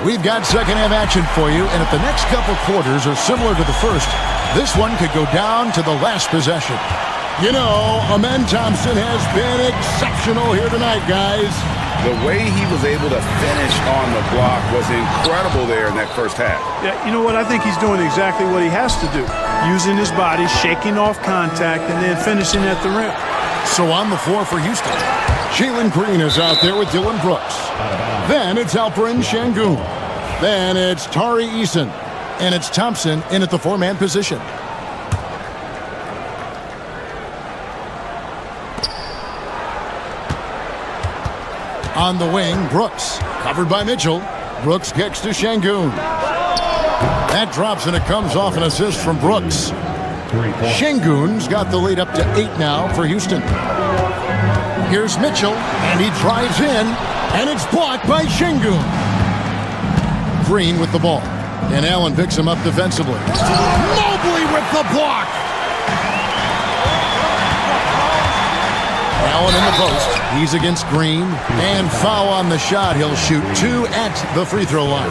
We've got second half action for you, and if the next couple quarters are similar to the first, this one could go down to the last possession. You know, Amen Thompson has been exceptional here tonight, guys. The way he was able to finish on the block was incredible there in that first half. Yeah, you know what? I think he's doing exactly what he has to do. Using his body, shaking off contact, and then finishing at the rim. So on the floor for Houston, Jalen Green is out there with Dylan Brooks. Then it's Alperen Şengün. Then it's Tari Eason. And it's Thompson in at the 4-man position. On the wing, Brooks. Covered by Mitchell. Brooks kicks to Şengün. That drops and it comes off an assist from Brooks. Şengün's got the lead up to 8 now for Houston. Here's Mitchell, and he drives in, and it's blocked by Şengün. Green with the ball, and Allen picks him up defensively. Mobley with the block! Allen in the post. He's against Green, and foul on the shot. He'll shoot 2 at the free throw line.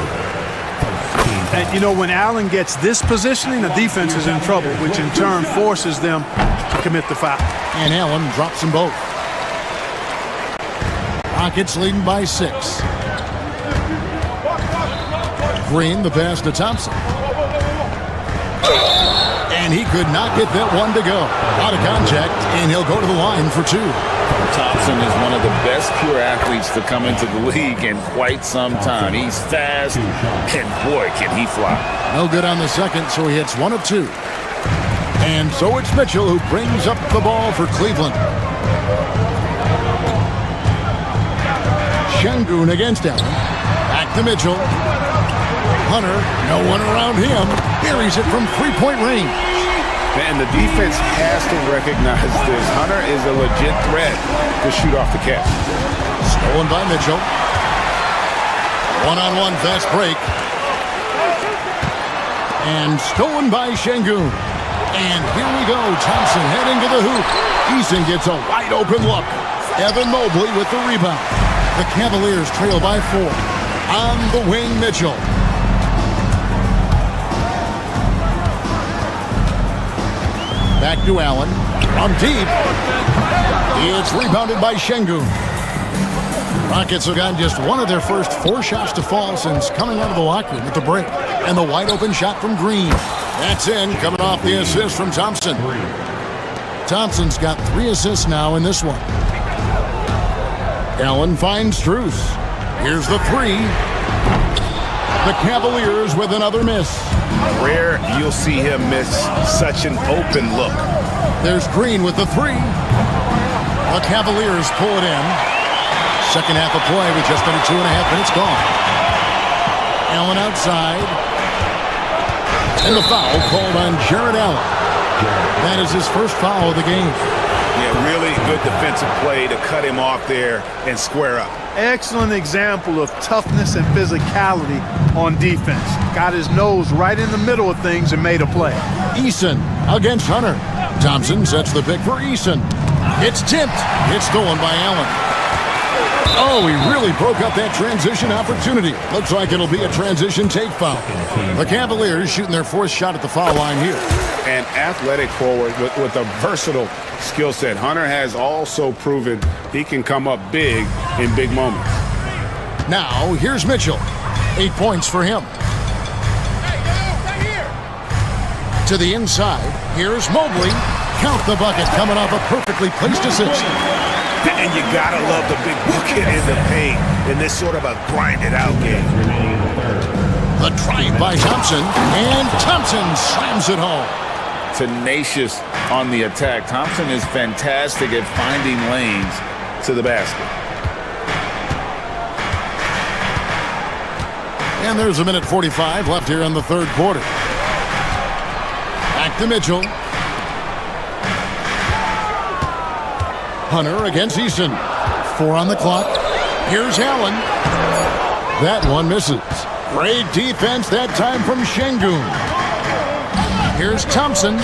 And, you know, when Allen gets this positioning, the defense is in trouble, which in turn forces them to commit the foul. And Allen drops them both. Rockets leading by 6. Green, the pass to Thompson. And he could not get that one to go. Out of contact, and he'll go to the line for 2. Thompson is one of the best pure athletes to come into the league in quite some time. He's fast, and boy, can he fly. No good on the second, so he hits 1 of 2. And so it's Mitchell who brings up the ball for Cleveland. Şengün against Allen. Back to Mitchell. Hunter, no one around him. Buries it from 3-point range. And the defense has to recognize this. Hunter is a legit threat to shoot off the catch. Stolen by Mitchell. One-on-one fast break. And stolen by Şengün. And here we go. Thompson heading to the hoop. Eason gets a wide open look. Evan Mobley with the rebound. The Cavaliers trail by 4. On the wing, Mitchell. Back to Allen. From deep. It's rebounded by Şengün. Rockets have gotten just one of their first 4 shots to fall since coming out of the locker room at the break. And the wide open shot from Green. That's in, coming off the assist from Thompson. Thompson's got 3 assists now in this one. Allen finds Strus. Here's the 3. The Cavaliers with another miss. Rare you'll see him miss such an open look. There's Green with the 3. The Cavaliers pull it in. Second half of play with just under 2.5 minutes gone. Allen outside. And the foul called on Jared Allen. That is his first foul of the game. Yeah, really good defensive play to cut him off there and square up. Excellent example of toughness and physicality on defense. Got his nose right in the middle of things and made a play. Eason against Hunter. Thompson sets the pick for Eason. It's tipped. It's stolen by Allen. Oh, he really broke up that transition opportunity. Looks like it'll be a transition take foul. The Cavaliers shooting their 4th shot at the foul line here. An athletic forward with a versatile skill set. Hunter has also proven he can come up big in big moments. Now, here's Mitchell. 8 points for him. To the inside, here's Mobley. Count the bucket coming off a perfectly placed assist. And you gotta love the big bucket in the paint in this sort of a grinded-out game. The drive by Thompson, and Thompson slams it home. Tenacious on the attack. Thompson is fantastic at finding lanes to the basket. And there's a minute 45 left here in the 3rd quarter. Back to Mitchell. Hunter against Eason. 4 on the clock. Here's Allen. That one misses. Great defense that time from Şengün. Here's Thompson.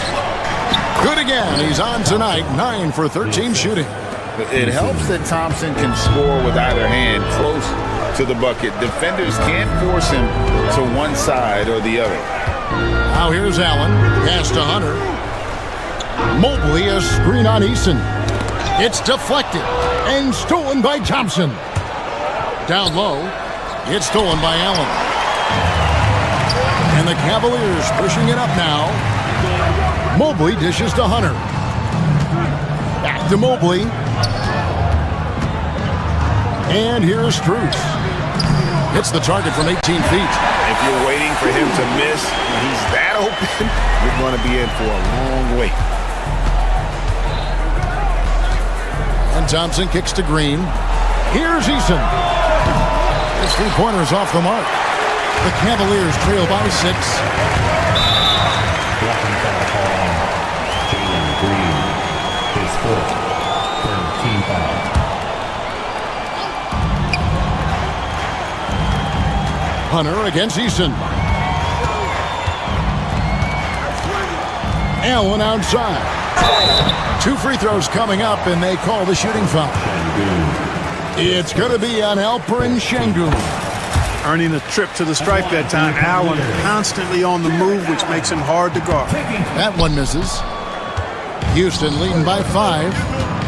Good again. He's on tonight. 9 for 13 shooting. It helps that Thompson can score with either hand close to the bucket. Defenders can't force him to one side or the other. Now here's Allen. Pass to Hunter. Mobley, a screen on Eason. It's deflected and stolen by Thompson. Down low, it's stolen by Allen. And the Cavaliers pushing it up now. Mobley dishes to Hunter. Back to Mobley. And here's Strus. Hits the target from 18 feet. If you're waiting for him to miss, he's that open, you're going to be in for a long wait. And Thompson kicks to Green. Here's Eason. His 3-pointer's off the mark. The Cavaliers trail by 6. Jalen Green, his 4th, 13 foul. Hunter against Eason. Allen outside. 2 free throws coming up, and they call the shooting foul. It's going to be on Alperen Şengün. earning a trip to the stripe that time. Allen constantly on the move, which makes him hard to guard. That one misses. Houston leading by 5.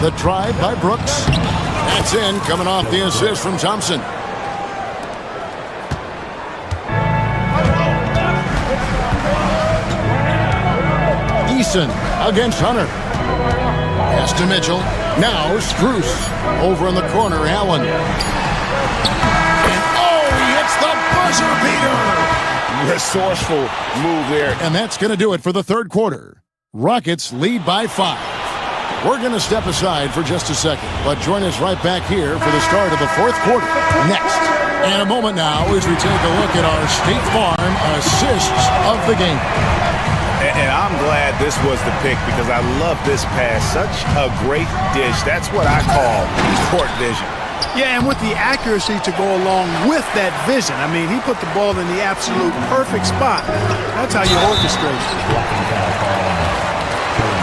The drive by Brooks. That's in, coming off the assist from Thompson. Eason against Hunter. Pass to Mitchell. Now Strus. Over in the corner, Allen. And he hits the buzzer beater! Resourceful move there. And that's going to do it for the third quarter. Rockets lead by 5. We're going to step aside for just a second, but join us right back here for the start of the fourth quarter. Next. And a moment now as we take a look at our State Farm assists of the game. And I'm glad this was the pick because I love this pass. Such a great dish. That's what I call court vision. Yeah, and with the accuracy to go along with that vision. I mean, he put the ball in the absolute perfect spot. That's how you orchestrate it.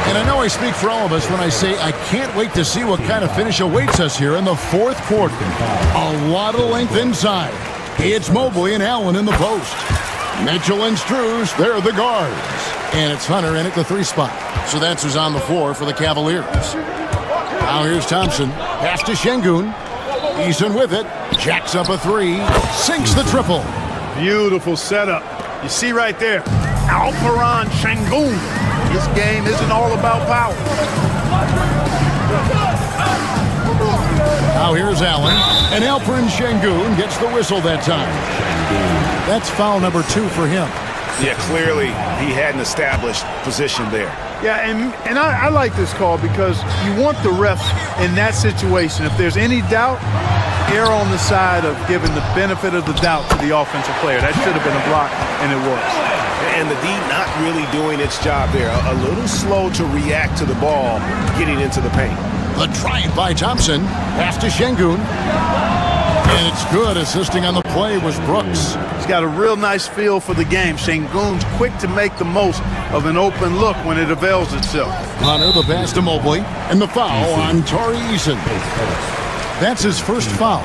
And I know I speak for all of us when I say I can't wait to see what kind of finish awaits us here in the fourth quarter. A lot of length inside. It's Mobley and Allen in the post. Mitchell and Strus, they're the guards. And it's Hunter in at the 3 spot. So that's who's on the floor for the Cavaliers. Now here's Thompson. Pass to Şengün. Eason with it. Jacks up a 3. Sinks the triple. Beautiful setup. You see right there, Alperen Şengün. This game isn't all about power. Now here's Allen. And Alperen Şengün gets the whistle that time. That's foul number 2 for him. Yeah, clearly he had an established position there. Yeah, and I like this call because you want the refs in that situation. If there's any doubt, err on the side of giving the benefit of the doubt to the offensive player. That should have been a block, and it was. And the D not really doing its job there. A little slow to react to the ball getting into the paint. The drive by Thompson. Pass to Şengün. And it's good. Assisting on the play was Brooks. He's got a real nice feel for the game. Şengün's quick to make the most of an open look when it avails itself. Hunter, the pass to Mobley. And the foul on Tari Eason. That's his first foul.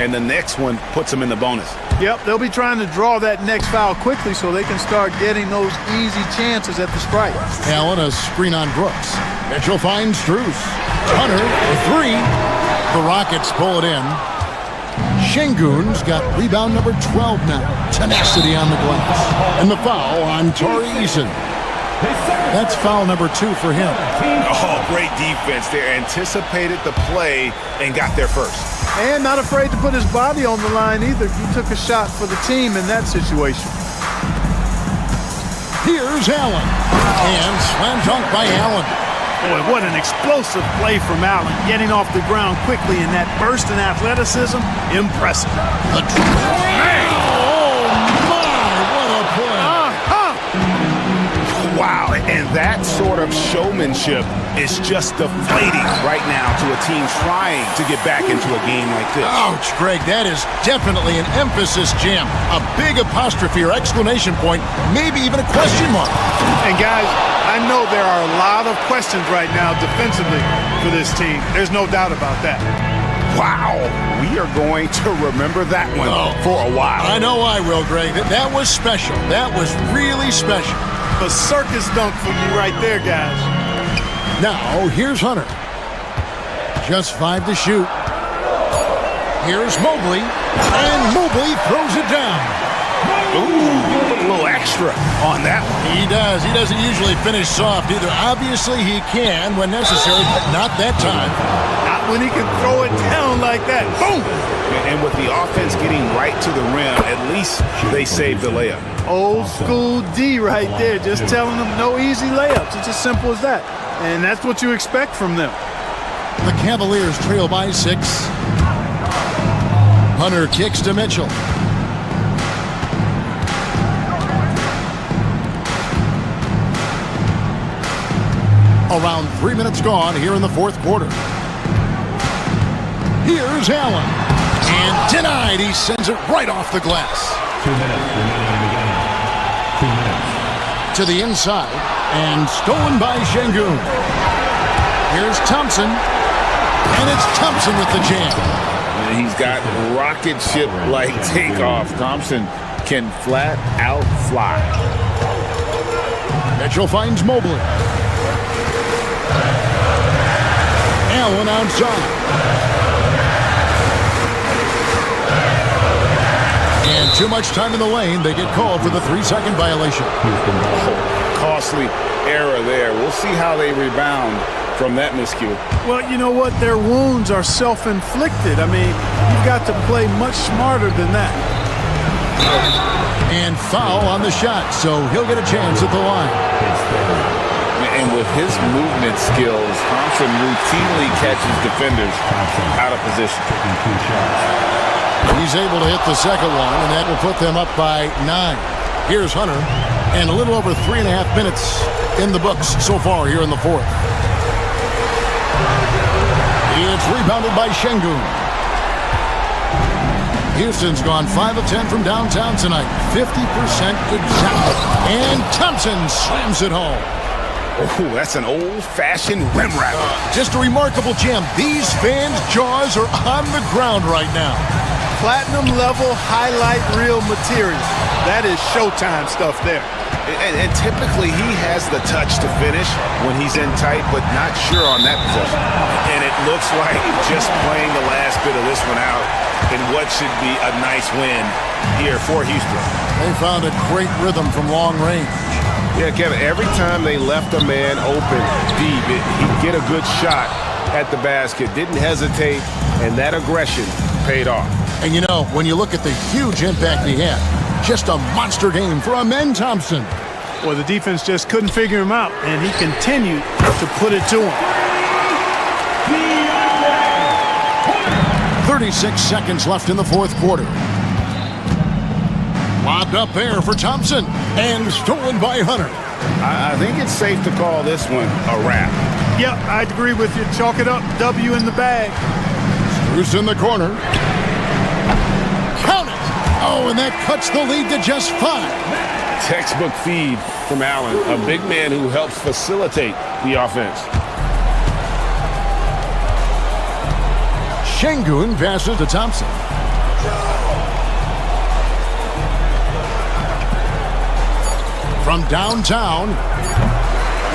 And the next one puts him in the bonus. Yep, they'll be trying to draw that next foul quickly so they can start getting those easy chances at the stripe. Allen, a screen on Brooks. Mitchell finds Strus. Hunter, the 3. The Rockets pull it in. Şengün's got rebound number 12 now. Tenacity on the glass. And the foul on Tari Eason. That's foul number 2 for him. Oh, great defense there. Anticipated the play and got there first. And not afraid to put his body on the line either. He took a shot for the team in that situation. Here's Allen. And slam dunk by Allen. Boy, what an explosive play from Allen. Getting off the ground quickly in that burst in athleticism, impressive. Oh, my, what a play. Wow, and that sort of showmanship is just deflating right now to a team trying to get back into a game like this. Ouch, Greg, that is definitely an emphasis jam. A big apostrophe or exclamation point, maybe even a question mark. And guys, I know there are a lot of questions right now defensively for this team. There's no doubt about that. Wow, we are going to remember that one for a while. I know I will, Greg. That was special. That was really special. A circus dunk for you right there, guys. Now, here's Hunter. Just 5 to shoot. Here's Mobley. And Mobley throws it down. Ooh, put a little extra on that one. He does. He doesn't usually finish soft either. Obviously, he can when necessary, but not that time. Not when he can throw it down like that. Boom! And with the offense getting right to the rim, at least they saved the layup. Old school D right there, just telling them no easy layups. It's as simple as that. And that's what you expect from them. The Cavaliers trail by 6. Hunter kicks to Mitchell. Around 3 minutes gone here in the fourth quarter. Here's Allen. And denied. He sends it right off the glass. 2 minutes remaining in the game. 2 minutes. To the inside. And stolen by Şengün. Here's Thompson. And it's Thompson with the jam. He's got rocket ship-like takeoff. Thompson can flat out fly. Mitchell finds Mobley. Allen outside. And too much time in the lane. They get called for the 3-second violation. Costly error there. We'll see how they rebound from that miscue. Well, you know what? Their wounds are self-inflicted. I mean, you've got to play much smarter than that. And foul on the shot, so he'll get a chance at the line. And with his movement skills, Thompson routinely catches defenders out of position. He's able to hit the second one, and that will put them up by 9. Here's Hunter, and a little over 3.5 minutes in the books so far here in the fourth. It's rebounded by Şengün. Houston's gone 5 of 10 from downtown tonight, 50% exactly. And Thompson slams it home. Oh, that's an old-fashioned rim wrap. Just a remarkable jam. These fans' jaws are on the ground right now. Platinum level highlight reel material. That is Showtime stuff there. And typically he has the touch to finish when he's in tight, but not sure on that possession. And it looks like just playing the last bit of this one out in what should be a nice win here for Houston. They found a great rhythm from long range. Yeah, Kevin, every time they left a man open deep, he'd get a good shot at the basket, didn't hesitate, and that aggression paid off. And you know, when you look at the huge impact he had, just a monster game for Amen Thompson. Well, the defense just couldn't figure him out, and he continued to put it to him. 36 seconds left in the fourth quarter. Lobbed up there for Thompson, and stolen by Hunter. I think it's safe to call this one a wrap. Yep, I'd agree with you. Chalk it up, W in the bag. Who's in the corner? Count it! Oh, and that cuts the lead to just 5. Textbook feed from Allen, a big man who helps facilitate the offense. Şengün passes to Thompson. From downtown,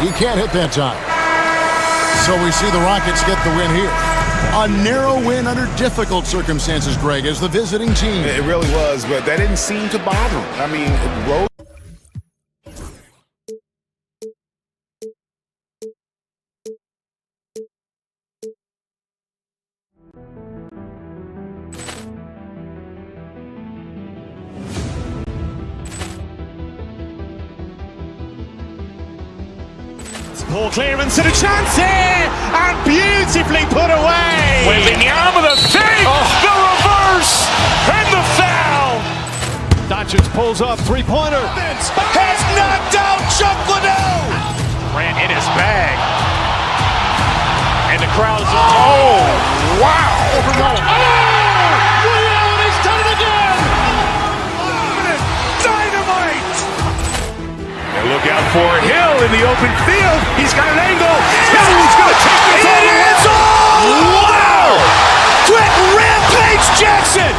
he can't hit that time. So we see the Rockets get the win here. A narrow win under difficult circumstances, Greg, as the visiting team. It really was, but that didn't seem to bother him. I mean, road. Ball clearance and a chance here, and beautifully put away. Wembanyama the save, the reverse, and the foul. Doncic pulls up, three-pointer. Has knocked out Chuck Liddell. Ran in his bag. And the crowd is, oh, wow. Ray Allen has done it again. Dynamite. And look out for Hill in the open field. He's got an angle. Hill's going to take this all the way. Wow. Quick rampage Jackson.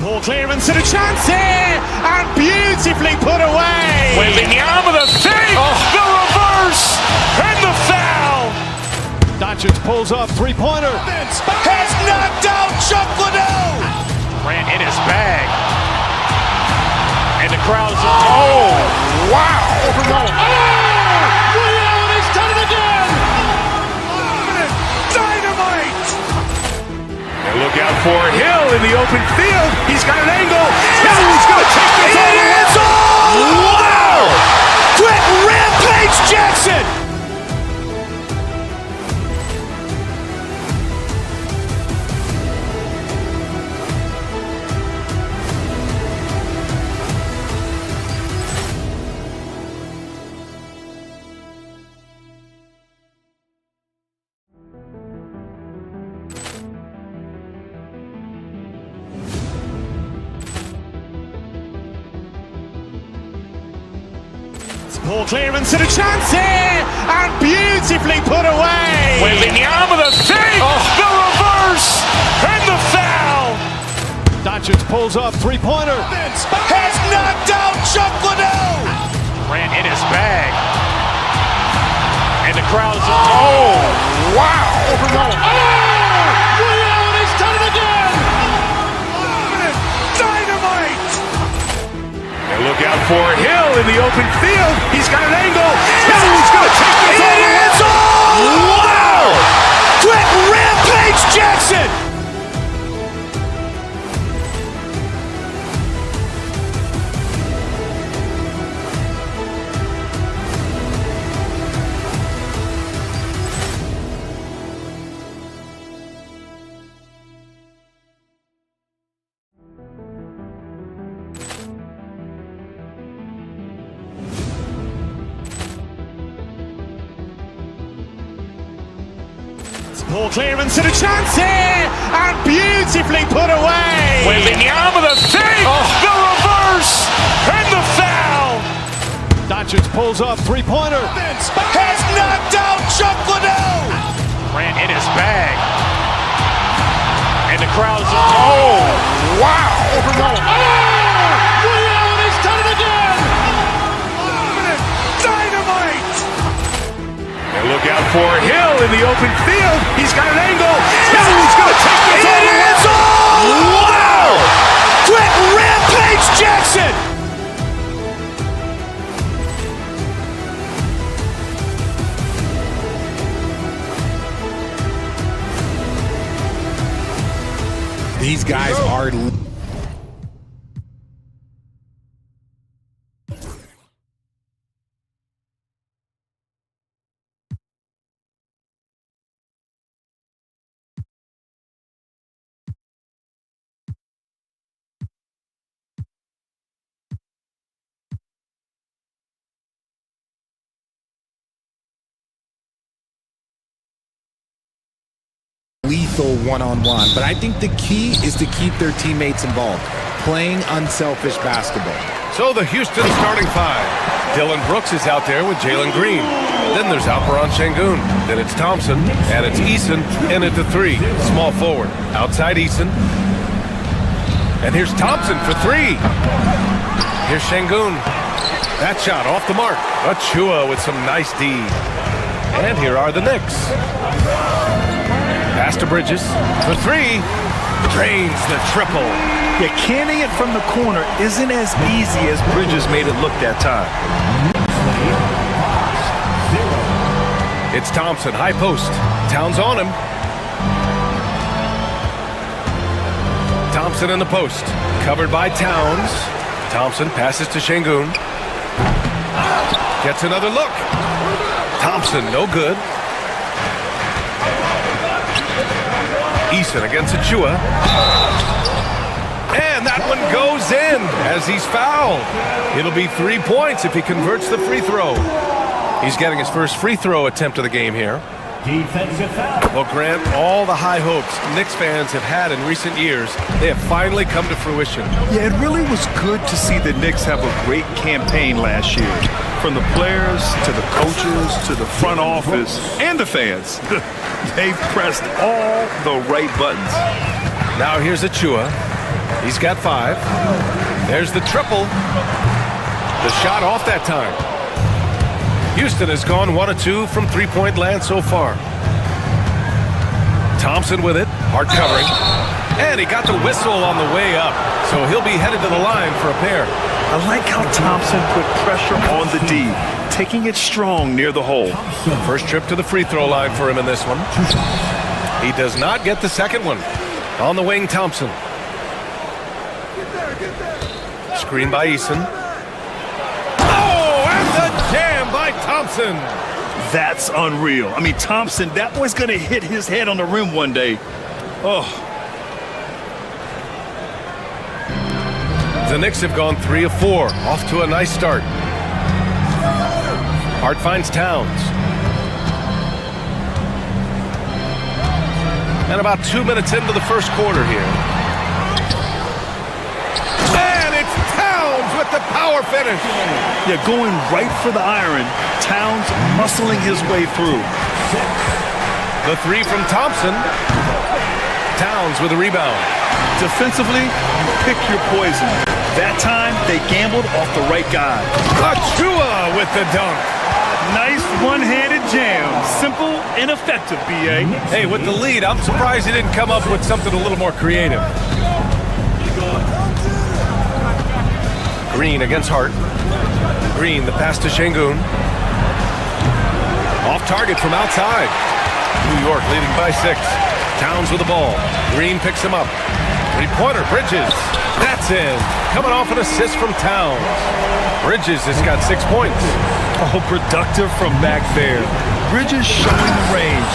Ball clearance and a chance here, and beautifully put away. Wembanyama the save, the reverse, and the foul. Doncic pulls up, three-pointer. Has knocked out Chuck Liddell. Ran in his bag. And the crowd is, oh, wow. Ray Allen has done it again. Dynamite. And look out for Hill in the open field. He's got an angle. Hill's going to take this all the way. Wow. Quick rampage Jackson. Poor clearance and a chance here, and beautifully put away. Wembanyama the save, the reverse, and the foul. Doncic pulls up, three-pointer. Has knocked out Chuck Liddell. Ran in his bag. And the crowd is, oh, wow. He's done it again. Dynamite. And look out for Hill in the open field. He's got an angle. Hill's going to take this all the way. It's all. Wow. Quick rampage Jackson. Poor clearance and a chance here, and beautifully put away. Wembanyama the save, the reverse, and the foul. Doncic pulls up, three-pointer. Has knocked out Chuck Liddell. Ran in his bag. And the crowd is, oh, wow. He's done it again. Dynamite. And look out for Hill in the open field. He's got an angle. Hill's going to take this all the way. It's all. Wow. Quick rampage Jackson. These guys are... lethal one-on-one, but I think the key is to keep their teammates involved, playing unselfish basketball. So the Houston starting five. Dylan Brooks is out there with Jalen Green. Then there's Alperon Şengün. Then it's Thompson, and it's Eason in at the three. Small forward. Outside Eason. And here's Thompson for three. Here's Şengün. That shot off the mark. Achua with some nice D. And here are the Knicks. Pass to Bridges for three. Drains the triple. Yeah, canning it from the corner isn't as easy as Bridges made it look that time. It's Thompson, high post. Towns on him. Thompson in the post. Covered by Towns. Thompson passes to Şengün. Gets another look. Thompson, no good. Eason against Achua. And that one goes in as he's fouled. It'll be 3 points if he converts the free throw. He's getting his first free throw attempt of the game here. Defensive foul. Well, Grant, all the high hopes Knicks fans have had in recent years, they have finally come to fruition. Yeah, it really was good to see the Knicks have a great campaign last year. From the players, to the coaches, to the front office, and the fans. They've pressed all the right buttons. Now here's Achua. He's got 5. There's the triple. The shot off that time. Houston has gone 1 of 2 from three-point land so far. Thompson with it, hard covering. And he got the whistle on the way up, so he'll be headed to the line for a pair. I like how Thompson put pressure on the D, taking it strong near the hole. First trip to the free throw line for him in this one. He does not get the second one. On the wing, Thompson. Screen by Eason. Oh, and the jam by Thompson. That's unreal. I mean, Thompson, that boy's going to hit his head on the rim one day. Oh. The Knicks have gone 3 of 4, off to a nice start. Hart finds Towns. And about 2 minutes into the first quarter here. And it's Towns Towns with the power finish. Yeah, going right for the iron. Towns muscling his way through. The three from Thompson. Towns with a rebound. Defensively, you pick your poison. That time, they gambled off the right guy. Achua with the dunk. Nice one-handed jam. Simple and effective, B.A. Hey, with the lead, I'm surprised he didn't come up with something a little more creative. Green against Hart. Green, the pass to Şengün. Off target from outside. New York leading by 6. Towns with the ball. Green picks him up. Three-pointer, Bridges. That's in. Coming off an assist from Towns. Bridges has got 6 points. Oh, productive from back there. Bridges showing the range.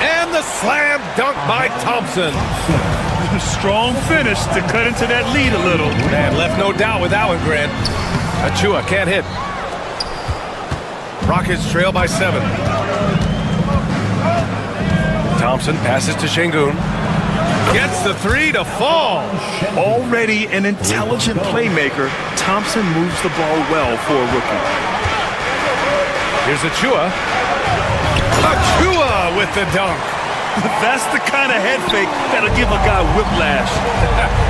And the slam dunk by Thompson. Strong finish to cut into that lead a little. Man, left no doubt with that one, Grant. Achua can't hit. Rockets trail by 7. Thompson passes to Şengün. Gets the three to fall. Already an intelligent playmaker, Thompson moves the ball well for a rookie. Here's Achua. Achua with the dunk. That's the kind of head fake that'll give a guy whiplash.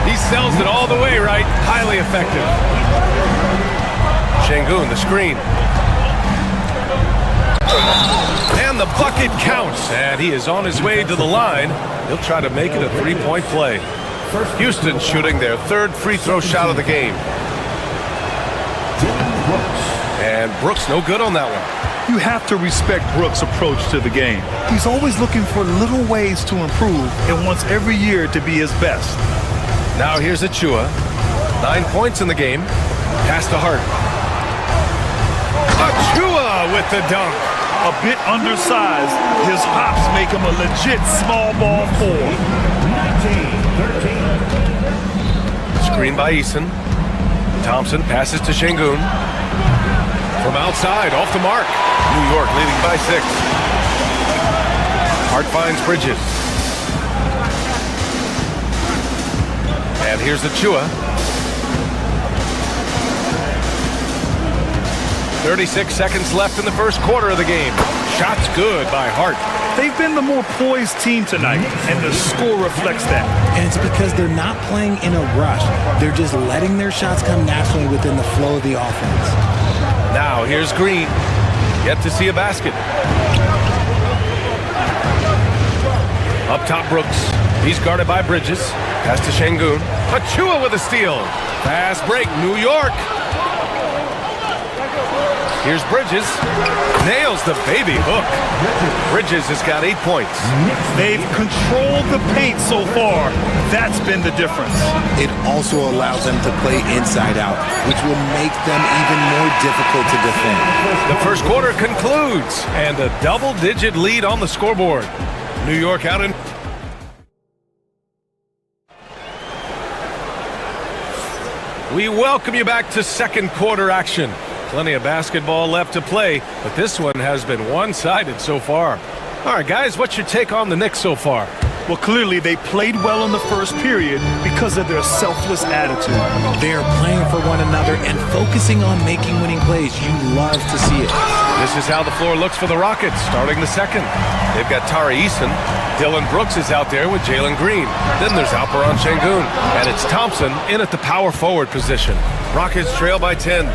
He sells it all the way, right? Highly effective. Şengün, the screen. And the bucket counts. And he is on his way to the line. He'll try to make it a three-point play. Houston shooting their third free throw shot of the game. And Brooks no good on that one. You have to respect Brooks' approach to the game. He's always looking for little ways to improve and wants every year to be his best. Now here's Achua. 9 points in the game. Pass to Hart. Achua with the dunk. A bit undersized, his hops make him a legit small ball 4. 19-13. Screen by Eason. Thompson passes to Şengün. From outside, off the mark. New York leading by 6. Hart finds Bridges. And here's Achua. 36 seconds left in the first quarter of the game. Shots good by Hart. They've been the more poised team tonight, and the score reflects that. And it's because they're not playing in a rush. They're just letting their shots come naturally within the flow of the offense. Now here's Green. Yet to see a basket. Up top, Brooks. He's guarded by Bridges. Pass to Şengün. Achua with a steal. Fast break, New York. Here's Bridges. Nails the baby hook. Bridges has got 8 points. They've controlled the paint so far. That's been the difference. It also allows them to play inside out, which will make them even more difficult to defend. The first quarter concludes, and a double-digit lead on the scoreboard. New York out in... We welcome you back to second quarter action. Plenty of basketball left to play, but this one has been one-sided so far. All right, guys, what's your take on the Knicks so far? Well, clearly they played well in the first period because of their selfless attitude. They are playing for one another and focusing on making winning plays. You love to see it. This is how the floor looks for the Rockets starting the second. They've got Tari Eason. Dylan Brooks is out there with Jalen Green. Then there's Alperen Şengün. And it's Thompson in at the power forward position. Rockets trail by 10.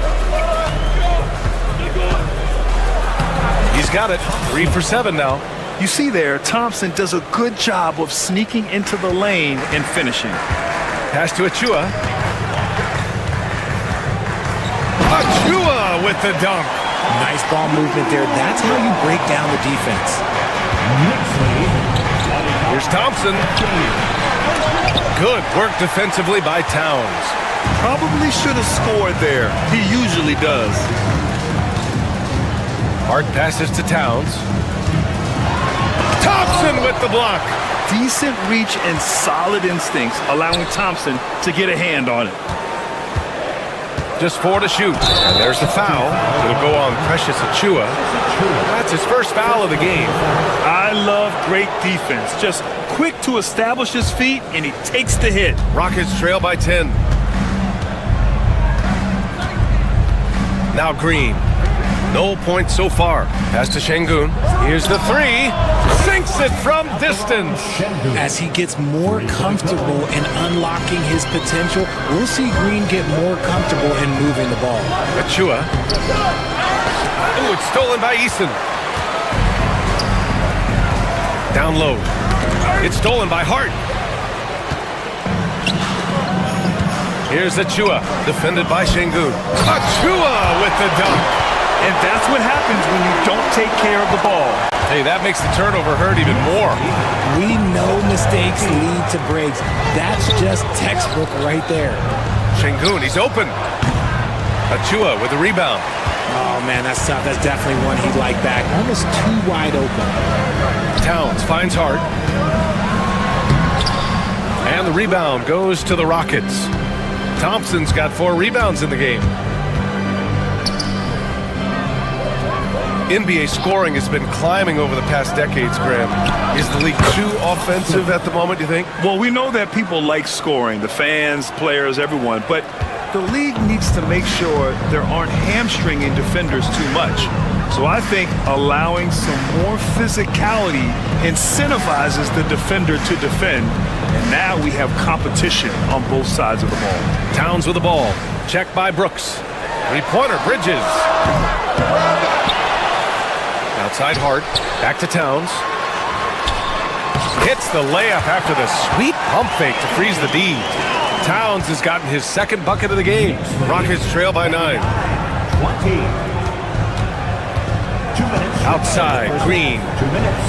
He's got it. 3 for 7 now. You see there, Thompson does a good job of sneaking into the lane and finishing. Pass to Achua. Achua with the dunk. Nice ball movement there. That's how you break down the defense. Here's Thompson. Good work defensively by Towns. Probably should have scored there. He usually does. Hart passes to Towns. Thompson with the block. Decent reach and solid instincts, allowing Thompson to get a hand on it. Just 4 to shoot. And there's the foul. It'll go on Precious Achua. That's his first foul of the game. I love great defense. Just quick to establish his feet, and he takes the hit. Rockets trail by 10. Now Green. No points so far. Pass to Şengün. Here's the three. Sinks it from distance. As he gets more comfortable in unlocking his potential, we'll see Green get more comfortable in moving the ball. Achua. Oh, it's stolen by Eason. Down low. It's stolen by Hart. Here's Achua, defended by Şengün. Achua with the dunk. And that's what happens when you don't take care of the ball. Hey, that makes the turnover hurt even more. We know mistakes lead to breaks. That's just textbook right there. Şengün, he's open. Achua with the rebound. Oh, man, that's tough. That's definitely one he'd like back. Almost too wide open. Towns finds Hart. And the rebound goes to the Rockets. Thompson's got 4 rebounds in the game. NBA scoring has been climbing over the past decades, Graham. Is the league too offensive at the moment, do you think? Well, we know that people like scoring, the fans, players, everyone, but the league needs to make sure there aren't hamstringing defenders too much. So I think allowing some more physicality incentivizes the defender to defend, and now we have competition on both sides of the ball. Towns with the ball. Checked by Brooks. Three-pointer, Bridges. Outside Hart, back to Towns. Hits the layup after the sweet pump fake to freeze the D. Towns has gotten his second bucket of the game. Rockets trail by 9. 20. 2 minutes. Outside, Green. 2 minutes.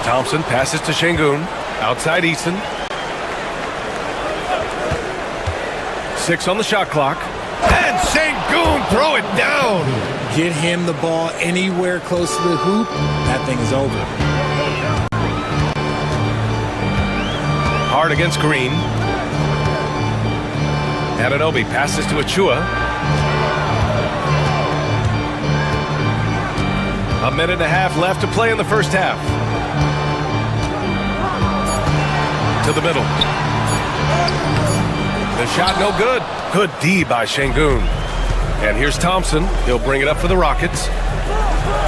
Thompson passes to Şengün. Outside Eason. 6 on the shot clock. And Şengün throw it down. Get him the ball anywhere close to the hoop, that thing is over. Hard against Green. Anunoby passes to Achua. A minute and a half left to play in the first half. To the middle. The shot no good. Good D by Şengün. And here's Thompson. He'll bring it up for the Rockets.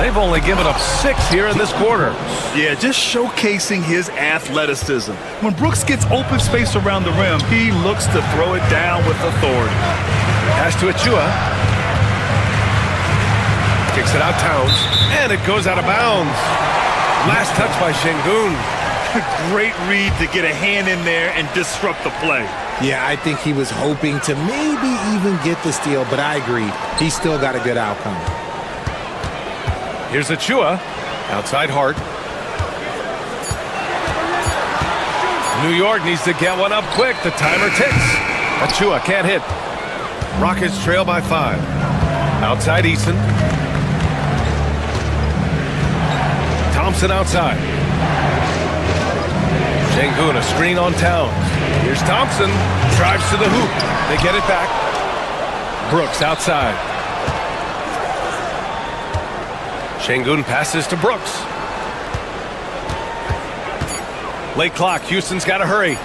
They've only given up 6 here in this quarter. Yeah, just showcasing his athleticism. When Brooks gets open space around the rim, he looks to throw it down with authority. Pass to Achua. Kicks it out Towns. And it goes out of bounds. Last touch by Şengün. Great read to get a hand in there and disrupt the play. Yeah, I think he was hoping to maybe even get the steal, but I agree. He still got a good outcome. Here's Achua. Outside Hart. New York needs to get one up quick. The timer ticks. Achua can't hit. Rockets trail by 5. Outside Eason. Thompson outside. Şengün, a screen on Towns. Here's Thompson. Drives to the hoop. They get it back. Brooks outside. Şengün passes to Brooks. Late clock. Houston's got to hurry.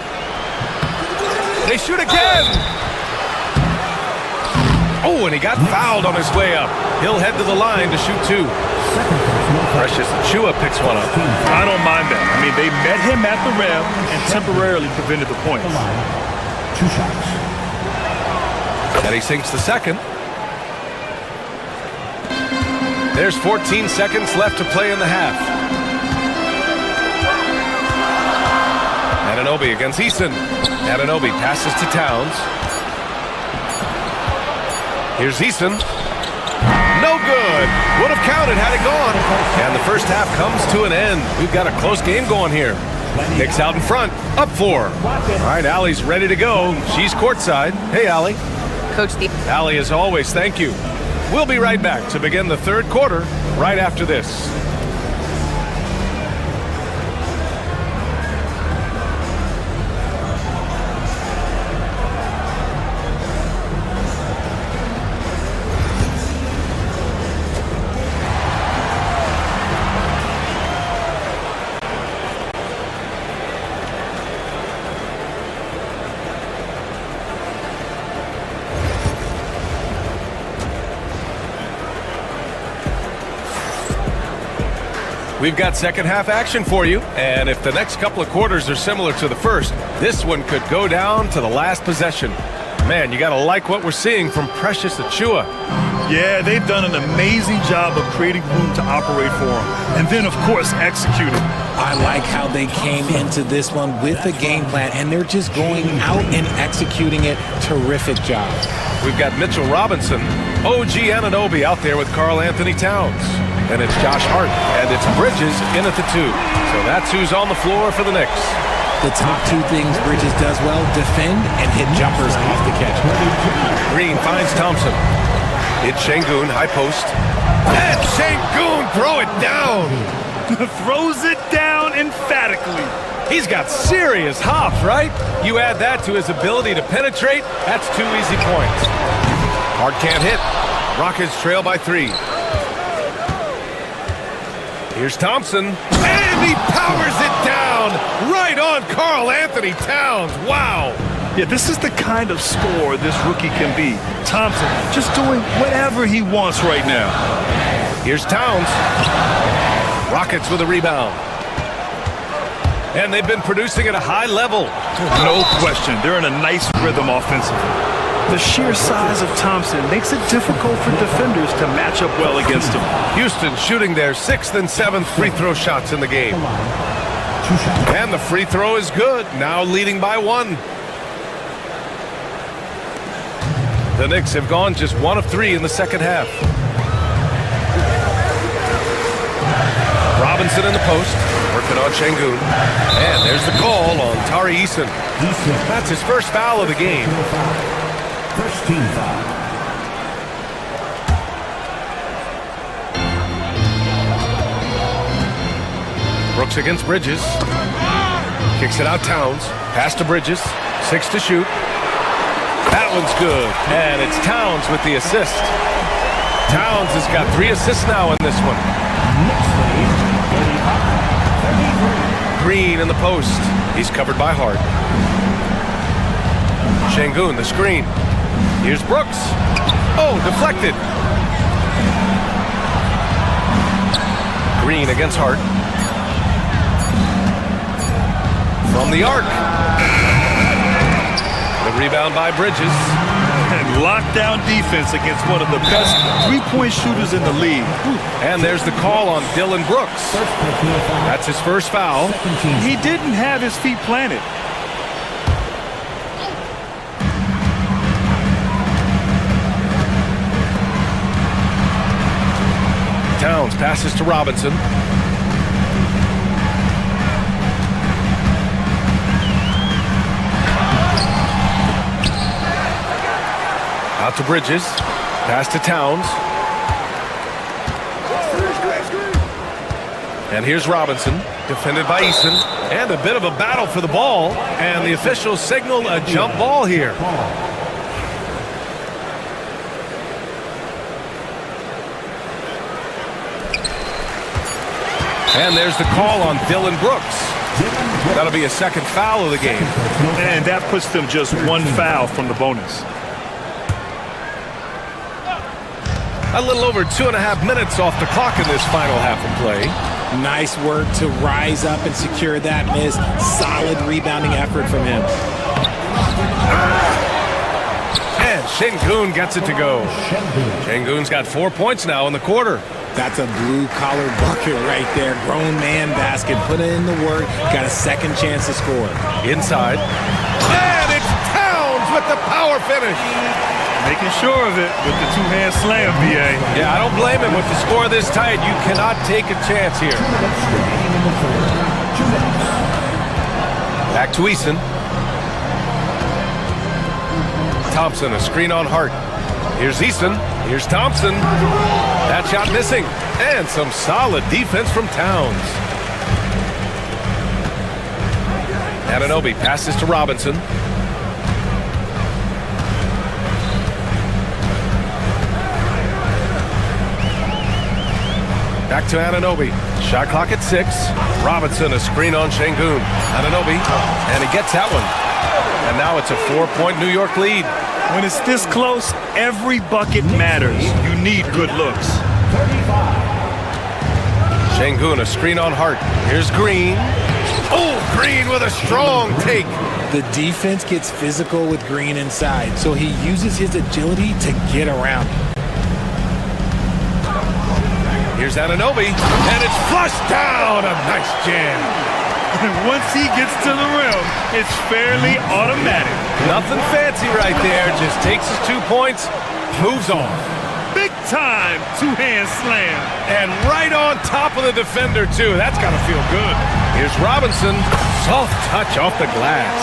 They shoot again. Oh, and he got fouled on his way up. He'll head to the line to shoot 2. Precious Achua picks one up. I don't mind that. I mean, they met him at the rim and temporarily prevented the points. 2 shots. And he sinks the second. There's 14 seconds left to play in the half. Anunoby against Eason. Anunoby passes to Towns. Here's Eason. No good. Would have counted had it gone. And the first half comes to an end. We've got a close game going here. Knicks out in front. Up 4. All right, Allie's ready to go. She's courtside. Hey, Allie. Coach Steve. Allie, as always, thank you. We'll be right back to begin the third quarter right after this. We've got second half action for you, and if the next couple of quarters are similar to the first, this one could go down to the last possession. Man, you got to like what we're seeing from Precious Achiuwa. Yeah, they've done an amazing job of creating room to operate for him, and then, of course, executing. I like how they came into this one with a game plan, and they're just going out and executing it. Terrific job. We've got Mitchell Robinson, OG Anunoby out there with Karl Anthony Towns. And it's Josh Hart, and it's Bridges in at the 2. So that's who's on the floor for the Knicks. The top two things Bridges does well, defend and hit jumpers off the catch. Green finds Thompson. It's Şengün, high post. And Şengün, throw it down. Throws it down emphatically. He's got serious hops, right? You add that to his ability to penetrate, that's 2 easy points. Hart can't hit. Rockets trail by 3. Here's Thompson, and he powers it down right on Karl Anthony Towns. Wow. Yeah, this is the kind of scorer this rookie can be. Thompson just doing whatever he wants right now. Here's Towns. Rockets with a rebound. And they've been producing at a high level. No question. They're in a nice rhythm offensively. The sheer size of Thompson makes it difficult for defenders to match up well against him. Houston shooting their 6th and 7th free throw shots in the game. And the free throw is good, now leading by 1. The Knicks have gone just 1 of 3 in the second half. Robinson in the post, working on Şengün. And there's the call on Tari Eason. That's his first foul of the game. First team foul. Brooks against Bridges. Kicks it out Towns. Pass to Bridges. 6 to shoot. That one's good. And it's Towns with the assist. Towns has got 3 assists now in this one. Green in the post. He's covered by Hart. Şengün, the screen. Here's Brooks. Oh, deflected. Green against Hart. From the arc. The rebound by Bridges. And lockdown defense against one of the best three-point shooters in the league. And there's the call on Dylan Brooks. That's his first foul. He didn't have his feet planted. Towns passes to Robinson. Out to Bridges. Pass to Towns. And here's Robinson, defended by Eason. And a bit of a battle for the ball. And the officials signal a jump ball here. And there's the call on Dylan Brooks. That'll be a second foul of the game. And that puts them just 1 foul from the bonus. A little over 2.5 minutes off the clock in this final half of play. Nice work to rise up and secure that miss. Solid rebounding effort from him. And Şengün gets it to go. Şengün's got 4 points now in the quarter. That's a blue-collar bucket right there. Grown man basket. Put in the work. Got a second chance to score. Inside. And it's Towns with the power finish. Making sure of it with the 2-hand slam, BA. Yeah, I don't blame him. With the score this tight, you cannot take a chance here. Back to Eason. Thompson, a screen on Hart. Here's Eason. Here's Thompson. That shot missing. And some solid defense from Towns. Anunoby passes to Robinson. Back to Anunoby. Shot clock at 6. Robinson, a screen on Şengün. Anunoby, and he gets that one. And now it's a 4-point New York lead. When it's this close, every bucket matters. You need good looks. Şengün, a screen on Hart. Here's Green. Oh, Green with a strong take. The defense gets physical with Green inside, so he uses his agility to get around. Here's Anunoby, and it's flushed down. A nice jam. And once he gets to the rim, it's fairly automatic. Nothing fancy right there. Just takes his 2 points, moves on. Big time two-hand slam. And right on top of the defender, too. That's got to feel good. Here's Robinson. Soft touch off the glass.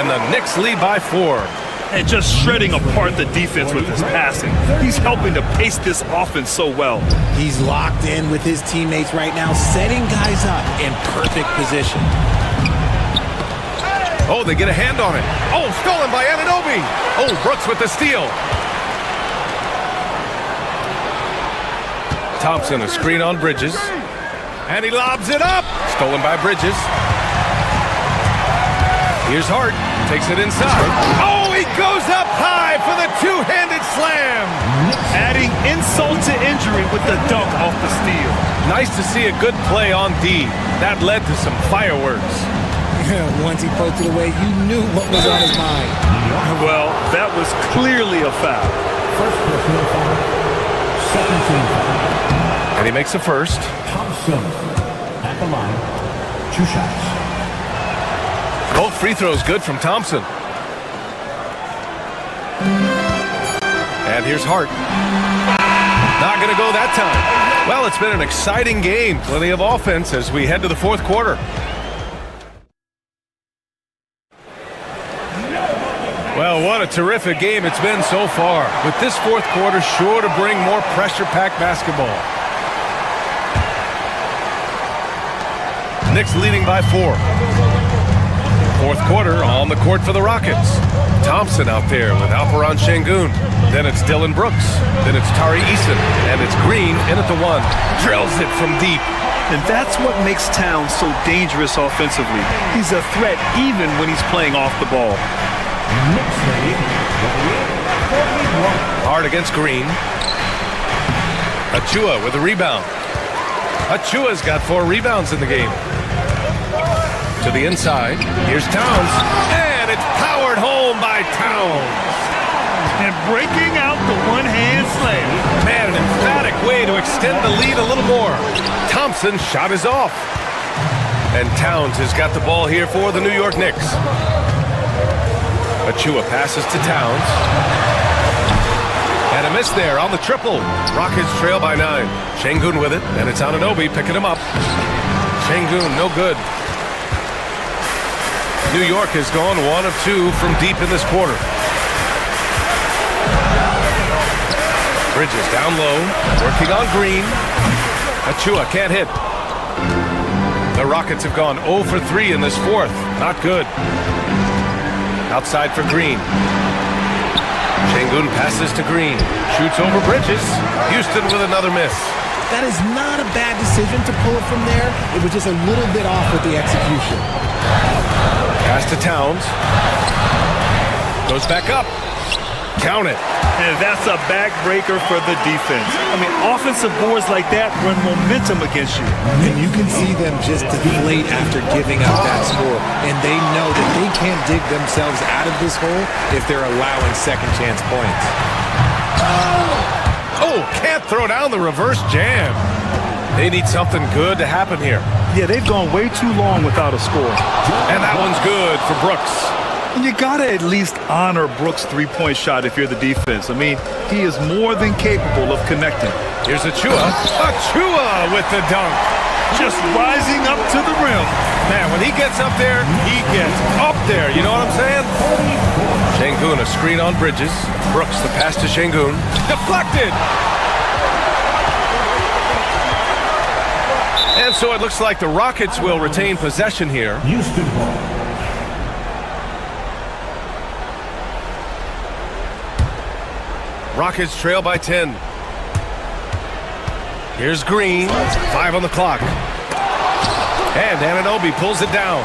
And the Knicks lead by 4. And just shredding apart the defense with his passing. He's helping to pace this offense so well. He's locked in with his teammates right now, setting guys up in perfect position. Oh, they get a hand on it. Oh, stolen by Anunoby. Oh, Brooks with the steal. Thompson, a screen on Bridges. And he lobs it up. Stolen by Bridges. Here's Hart. Takes it inside. Oh, he goes up high for the two-handed slam. Adding insult to injury with the dunk off the steal. Nice to see a good play on D. That led to some fireworks. Once he poked it away, you knew what was on his mind. Well, that was clearly a foul. First personal foul. Second team foul. And he makes the first. Thompson at the line. 2 shots. Both free throws good from Thompson. And here's Hart. Not going to go that time. Well, it's been an exciting game. Plenty of offense as we head to the fourth quarter. Well, what a terrific game it's been so far. With this fourth quarter sure to bring more pressure-packed basketball. Knicks leading by 4. Fourth quarter on the court for the Rockets. Thompson out there with Alperen Şengün. Then it's Dylan Brooks. Then it's Tari Eason. And it's Green in at the 1. Drills it from deep. And that's what makes Towns so dangerous offensively. He's a threat even when he's playing off the ball. Hard against Green. Achua with a rebound. Achua's got 4 rebounds in the game. To the inside. Here's Towns. And it's powered home by Towns. And breaking out the one-hand slam. Man, an emphatic way to extend the lead a little more. Thompson's shot is off. And Towns has got the ball here for the New York Knicks. Achua passes to Towns. And a miss there on the triple. Rockets trail by 9. Şengün with it, and it's Anunoby picking him up. Şengün, no good. New York has gone 1 of 2 from deep in this quarter. Bridges down low, working on Green. Achua can't hit. The Rockets have gone 0 for 3 in this fourth. Not good. Outside for Green. Şengün passes to Green. Shoots over Bridges. Houston with another miss. That is not a bad decision to pull it from there. It was just a little bit off with the execution. Pass to Towns. Goes back up. Count it. And that's a backbreaker for the defense. I mean, offensive boards like that run momentum against you. And you can see them just deflate after giving up that score. And they know that they can't dig themselves out of this hole if they're allowing second chance points. Oh, can't throw down the reverse jam. They need something good to happen here. Yeah, they've gone way too long without a score. And that one's good for Brooks. And you got to at least honor Brooks' three-point shot if you're the defense. I mean, he is more than capable of connecting. Here's Achua. Achua with the dunk. Just rising up to the rim. Man, when he gets up there, he gets up there. You know what I'm saying? Şengün, a screen on Bridges. Brooks, the pass to Şengün. Deflected. And so it looks like the Rockets will retain possession here. Houston ball. Rockets trail by 10. Here's Green. 5 on the clock. And Anunoby pulls it down.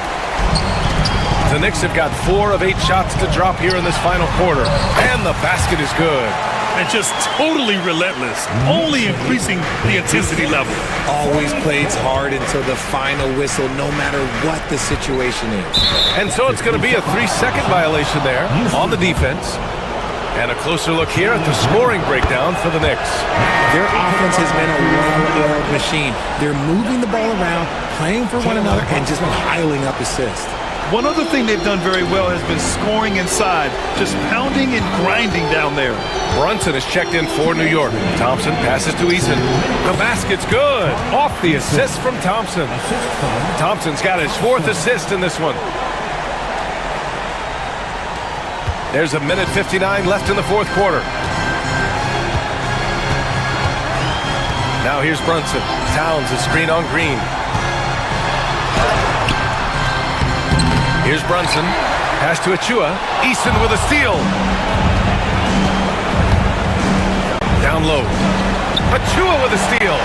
The Knicks have got 4 of 8 shots to drop here in this final quarter. And the basket is good. and just totally relentless, only increasing the intensity level. Always plays hard until the final whistle, no matter what the situation is. And so it's going to be a 3-second violation there on the defense. And a closer look here at the scoring breakdown for the Knicks. Their offense has been a well-oiled machine. They're moving the ball around, playing for one another, and just piling up assists. One other thing they've done very well has been scoring inside, just pounding and grinding down there. Brunson is checked in for New York. Thompson passes to Eason. The basket's good. Off the assist from Thompson. Thompson's got his 4th assist in this one. There's a minute 59 left in the 4th quarter. Now here's Brunson. Towns is screen on Green. Here's Brunson. Pass to Achua. Easton with a steal. Down low. Achua with a steal.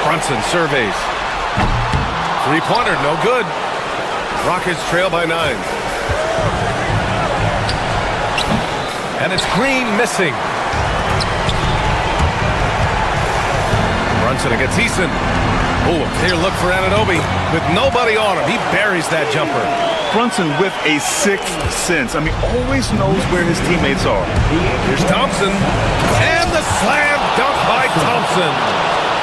Brunson surveys. Three-pointer, no good. Rockets trail by 9. And it's Green missing. Brunson against Eason. Oh, a clear look for Anunoby. With nobody on him, he buries that jumper. Brunson with a 6th sense. I mean, always knows where his teammates are. Here's Thompson. And the slam dunk by Thompson.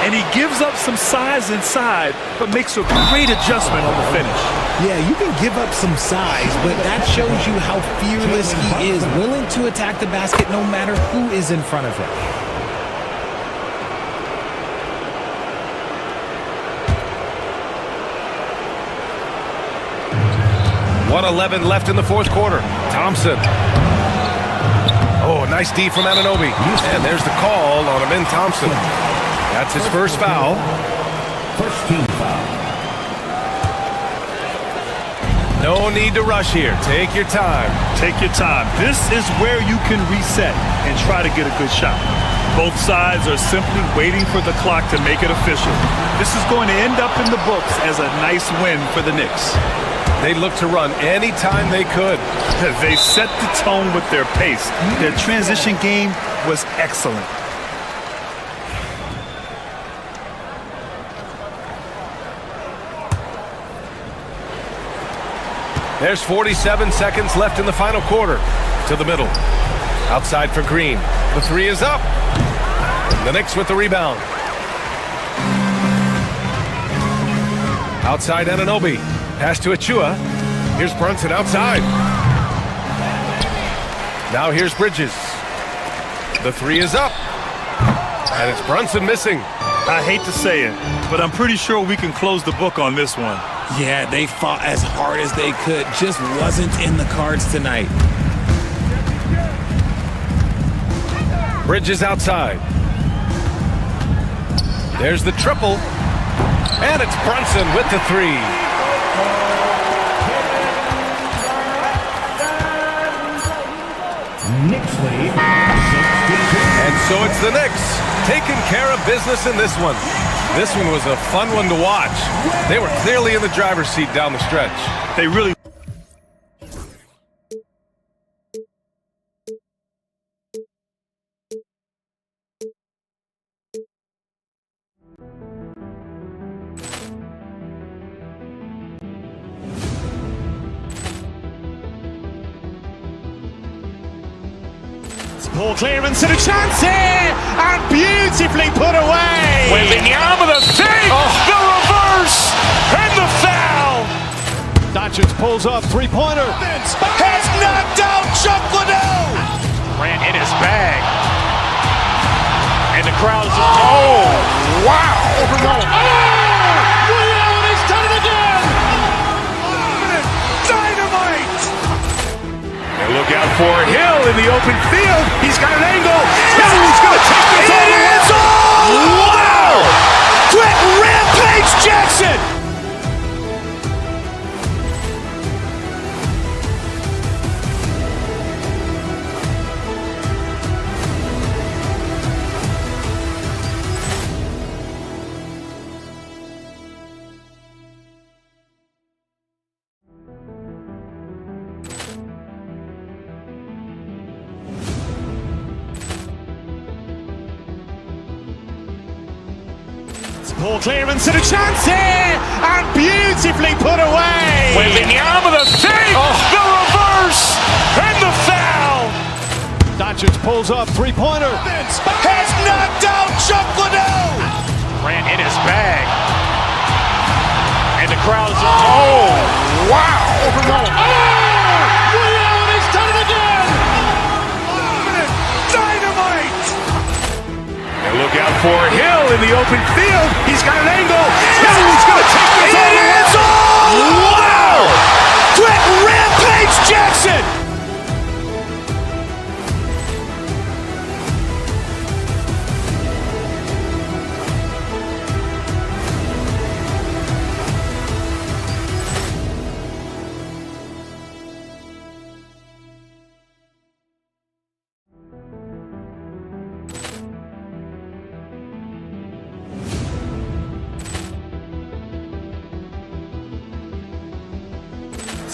And he gives up some size inside, but makes a great adjustment on the finish. Yeah, you can give up some size, but that shows you how fearless he is, willing to attack the basket no matter who is in front of him. .111 left in the 4th quarter. Thompson. Oh, nice D from Anunoby. And there's the call on Amin Thompson. That's his first foul. First team foul. No need to rush here. Take your time. Take your time. This is where you can reset and try to get a good shot. Both sides are simply waiting for the clock to make it official. This is going to end up in the books as a nice win for the Knicks. They looked to run anytime they could. They set the tone with their pace. Their transition game was excellent. There's 47 seconds left in the final quarter. To the middle. Outside for Green. The 3 is up. The Knicks with the rebound. Outside Anunoby. Pass to Achua. Here's Brunson outside. Now here's Bridges. The 3 is up. And it's Brunson missing. I hate to say it, but I'm pretty sure we can close the book on this one. Yeah, they fought as hard as they could. Just wasn't in the cards tonight. Bridges outside. There's the triple. And it's Brunson with the 3. Knicks lead. And so it's the Knicks taking care of business in this one. This one was a fun one to watch. They were clearly in the driver's seat down the stretch. They really... Ball clearance and a chance here, and beautifully put away. Wembanyama the save, the reverse, and the foul. Doncic pulls up, three-pointer. Has knocked out Chuck Liddell. Ran in his bag. And the crowd is... Oh, wow. He's done it again. Dynamite. And look out for Hill in the open field. He's got an angle. Hill's going to take this all the way. Wow! Quick Rampage Jackson. Ball clearance and a chance here, and beautifully put away. Wembanyama the save, the reverse, and the foul. Doncic pulls up, three-pointer. Has knocked out Chuck Liddell. Grant in his bag. And the crowd is, oh, wow. He's done it again. Dynamite. And look out for Hill in the open field. He's got an angle. He's going to take this all the way. Wow. Quick rampage Jackson.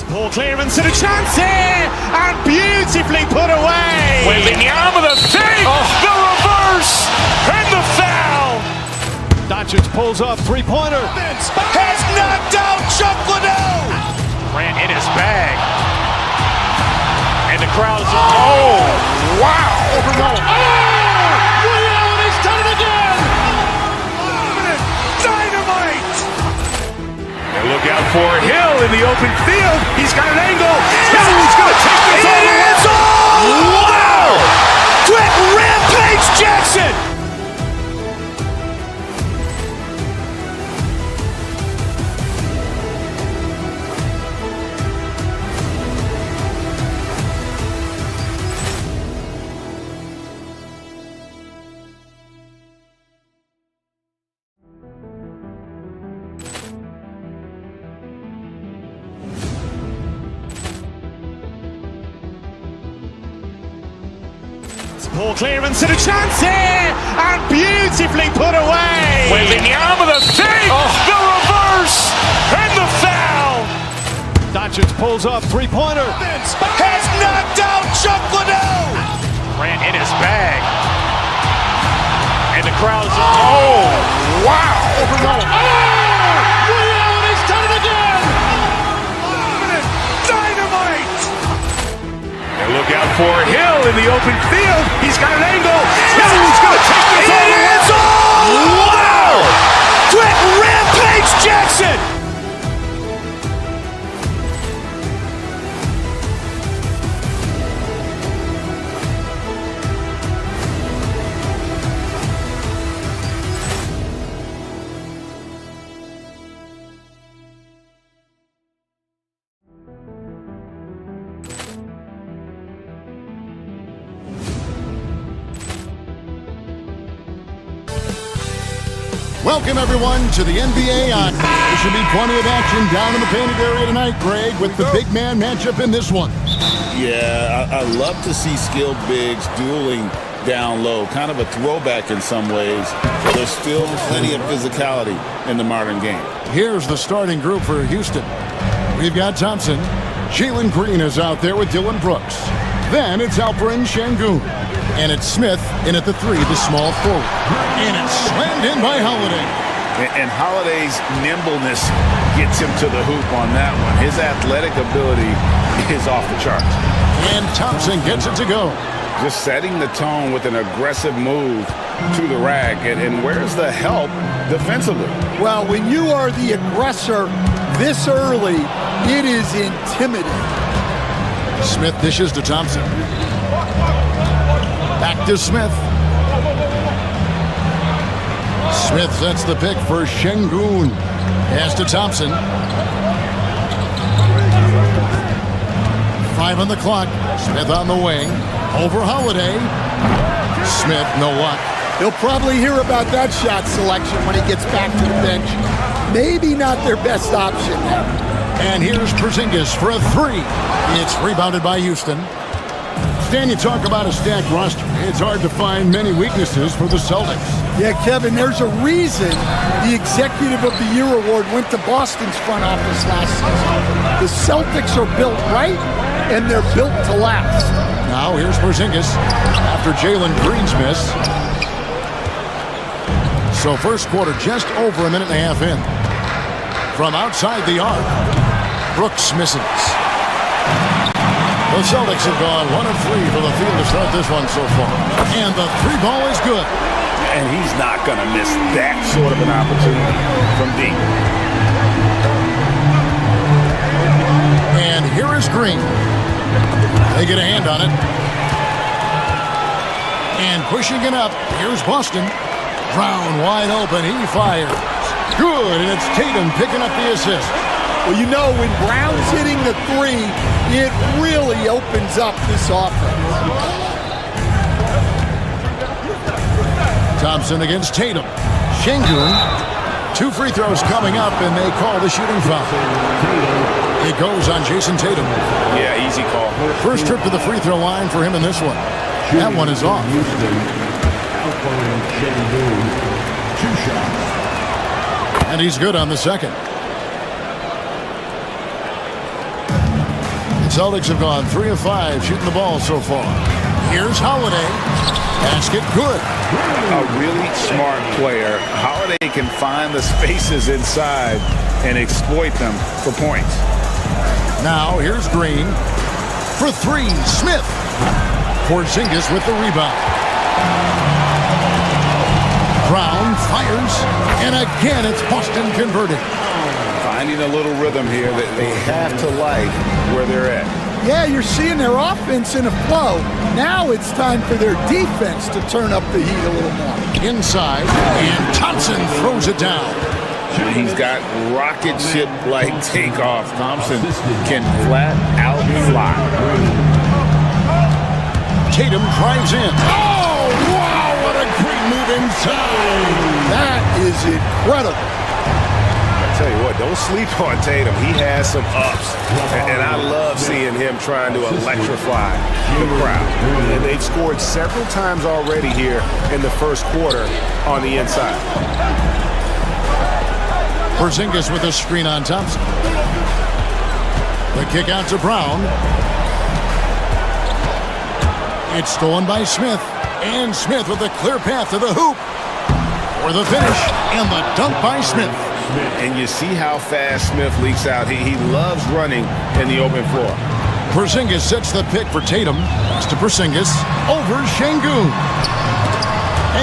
Ball clearance and a chance here, and beautifully put away. Wembanyama the save, the reverse, and the foul. Doncic pulls up, three-pointer. Has knocked out Chuck Liddell. Grant in his bag. And the crowd is, oh, wow. He's done it again. Dynamite. And look out for Hill in the open field. He's got an angle. He's going to take this all the way. Wow. Quick rampage Jackson. Ball clearance and a chance here, and beautifully put away. Wembanyama the save, the reverse, and the foul. Doncic pulls up, three-pointer. Has knocked out Chuck Liddell. Grant in his bag. And the crowd is, oh, wow. He's done it again. Dynamite. And look out for Hill in the open field. He's got an angle. He's going to take this all the way. Wow. Quick rampage Jackson. Welcome, everyone, to the NBA on. There should be plenty of action down in the painted area tonight, Greg, with the big man matchup in this one. Yeah, I love to see skilled bigs dueling down low. Kind of a throwback in some ways, but there's still plenty of physicality in the modern game. Here's the starting group for Houston. We've got Thompson. Jalen Green is out there with Dylan Brooks. Then it's Alperen Şengün. And it's Smith in at the three, the small forward. And it's slammed in by Holiday. And Holiday's nimbleness gets him to the hoop on that one. His athletic ability is off the charts. And Thompson gets it to go. Just setting the tone with an aggressive move to the rack. And where's the help defensively? Well, when you are the aggressor this early, it is intimidating. Smith dishes to Thompson. Back to Smith. Smith sets the pick for Şengün. Pass to Thompson. 5 on the clock. Smith on the wing. Over Holiday. Smith, no luck. He'll probably hear about that shot selection when he gets back to the bench. Maybe not their best option there. And here's Porzingis for a three. It's rebounded by Houston. Stan, you talk about a stacked roster. It's hard to find many weaknesses for the Celtics. Yeah, Kevin, there's a reason the Executive of the Year award went to Boston's front office last season. The Celtics are built right, and they're built to last. Now here's Porzingis after Jalen Green's miss. So first quarter just over a minute and a half in. From outside the arc, Brooks misses. The Celtics have gone 1 of 3 for the field to start this one so far. And the 3 ball is good. And he's not going to miss that sort of an opportunity from deep. And here is Green. They get a hand on it. And pushing it up, here's Boston. Brown wide open, he fires. Good, and it's Tatum picking up the assist. Well, you know, when Brown's hitting the 3, it really opens up this offense. Thompson against Tatum. Şengün. 2 free throws coming up, and they call the shooting foul. It goes on Jason Tatum. Yeah, easy call. First trip to the free throw line for him in this one. That one is off. And he's good on the second. The Celtics have gone 3 of 5 shooting the ball so far. Here's Holiday. Basket good. A really smart player. Holiday can find the spaces inside and exploit them for points. Now here's Green. For 3, Smith. Porzingis with the rebound. Brown fires, and again it's Boston converted. Finding a little rhythm here that they have to like where they're at. Yeah, you're seeing their offense in a flow. Now it's time for their defense to turn up the heat a little more. Inside, and Thompson throws it down. He's got rocket ship-like takeoff. Thompson can flat out fly. Tatum drives in. Oh, wow, what a great move inside. That is incredible. I tell you what, don't sleep on Tatum. He has some ups, and I love seeing him trying to electrify the crowd. And they've scored several times already here in the first quarter on the inside. Porzingis with a screen on Thompson. The kick out to Brown. It's stolen by Smith. And Smith with a clear path to the hoop. For the finish, and the dunk by Smith. And you see how fast Smith leaks out. He loves running in the open floor. Porzingis sets the pick for Tatum. Pass to Porzingis. Over Şengün.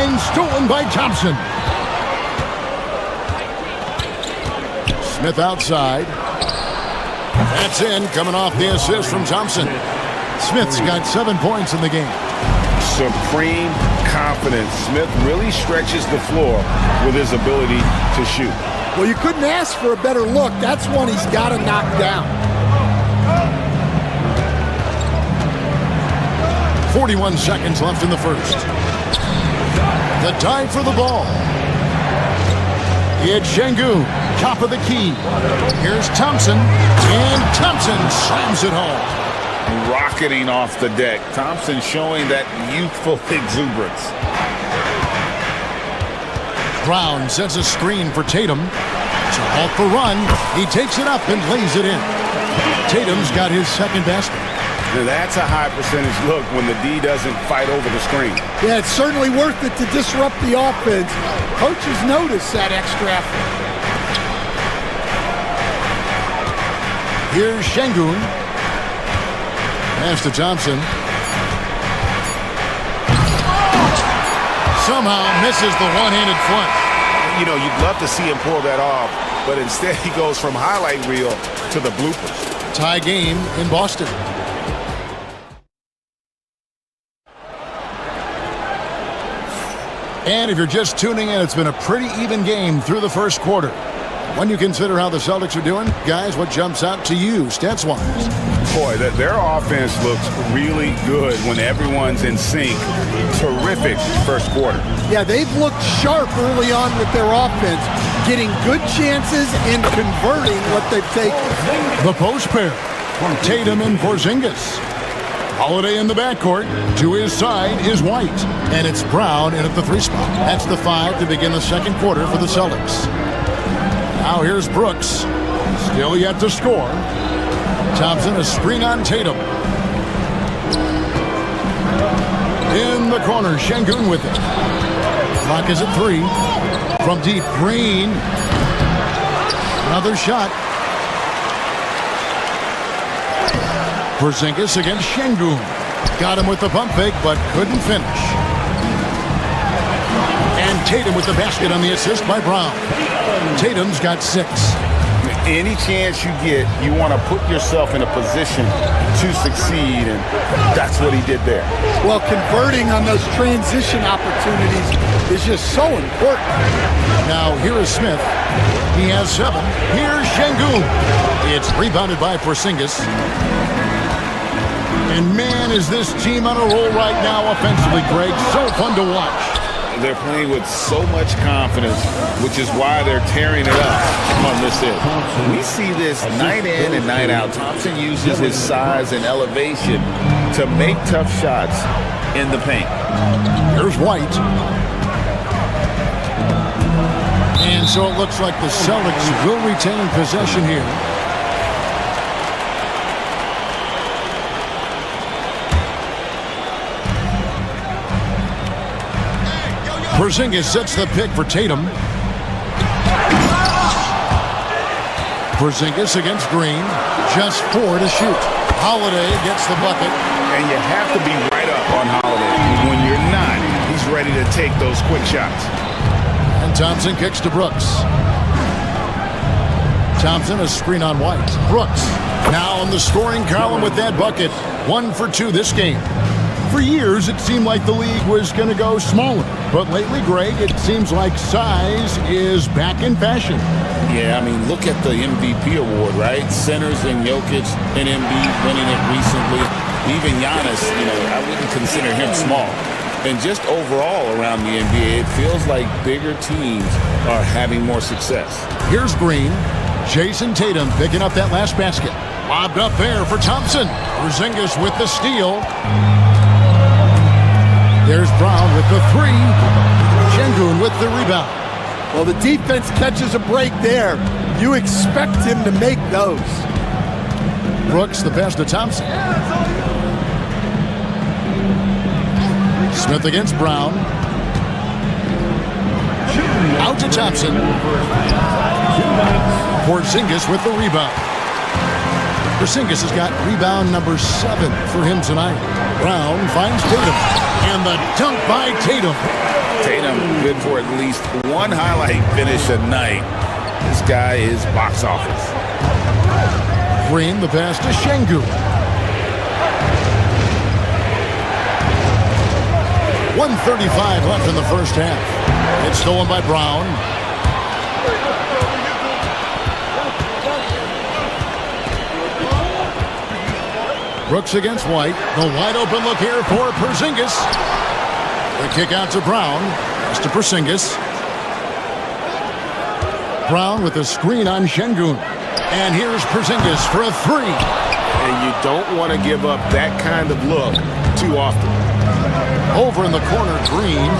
And stolen by Thompson. Smith outside. That's in, coming off the assist from Thompson. Smith's got 7 points in the game. Supreme confidence. Smith really stretches the floor with his ability to shoot. Well, you couldn't ask for a better look. That's one he's got to knock down. 41 seconds left in the first. The dive for the ball. It's Şengün, top of the key. Here's Thompson, and Thompson slams it home. Rocketing off the deck. Thompson showing that youthful exuberance. Brown sets a screen for Tatum. It's a halt the run. He takes it up and lays it in. Tatum's got his second basket. Now that's a high percentage look when the D doesn't fight over the screen. Yeah, it's certainly worth it to disrupt the offense. Coaches notice that extra effort. Here's Şengün. Pass to Thompson. Somehow misses the one-handed flush. You know, you'd love to see him pull that off, but instead he goes from highlight reel to the bloopers. Tie game in Boston. And if you're just tuning in, it's been a pretty even game through the first quarter. When you consider how the Celtics are doing, guys, what jumps out to you, stats-wise? Boy, their offense looks really good when everyone's in sync. Terrific first quarter. Yeah, they've looked sharp early on with their offense, getting good chances and converting what they've taken. The post pair, Tatum and Porzingis. Holiday in the backcourt. To his side is White. And it's Brown in at the 3 spot. That's the 5 to begin the second quarter for the Celtics. Now here's Brooks. Still yet to score. Thompson, a screen on Tatum. In the corner, Şengün with it. Clock is at 3. From deep, Green. Another shot. Porzingis against Şengün. Got him with the pump fake, but couldn't finish. And Tatum with the basket on the assist by Brown. Tatum's got 6. Any chance you get, you want to put yourself in a position to succeed, and that's what he did there. Well, converting on those transition opportunities is just so important. Now, here is Smith. He has 7. Here's Şengün. It's rebounded by Porzingis. And man, is this team on a roll right now offensively, Greg. So fun to watch. They're playing with so much confidence, which is why they're tearing it up on this end. We see this night in and night out. Thompson uses his size and elevation to make tough shots in the paint. Here's White. And so it looks like the Celtics will retain possession here. Porzingis sets the pick for Tatum. Porzingis against Green. Just 4 to shoot. Holiday gets the bucket. And you have to be right up on Holiday. When you're not, he's ready to take those quick shots. And Thompson kicks to Brooks. Thompson, a screen on White. Brooks now on the scoring column with that bucket. 1 for 2 this game. For years, it seemed like the league was going to go smaller. But lately, Greg, it seems like size is back in fashion. Yeah, I mean, look at the MVP award, right? Centers and Jokic and Embiid winning it recently. Even Giannis, I wouldn't consider him small. And just overall around the NBA, it feels like bigger teams are having more success. Here's Green. Jason Tatum picking up that last basket. Lobbed up there for Thompson. Porzingis with the steal. There's Brown with the 3. Şengün with the rebound. Well, the defense catches a break there. You expect him to make those. Brooks the pass to Thompson. Smith against Brown. Out to Thompson. Porzingis with the rebound. Porzingis has got rebound number 7 for him tonight. Brown finds Tatum. And the dunk by Tatum. Tatum good for at least one highlight finish a night. This guy is box office. Green the pass to Şengün. 1:35 left in the first half. It's stolen by Brown. Brooks against White. The wide open look here for Porzingis. The kick out to Brown. Pass to Porzingis. Brown with the screen on Şengün. And here's Porzingis for a 3. And you don't want to give up that kind of look too often. Over in the corner, Green.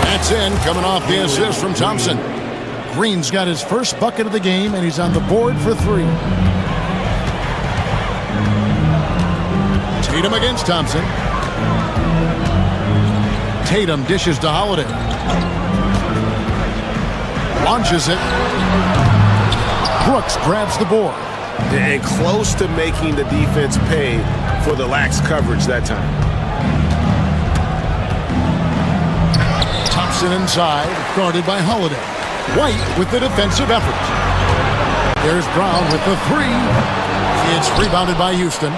That's in, coming off the assist from Thompson. Green's got his first bucket of the game, and he's on the board for 3. Tatum against Thompson. Tatum dishes to Holiday. Launches it. Brooks grabs the board. And close to making the defense pay for the lax coverage that time. Thompson inside, guarded by Holiday. White with the defensive effort. There's Brown with the 3. It's rebounded by Houston.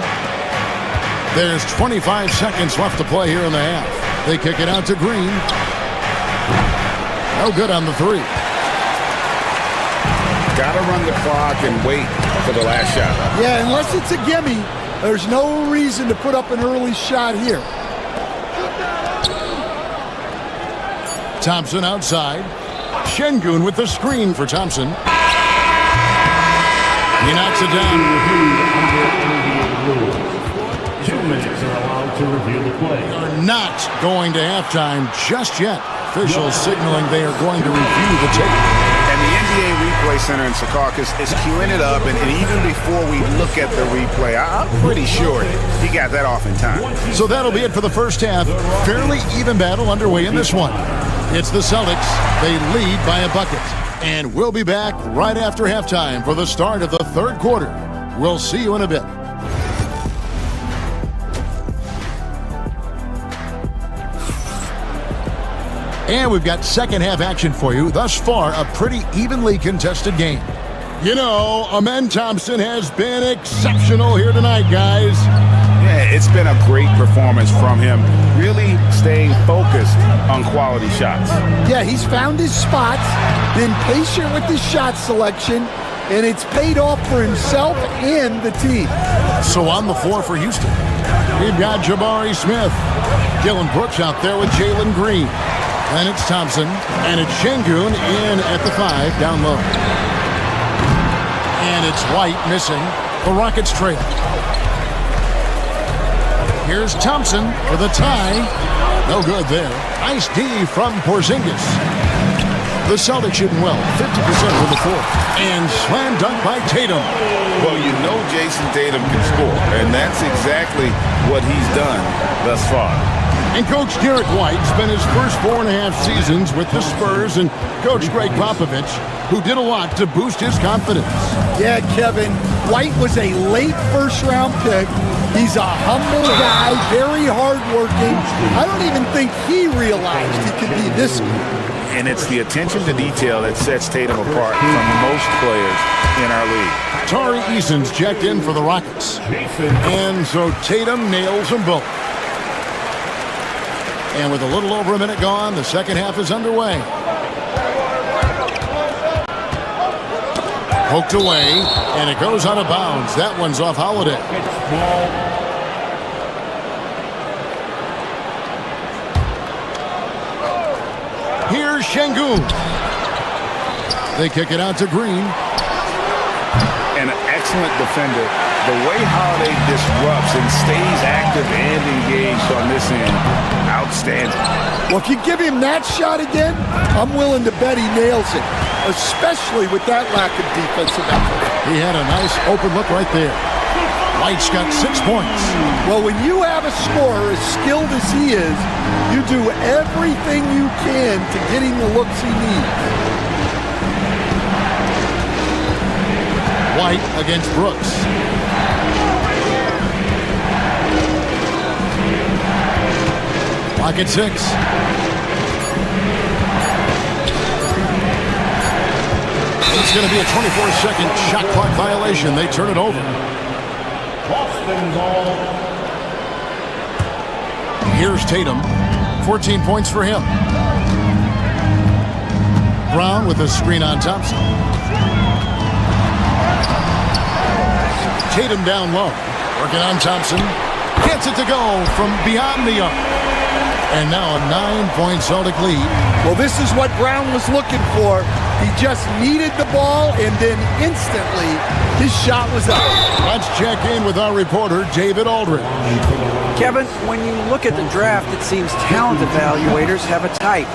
There's 25 seconds left to play here in the half. They kick it out to Green. No good on the 3. Got to run the clock and wait for the last shot. Yeah, unless it's a gimme, there's no reason to put up an early shot here. Thompson outside. Şengün with the screen for Thompson. He knocks it down. 2 minutes are allowed to review the play. They're not going to halftime just yet. Officials signaling they are going to review the tape. And the NBA Replay Center in Secaucus is queuing it up, and even before we look at the replay, I'm pretty sure he got that off in time. So that'll be it for the first half. Fairly even battle underway in this one. It's the Celtics. They lead by a bucket. And we'll be back right after halftime for the start of the third quarter. We'll see you in a bit. And we've got second half action for you. Thus far, a pretty evenly contested game. You know, Amen Thompson has been exceptional here tonight, guys. Yeah, it's been a great performance from him. Really staying focused on quality shots. Yeah, he's found his spots, been patient with his shot selection, and it's paid off for himself and the team. So on the floor for Houston, we've got Jabari Smith. Dylan Brooks out there with Jalen Green. Then it's Thompson, and it's Şengün in at the 5, down low. And it's White missing. The Rockets trail. Here's Thompson for the tie. No good there. Nice D from Porzingis. The Celtics shooting well, 50% from the floor. And slam dunk by Tatum. Well, you know Jason Tatum can score, and that's exactly what he's done thus far. And Coach Derek White spent his first 4.5 seasons with the Spurs and Coach Greg Popovich, who did a lot to boost his confidence. Yeah, Kevin, White was a late first-round pick. He's a humble guy, very hardworking. I don't even think he realized he could be this good. And it's the attention to detail that sets Tatum apart from most players in our league. Tari Eason's checked in for the Rockets. And so Tatum nails them both. And with a little over a minute gone, the second half is underway. Poked away, and it goes out of bounds. That one's off Holiday. Here's Şengün. They kick it out to Green. An excellent defender. The way Holiday disrupts and stays active and engaged on this end, outstanding. Well, if you give him that shot again, I'm willing to bet he nails it, especially with that lack of defensive effort. He had a nice open look right there. White's got 6 points. Well, when you have a scorer as skilled as he is, you do everything you can to get him the looks he needs. White against Brooks. Clock at 6. It's going to be a 24-second shot clock violation. They turn it over. Boston ball. Here's Tatum. 14 points for him. Brown with a screen on Thompson. Tatum down low. Working on Thompson. Gets it to go from beyond the arc. And now a 9-point Celtic lead. Well, this is what Brown was looking for. He just needed the ball, and then instantly his shot was up. Let's check in with our reporter, David Aldridge. Kevin, when you look at the draft, it seems talent evaluators have a type.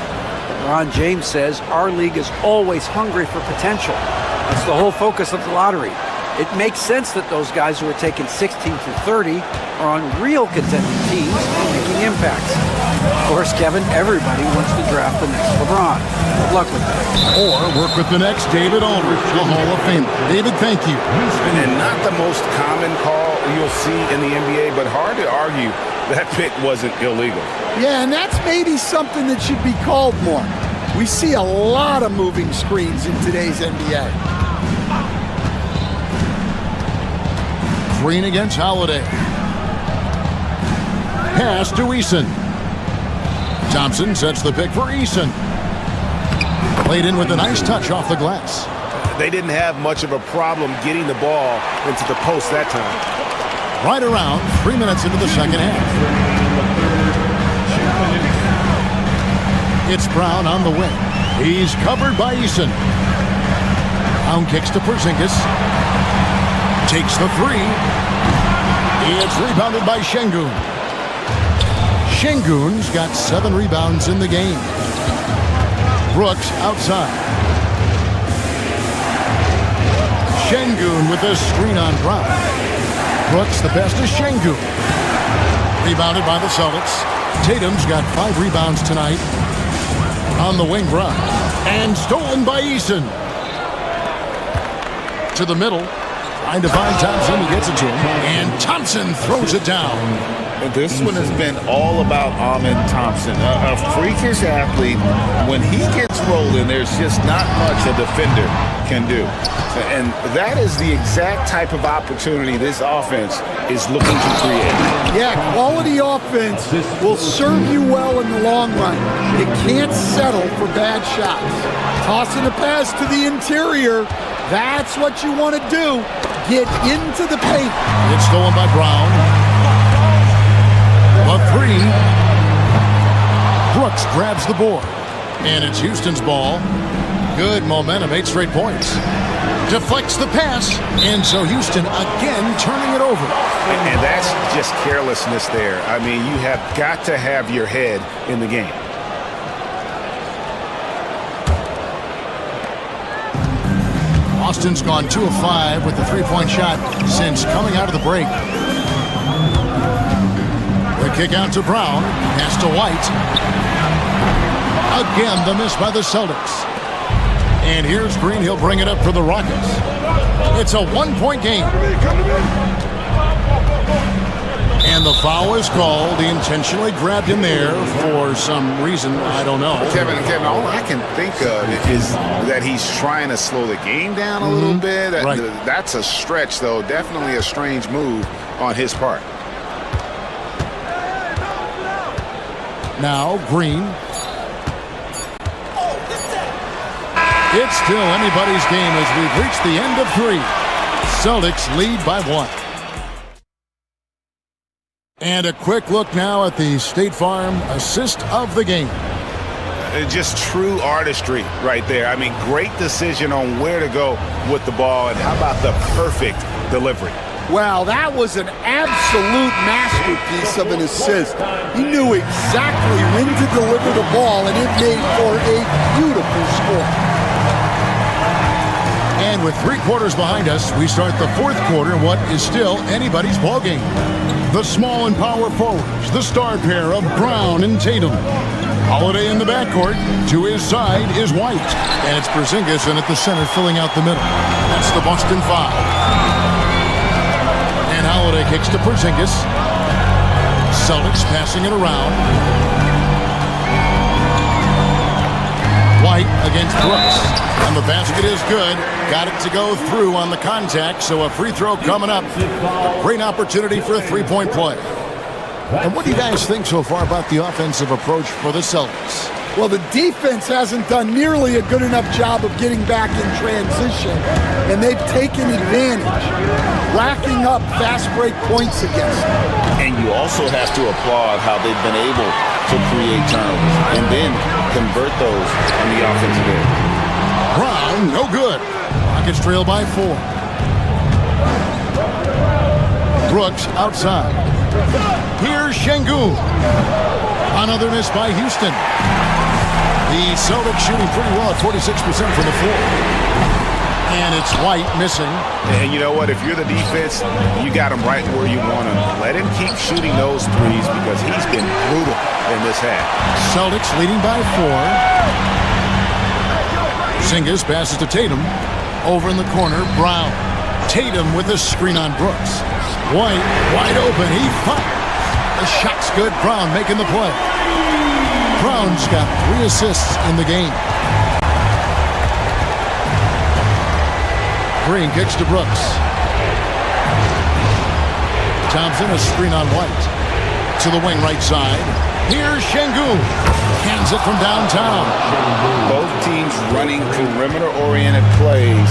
LeBron James says our league is always hungry for potential. That's the whole focus of the lottery. It makes sense that those guys who are taken 16 through 30 are on real contending teams and making impacts. Of course, Kevin, everybody wants to draft the next LeBron. Good luck with that. Or work with the next David Aldridge, the Hall of Famer. David, thank you. And not the most common call you'll see in the NBA, but hard to argue that pick wasn't illegal. Yeah, and that's maybe something that should be called more. We see a lot of moving screens in today's NBA. Green against Holiday. Pass to Eason. Thompson sets the pick for Eason. Played in with a nice touch off the glass. They didn't have much of a problem getting the ball into the post that time. Right around 3 minutes into the second half. It's Brown on the wing. He's covered by Eason. Brown kicks to Porzingis. Takes the three. It's rebounded by Şengün. Şengün's got 7 rebounds in the game. Brooks outside. Şengün with a screen on Brown. Brooks the pass to Şengün. Rebounded by the Celtics. Tatum's got 5 rebounds tonight. On the wing, Brown. And stolen by Eason. To the middle. Trying to find Thompson. He gets it to him. And Thompson throws it down. This one has been all about Ahmed Thompson, a freakish athlete. When he gets rolling, there's just not much a defender can do. And that is the exact type of opportunity this offense is looking to create. Yeah, quality offense will serve you well in the long run. You can't settle for bad shots. Tossing a pass to the interior, that's what you want to do. Get into the paint. It's stolen by Brown. A three. Brooks grabs the board. And it's Houston's ball. Good momentum, 8 straight points. Deflects the pass. And so Houston again turning it over. And that's just carelessness there. I mean, you have got to have your head in the game. Austin's gone 2 of 5 with the three-point shot since coming out of the break. The kick out to Brown. Pass to White. Again, the miss by the Celtics. And here's Green. He'll bring it up for the Rockets. It's a 1-point game. And the foul is called. He intentionally grabbed him there for some reason. I don't know. Kevin, all I can think of is that he's trying to slow the game down a little bit. Right. That's a stretch, though. Definitely a strange move on his part. Now Green. It's still anybody's game as we've reached the end of 3. Celtics lead by 1. And a quick look now at the State Farm assist of the game. Just true artistry right there. I mean, great decision on where to go with the ball, and how about the perfect delivery? Wow, that was an absolute masterpiece of an assist. He knew exactly when to deliver the ball, and it made for a beautiful score. And with 3 quarters behind us, we start the 4th quarter in what is still anybody's ballgame. The small and power forwards, the star pair of Brown and Tatum. Holiday in the backcourt. To his side is White. And it's Porzingis in at the center filling out the middle. That's the Boston 5. And Holiday kicks to Porzingis. Celtics passing it around. White against Brooks. And the basket is good. Got it to go through on the contact, so a free throw coming up. A great opportunity for a three-point play. And what do you guys think so far about the offensive approach for the Celtics? Well, the defense hasn't done nearly a good enough job of getting back in transition, and they've taken advantage, racking up fast break points against them. And you also have to applaud how they've been able to create turnovers and then convert those on the offensive end. Brown, no good. Rockets trail by 4. Brooks outside. Here's Şengün. Another miss by Houston. The Celtics shooting pretty well at 46% from the floor. And it's White missing. And you know what? If you're the defense, you got him right where you want him. Let him keep shooting those threes because he's been brutal in this half. Celtics leading by 4. Porzingis passes to Tatum. Over in the corner, Brown. Tatum with the screen on Brooks. White, wide open. He fires. The shot's good. Brown making the play. Brown's got 3 assists in the game. Green kicks to Brooks. Thompson, a screen on White. To the wing right side. Here's Şengün. Hands it from downtown. Both teams running perimeter-oriented plays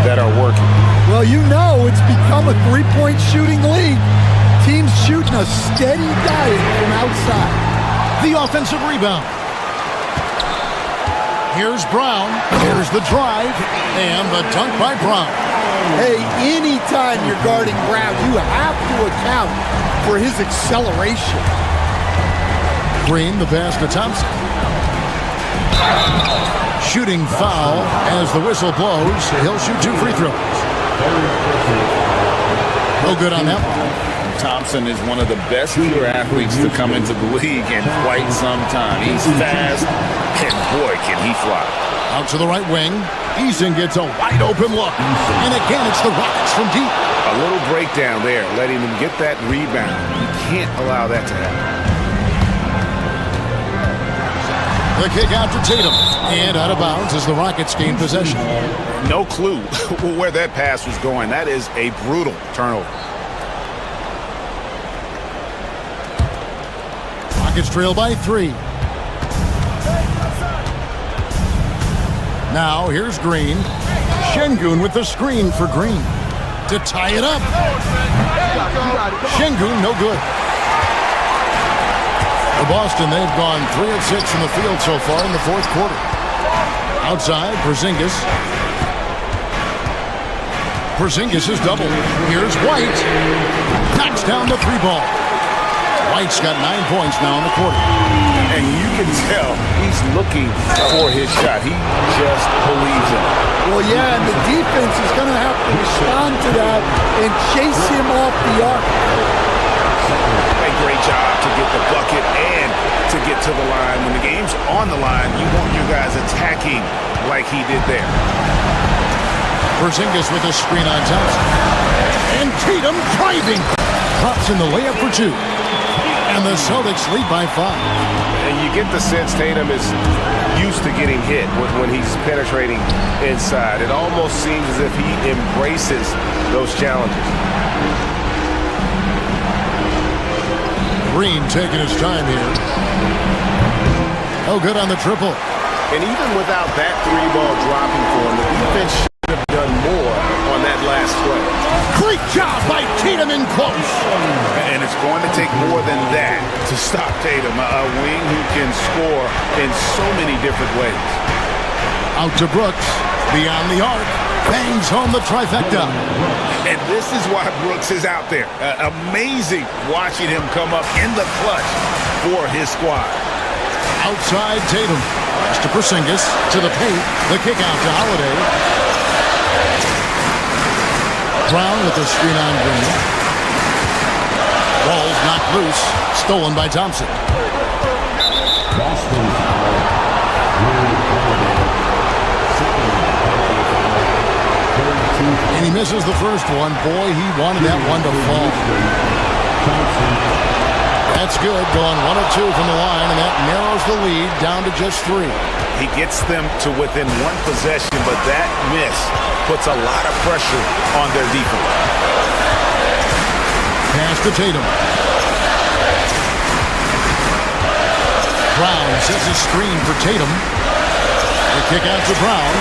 that are working. Well, you know it's become a three-point shooting league. Teams shooting a steady diet from outside. The offensive rebound. Here's Brown. Here's the drive. And the dunk by Brown. Hey, anytime you're guarding Brown, you have to account for his acceleration. Green, the pass to Thompson. Shooting foul as the whistle blows. He'll shoot 2 free throws. No good on that one. Thompson is one of the best pure athletes to come into the league in quite some time. He's fast, And boy, can he fly. Out to the right wing. Eason gets a wide open look. And again, it's the Rockets from deep. A little breakdown there, letting them get that rebound. You can't allow that to happen. The kick out to Tatum. And out of bounds as the Rockets gain possession. No clue where that pass was going. That is a brutal turnover. Rockets trail by 3. Now here's Green. Şengün with the screen for Green. To tie it up. Şengün no good. For Boston, they've gone 3 of 6 from the field so far in the fourth quarter. Outside, Porzingis. Porzingis is doubled. Here's White. Knocks down the 3-ball. White's got 9 points now in the quarter. And you can tell he's looking for his shot. He just believes in it. Well, yeah, and the defense is going to have to respond to that and chase him off the arc. A great job to get the bucket and to get to the line. When the game's on the line, you want your guys attacking like he did there. Porzingis with a screen on Thompson. And Tatum driving. Drops in the layup for 2. And the Celtics lead by 5. And you get the sense Tatum is used to getting hit when he's penetrating inside. It almost seems as if he embraces those challenges. Green taking his time here. Oh, good on the triple. And even without that 3-ball dropping for him, the defense should have done more on that last play. Great job by Tatum in close. And it's going to take more than that to stop Tatum, a wing who can score in so many different ways. Out to Brooks, beyond the arc, bangs home the trifecta. And this is why Brooks is out there. Amazing watching him come up in the clutch for his squad. Outside Tatum, pass to Porzingis, to the paint, the kick out to Holiday. Brown with the screen on Green. Ball's knocked loose, stolen by Thompson. And he misses the first one. Boy, he wanted that one to fall. That's good, going 1 of 2 from the line, and that narrows the lead down to just 3. He gets them to within 1 possession, but that miss puts a lot of pressure on their defense. Pass to Tatum. Brown sets a screen for Tatum. The kick out to Brown.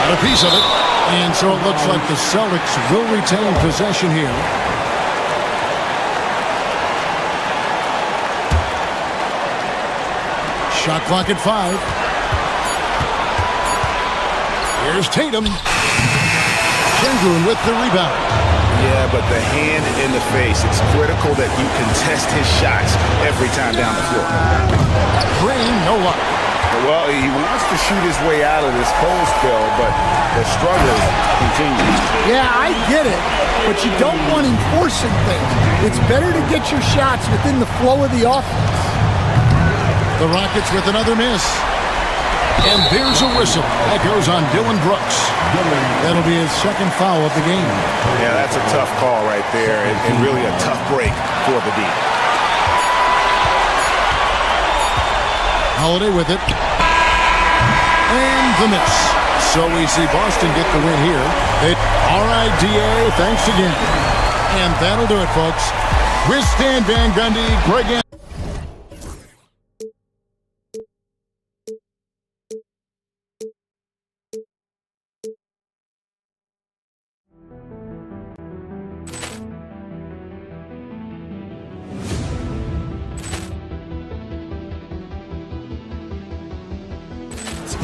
Got a piece of it. And so it looks like the Celtics will retain possession here. Shot clock at 5. Here's Tatum. Şengün with the rebound. Yeah, but the hand in the face, it's critical that you contest his shots every time down the floor. Green, no luck. Well, he wants to shoot his way out of this cold spell, but the struggle continues. Yeah, I get it, but you don't want him forcing things. It's better to get your shots within the flow of the offense. The Rockets with another miss. And there's a whistle. That goes on Dylan Brooks. That'll be his second foul of the game. Yeah, that's a tough call right there, and really a tough break for the D. Holiday with it. And the miss. So we see Boston get the win here. All right, DA, thanks again. And that'll do it, folks. With Stan Van Gundy, Greg.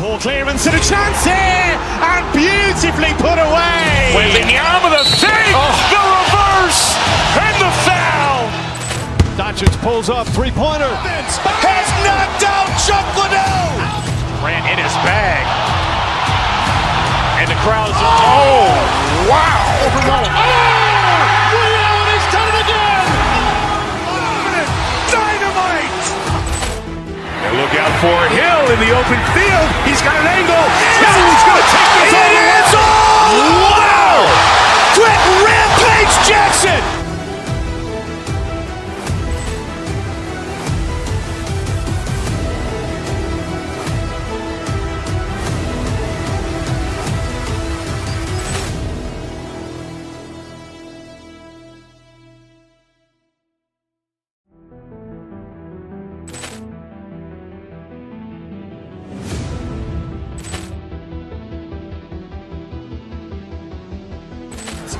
Poor clearance and a chance here, and beautifully put away. Wembanyama the save, the reverse, and the foul. Doncic pulls up, 3-pointer. Has knocked out Chuck Liddell. Ran in his bag. And the crowd's, oh, wow. Reality's done it again. Dynamite. Look out for Hill in the open field. He's got an angle. Hill's going to take this all the way. Wow! Quick Rampage Jackson!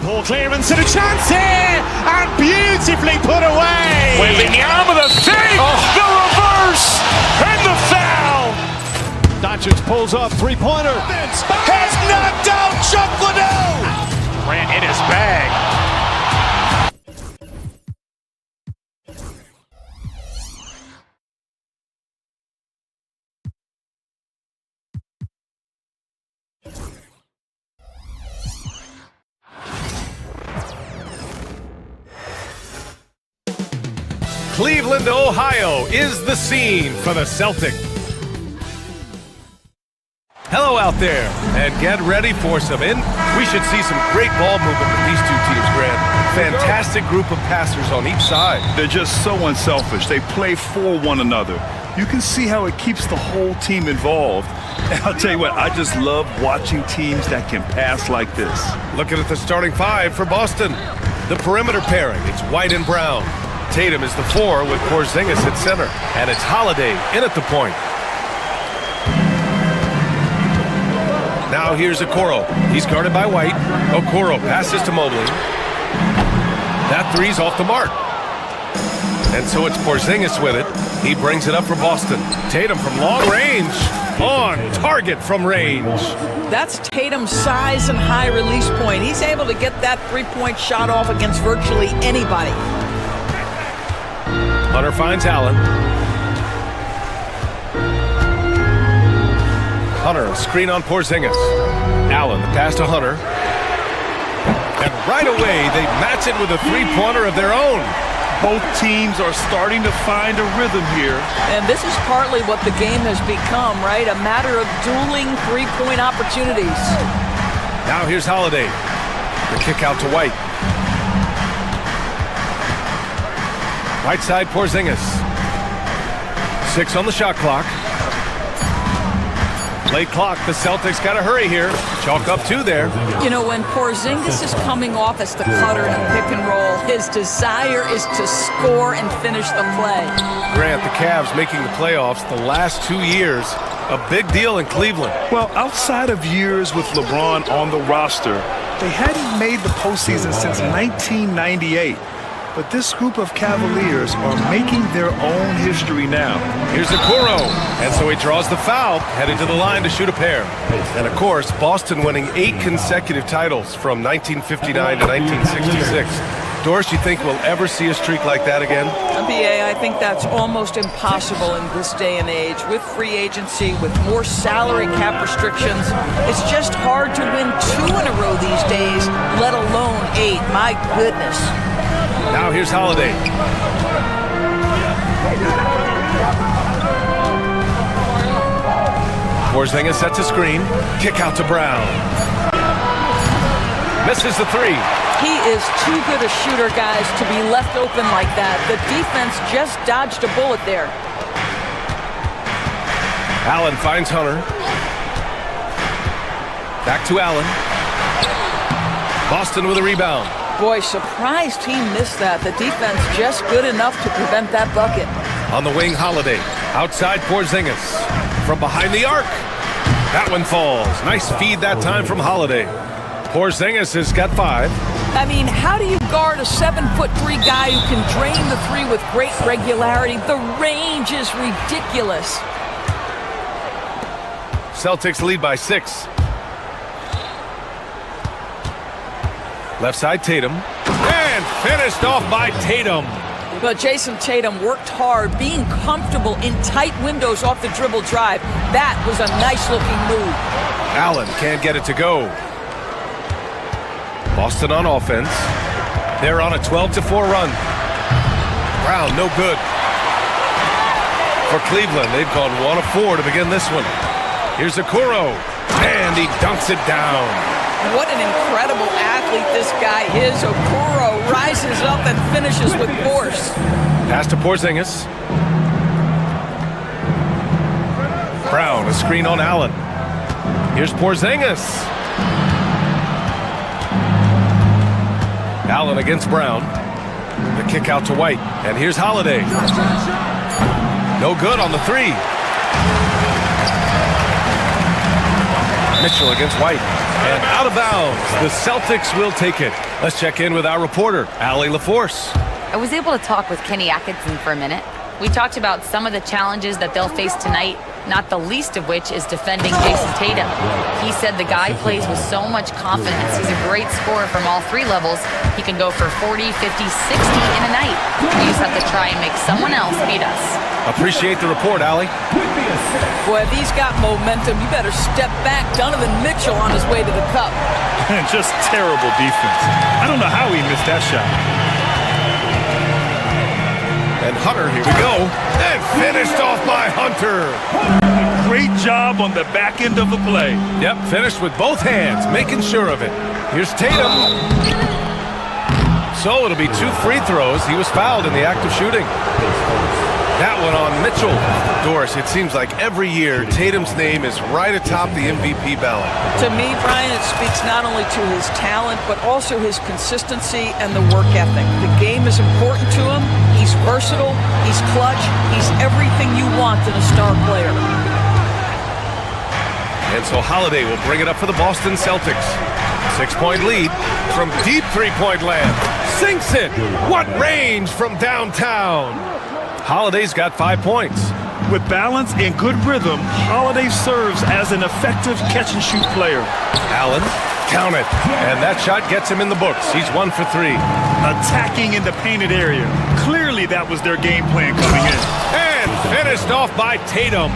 Ball clearance and a chance here, and beautifully put away. Wembanyama the fake, the reverse, and the foul. Doncic pulls up, three-pointer. Has knocked out Chuck Liddell. Ran in his bag. Cleveland, Ohio is the scene for the Celtics. Hello out there, and get ready for we should see some great ball movement with these two teams, Grant. Fantastic group of passers on each side. They're just so unselfish. They play for one another. You can see how it keeps the whole team involved. And I'll tell you what, I just love watching teams that can pass like this. Looking at the starting five for Boston. The perimeter pairing, it's White and Brown. Tatum is the 4 with Porzingis at center. And it's Holiday in at the point. Now here's Okoro. He's guarded by White. Okoro passes to Mobley. That three's off the mark. And so it's Porzingis with it. He brings it up for Boston. Tatum from long range. On target from range. That's Tatum's size and high release point. He's able to get that three-point shot off against virtually anybody. Hunter finds Allen. Hunter, a screen on Porzingis. Allen, the pass to Hunter. And right away, they match it with a three-pointer of their own. Both teams are starting to find a rhythm here. And this is partly what the game has become, right? A matter of dueling three-point opportunities. Now here's Holiday. The kick out to White. Right side, Porzingis. 6 on the shot clock. Late clock, the Celtics got to hurry here. Chalk up 2 there. You know, when Porzingis is coming off as the cutter in a pick and roll, his desire is to score and finish the play. Grant, the Cavs making the playoffs the last 2 years. A big deal in Cleveland. Well, outside of years with LeBron on the roster, they hadn't made the postseason since 1998. But this group of Cavaliers are making their own history now. Here's Okoro, and so he draws the foul, heading to the line to shoot a pair. And of course, Boston winning 8 consecutive titles from 1959 to 1966. Doris, you think we'll ever see a streak like that again? BA, I think that's almost impossible in this day and age. With free agency, with more salary cap restrictions, it's just hard to win 2 in a row these days, let alone 8. My goodness. Now here's Holiday. Porzingis sets a screen. Kick out to Brown. Misses the 3. He is too good a shooter, guys, to be left open like that. The defense just dodged a bullet there. Allen finds Hunter. Back to Allen. Boston with a rebound. Boy, surprised he missed that. The defense just good enough to prevent that bucket. On the wing, Holiday. Outside, Porzingis. From behind the arc. That one falls. Nice feed that time from Holiday. Porzingis has got 5. I mean, how do you guard a 7'3" guy who can drain the 3 with great regularity? The range is ridiculous. Celtics lead by 6. Left side, Tatum. And finished off by Tatum. But Jason Tatum worked hard, being comfortable in tight windows off the dribble drive. That was a nice-looking move. Allen can't get it to go. Boston on offense. They're on a 12-4 run. Brown, no good. For Cleveland, they've gone 1 of 4 to begin this one. Here's Okoro, and he dunks it down. What an incredible athlete this guy is. Okoro rises up and finishes with force. Pass to Porzingis. Brown, a screen on Allen. Here's Porzingis. Allen against Brown. The kick out to White. And here's Holiday. No good on the 3. Mitchell against White. And out of bounds. The Celtics will take it. Let's check in with our reporter, Allie LaForce. I was able to talk with Kenny Atkinson for a minute. We talked about some of the challenges that they'll face tonight, not the least of which is defending Jason Tatum. He said the guy plays with so much confidence. He's a great scorer from all 3 levels. He can go for 40, 50, 60 in a night. We just have to try and make someone else beat us. Appreciate the report, Allie. Boy, if he's got momentum, you better step back. Donovan Mitchell on his way to the cup. Just terrible defense. I don't know how he missed that shot. And Hunter, here we go. And finished off by Hunter. Great job on the back end of the play. Yep, finished with both hands, making sure of it. Here's Tatum. So it'll be 2 free throws. He was fouled in the act of shooting. That one on Mitchell. Doris, it seems like every year Tatum's name is right atop the MVP ballot. To me, Brian, it speaks not only to his talent, but also his consistency and the work ethic. The game is important to him. He's versatile. He's clutch. He's everything you want in a star player. And so Holiday will bring it up for the Boston Celtics. 6-point lead from deep 3-point land. Sinks it. What range from downtown. Holiday's got 5 points. With balance and good rhythm, Holiday serves as an effective catch-and-shoot player. Allen, count it. And that shot gets him in the books. He's 1 for 3. Attacking in the painted area. Clearly that was their game plan coming in. And finished off by Tatum.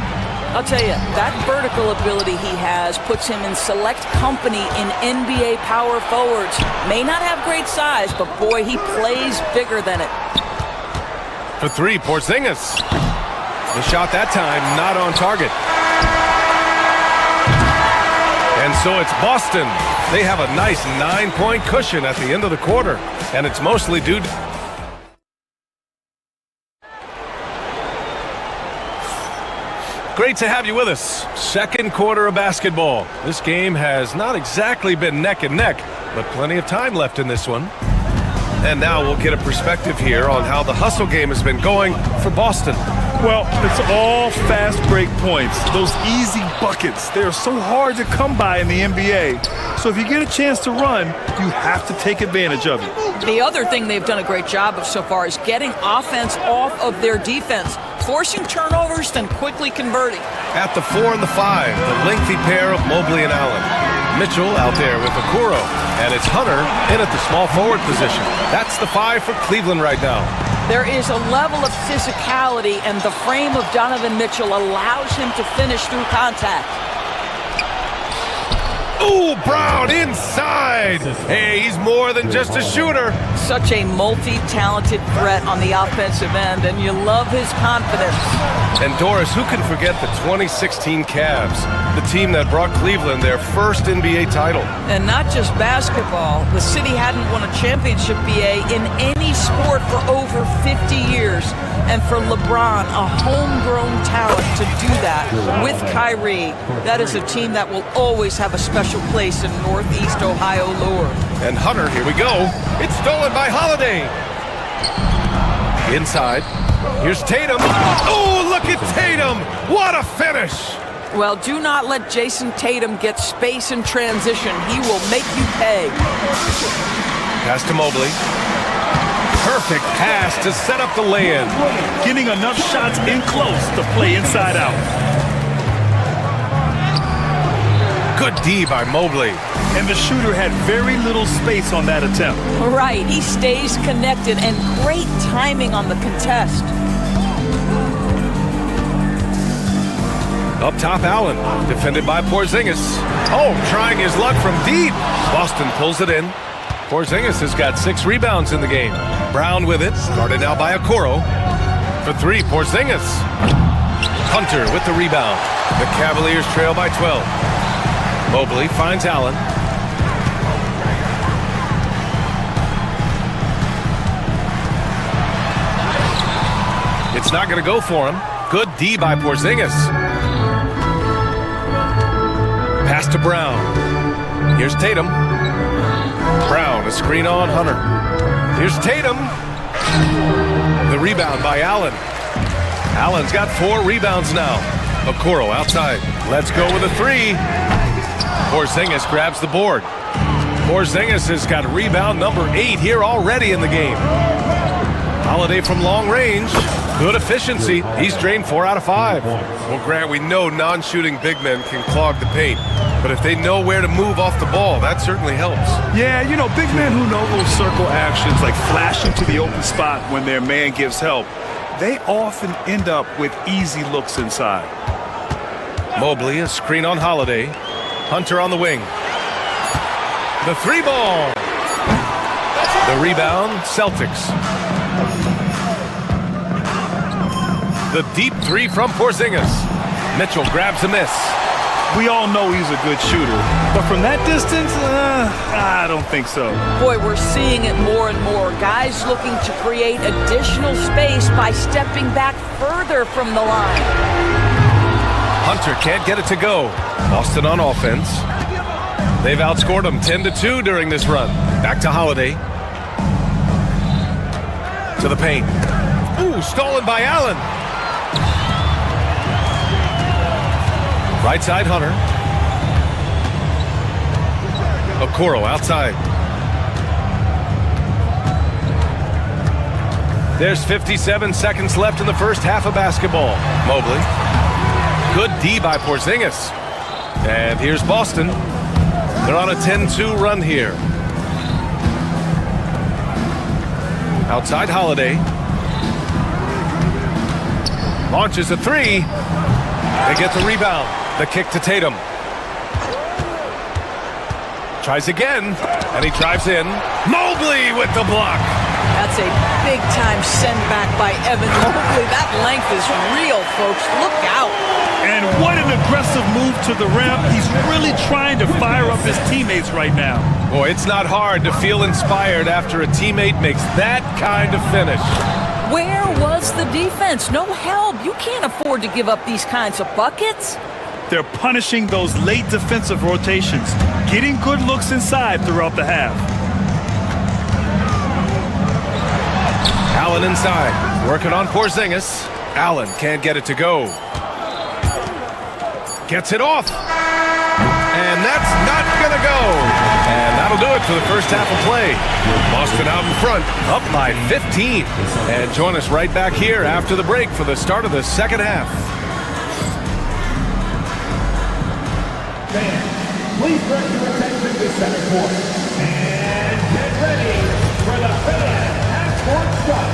I'll tell you, that vertical ability he has puts him in select company in NBA power forwards. May not have great size, but boy, he plays bigger than it. For 3, Porzingis. The shot that time not on target. And so it's Boston. They have a nice 9-point cushion at the end of the quarter. And it's mostly due to... Great to have you with us. Second quarter of basketball. This game has not exactly been neck and neck, but plenty of time left in this one. And now we'll get a perspective here on how the hustle game has been going for Boston. Well, it's all fast break points. Those easy buckets, they are so hard to come by in the NBA. So if you get a chance to run, you have to take advantage of it. The other thing they've done a great job of so far is getting offense off of their defense, forcing turnovers, then quickly converting. At the 4 and the 5, the lengthy pair of Mobley and Allen. Mitchell out there with Okoro, and it's Hunter in at the small forward position. That's the 5 for Cleveland right now. There is a level of physicality, and the frame of Donovan Mitchell allows him to finish through contact. Ooh, Brown inside. Hey, he's more than just a shooter. Such a multi-talented threat on the offensive end, and you love his confidence. And Doris, who can forget the 2016 Cavs, the team that brought Cleveland their first NBA title? And not just basketball. The city hadn't won a championship, BA, in any sport for over 50 years. And for LeBron, a homegrown talent to do that with Kyrie, that is a team that will always have a special place in Northeast Ohio lore. And Hunter, here we go. It's stolen by Holiday. Inside. Here's Tatum. Oh, look at Tatum. What a finish. Well, do not let Jason Tatum get space in transition. He will make you pay. Pass to Mobley. Perfect pass to set up the lay-in. Getting enough shots in close to play inside out. Good D by Mobley. And the shooter had very little space on that attempt. Right, he stays connected, and great timing on the contest. Up top, Allen, defended by Porzingis. Oh, trying his luck from deep. Boston pulls it in. Porzingis has got 6 rebounds in the game. Brown with it, guarded now by Okoro. For 3, Porzingis. Hunter with the rebound. The Cavaliers trail by 12. Mobley finds Allen. It's not going to go for him. Good D by Porzingis. Pass to Brown. Here's Tatum. Brown, a screen on Hunter. Here's Tatum. The rebound by Allen. Allen's got 4 rebounds now. Okoro outside. Let's go with a 3. Porzingis grabs the board. Porzingis has got rebound number 8 here already in the game. Holiday from long range. Good efficiency. He's drained 4 out of 5. Well, Grant, we know non-shooting big men can clog the paint. But if they know where to move off the ball, that certainly helps. Yeah, you know, big men who know those circle actions, like flashing to the open spot when their man gives help, they often end up with easy looks inside. Mobley, a screen on Holiday. Hunter on the wing. The 3 ball. The rebound, Celtics. The deep 3 from Porzingis. Mitchell grabs a miss. We all know he's a good shooter, but from that distance, I don't think so. Boy, we're seeing it more and more. Guys looking to create additional space by stepping back further from the line. Hunter can't get it to go. Boston on offense. They've outscored them 10-2 during this run. Back to Holiday. To the paint. Ooh, stolen by Allen. Right side, Hunter. Okoro outside. There's 57 seconds left in the first half of basketball. Mobley. Good D by Porzingis. And here's Boston. They're on a 10-2 run here. Outside Holiday. Launches a 3. They get the rebound. The kick to Tatum. Tries again, and he drives in. Mobley with the block. That's a big-time send back by Evan Mobley. That length is real, folks. Look out. And what an aggressive move to the rim. He's really trying to fire up his teammates right now. Boy, it's not hard to feel inspired after a teammate makes that kind of finish. Where was the defense? No help. You can't afford to give up these kinds of buckets. They're punishing those late defensive rotations, getting good looks inside throughout the half. Allen inside, working on Porzingis. Allen can't get it to go. Gets it off. And that's not going to go. And that'll do it for the first half of play. Boston out in front, up by 15. And join us right back here after the break for the start of the second half. Fans, please direct your attention to center court. And get ready for the fan half-court start.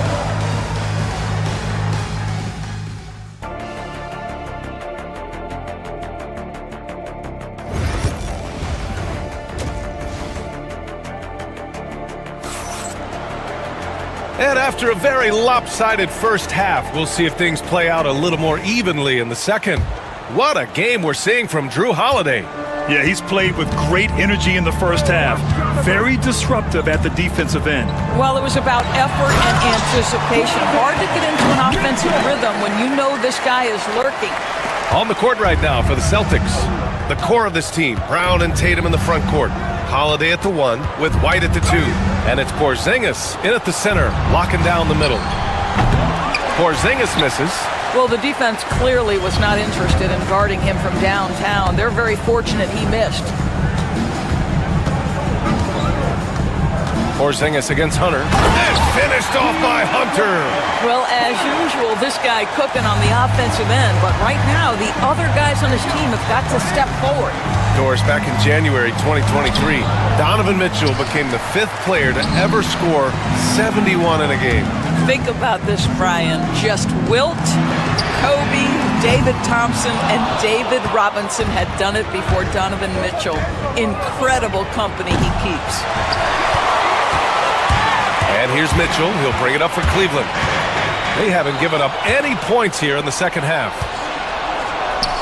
And after a very lopsided first half, we'll see if things play out a little more evenly in the second. What a game we're seeing from Drew Holiday. Yeah, he's played with great energy in the first half. Very disruptive at the defensive end. Well, it was about effort and anticipation. Hard to get into an offensive rhythm when you know this guy is lurking. On the court right now for the Celtics. The core of this team, Brown and Tatum in the front court. Holiday at the 1 with White at the 2. And it's Porzingis in at the center, locking down the middle. Porzingis misses. Well, the defense clearly was not interested in guarding him from downtown. They're very fortunate he missed. Porzingis against Hunter. And finished off by Hunter. Well, as usual, this guy cooking on the offensive end. But right now, the other guys on his team have got to step forward. Doris, back in January 2023, Donovan Mitchell became the 5th player to ever score 71 in a game. Think about this, Brian. Just Wilt, Kobe, David Thompson, and David Robinson had done it before Donovan Mitchell. Incredible company he keeps. And here's Mitchell. He'll bring it up for Cleveland. They haven't given up any points here in the second half.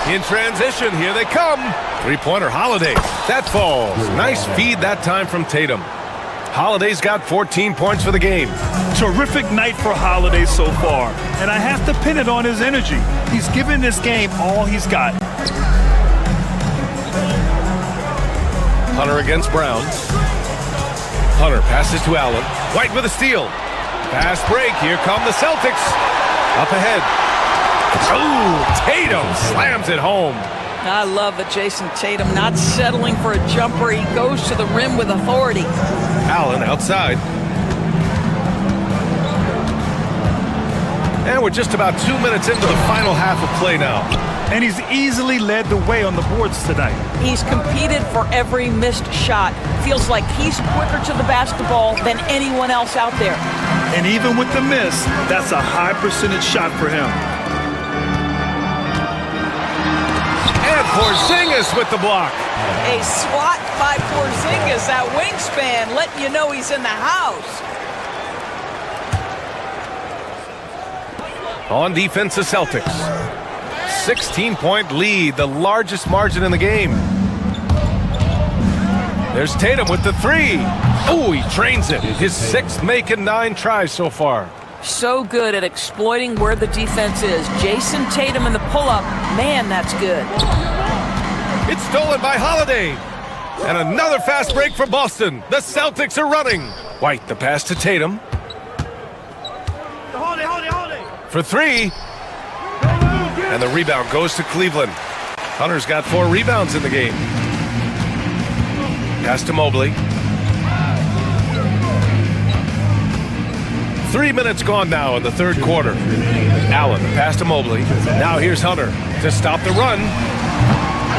In transition, here they come. Three-pointer Holiday. That falls. Nice feed that time from Tatum. Holiday's got 14 points for the game. Terrific night for Holiday so far, and I have to pin it on his energy. He's given this game all he's got. Hunter against Brown. Hunter passes to Allen. White with a steal. Fast break. Here come the Celtics. Up ahead. Oh, Tatum slams it home. I love that Jason Tatum not settling for a jumper. He goes to the rim with authority. Allen outside. And we're just about 2 minutes into the final half of play now. And he's easily led the way on the boards tonight. He's competed for every missed shot. Feels like he's quicker to the basketball than anyone else out there. And even with the miss, that's a high percentage shot for him. And Porzingis with the block. A swat by Porzingis, that wingspan, letting you know he's in the house. On defense, the Celtics. 16-point lead, the largest margin in the game. There's Tatum with the three. Oh, he drains it. His sixth make and 9 tries so far. So good at exploiting where the defense is. Jason Tatum in the pull-up. Man, that's good. It's stolen by Holiday. And another fast break for Boston. The Celtics are running. White, the pass to Tatum. For three. And the rebound goes to Cleveland. Hunter's got 4 rebounds in the game. Pass to Mobley. 3 minutes gone now in the third quarter. Allen, pass to Mobley. Now here's Hunter to stop the run.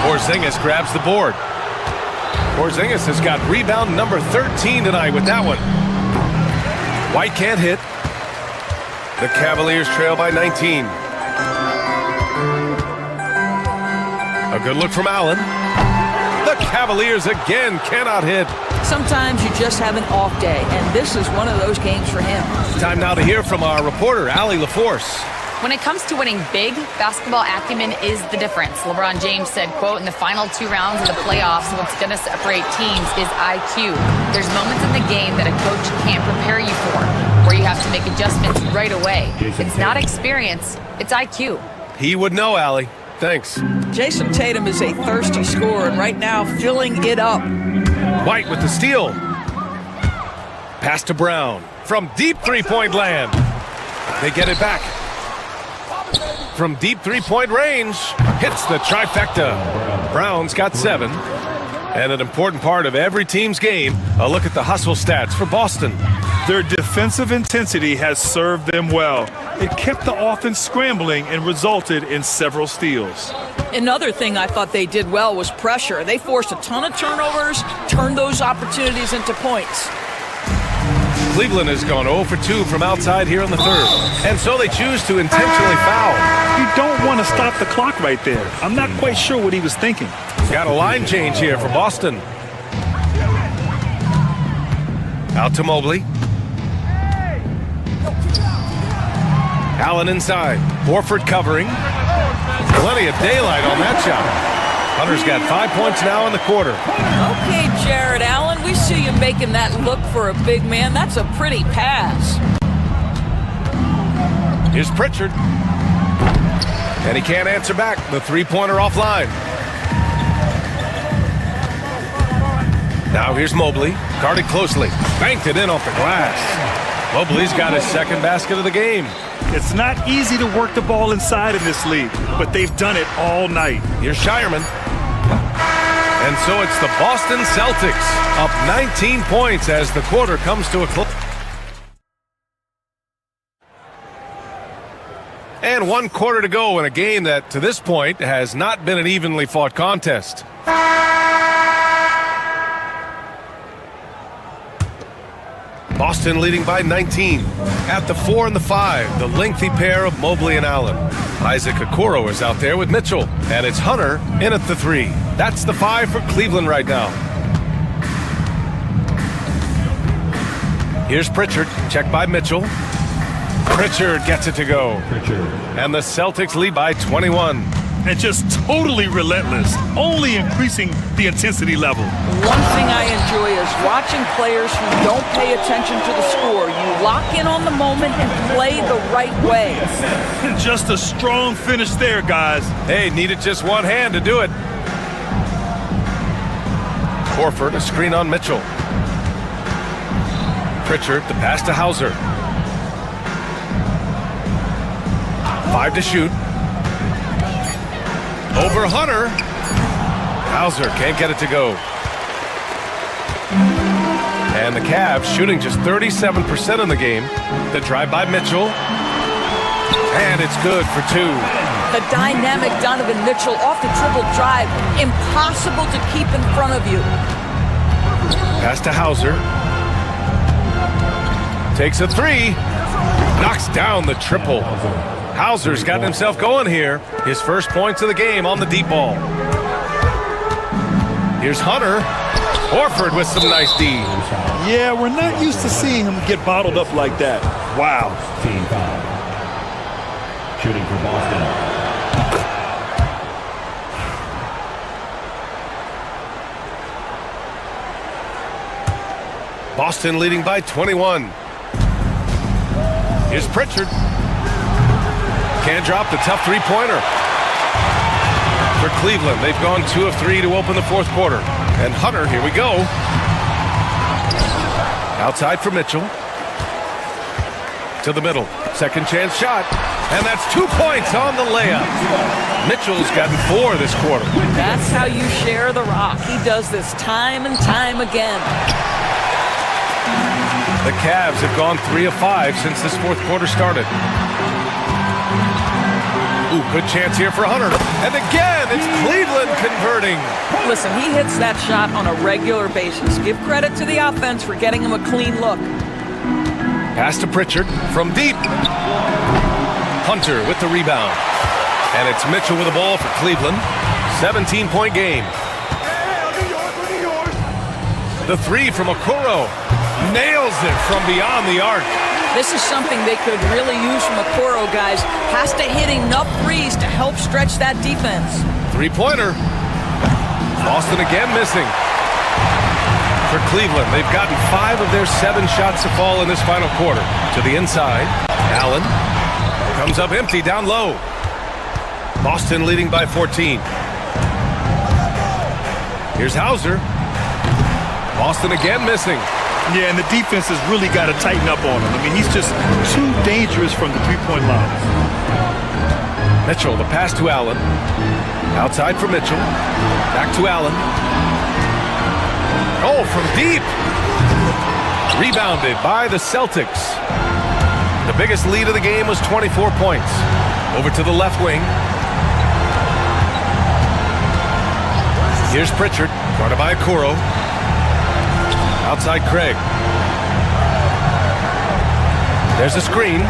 Porzingis grabs the board. Porzingis has got rebound number 13 tonight with that one. White can't hit. The Cavaliers trail by 19. A good look from Allen. The Cavaliers again cannot hit. Sometimes you just have an off day, and this is one of those games for him. Time now to hear from our reporter, Allie LaForce. When it comes to winning big, basketball acumen is the difference. LeBron James said, quote, in the final 2 rounds of the playoffs, what's going to separate teams is IQ. There's moments in the game that a coach can't prepare you for, where you have to make adjustments right away. It's not experience, it's IQ. He would know, Allie. Thanks. Jason Tatum is a thirsty scorer, and right now filling it up. White with the steal. Pass to Brown from deep three-point land. They get it back. From deep three-point range, hits the trifecta. Brown's got 7. And an important part of every team's game, a look at the hustle stats for Boston. Their defensive intensity has served them well. It kept the offense scrambling and resulted in several steals. Another thing I thought they did well was pressure. They forced a ton of turnovers, turned those opportunities into points. Cleveland has gone 0 for 2 from outside here in the third. And so they choose to intentionally foul. You don't want to stop the clock right there. I'm not quite sure what he was thinking. Got a line change here for Boston. Out to Mobley. Allen inside. Horford covering. Plenty of daylight on that shot. Hunter's got 5 points now in the quarter. Okay, Jared Allen, we see you making that look for a big man. That's a pretty pass. Here's Pritchard. And he can't answer back. The three-pointer offline. Now here's Mobley. Guarded closely. Banked it in off the glass. Mobley's got his second basket of the game. It's not easy to work the ball inside in this league, but they've done it all night. Here's Shireman. And so it's the Boston Celtics up 19 points as the quarter comes to a close. And 1 quarter to go in a game that, to this point, has not been an evenly fought contest. Boston leading by 19. At the 4 and the 5, the lengthy pair of Mobley and Allen. Isaac Okoro is out there with Mitchell. And it's Hunter in at the 3. That's the 5 for Cleveland right now. Here's Pritchard, checked by Mitchell. Pritchard gets it to go. And the Celtics lead by 21. and just totally relentless, only increasing the intensity level. One thing I enjoy is watching players who don't pay attention to the score. You lock in on the moment and play the right way. Just a strong finish there, guys. Hey, needed just one hand to do it. Horford, a screen on Mitchell. Pritchard, the pass to Hauser. 5 to shoot. Over Hunter. Hauser can't get it to go. And the Cavs shooting just 37% in the game. The drive by Mitchell. And it's good for 2. The dynamic Donovan Mitchell off the dribble drive. Impossible to keep in front of you. Pass to Hauser. Takes a 3. Knocks down the triple. Hauser's gotten himself going here. His first points of the game on the deep ball. Here's Hunter. Horford with some nice D. Yeah, we're not used to seeing him get bottled up like that. Wow. Team foul. Shooting for Boston. Boston leading by 21. Here's Pritchard. Can't drop the tough three-pointer. For Cleveland, they've gone 2 of 3 to open the fourth quarter. And Hunter, here we go. Outside for Mitchell. To the middle. Second chance shot. And that's 2 points on the layup. Mitchell's gotten 4 this quarter. That's how you share the rock. He does this time and time again. The Cavs have gone 3 of 5 since this fourth quarter started. Ooh, good chance here for Hunter. And again, it's Cleveland converting. Listen, he hits that shot on a regular basis. Give credit to the offense for getting him a clean look. Pass to Pritchard from deep. Hunter with the rebound. And it's Mitchell with the ball for Cleveland. 17-point game. The 3 from Okoro. Nails it from beyond the arc. This is something they could really use from Okoro, guys. Has to hit enough threes to help stretch that defense. 3-pointer. Boston again missing. For Cleveland, they've gotten 5 of their 7 shots to fall in this final quarter. To the inside. Allen comes up empty down low. Boston leading by 14. Here's Hauser. Boston again missing. Yeah, and the defense has really got to tighten up on him. I mean, he's just too dangerous from the three-point line. Mitchell, the pass to Allen. Outside for Mitchell. Back to Allen. Oh, from deep. Rebounded by the Celtics. The biggest lead of the game was 24 points. Over to the left wing. Here's Pritchard, guarded by Okoro. Outside Craig. There's a screen.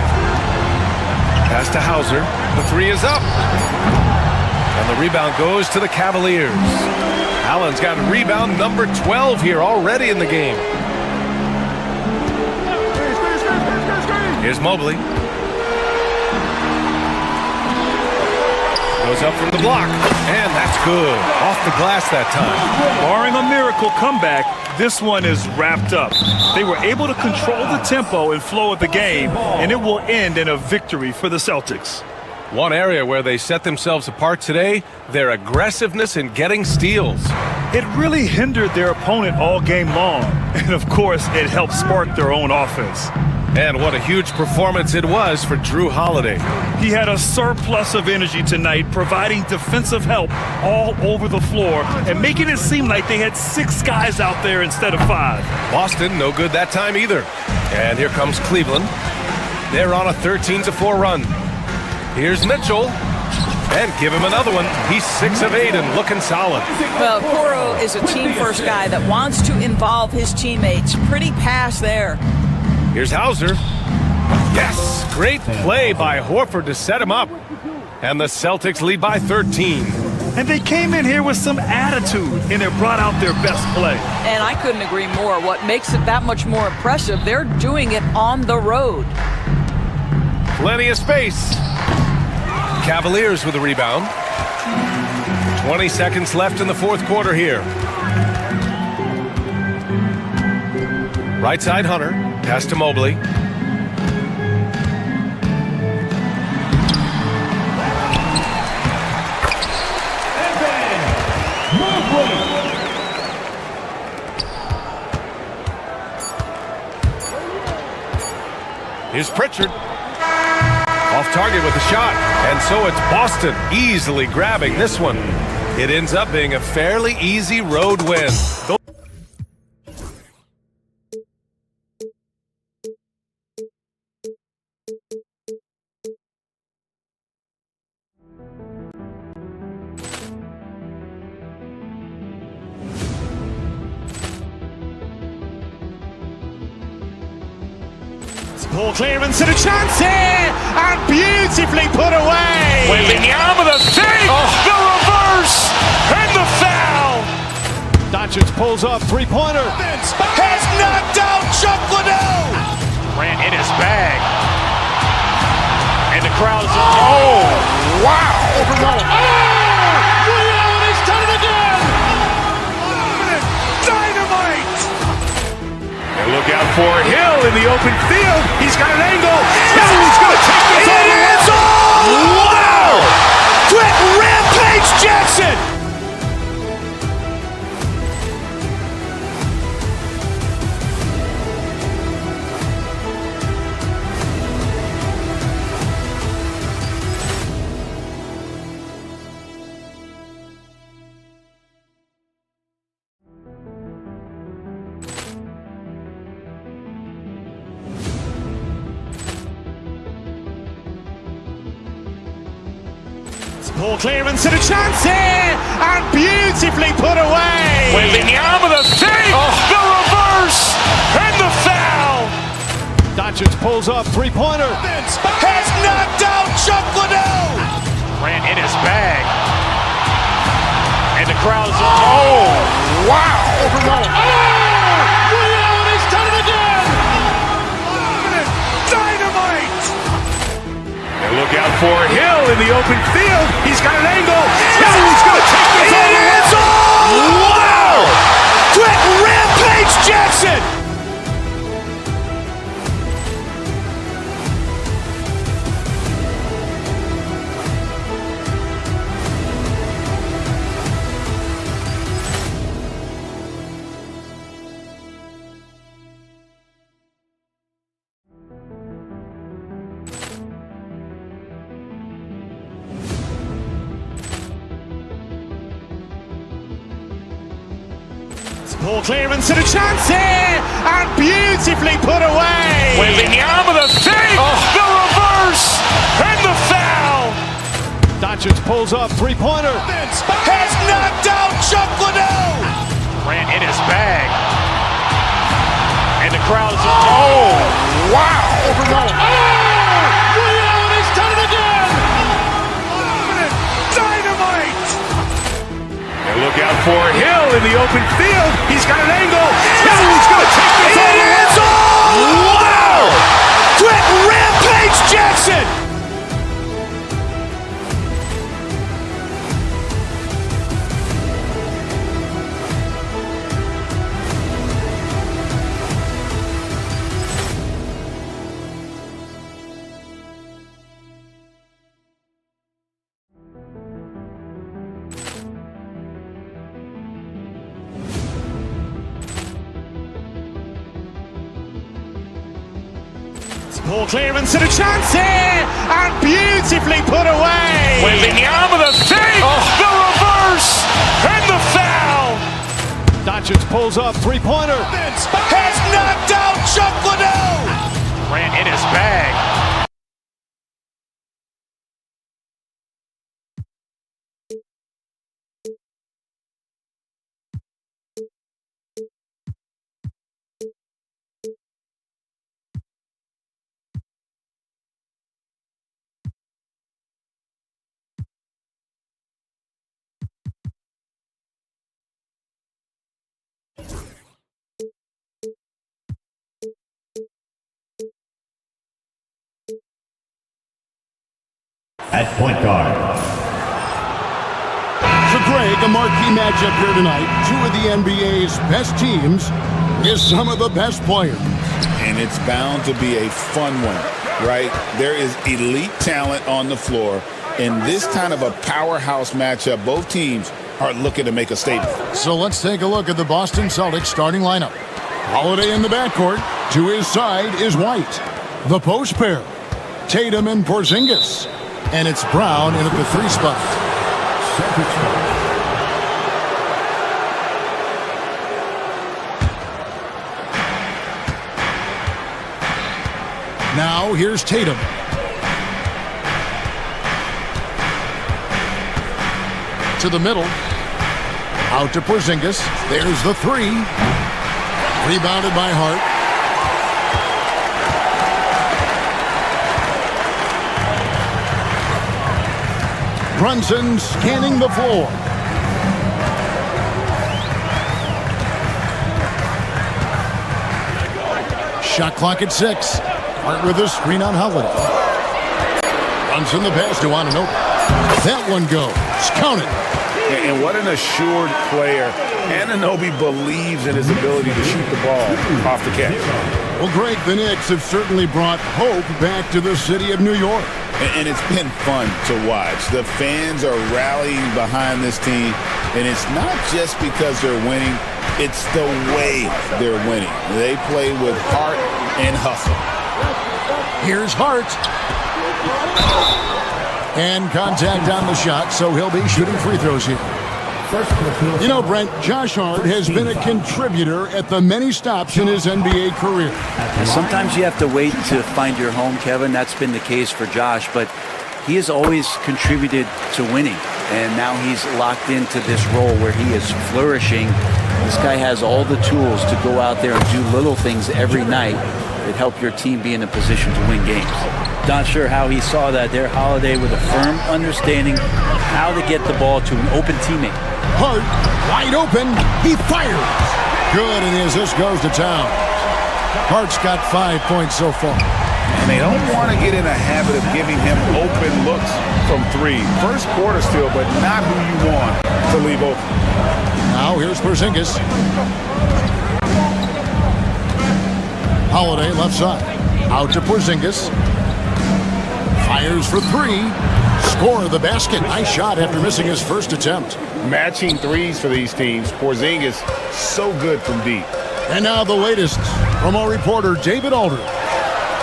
Pass to Hauser. The 3 is up. And the rebound goes to the Cavaliers. Allen's got rebound number 12 here already in the game. Here's Mobley. Goes up from the block. And that's good. Off the glass that time. Barring a miracle comeback, this one is wrapped up. They were able to control the tempo and flow of the game, and it will end in a victory for the Celtics. One area where they set themselves apart today, their aggressiveness in getting steals. It really hindered their opponent all game long, and of course, it helped spark their own offense. And what a huge performance it was for Drew Holiday. He had a surplus of energy tonight, providing defensive help all over the floor and making it seem like they had 6 guys out there instead of 5. Boston, no good that time either. And here comes Cleveland. They're on a 13-4 run. Here's Mitchell. And give him another one. He's 6 of 8 and looking solid. Well, Okoro is a team-first guy that wants to involve his teammates. Pretty pass there. Here's Hauser. Yes, great play by Horford to set him up. And the Celtics lead by 13. And they came in here with some attitude, and they brought out their best play. And I couldn't agree more. What makes it that much more impressive, they're doing it on the road. Plenty of space. Cavaliers with a rebound. 20 seconds left in the fourth quarter here. Right side, Hunter. Pass to Mobley. Here's Pritchard. Off target with the shot. And so it's Boston easily grabbing this one. It ends up being a fairly easy road win. Ball clearance and a chance here, and beautifully put away. Wembanyama the save, the reverse, and the foul. Doncic pulls up, three-pointer. Has knocked out Chuck Liddell. Ran in his bag. And the crowd is, oh, wow. He's done it again. Dynamite. And look out for Hill in the open field. He's got an angle. He's going to take this all the way. Wow. Quick Rampage Jackson. Ball clearance and a chance here, and beautifully put away. Wembanyama the save, the reverse, and the foul. Doncic pulls up, three-pointer. Has knocked out Chuck Liddell. Ran in his bag. And the crowd is, oh, wow. He's done it again. Dynamite. And look out for Hill in the open field. He's got an angle. He's going to take this all the way. Wow. Quick Rampage Jackson. Ball clearance and a chance here, and beautifully put away. Wembanyama the save, the reverse, and the foul. Doncic pulls up, three-pointer. Has knocked out Chuck Liddell. Ran in his bag. And the crowd is, oh, wow. He's done it again. Dynamite. And look out for Hill in the open field. He's got an angle. He's going to take this all the way. Wow. Quick Rampage Jackson. Ball clearance and a chance here, and beautifully put away. Wembanyama the save, the reverse, and the foul. Doncic pulls up, three-pointer. Has knocked out Chuck Liddell. Ran in his bag. At point guard. The like a marquee matchup here tonight. Two of the NBA's best teams with some of the best players. And it's bound to be a fun one, right? There is elite talent on the floor. In this kind of a powerhouse matchup, both teams are looking to make a statement. So let's take a look at the Boston Celtics starting lineup. Holiday in the backcourt. To his side is White. The post pair, Tatum and Porzingis. And it's Brown in at the 3 spot. Now here's Tatum. To the middle. Out to Porzingis. There's the 3. Rebounded by Hart. Brunson scanning the floor. Shot clock at 6. Hart with a screen on Holiday. Brunson the pass to Anunoby. That one goes. Count it. And what an assured player. Anunoby believes in his ability to shoot the ball off the catch. Well, Greg, the Knicks have certainly brought hope back to the city of New York. And it's been fun to watch. The fans are rallying behind this team. And it's not just because they're winning. It's the way they're winning. They play with heart and hustle. Here's Hart. And contact on the shot, so he'll be shooting free throws here. You know, Brent, Josh Hart has been a contributor at the many stops in his NBA career. Sometimes you have to wait to find your home, Kevin. That's been the case for Josh, but he has always contributed to winning. And now he's locked into this role where he is flourishing. This guy has all the tools to go out there and do little things every night that help your team be in a position to win games. Not sure how he saw that there. Holiday with a firm understanding how to get the ball to an open teammate. Hart, wide open, he fires. Good, and his assist goes to town. Hart's got 5 points so far. And they don't want to get in a habit of giving him open looks from 3. First quarter still, but not who you want to leave open. Now here's Porzingis. Holiday left side. Out to Porzingis. Fires for 3. Score the basket. Nice shot after missing his first attempt. Matching threes for these teams. Porzingis so good from deep. And now the latest from our reporter, David Aldridge.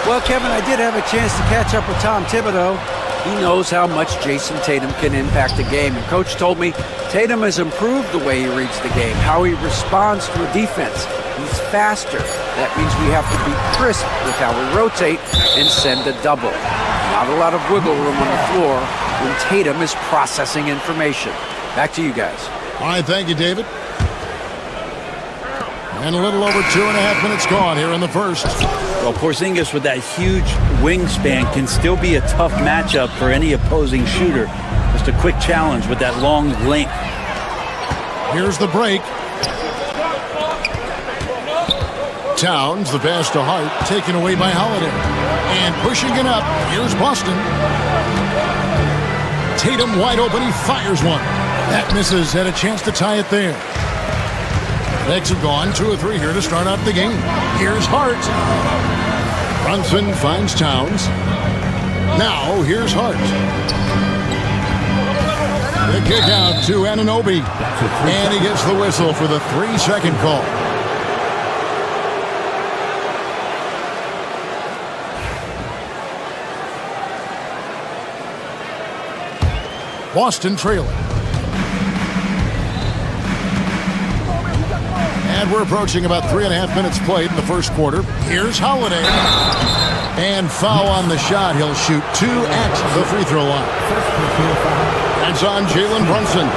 Well, Kevin, I did have a chance to catch up with Tom Thibodeau. He knows how much Jason Tatum can impact the game. And Coach told me Tatum has improved the way he reads the game, how he responds to a defense. He's faster. That means we have to be crisp with how we rotate and send a double. Not a lot of wiggle room on the floor when Tatum is processing information. Back to you guys. All right, thank you, David. And a little over 2.5 minutes gone here in the first. Well, Porzingis with that huge wingspan can still be a tough matchup for any opposing shooter. Just a quick challenge with that long length. Here's the break. Towns, the pass to Hart, taken away by Holiday. And pushing it up, here's Boston. Tatum wide open, he fires one. That misses, had a chance to tie it there. Knicks have gone 2 or 3 here to start out the game. Here's Hart. Brunson finds Towns. Now here's Hart. The kick out to Anunoby. And he gets the whistle for the 3-second call. Boston trailing. And we're approaching about 3.5 minutes played in the first quarter. Here's Holiday. And foul on the shot. He'll shoot 2 at the free throw line. That's on Jalen Brunson.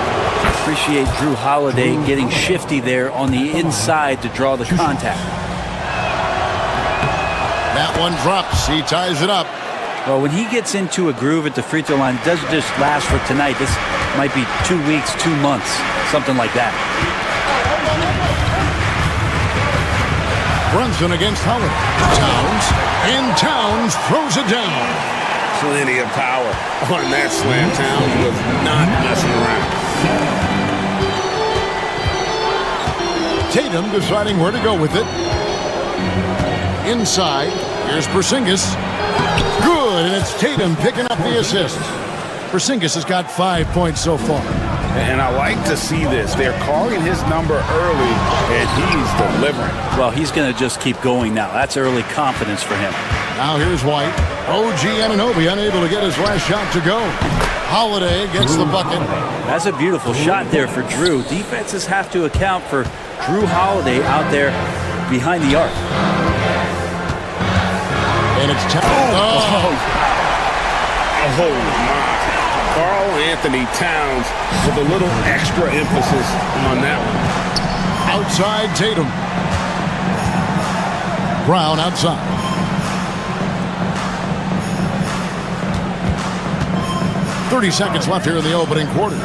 Appreciate Drew Holiday getting shifty there on the inside to draw the contact. That one drops. He ties it up. Well, when he gets into a groove at the free throw line, it doesn't just last for tonight. This might be 2 weeks, 2 months, something like that. Brunson against Holiday. Towns. And Towns throws it down. Plenty of power on that slam. Towns was not messing around. Tatum deciding where to go with it. Inside, here's Porzingis. Good, and it's Tatum picking up the assist. Porzingis has got 5 points so far. And I like to see this. They're calling his number early, and he's delivering. Well, he's going to just keep going now. That's early confidence for him. Now here's White. OG Anunoby unable to get his last shot to go. Holiday gets the bucket. That's a beautiful shot there for Drew. Defenses have to account for Drew Holiday out there behind the arc. And it's oh my. Karl Anthony Towns with a little extra emphasis on that one. Outside Tatum. Brown outside. .30 left here in the opening quarter.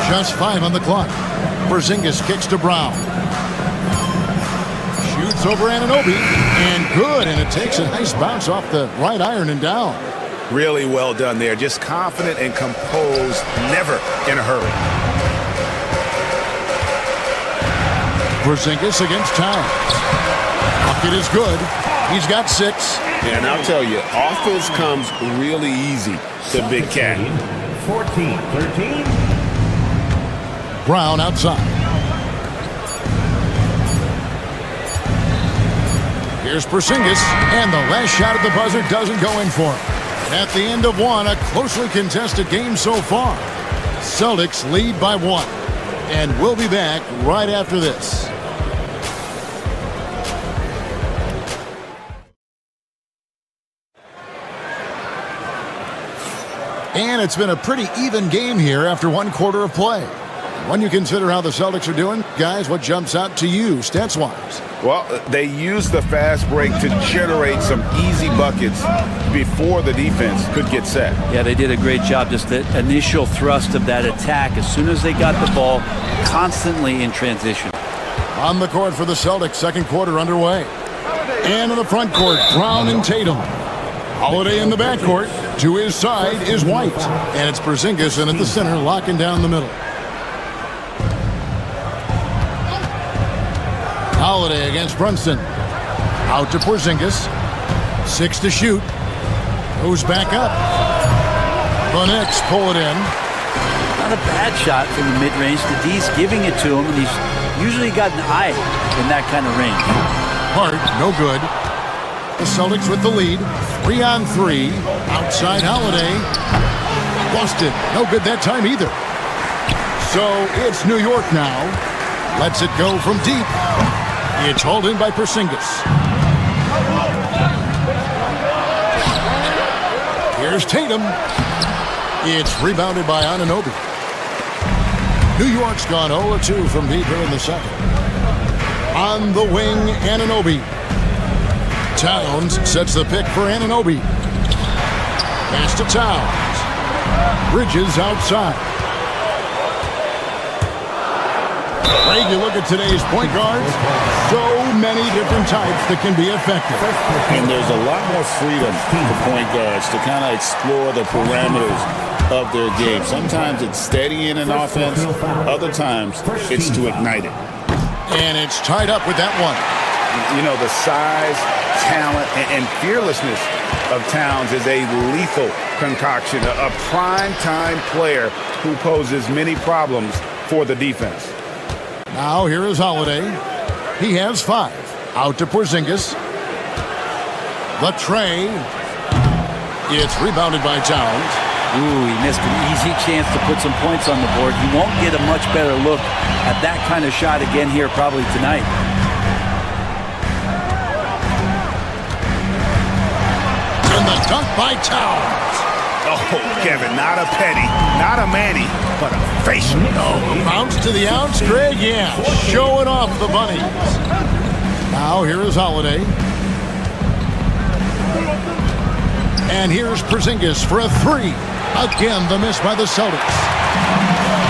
Just 5 on the clock. Porzingis kicks to Brown. Shoots over Anunoby. And good. And it takes a nice bounce off the right iron and down. Really well done there. Just confident and composed. Never in a hurry. Porzingis against Towns. Bucket is good. He's got 6. And I'll tell you, offense comes really easy to Big Cat. 14-13. Brown outside. Here's Porzingis, and the last shot at the buzzer doesn't go in for him. At the end of one, a closely contested game so far. Celtics lead by 1. And we'll be back right after this. And it's been a pretty even game here after 1 quarter of play. When you consider how the Celtics are doing, guys, what jumps out to you stats-wise? Well, they used the fast break to generate some easy buckets before the defense could get set. Yeah, they did a great job. Just the initial thrust of that attack as soon as they got the ball, constantly in transition. On the court for the Celtics, second quarter underway. And in the front court, Brown and Tatum. Holiday in the backcourt. To his side is White. And it's Porzingis in at the center, locking down the middle. Holiday against Brunson. Out to Porzingis. 6 to shoot. Goes back up. The Knicks pull it in. Not a bad shot from the mid-range. The D's giving it to him, and he's usually got an eye in that kind of range. Hart, no good. The Celtics with the lead. 3 on 3. Outside Holiday. Busted. No good that time either. So it's New York now. Lets it go from deep. It's hauled in by Porzingis. Here's Tatum. It's rebounded by Anunoby. New York's gone 0-2 from deep here in the second. On the wing, Anunoby. Towns sets the pick for Anunoby. Pass to Towns. Bridges outside. Greg, you look at today's point guards, so many different types that can be effective. And there's a lot more freedom for point guards to kind of explore the parameters of their game. Sometimes it's steadying an offense. Other times it's to ignite it. And it's tied up with that one. You know, the size, talent, and fearlessness of Towns is a lethal concoction, a prime-time player who poses many problems for the defense. Now here is Holiday. He has 5. Out to Porzingis. The tray. It's rebounded by Towns. Ooh, he missed an easy chance to put some points on the board. He won't get a much better look at that kind of shot again here probably tonight. And the dunk by Towns. Oh, Kevin, not a penny, not a Manny, but a facial. Oh, bounce to the ounce, Greg, yeah. Showing off the bunnies. Now here is Holiday. And here's Porzingis for a 3. Again, the miss by the Celtics.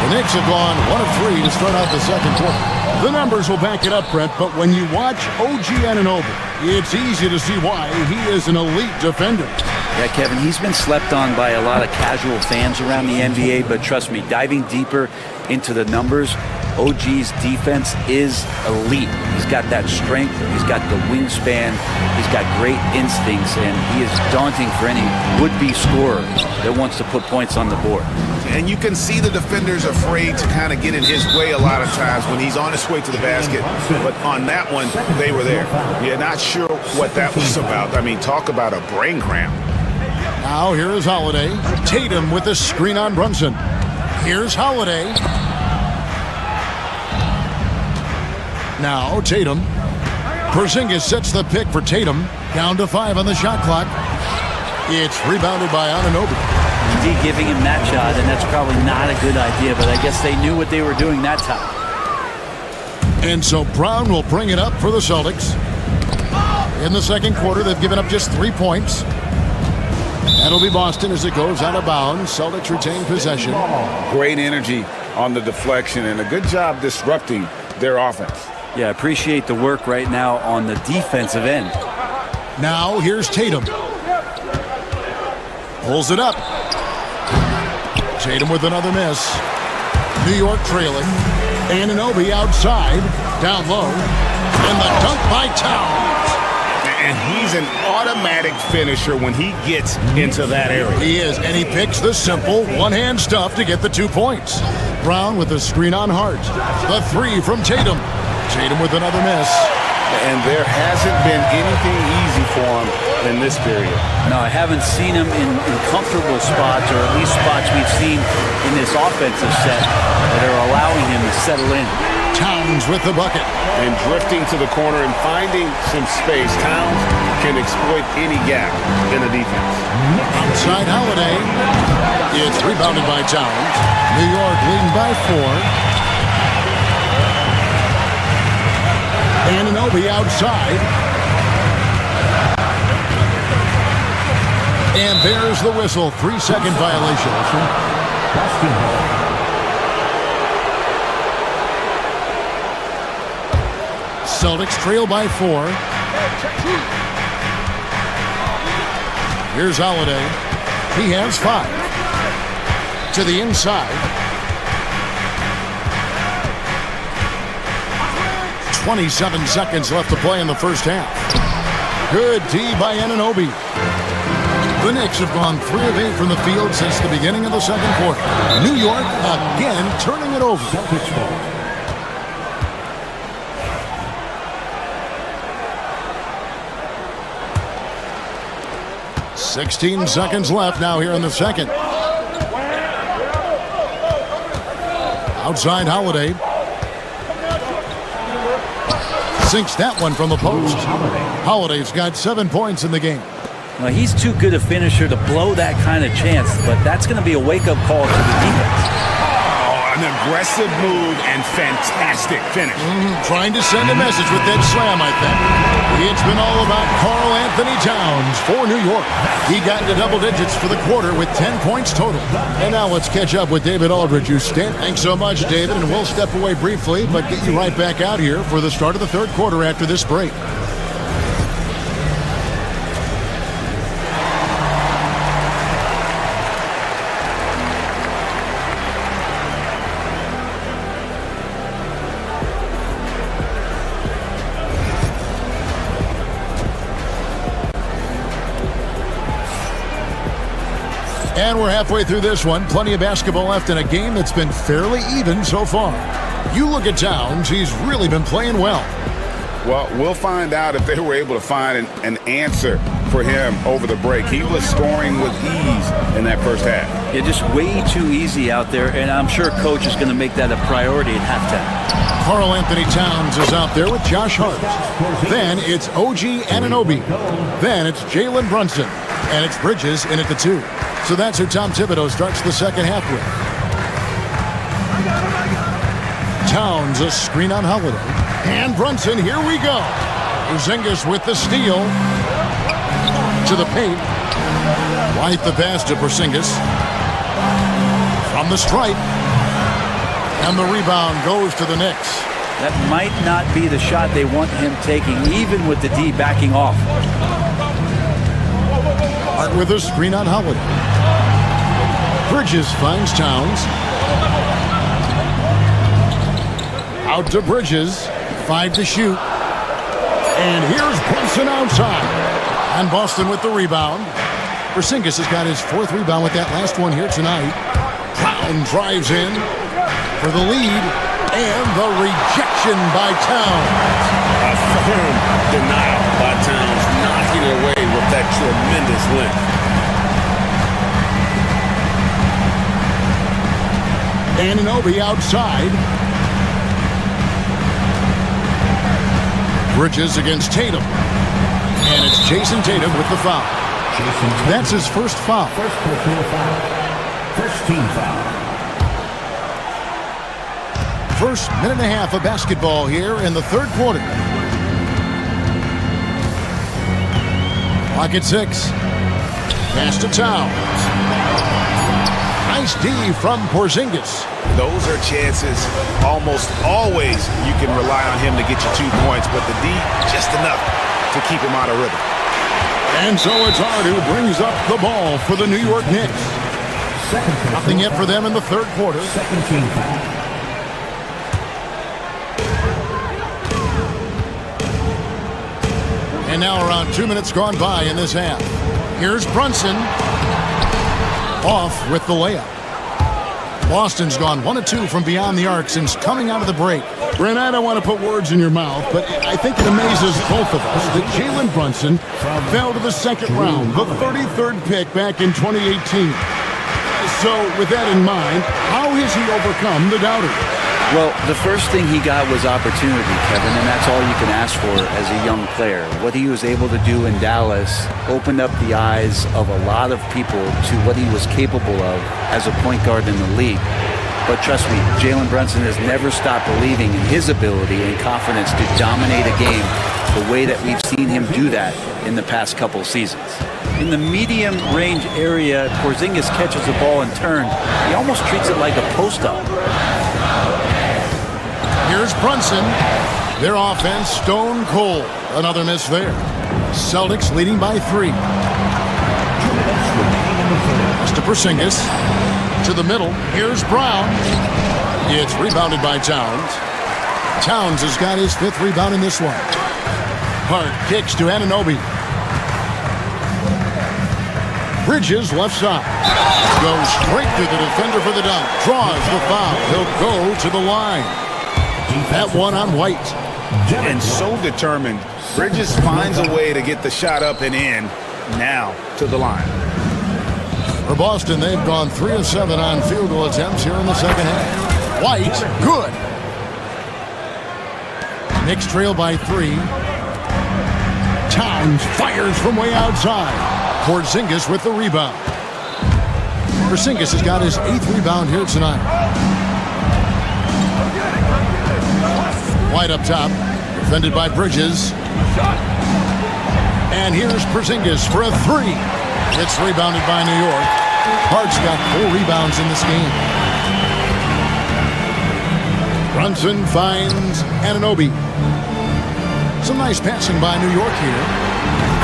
The Knicks have gone 1 of 3 to start out the second quarter. The numbers will back it up, Brett, but when you watch OG Anunoby, it's easy to see why he is an elite defender. Yeah, Kevin, he's been slept on by a lot of casual fans around the NBA, but trust me, diving deeper into the numbers, OG's defense is elite. He's got that strength, he's got the wingspan, he's got great instincts, and he is daunting for any would-be scorer that wants to put points on the board. And you can see the defenders afraid to kind of get in his way a lot of times when he's on his way to the basket. But on that one, they were there. Yeah, not sure what that was about. I mean, talk about a brain cramp. Now here is Holiday. Tatum with the screen on Brunson. Here's Holiday. Now Tatum. Porzingis sets the pick for Tatum. Down to 5 on the shot clock. It's rebounded by Anunoby. D giving him that shot, and that's probably not a good idea, but I guess they knew what they were doing that time. And so Brown will bring it up for the Celtics. In the second quarter, they've given up just 3 points. That'll be Boston as it goes out of bounds. Celtics retain possession. Great energy on the deflection and a good job disrupting their offense. Yeah, appreciate the work right now on the defensive end. Now here's Tatum. Pulls it up. Tatum with another miss. New York trailing. Anunoby outside. Down low. And the dunk by Towns. And he's an automatic finisher when he gets into that area. He is, and he picks the simple one-hand stuff to get the 2 points. Brown with the screen on Hart. The 3 from Tatum. Tatum with another miss. And there hasn't been anything easy for him in this period. No, I haven't seen him in comfortable spots, or at least spots we've seen in this offensive set that are allowing him to settle in. Towns with the bucket. And drifting to the corner and finding some space. Towns can exploit any gap in the defense. Outside Holiday. It's rebounded by Towns. New York leading by 4. Anunoby outside. And there's the whistle. 3-second violation. Celtics trail by 4. Here's Holiday. He has 5. To the inside. 27 seconds left to play in the first half. Good D by Anunoby. The Knicks have gone 3 of 8 from the field since the beginning of the second quarter. New York again turning it over. 16 seconds left now here in the second. Outside Holiday. Sinks that one from the post. Holiday's got 7 points in the game. Well, he's too good a finisher to blow that kind of chance, but that's going to be a wake-up call to the defense. An aggressive move and fantastic finish. Trying to send a message with that slam, I think. It's been all about Karl Anthony Towns for New York. He got into double digits for the quarter with 10 points total. And now let's catch up with David Aldridge, who's Thanks so much, David, and we'll step away briefly, but get you right back out here for the start of the third quarter after this break. And we're halfway through this one. Plenty of basketball left in a game that's been fairly even so far. You look at Towns, he's really been playing well. Well, we'll find out if they were able to find an answer for him over the break. He was scoring with ease in that first half. Yeah, just way too easy out there, and I'm sure Coach is going to make that a priority at halftime. Karl Anthony Towns is out there with Josh Hart. Then it's OG Anunoby. Then it's Jalen Brunson. And it's Bridges in at the 2. So that's who Tom Thibodeau starts the second half with. Towns, a screen on Holiday. And Brunson, here we go. Porzingis with the steal. To the paint. White the pass to Porzingis. From the stripe. And the rebound goes to the Knicks. That might not be the shot they want him taking, even with the D backing off. Hart with a screen on Holiday. Bridges finds Towns. Out to Bridges. 5 to shoot. And here's Brunson outside. And Boston with the rebound. Porzingis has got his 4th rebound with that last one here tonight. Brown drives in for the lead. And the rejection by Towns. A firm denial by Towns, knocking it away with that tremendous length. Anunoby outside. Bridges against Tatum. And it's Jason Tatum with the foul. That's his first foul. First personal foul. First team foul. First minute and a half of basketball here in the 3rd quarter. Clock at 6. Pass to Towns. Nice D from Porzingis. Those are chances almost always you can rely on him to get you 2 points, but the D, just enough to keep him out of rhythm. And so it's Hart who brings up the ball for the New York Knicks. Nothing yet for them in the 3rd quarter. Second team foul. And now around 2 minutes gone by in this half. Here's Brunson. Off with the layup. Boston's gone 1 of 2 from beyond the arc since coming out of the break. Brent, I don't want to put words in your mouth, but I think it amazes both of us that Jalen Brunson fell to the 2nd round, the 33rd pick back in 2018. So with that in mind, how has he overcome the doubters? Well, the first thing he got was opportunity, Kevin, and that's all you can ask for as a young player. What he was able to do in Dallas opened up the eyes of a lot of people to what he was capable of as a point guard in the league. But trust me, Jalen Brunson has never stopped believing in his ability and confidence to dominate a game the way that we've seen him do that in the past couple seasons. In the medium range area, Porzingis catches the ball and turns. He almost treats it like a post-up. Here's Brunson. Their offense stone cold. Another miss there. Celtics leading by 3. Pass to Porzingis. To the middle. Here's Brown. It's rebounded by Towns. Towns has got his 5th rebound in this one. Hart kicks to Anunoby. Bridges left side. Goes straight to the defender for the dunk. Draws the foul. He'll go to the line. That one on White. And so determined, Bridges finds a way to get the shot up and in. Now to the line. For Boston, they've gone 3 of 7 on field goal attempts here in the 2nd half. White, good. Knicks trail by 3. Towns fires from way outside. Porzingis with the rebound. Porzingis has got his 8th rebound here tonight. White up top, defended by Bridges. And here's Porzingis for a 3. It's rebounded by New York. Hart's got 4 rebounds in this game. Brunson finds Anunoby. Some nice passing by New York here.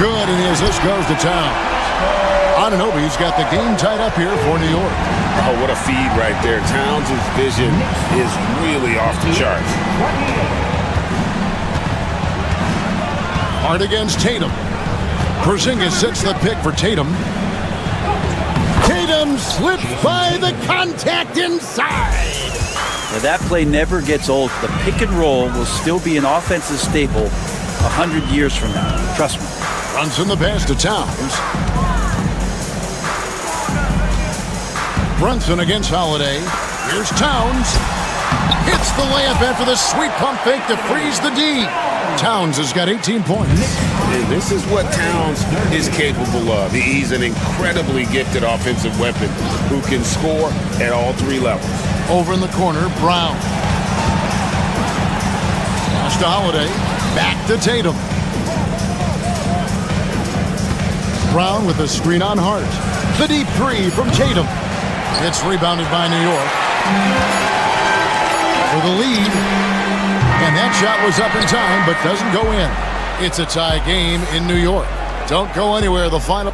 Good, and as this goes to Towns. Anunoby's got the game tied up here for New York. Oh, what a feed right there. Towns' vision is really off the charts. Hart against Tatum. Porzingis sets the pick for Tatum. Tatum slips by the contact inside. Now, that play never gets old. The pick and roll will still be an offensive staple 100 years from now. Trust me. Brunson the pass to Towns. Brunson against Holiday. Here's Towns. Hits the layup after the sweet pump fake to freeze the D. Towns has got 18 points. And this is what Towns is capable of. He's an incredibly gifted offensive weapon who can score at all 3 levels. Over in the corner, Brown. Pass to Holiday. Back to Tatum. Brown with the screen on Hart. The deep 3 from Tatum. It's rebounded by New York. For the lead. And that shot was up in time, but doesn't go in. It's a tie game in New York. Don't go anywhere. The final.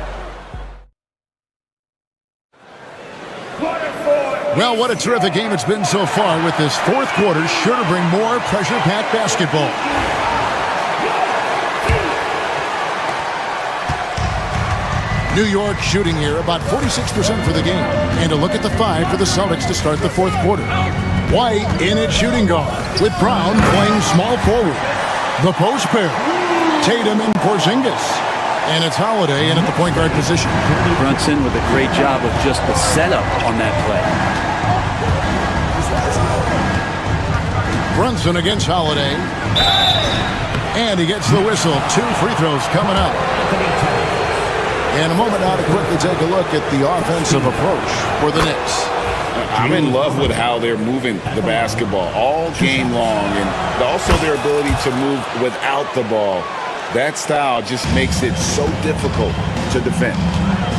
Well, what a terrific game it's been so far, with this fourth quarter sure to bring more pressure-packed basketball. New York shooting here about 46% for the game. And a look at the 5 for the Celtics to start the fourth quarter. White in at shooting guard, with Brown playing small forward. The post pair, Tatum and Porzingis. And it's Holiday in at the point guard position. Brunson with a great job of just the setup on that play. Brunson against Holiday. And he gets the whistle. 2 free throws coming up. And a moment now to quickly take a look at the offensive approach for the Knicks. I'm in love with how they're moving the basketball all game long, and also their ability to move without the ball. That style just makes it so difficult to defend.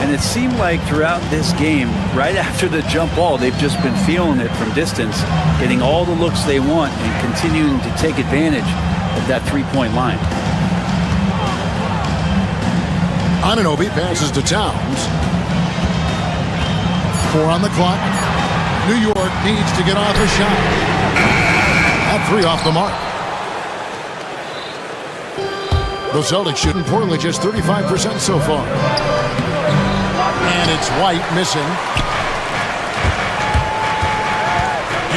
And it seemed like throughout this game, right after the jump ball, they've just been feeling it from distance, getting all the looks they want and continuing to take advantage of that three-point line. Anunoby passes to Towns. 4 on the clock. New York needs to get off a shot. That 3 off the mark. The Celtics shooting poorly, just 35% so far. And it's White missing.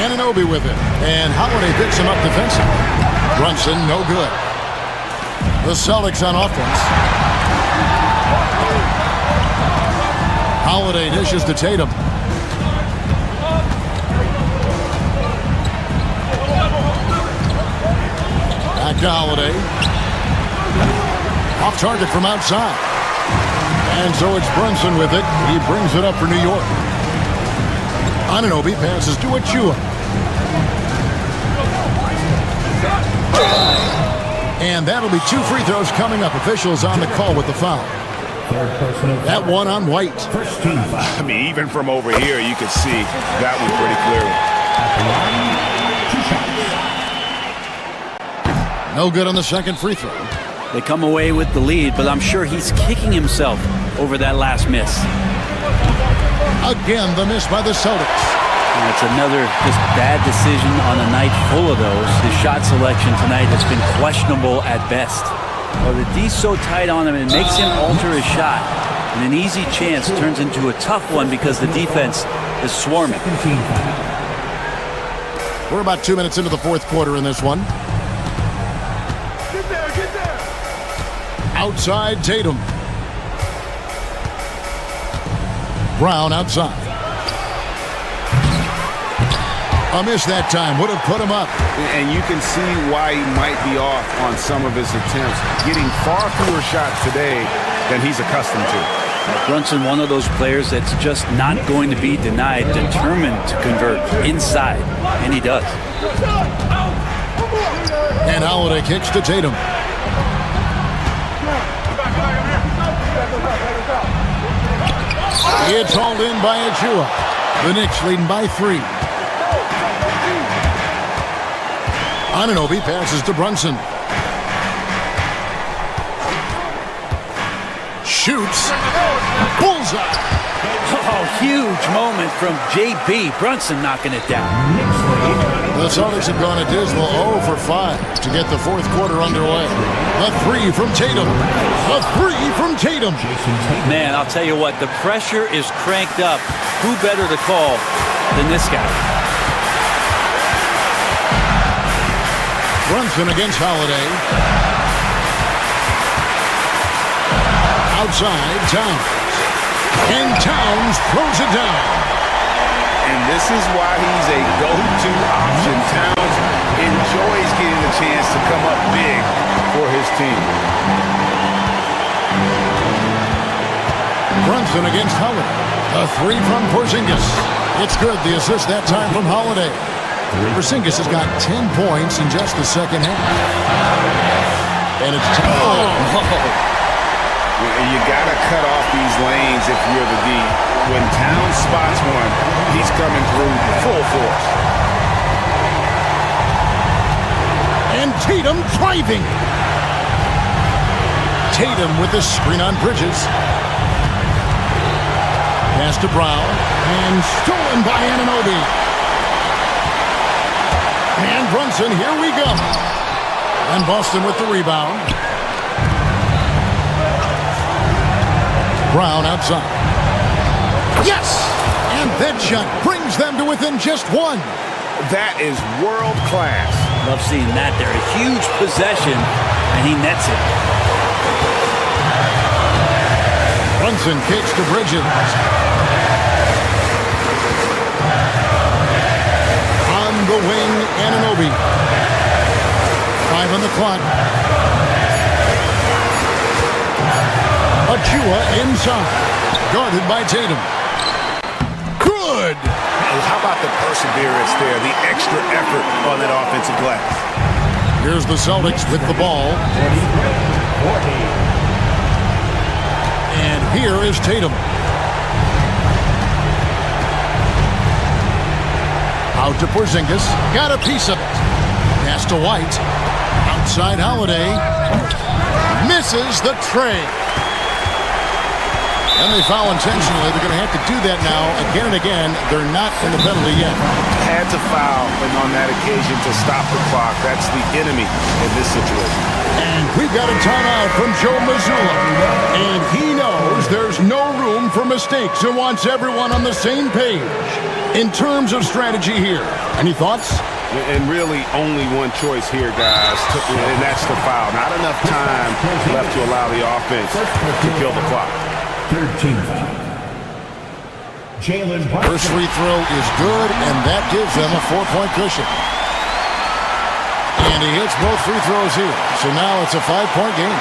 Anunoby with it. And Holiday picks him up defensively. Brunson, no good. The Celtics on offense. Holiday dishes to Tatum. Back to Holiday. Off target from outside. And so it's Brunson with it. He brings it up for New York. Anunoby passes to Achua. And that'll be 2 free throws coming up. Officials on the call with the foul. That one on White. I mean, even from over here, you could see that one pretty clearly. No good on the second free throw. They come away with the lead, but I'm sure he's kicking himself over that last miss. Again, the miss by the Celtics. And it's another just bad decision on a night full of those. His shot selection tonight has been questionable at best. Well, the D's so tight on him, it makes him alter his shot. And an easy chance turns into a tough one because the defense is swarming. We're about 2 minutes into the fourth quarter in this one. Outside Tatum. Brown outside. A miss that time would have put him up. And you can see why he might be off on some of his attempts, getting far fewer shots today than he's accustomed to. Brunson, one of those players that's just not going to be denied, determined to convert inside, and he does. And Holiday kicks to Tatum. It's hauled in by Achua. The Knicks leading by 3. Anunoby passes to Brunson. Shoots. Bullseye. Oh, huge moment from JB. Brunson knocking it down. The Celtics have gone a dismal 0 for 5 to get the fourth quarter underway. A 3 from Tatum. A 3 from Tatum. Man, I'll tell you what, the pressure is cranked up. Who better to call than this guy? Brunson against Holiday. Outside, Towns. And Towns throws it down. And this is why he's a go-to option. Towns enjoys getting the chance to come up big for his team. Brunson against Holiday. A 3 from Porzingis. It's good. The assist that time from Holiday. Porzingis has got 10 points in just the second half. And it's You got to cut off these lanes if you're the D. When Towns spots one, he's coming through full force. And Tatum driving. Tatum with the screen on Bridges. Pass to Brown, and stolen by Anunoby. And Brunson, here we go. And Boston with the rebound. Brown outside. Yes! And that shot brings them to within just one. That is world class. Love seeing that there. A huge possession, and he nets it. Brunson kicks to Bridges. On the wing, Anunoby. 5 on the clock. Achua inside. Guarded by Tatum. Good! And how about the perseverance there, the extra effort on that offensive glass? Here's the Celtics with the ball. And here is Tatum. Out to Porzingis. Got a piece of it. Pass to White. Outside Holiday. Misses the tray. And they foul intentionally. They're going to have to do that now again and again. They're not in the penalty yet. Had to foul, and on that occasion to stop the clock. That's the enemy in this situation. And we've got a timeout from Joe Mazzulla. And he knows there's no room for mistakes and wants everyone on the same page in terms of strategy here. Any thoughts? And really only one choice here, guys, and that's the foul. Not enough time left to allow the offense to kill the clock. 13 foul. Jalen Brunson. First free throw is good, and that gives them a 4-point cushion. And he hits both free throws here. So now it's a 5-point game.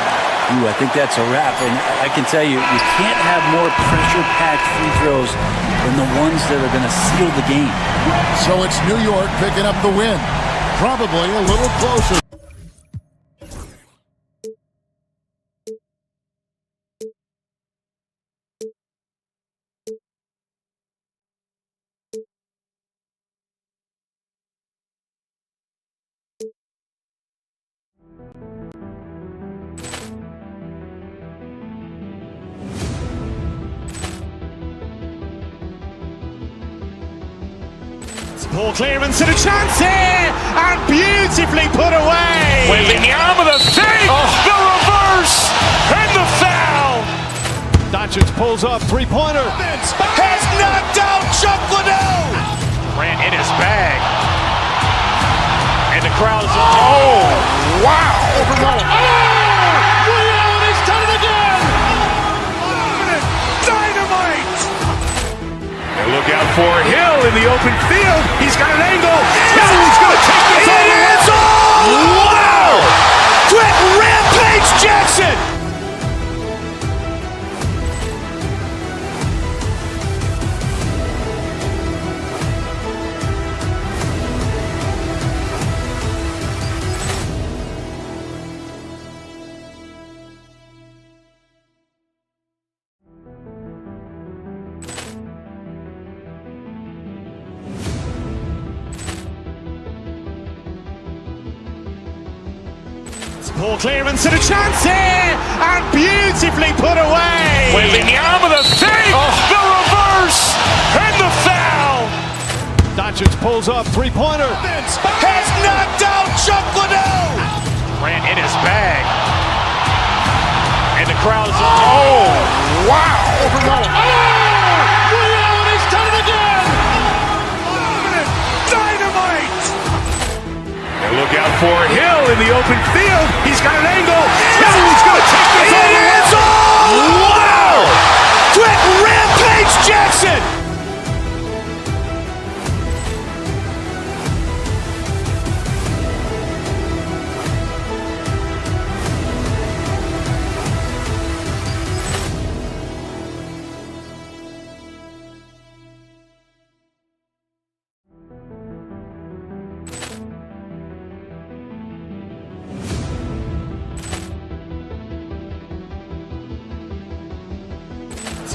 Ooh, I think that's a wrap. And I can tell you, you can't have more pressure-packed free throws than the ones that are going to seal the game. So it's New York picking up the win. Probably a little closer. Ball clearance and a chance here, and beautifully put away. Wembanyama the fake, the reverse, and the foul. Doncic pulls up, three-pointer. Has knocked out Chuck Liddell. Ran in his bag. And the crowd is... Oh, wow. He's done it again. Dynamite. And look out for Hill in the open field. He's got an angle. He's going to take this all the way. Wow. Quick rampage Jackson. Ball clearance and a chance here, and beautifully put away. Wembanyama the fake, the reverse, and the foul. Doncic pulls up, three-pointer. Has knocked out Chuck Liddell. Ran in his bag. And the crowd is... Oh, wow. He's done it again. Dynamite. And look out for Hill in the open field. He's got an angle. He's going to take this all the way. Wow. Quick rampage Jackson.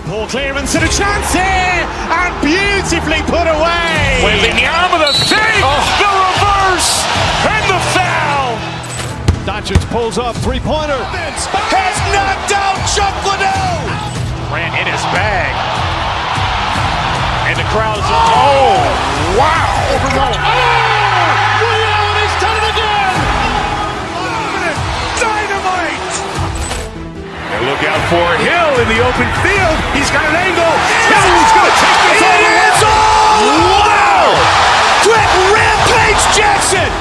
Ball clearance and a chance here, and beautifully put away. Wembanyama the fake, the reverse, and the foul. Doncic pulls up, three-pointer. Has knocked out Chuck Liddell. Ran in his bag. And the crowd is, oh, wow. Ray Allen, he's done it again. Dynamite! And look out for Hill in the open field. He's got an angle. Hill's going to take this all the way. Wow! Quick Rampage Jackson!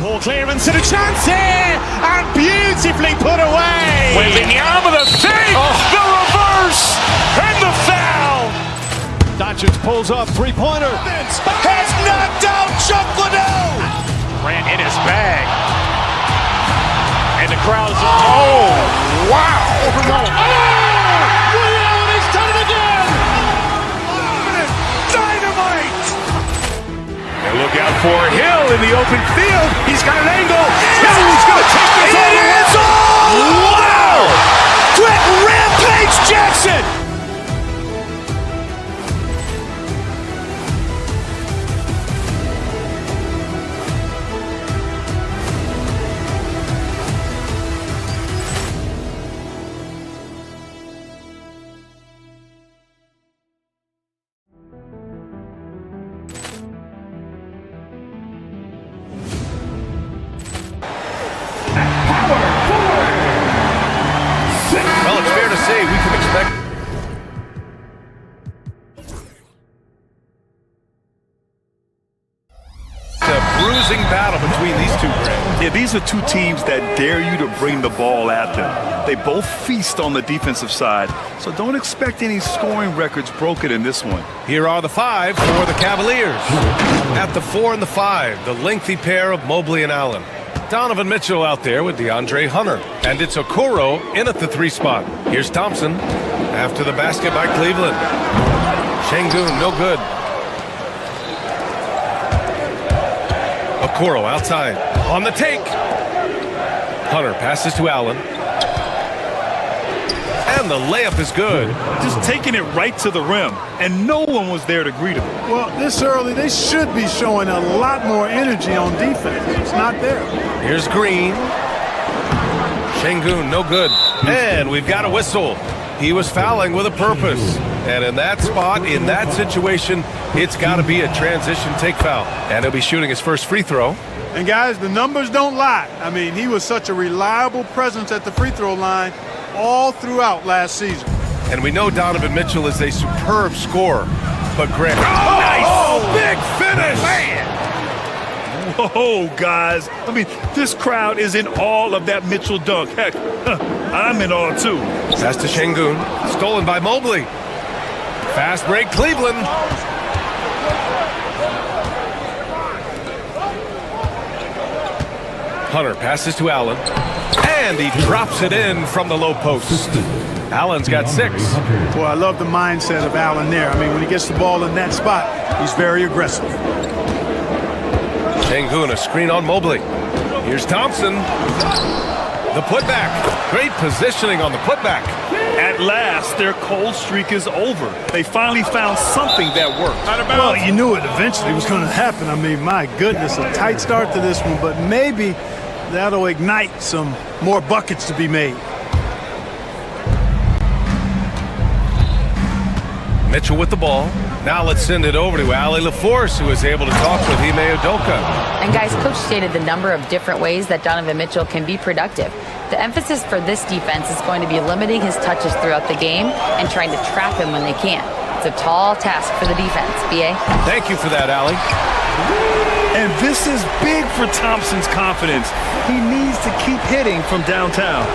Poor clearance and a chance here, and beautifully put away. Wembanyama the save, the reverse, and the foul. Doncic pulls up, three-pointer. Has knocked out Chuck Liddell. Grant in his bag. And the crowd is, oh, wow. Ray Allen, he's done it again. Dynamite. And look out for Hill in the open field. He's got an angle. Hill's going to take this all the way. Wow! Quick Rampage Jackson! Well, it's fair to say we can expect a bruising battle between these two, Grant. Yeah, these are two teams that dare you to bring the ball at them. They both feast on the defensive side, so don't expect any scoring records broken in this one. Here are the five for the Cavaliers. At the 4 and the 5, the lengthy pair of Mobley and Allen. Donovan Mitchell out there with DeAndre Hunter. And it's Okoro in at the 3 spot. Here's Thompson after the basket by Cleveland. Şengün, no good. Okoro outside. On the take. Hunter passes to Allen. And the layup is good. Just taking it right to the rim, and no one was there to greet him. Well, this early, they should be showing a lot more energy on defense. It's not there. Here's Green. Şengün, no good. And we've got a whistle. He was fouling with a purpose. And in that spot, in that situation, it's got to be a transition take foul. And he'll be shooting his first free throw. And guys, the numbers don't lie. I mean, he was such a reliable presence at the free throw line all throughout last season. And we know Donovan Mitchell is a superb scorer. But Grant, nice! Big finish! Man! Whoa, guys. I mean, this crowd is in all of that Mitchell dunk. Heck, I'm in all too. Pass to Şengün. Stolen by Mobley. Fast break, Cleveland. Hunter passes to Allen. And he drops it in from the low post. Allen's got 6. Boy, I love the mindset of Allen there. I mean, when he gets the ball in that spot, he's very aggressive. Şengün, a screen on Mobley. Here's Thompson. The putback. Great positioning on the putback. At last, their cold streak is over. They finally found something that worked. Well, you knew it eventually was going to happen. I mean, my goodness, a tight start to this one, but maybe that'll ignite some more buckets to be made. Mitchell with the ball. Now let's send it over to Ali LaForce, who is able to talk with Ime Udoka. And guys, Coach stated the number of different ways that Donovan Mitchell can be productive. The emphasis for this defense is going to be limiting his touches throughout the game and trying to trap him when they can. It's a tall task for the defense, B.A. Thank you for that, Ali. And this is big for Thompson's confidence. He needs to keep hitting from downtown.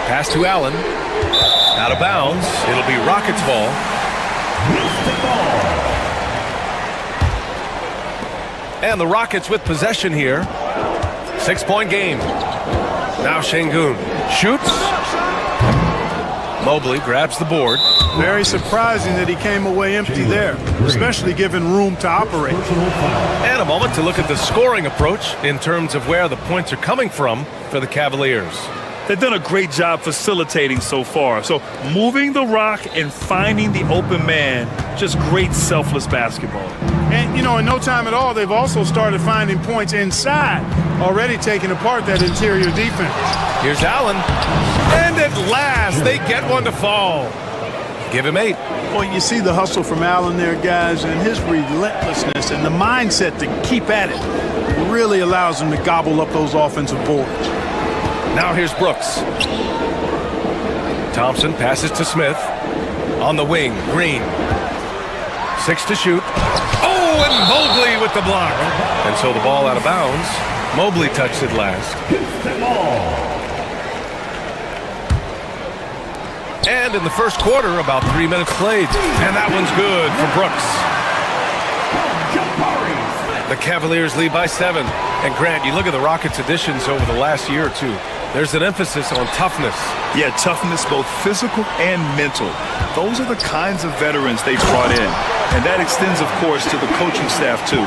Pass to Allen. Out of bounds. It'll be Rockets ball. And the Rockets with possession here. 6-point game. Now Şengün shoots. Mobley grabs the board. Very surprising that he came away empty there, especially given room to operate. And a moment to look at the scoring approach in terms of where the points are coming from for the Cavaliers. They've done a great job facilitating so far. So moving the rock and finding the open man, just great selfless basketball. And, you know, in no time at all, they've also started finding points inside, already taking apart that interior defense. Here's Allen. And at last, they get one to fall. Give him 8. Well, you see the hustle from Allen there, guys, and his relentlessness and the mindset to keep at it really allows him to gobble up those offensive boards. Now here's Brooks. Thompson passes to Smith. On the wing, Green. 6 to shoot. Oh, and Mobley with the block. And so the ball out of bounds. Mobley touched it last. And in the first quarter, about 3 minutes played. And that one's good for Brooks. The Cavaliers lead by 7. And Grant, you look at the Rockets' additions over the last year or two. There's an emphasis on toughness. Yeah, toughness, both physical and mental. Those are the kinds of veterans they brought in. And that extends, of course, to the coaching staff, too.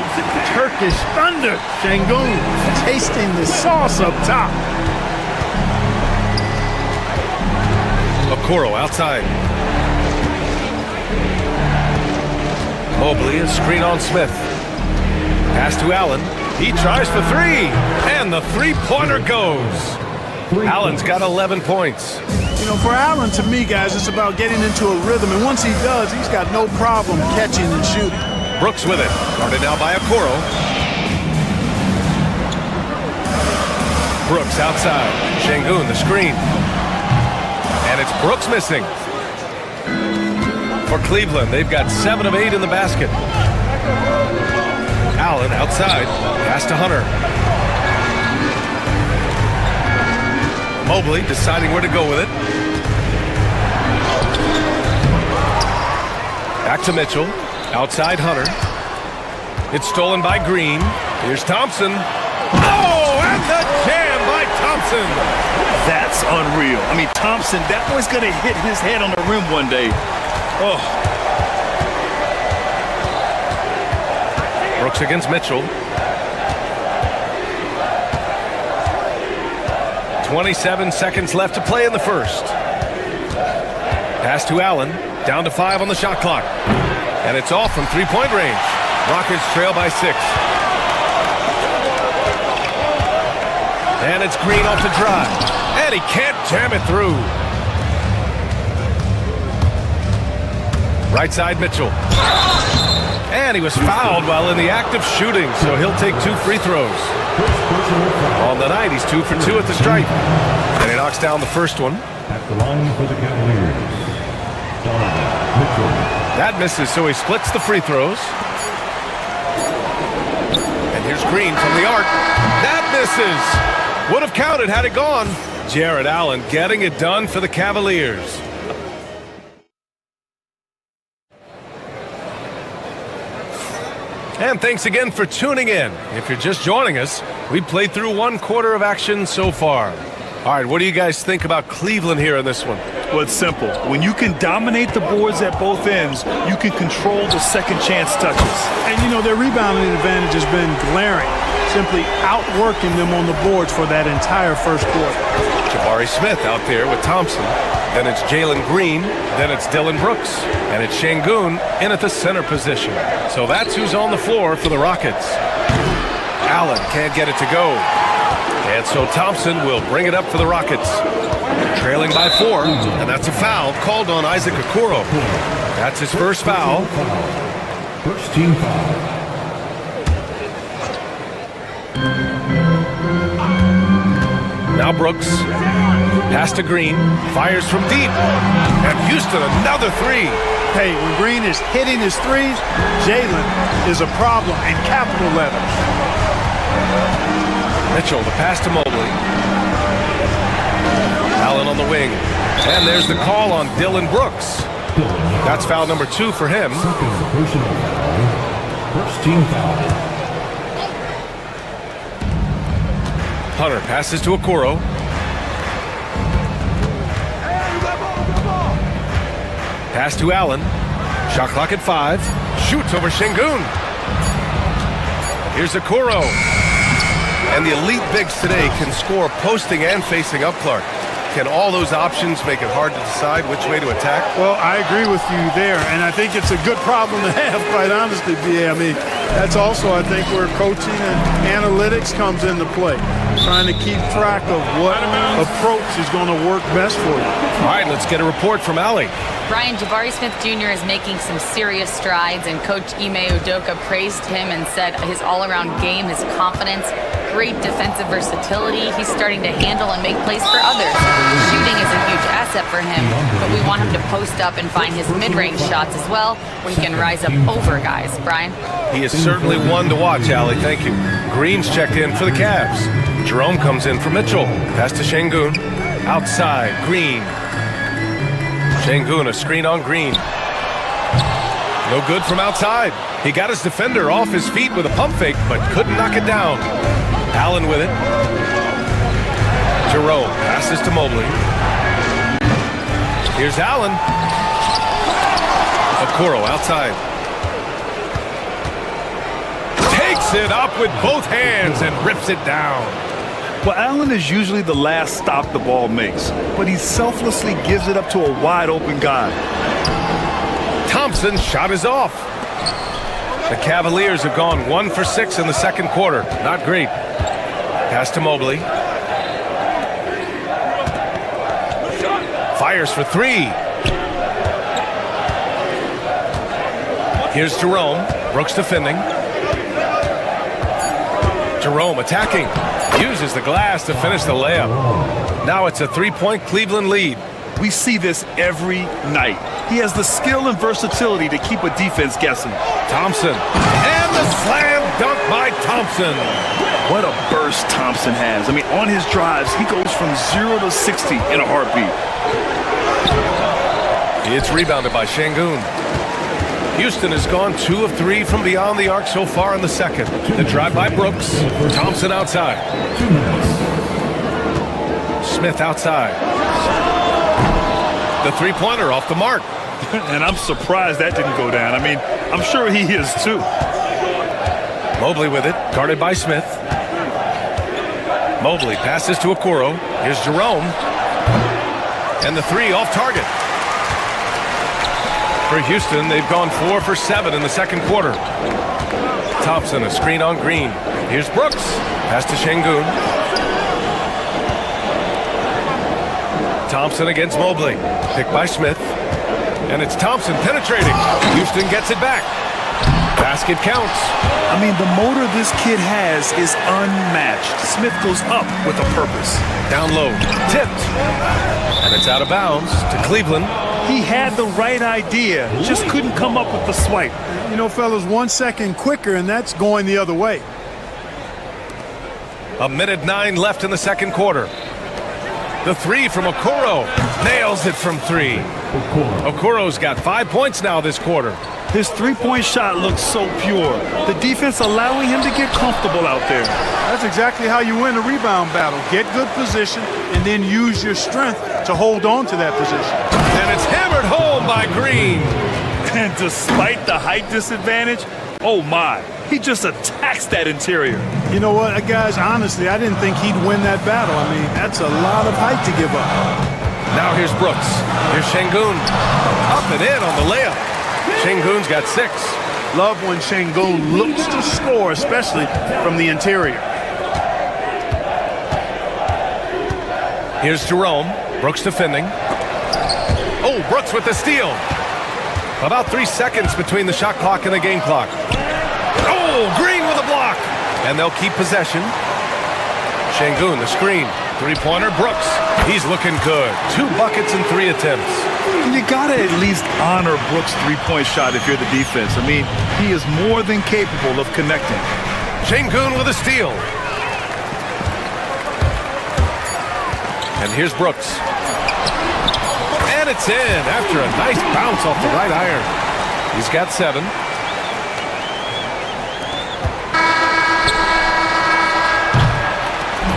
Turkish thunder. Şengün tasting the sauce up top. Okoro outside. Mobley, a screen on Smith. Pass to Allen. He tries for 3. And the three-pointer goes. Allen's got 11 points. You know, for Allen, to me, guys, it's about getting into a rhythm. And once he does, he's got no problem catching and shooting. Brooks with it. Guarded now by Okoro. Brooks outside. Şengün, the screen. And it's Brooks missing. For Cleveland, they've got 7 of 8 in the basket. Allen outside. Pass to Hunter. Mobley deciding where to go with it. Back to Mitchell. Outside Hunter. It's stolen by Green. Here's Thompson. Oh, and the jam by Thompson. That's unreal. I mean, Thompson, that boy's going to hit his head on the rim one day. Oh. Brooks against Mitchell. 27 seconds left to play in the first. Pass to Allen. Down to 5 on the shot clock. And it's off from three-point range. Rockets trail by 6. And it's Green off the drive. And he can't jam it through. Right side Mitchell. And he was fouled while in the act of shooting, so he'll take 2 free throws. On the night, he's 2 for 2 at the stripe. And he knocks down the first one. At the line for the Cavaliers, Mitchell. That misses, so he splits the free throws. And here's Green from the arc. That misses. Would have counted had it gone. Jared Allen getting it done for the Cavaliers. And thanks again for tuning in. If you're just joining us, we played through 1 quarter of action so far. All right, what do you guys think about Cleveland here in this one? Well, it's simple. When you can dominate the boards at both ends, you can control the second chance touches. And, you know, their rebounding advantage has been glaring, simply outworking them on the boards for that entire first quarter. Jabari Smith out there with Thompson. Then it's Jalen Green. Then it's Dylan Brooks. And it's Şengün in at the center position. So that's who's on the floor for the Rockets. Allen can't get it to go. And so Thompson will bring it up for the Rockets. Trailing by 4, and that's a foul called on Isaac Okoro. That's his first foul. First team foul. Now Brooks. Pass to Green. Fires from deep. And Houston, another 3. Hey, when Green is hitting his threes, Jalen is a problem in capital letters. Mitchell, the pass to Mobley. Allen on the wing. And there's the call on Dylan Brooks. That's foul number 2 for him. Second personal foul. First team foul. Hunter passes to Pass to Allen. Shot clock at 5. Shoots over Şengün. Here's Okoro. And the elite bigs today can score posting and facing up, Clark. Can all those options make it hard to decide which way to attack? Well, I agree with you there, and I think it's a good problem to have, quite honestly, B.A. I mean, that's also, I think, where coaching and analytics comes into play. Trying to keep track of what approach is going to work best for you. All right, let's get a report from Allie. Brian, Jabari Smith Jr. is making some serious strides, and Coach Ime Udoka praised him and said his all-around game, his confidence, great defensive versatility. He's starting to handle and make plays for others. Shooting is a huge asset for him, but we want him to post up and find his mid-range shots as well, where he can rise up over guys. Brian? He is certainly one to watch, Allie. Thank you. Green's checked in for the Cavs. Jerome comes in for Mitchell. Pass to Şengün. Outside, Green. Şengün, a screen on Green. No good from outside. He got his defender off his feet with a pump fake, but couldn't knock it down. Allen with it. Jerome passes to Mobley. Here's Allen. Okoro outside. Takes it up with both hands and rips it down. Well, Allen is usually the last stop the ball makes, but he selflessly gives it up to a wide open guy. Thompson's shot is off. The Cavaliers have gone 1 for 6 in the second quarter. Not great. Pass to Mobley. Fires for 3. Here's Jerome. Brooks defending. Jerome attacking. Uses the glass to finish the layup. Now it's a 3-point Cleveland lead. We see this every night. He has the skill and versatility to keep a defense guessing. Thompson. And the slam dunk by Thompson. What a burst Thompson has. I mean, on his drives, he goes from 0 to 60 in a heartbeat. It's rebounded by Şengün. Houston has gone 2 of 3 from beyond the arc so far in the second. The drive by Brooks. Thompson outside. Smith outside. The three-pointer off the mark. And I'm surprised that didn't go down. I mean, I'm sure he is too. Mobley with it, guarded by Smith. Mobley passes to Okoro. Here's Jerome. And the 3 off target. For Houston, they've gone 4 for 7 in the second quarter. Thompson, a screen on Green. Here's Brooks. Pass to Şengün. Thompson against Mobley. Picked by Smith. And it's Thompson penetrating. Houston gets it back. Basket counts. I mean, the motor this kid has is unmatched. Smith goes up with a purpose. Down low. Tipped. And it's out of bounds to Cleveland. He had the right idea, just couldn't come up with the swipe. You know, fellas, 1 second quicker, and that's going the other way. 1:09 left in the second quarter. The 3 from Okoro. Nails it from 3. Okoro's got 5 points now this quarter. His three-point shot looks so pure. The defense allowing him to get comfortable out there. That's exactly how you win a rebound battle. Get good position and then use your strength to hold on to that position. And it's hammered home by Green. And despite the height disadvantage, oh my, he just attacks that interior. You know what, guys, honestly, I didn't think he'd win that battle. I mean, that's a lot of height to give up. Now here's Brooks. Here's Şengün. Up and in on the layup. Şengün's got 6. Love when Şengün looks to score, especially from the interior. Here's Jerome. Brooks defending. Oh, Brooks with the steal. About 3 seconds between the shot clock and the game clock. Oh, Green with a block. And they'll keep possession. Şengün, the screen. Three-pointer, Brooks. He's looking good. 2 buckets and 3 attempts. You gotta at least honor Brooks' three-point shot if you're the defense. I mean, he is more than capable of connecting. Şengün with a steal. And here's Brooks. And it's in after a nice bounce off the right iron. He's got 7.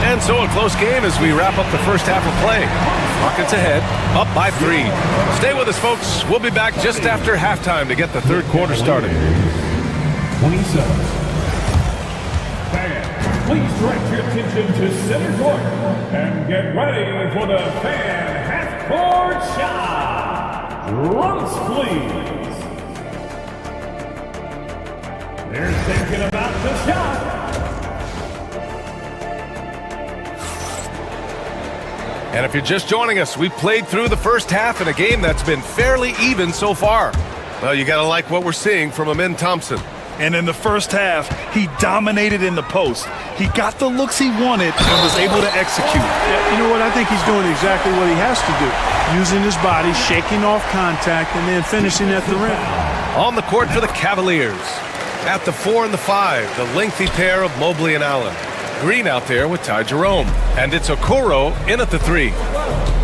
And so a close game as we wrap up the first half of play. Rockets ahead, up by 3. Stay with us, folks. We'll be back just after halftime to get the third quarter started. 27. Fans, please direct your attention to center court and get ready for the fan half-court shot. Drums, please. They're thinking about the shot. And if you're just joining us, we played through the first half in a game that's been fairly even so far. Well, you got to like what we're seeing from Amin Thompson. And in the first half, he dominated in the post. He got the looks he wanted and was able to execute. Yeah, you know what? I think he's doing exactly what he has to do. Using his body, shaking off contact, and then finishing at the rim. On the court for the Cavaliers. At the 4 and the 5, the lengthy pair of Mobley and Allen. Green out there with Ty Jerome. And it's Okoro in at the 3.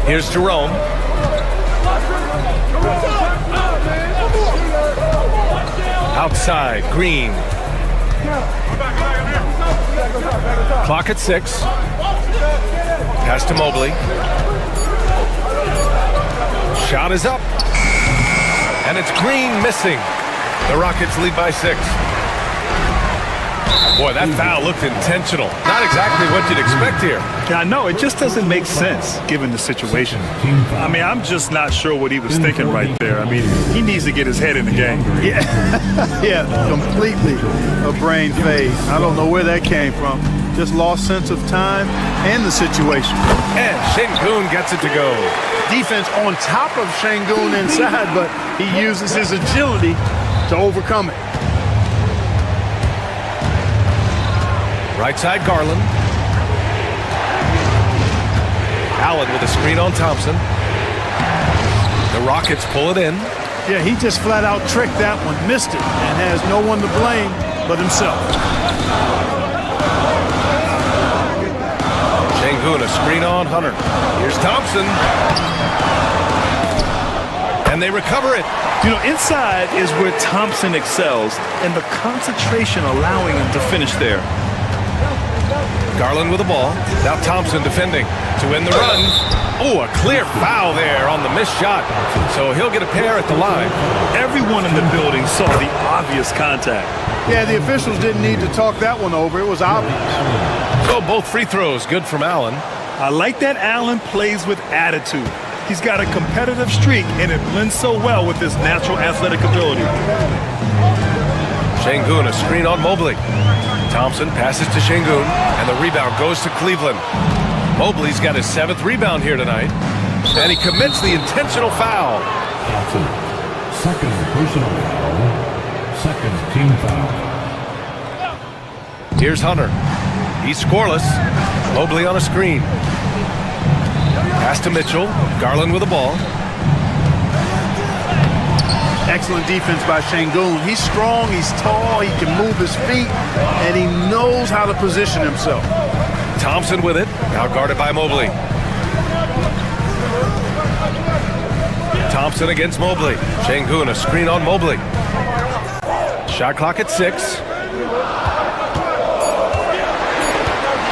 Here's Jerome. Outside, Green. Clock at 6. Pass to Mobley. Shot is up. And it's Green missing. The Rockets lead by 6. Boy, that foul looked intentional. Not exactly what you'd expect here. Yeah, I know. It just doesn't make sense given the situation. I mean, I'm just not sure what he was thinking right there. I mean, he needs to get his head in the game. Yeah, yeah, completely a brain phase. I don't know where that came from. Just lost sense of time and the situation. And Şengün gets it to go. Defense on top of Şengün inside, but he uses his agility to overcome it. Right side, Garland. Allen with a screen on Thompson. The Rockets pull it in. Yeah, he just flat out tricked that one, missed it, and has no one to blame but himself. Şengün, a screen on Hunter. Here's Thompson. And they recover it. You know, inside is where Thompson excels, and the concentration allowing him to finish there. Garland with the ball. Now Thompson defending to win the run. Oh, a clear foul there on the missed shot. So he'll get a pair at the line. Everyone in the building saw the obvious contact. Yeah, the officials didn't need to talk that one over. It was obvious. So both free throws good from Allen. I like that Allen plays with attitude. He's got a competitive streak, and it blends so well with his natural athletic ability. Şengün, a screen on Mobley. Thompson passes to Şengün, and the rebound goes to Cleveland. Mobley's got his 7th rebound here tonight, and he commits the intentional foul. Second personal foul. Second team foul. Here's Hunter. He's scoreless. Mobley on a screen. Pass to Mitchell. Garland with the ball. Excellent defense by Şengün. He's strong, he's tall, he can move his feet, and he knows how to position himself. Thompson with it, now guarded by Mobley. Thompson against Mobley. Şengün, a screen on Mobley. Shot clock at 6.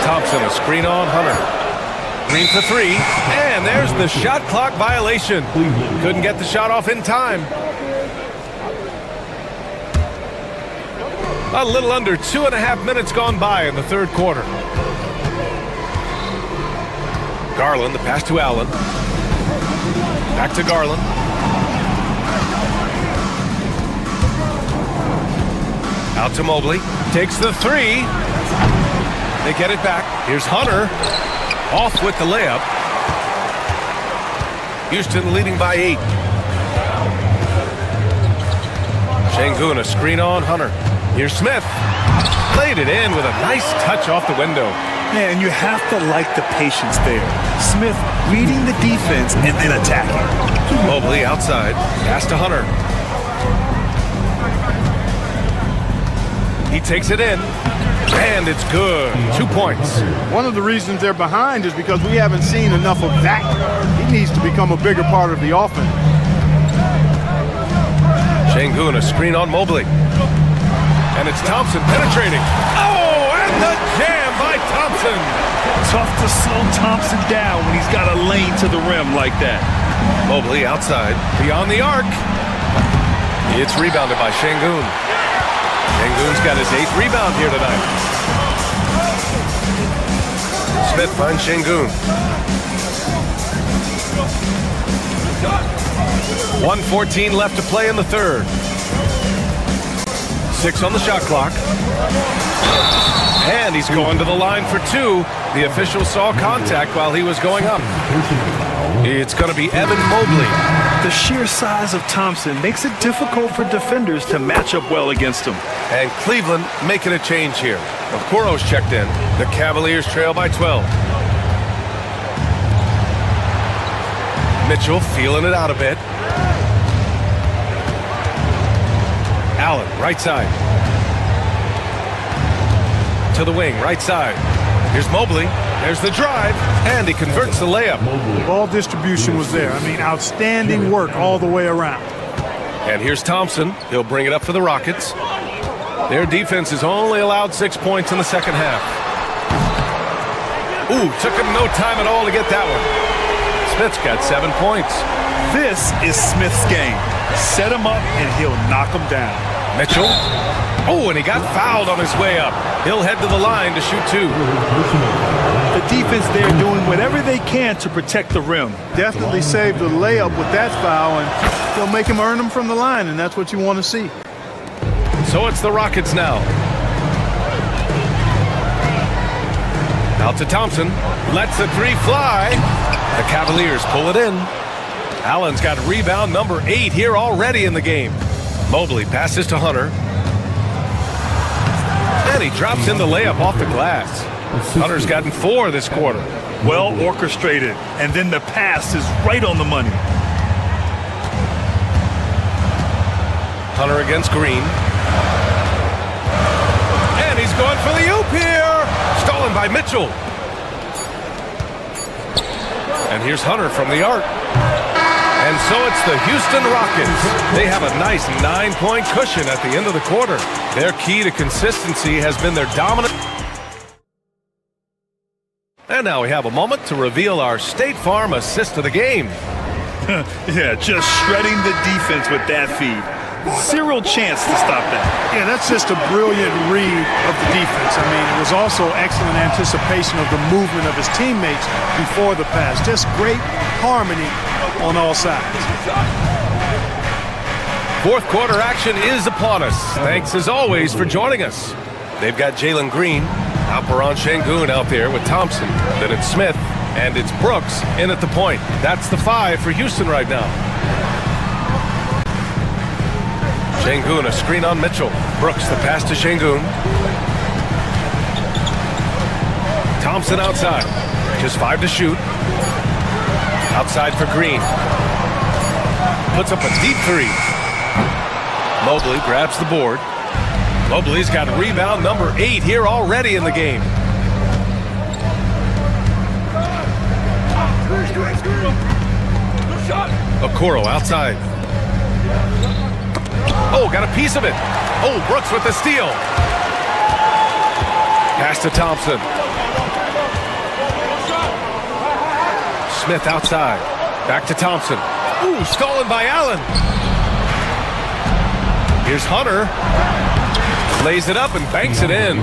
Thompson, a screen on Hunter. Green for 3, and there's the shot clock violation. Couldn't get the shot off in time. A little under 2.5 minutes gone by in the third quarter. Garland, the pass to Allen. Back to Garland. Out to Mobley. Takes the 3. They get it back. Here's Hunter. Off with the layup. Houston leading by 8. Şengün, a screen on Hunter. Here's Smith. Played it in with a nice touch off the window. Man, you have to like the patience there. Smith reading the defense and then attacking. Mobley outside. Pass to Hunter. He takes it in. And it's good. 2 points. One of the reasons they're behind is because we haven't seen enough of that. He needs to become a bigger part of the offense. Şengün, a screen on Mobley. And it's Thompson penetrating. Oh, and the jam slam by Thompson. Tough to slow Thompson down when he's got a lane to the rim like that. Mobley outside, beyond the arc. It's rebounded by Şengün. Şengün's got his 8th rebound here tonight. Smith finds Şengün. 1:14 left to play in the third. 6 on the shot clock. And he's going to the line for 2. The official saw contact while he was going up. It's going to be Evan Mobley. The sheer size of Thompson makes it difficult for defenders to match up well against him. And Cleveland making a change here. Okoro's checked in. The Cavaliers trail by 12. Mitchell feeling it out a bit. Allen, right side. To the wing, right side. Here's Mobley. There's the drive. And he converts the layup. Ball distribution was there. I mean, outstanding work all the way around. And here's Thompson. He'll bring it up for the Rockets. Their defense has only allowed 6 points in the second half. Ooh, took him no time at all to get that one. Smith's got 7 points. This is Smith's game. Set him up and he'll knock him down. Mitchell. Oh, and he got fouled on his way up. He'll head to the line to shoot 2. The defense there doing whatever they can to protect the rim. Definitely saved the layup with that foul, and they'll make him earn them from the line, and that's what you want to see. So it's the Rockets now. Out to Thompson. Lets the 3 fly. The Cavaliers pull it in. Allen's got rebound number 8 here already in the game. Mobley passes to Hunter. And he drops in the layup off the glass. Hunter's gotten 4 this quarter. Well orchestrated. And then the pass is right on the money. Hunter against Green. And he's going for the oop here. Stolen by Mitchell. And here's Hunter from the arc. And so it's the Houston Rockets. They have a nice 9-point cushion at the end of the quarter. Their key to consistency has been their dominant. And now we have a moment to reveal our State Farm assist of the game. Yeah, just shredding the defense with that feed. Zero chance to stop that. Yeah, that's just a brilliant read of the defense. I mean, it was also excellent anticipation of the movement of his teammates before the pass. Just great harmony on all sides. Fourth quarter action is upon us. Thanks as always for joining us. They've got Jalen Green, Alperen Şengün out there with Thompson. Then it's Smith, and it's Brooks in at the point. That's the 5 for Houston right now. Şengün, a screen on Mitchell. Brooks, the pass to Şengün. Thompson outside. Just 5 to shoot. Outside for Green. Puts up a deep 3. Mobley grabs the board. Mobley's got rebound number 8 here already in the game. Okoro outside. Oh, got a piece of it. Oh, Brooks with the steal. Pass to Thompson. Smith outside. Back to Thompson. Ooh, stolen by Allen. Here's Hunter. Lays it up and banks it in.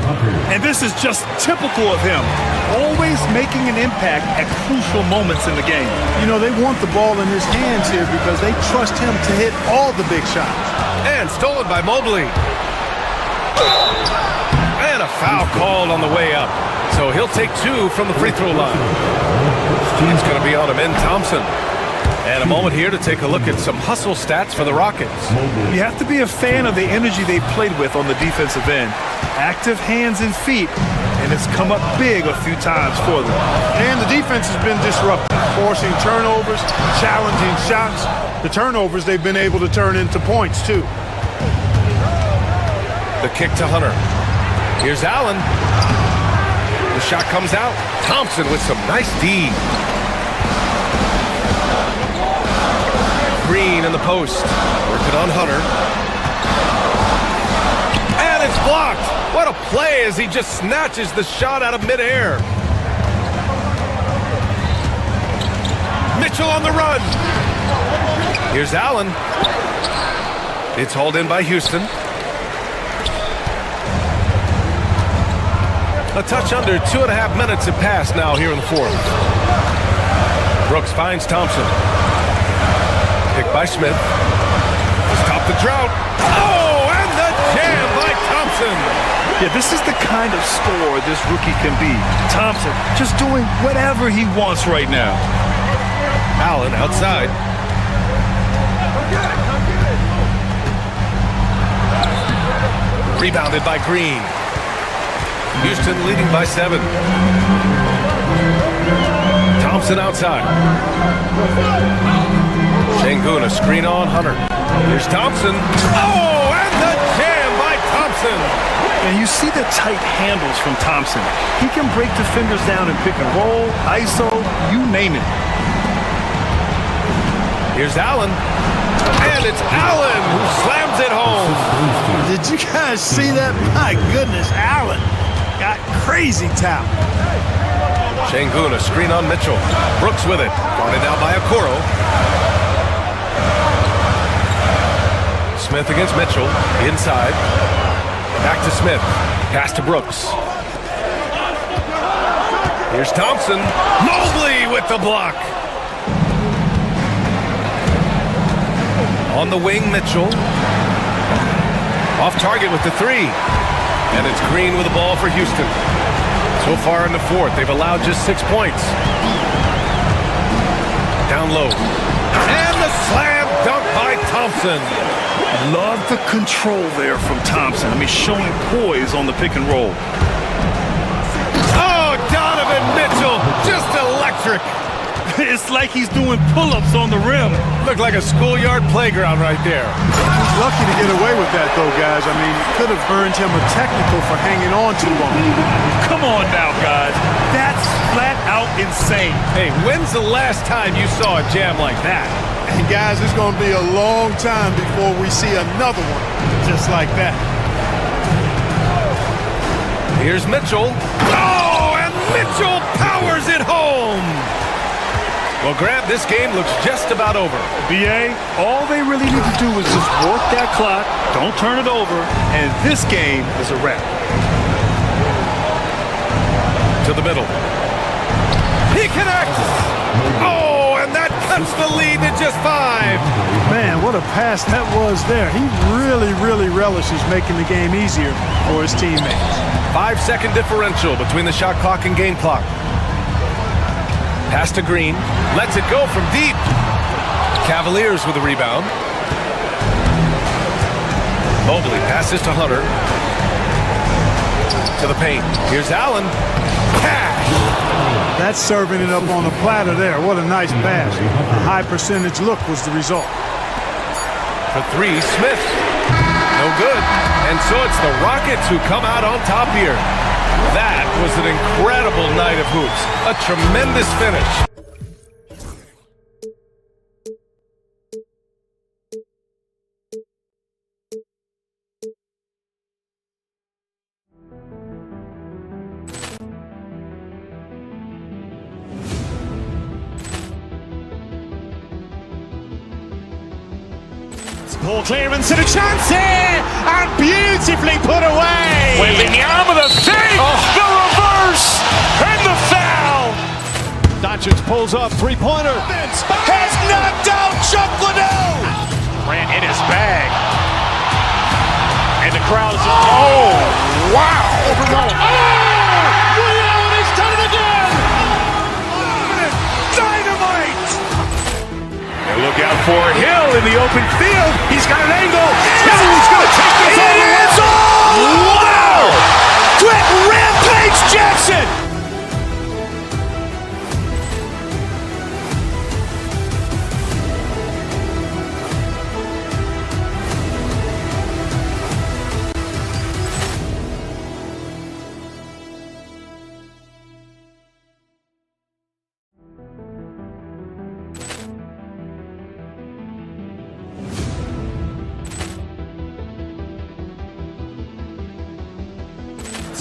And this is just typical of him. Always making an impact at crucial moments in the game. You know, they want the ball in his hands here because they trust him to hit all the big shots. And stolen by Mobley. And a foul called on the way up. So he'll take 2 from the free throw line. It's going to be on him in Thompson. And a moment here to take a look at some hustle stats for the Rockets. You have to be a fan of the energy they've played with on the defensive end. Active hands and feet, and it's come up big a few times for them. And the defense has been disruptive, forcing turnovers, challenging shots. The turnovers they've been able to turn into points, too. The kick to Hunter. Here's Allen. The shot comes out. Thompson with some nice D. Green in the post. Working on Hunter. And it's blocked. What a play as he just snatches the shot out of midair. Mitchell on the run. Here's Allen. It's hauled in by Houston. A touch under 2.5 minutes have passed now here in the fourth. Brooks finds Thompson. Picked by Smith. Stop the drought. Oh, and the jam by Thompson. Yeah, this is the kind of scorer this rookie can be. Thompson just doing whatever he wants right now. Allen outside. Rebounded by Green. Houston leading by 7. Thompson outside. Şengün, a screen on Hunter. Here's Thompson. Oh, and the jam by Thompson. And you see the tight handles from Thompson. He can break defenders down in pick and roll, ISO, you name it. Here's Allen. And it's Allen who slams it home. Did you guys see that? My goodness, Allen got crazy talent. Şengün, a screen on Mitchell. Brooks with it. Guarded out by Okoro. Smith against Mitchell. Inside. Back to Smith. Pass to Brooks. Here's Thompson. Mobley with the block. On the wing, Mitchell. Off target with the 3. And it's Green with the ball for Houston. So far in the fourth, they've allowed just 6 points. Down low. And the slam dunk by Thompson. Love the control there from Thompson. I mean, showing poise on the pick and roll. Oh, Donovan Mitchell, just electric. It's like he's doing pull-ups on the rim. Looked like a schoolyard playground right there. He's lucky to get away with that, though, guys. I mean, could have earned him a technical for hanging on too long. Come on now, guys. That's flat out insane. Hey, when's the last time you saw a jam like that? And guys, it's going to be a long time before we see another one just like that. Here's Mitchell. Oh, and Mitchell powers it home. Well, Grant, this game looks just about over. BA, all they really need to do is just work that clock, don't turn it over, and this game is a wrap. To the middle. He connects! Oh, and that cuts the lead to just 5. Man, what a pass that was there. He really relishes making the game easier for his teammates. 5-second differential between the shot clock and game clock. Pass to Green. Lets it go from deep. Cavaliers with a rebound. Mobley passes to Hunter. To the paint. Here's Allen. Cash! That's serving it up on the platter there. What a nice pass. A high percentage look was the result. For 3, Smith. No good. And so it's the Rockets who come out on top here. That was an incredible night of hoops. A tremendous finish. Ball clearance and a chance here, and beautifully put away. Wembanyama with a save, the reverse, and the foul. Doncic pulls up, three-pointer. Has knocked out Chuck Liddell. Ran in his bag. And the crowd is, oh, wow. Overruled. Oh, Liddell has done it again. Dynamite. And look out for Hill in the open field. He's got an angle. Hill's going to take this all the way. Wow! Quick rampage Jackson.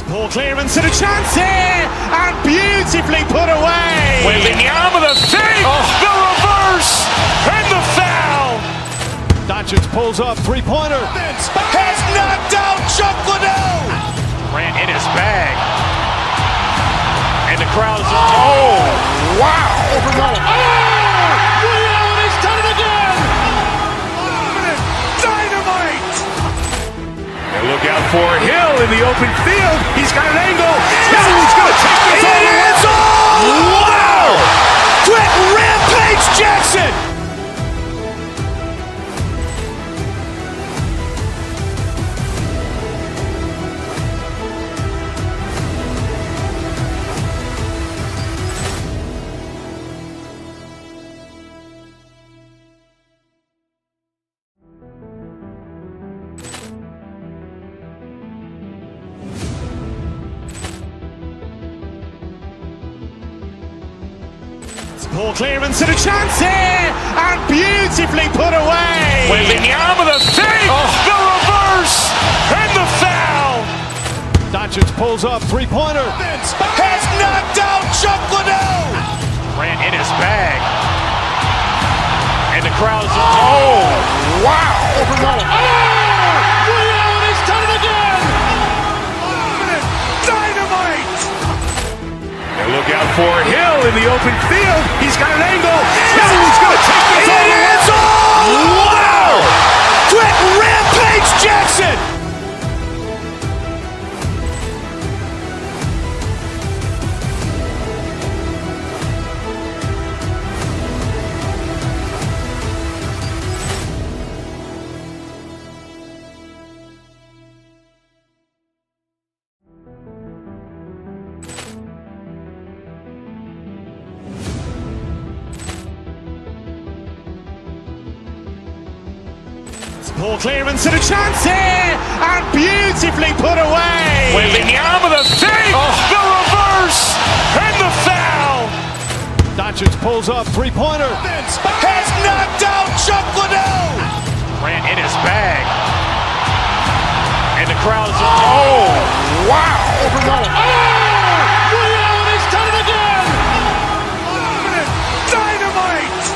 Poor clearance and a chance here, and beautifully put away. Wembanyama the fake, the reverse, and the foul. Doncic pulls up, three-pointer. Has knocked out Chuck Liddell. Ran in his bag. And the crowd is, oh, wow. He's done it again. Dynamite. And look out for Hill in the open field. He's got an angle. Hill's going to take this all the way. Wow. Quick rampage Jackson. Poor clearance and a chance here, and beautifully put away. Wembanyama the fake, the reverse, and the foul. Doncic pulls up, three-pointer. Has knocked out Chuck Liddell. Ran in his bag. And the crowd is, oh, wow. He's done it again. Dynamite. And look out for Hill in the open field. He's got an angle. Hill's going to take this all the way. Wow. Quick rampage Jackson. Poor clearance and a chance here, and beautifully put away. Wembanyama the fake, the reverse, and the foul. Doncic pulls up, three-pointer. Has knocked out Chuck Liddell. Ran in his bag. And the crowd is, oh, wow. He's done it again. Dynamite.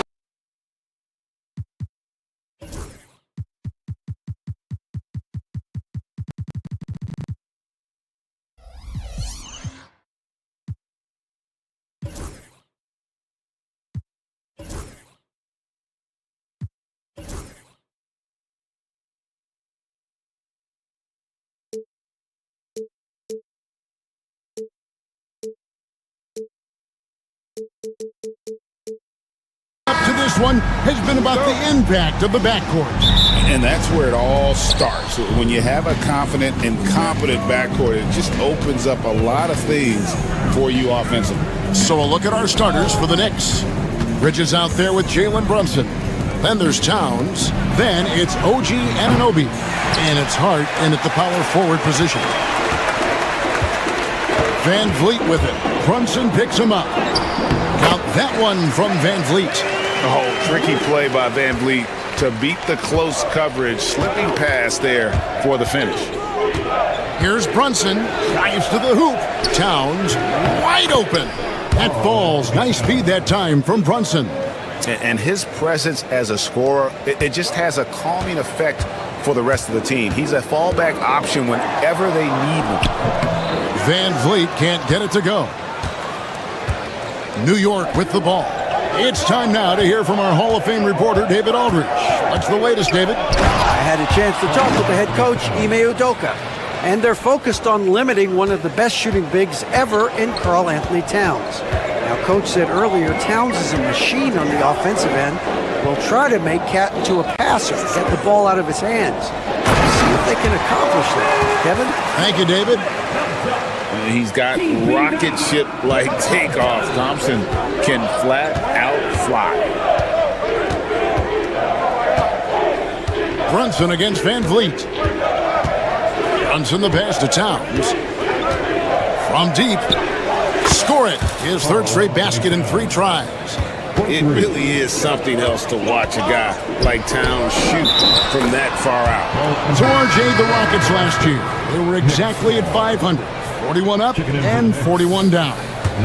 Up to this one has been about the impact of the backcourt. And that's where it all starts. When you have a confident and competent backcourt, it just opens up a lot of things for you offensively. So a look at our starters for the Knicks. Bridges out there with Jalen Brunson. Then there's Towns. Then it's OG Anunoby. And it's Hart in at the power forward position. Van Vliet with it. Brunson picks him up. Count that one from Van Vliet. Oh, tricky play by Van Vliet to beat the close coverage, slipping past there for the finish. Here's Brunson, drives to the hoop. Towns, wide open. That falls. Nice feed that time from Brunson. And his presence as a scorer, it just has a calming effect for the rest of the team. He's a fallback option whenever they need one. Van Vliet can't get it to go. New York with the ball. It's time now to hear from our Hall of Fame reporter, David Aldridge. What's the latest, David? I had a chance to talk with the head coach, Ime Udoka, and they're focused on limiting one of the best shooting bigs ever in Karl Anthony Towns. Now, Coach said earlier, Towns is a machine on the offensive end. We'll try to make Cat into a passer, get the ball out of his hands. See if they can accomplish that. Kevin? Thank you, David. He's got rocket ship-like takeoff. Thompson can flat out fly. Brunson against Van Vliet. Brunson the pass to Towns. From deep. Score it. His third straight basket in 3 tries. It really is something else to watch a guy like Towns shoot from that far out. So RJ, the Rockets last year, they were exactly at 500. 41 up and 41 down.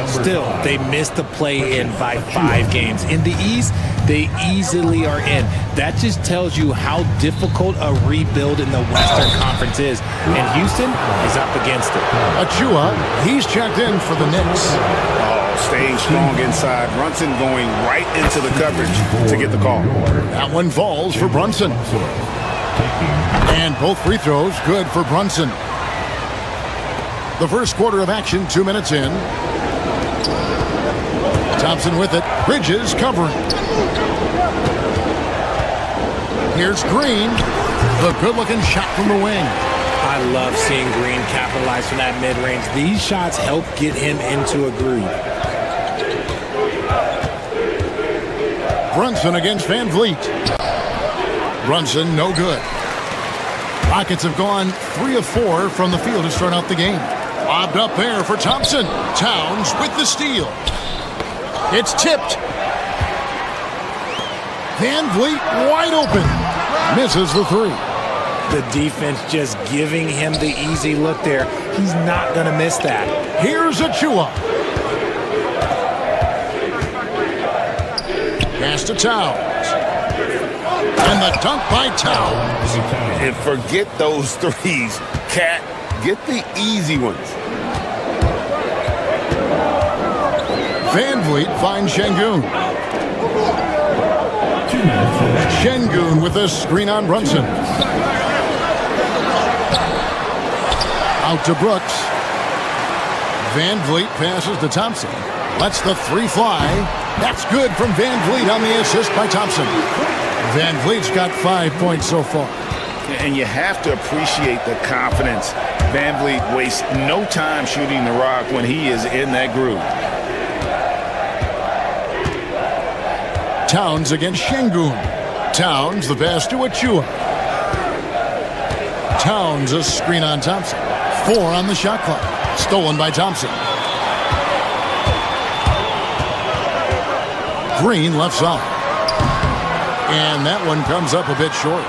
Still, they missed the play-in by 5 games. In the East, they easily are in. That just tells you how difficult a rebuild in the Western Conference is. And Houston is up against it. Achua, he's checked in for the Knicks. Staying strong inside. Brunson going right into the coverage to get the call. That one falls for Brunson. And both free throws good for Brunson. The first quarter of action, 2 minutes in. Thompson with it. Bridges covering. Here's Green. The good-looking shot from the wing. I love seeing Green capitalize from that mid-range. These shots help get him into a groove. Brunson against Van Vliet. Brunson, no good. Rockets have gone 3 of 4 from the field to start out the game. Lobbed up there for Thompson. Towns with the steal. It's tipped. Van Vliet wide open. Misses the 3. The defense just giving him the easy look there. He's not going to miss that. Here's Achua. Pass to Towns. And the dunk by Towns. And forget those threes. Cat, get the easy ones. Van Vliet finds Şengün. Şengün with a screen on Brunson. Out to Brooks. Van Vliet passes to Thompson. Lets the 3 fly. That's good from Van Vliet on the assist by Thompson. Van Vliet's got 5 points so far. And you have to appreciate the confidence. Van Vliet wastes no time shooting the rock when he is in that groove. Towns against Şengün. Towns the pass to Achua. Towns a screen on Thompson. 4 on the shot clock. Stolen by Thompson. Green left side. And that one comes up a bit short.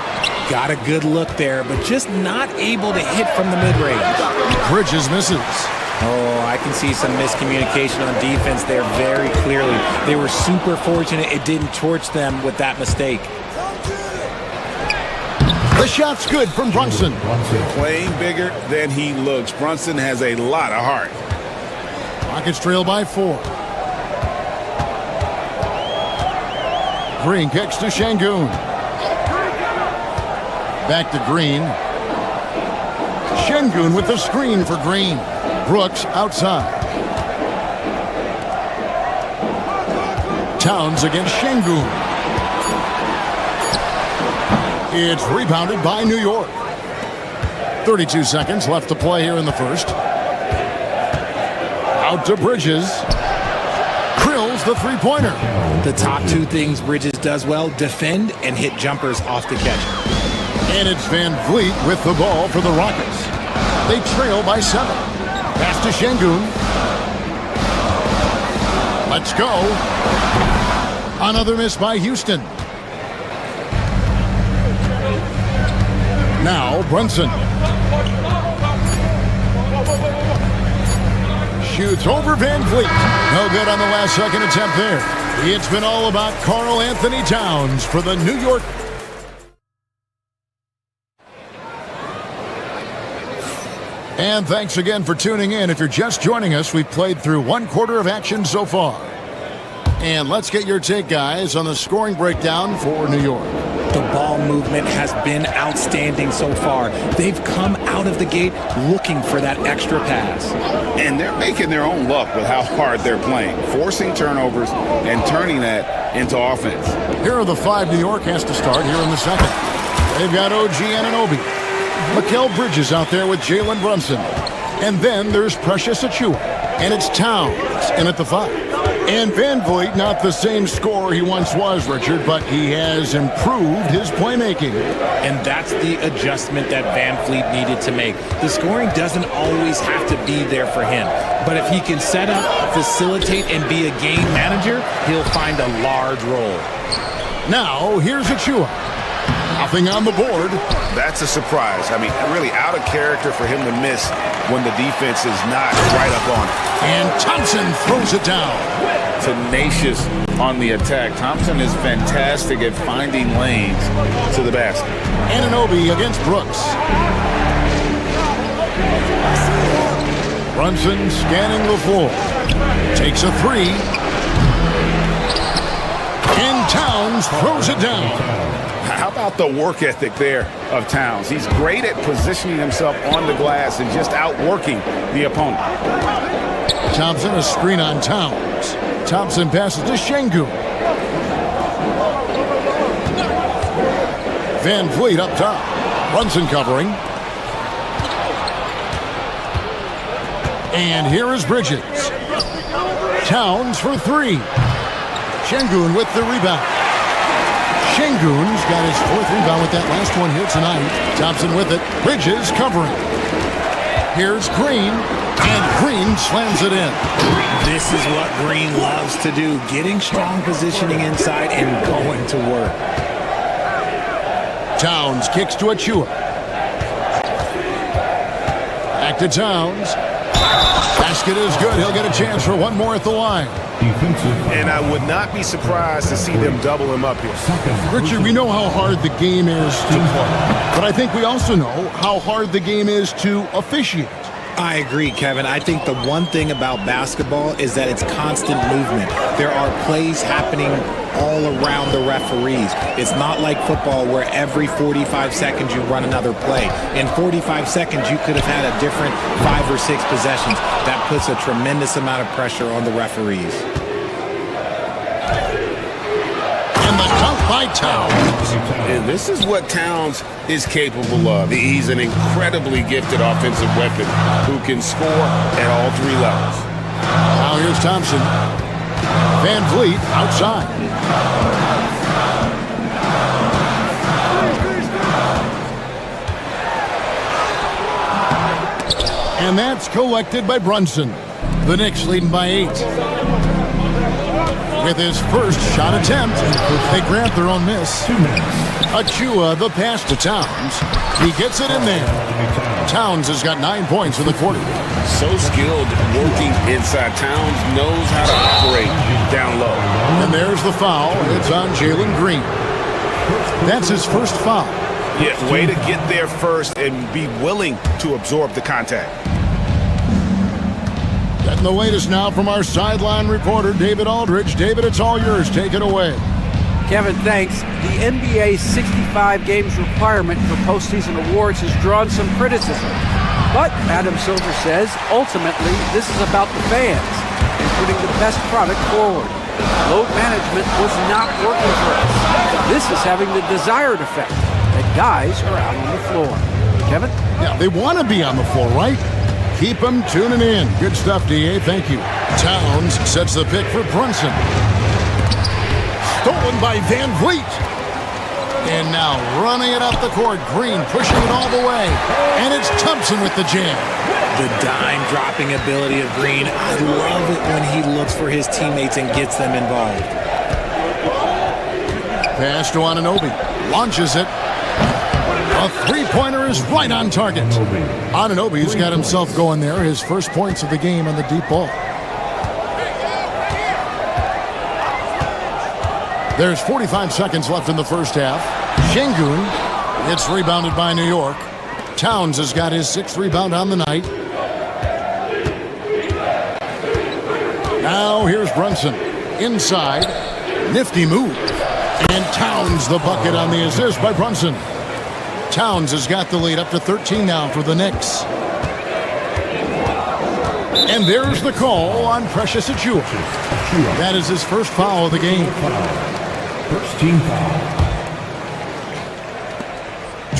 Got a good look there, but just not able to hit from the mid-range. Bridges misses. Oh, I can see some miscommunication on defense there very clearly. They were super fortunate it didn't torch them with that mistake. The shot's good from Brunson. Playing bigger than he looks. Brunson has a lot of heart. Rockets trail by 4. Green kicks to Şengün. Back to Green. Şengün with the screen for Green. Brooks outside. Towns against Şengün. It's rebounded by New York. 32 seconds left to play here in the first. Out to Bridges. Krills the 3-pointer. The top 2 things Bridges does well, defend and hit jumpers off the catch. And it's Van Vliet with the ball for the Rockets. They trail by 7. Pass to Şengün. Let's go. Another miss by Houston. Now Brunson. Shoots over Van Vliet. No good on the last second attempt there. It's been all about Karl Anthony Towns for the New York. And thanks again for tuning in. If you're just joining us, we've played through 1 quarter of action so far. And let's get your take, guys, on the scoring breakdown for New York. The ball movement has been outstanding so far. They've come out of the gate looking for that extra pass. And they're making their own luck with how hard they're playing, forcing turnovers and turning that into offense. Here are the 5 New York has to start here in the second. They've got OG Anunoby. Mikal Bridges out there with Jalen Brunson. And then there's Precious Achua. And it's Towns in at the 5. And Van Vliet, not the same scorer he once was, Richard, but he has improved his playmaking. And that's the adjustment that Van Vliet needed to make. The scoring doesn't always have to be there for him. But if he can set up, facilitate, and be a game manager, he'll find a large role. Now, here's Achua. Nothing on the board. That's a surprise. I mean, really out of character for him to miss when the defense is not right up on it. And Thompson throws it down. Tenacious on the attack. Thompson is fantastic at finding lanes to the basket. Anunoby against Brooks. Brunson scanning the floor. Takes a three. And Towns throws it down. How about the work ethic there of Towns? He's great at positioning himself on the glass and just outworking the opponent. Thompson, a screen on Towns. Thompson passes to Şengün. Van Vliet up top. Brunson covering. And here is Bridges. Towns for three. Şengün with the rebound. Şengün's got his fourth rebound with that last one here tonight. Thompson with it. Bridges covering. Here's Green. And Green slams it in. This is what Green loves to do. Getting strong positioning inside and going to work. Towns kicks to Achua. Back to Towns. Basket is good. He'll get a chance for one more at the line. And I would not be surprised to see them double him up here. Richard, we know how hard the game is to play, but I think we also know how hard the game is to officiate. I agree, Kevin. I think the one thing about basketball is that it's constant movement. There are plays happening all around the referees. It's not like football where every 45 seconds you run another play. In 45 seconds, you could have had a different 5 or 6 possessions. That puts a tremendous amount of pressure on the referees. And the dunk by Towns. And this is what Towns is capable of. He's an incredibly gifted offensive weapon who can score at all 3 levels. Now here's Thompson. Van Vliet outside. And that's collected by Brunson. The Knicks leading by 8. With his first shot attempt, they grant their own miss. Achua, the pass to Towns. He gets it in there. Towns has got 9 points in the quarter. So skilled working inside. Towns knows how to operate down low. And there's the foul. It's on Jalen Green. That's his first foul. Yeah, way to get there first and be willing to absorb the contact. Getting the latest now from our sideline reporter, David Aldridge. David, it's all yours. Take it away. Kevin, thanks. The NBA's 65 games requirement for postseason awards has drawn some criticism. But, Adam Silver says, ultimately, this is about the fans and putting the best product forward. Load management was not working for us. This is having the desired effect, that guys are out on the floor. Kevin? Yeah, they want to be on the floor, right? Keep them tuning in. Good stuff, D.A. Thank you. Towns sets the pick for Brunson. Stolen by Van Vliet. And now running it up the court. Green pushing it all the way. And it's Thompson with the jam. The dime dropping ability of Green. I love it when he looks for his teammates and gets them involved. Pass to Anunoby. Launches it. A three-pointer is right on target. Anunoby's got himself going there. His first points of the game on the deep ball. There's 45 seconds left in the first half. Şengün, it's rebounded by New York. Towns has got his 6th rebound on the night. Now here's Brunson. Inside. Nifty move. And Towns the bucket on the assist by Brunson. Towns has got the lead up to 13 now for the Knicks. And there's the call on Precious Achua. That is his first foul of the game. First team foul.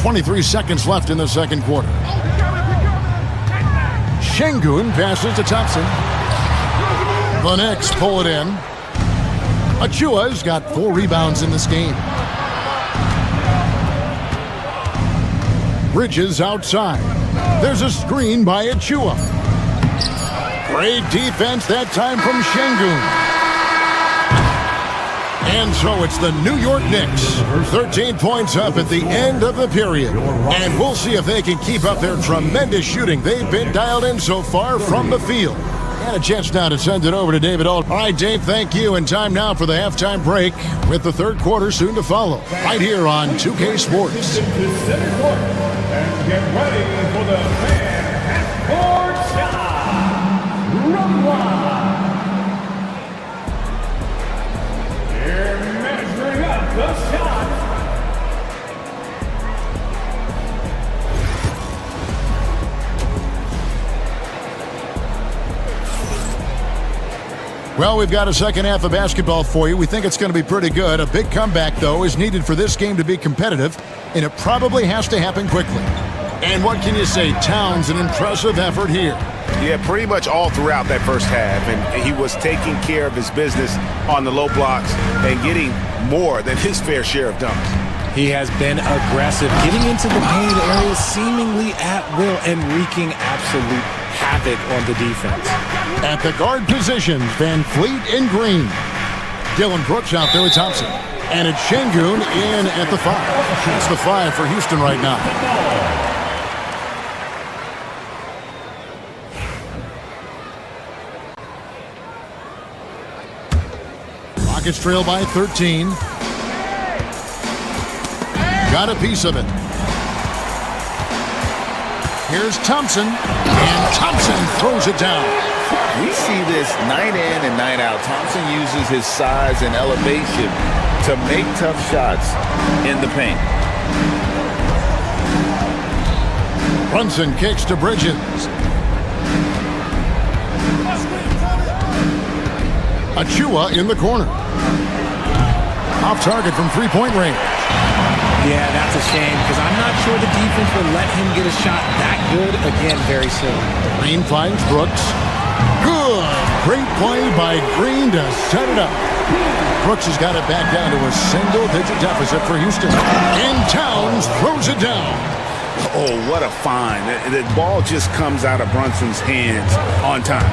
23 seconds left in the second quarter. Şengün passes to Thompson. The Knicks pull it in. Achua's got 4 rebounds in this game. Bridges outside. There's a screen by Achua. Great defense that time from Şengün. And so it's the New York Knicks, 13 points up at the end of the period. And we'll see if they can keep up their tremendous shooting they've been dialed in so far from the field. And a chance now to send it over to David Ault. All right, Dave, thank you. And time now for the halftime break with the third quarter soon to follow. Right here on 2K Sports. And get ready for the half-court shot. Run line. Here measuring up the shot. Well, we've got a second half of basketball for you. We think it's going to be pretty good. A big comeback, though, is needed for this game to be competitive, and it probably has to happen quickly. And what can you say? Towns, an impressive effort here. Yeah, pretty much all throughout that first half, and he was taking care of his business on the low blocks and getting more than his fair share of dunks. He has been aggressive, getting into the painted area seemingly at will and wreaking absolute havoc on the defense. At the guard positions, Van Fleet and Green. Dylan Brooks out there with Thompson. And it's Şengün in at the 5. It's the 5 for Houston right now. Rockets trail by 13. Got a piece of it. Here's Thompson, and Thompson throws it down. We see this night in and night out. Thompson uses his size and elevation to make tough shots in the paint. Brunson kicks to Bridges. Achua in the corner. Off target from three-point range. Yeah, that's a shame because I'm not sure the defense will let him get a shot that good again very soon. Green finds Brooks. Good. Great play by Green to set it up. Brooks has got it back down to a single-digit deficit for Houston. And Towns throws it down. Oh, what a find. The ball just comes out of Brunson's hands on time.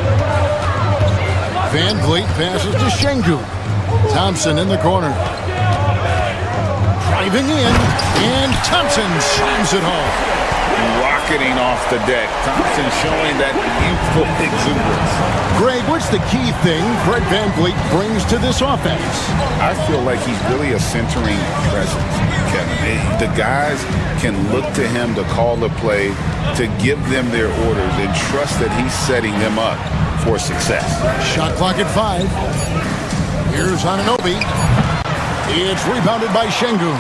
Van Vliet passes to Şengün. Thompson in the corner. Driving in, and Thompson slams it home. Rocketing off the deck. Thompson showing that youthful exuberance. Greg, what's the key thing Fred Van Vliet brings to this offense? I feel like he's really a centering presence, Kevin. The guys can look to him to call the play, to give them their orders, and trust that he's setting them up for success. Shot clock at 5. Here's Anunoby. It's rebounded by Şengün.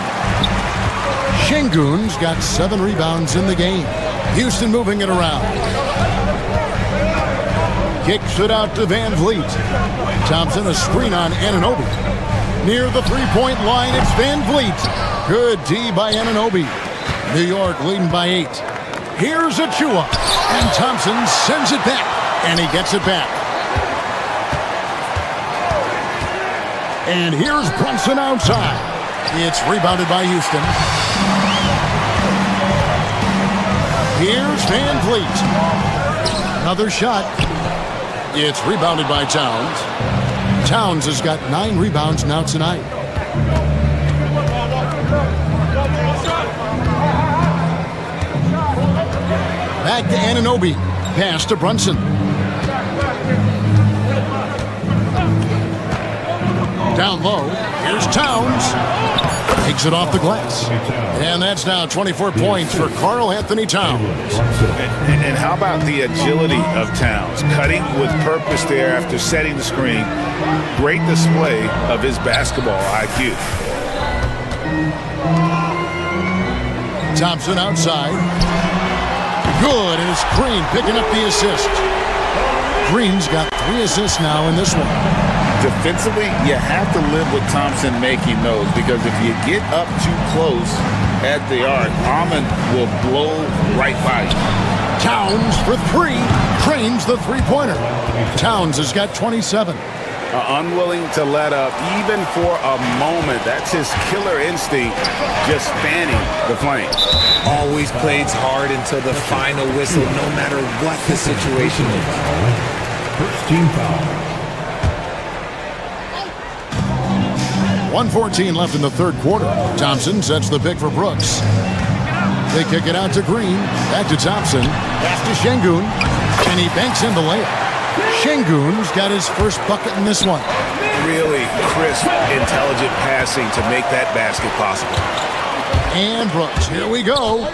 Şengün's got 7 rebounds in the game. Houston moving it around. Kicks it out to Van Vliet. Thompson a screen on Anunoby. Near the three-point line, it's Van Vliet. Good D by Anunoby. New York leading by 8. Here's Achua. And Thompson sends it back. And he gets it back. And here's Brunson outside. It's rebounded by Houston. Here's Van Vliet. Another shot. It's rebounded by Towns. Towns has got 9 rebounds now tonight. Back to Anunoby. Pass to Brunson. Down low. Here's Towns. Takes it off the glass. And that's now 24 points for Karl Anthony Towns. And how about the agility of Towns? Cutting with purpose there after setting the screen. Great display of his basketball IQ. Thompson outside. Good, and it's Green picking up the assist. Green's got 3 assists now in this one. Defensively, you have to live with Thompson making those because if you get up too close at the arc, Ahmed will blow right by you. Towns for 3. Cranes the three-pointer. Towns has got 27. Unwilling to let up even for a moment. That's his killer instinct, just fanning the flames. Always plays hard until the final whistle, no matter what the situation is. First team foul. 1:14 left in the third quarter. Thompson sets the pick for Brooks. They kick it out to Green. Back to Thompson. Pass to Şengün. And he banks in the layup. Şengün's got his first bucket in this one. Really crisp, intelligent passing to make that basket possible. And Brooks, here we go.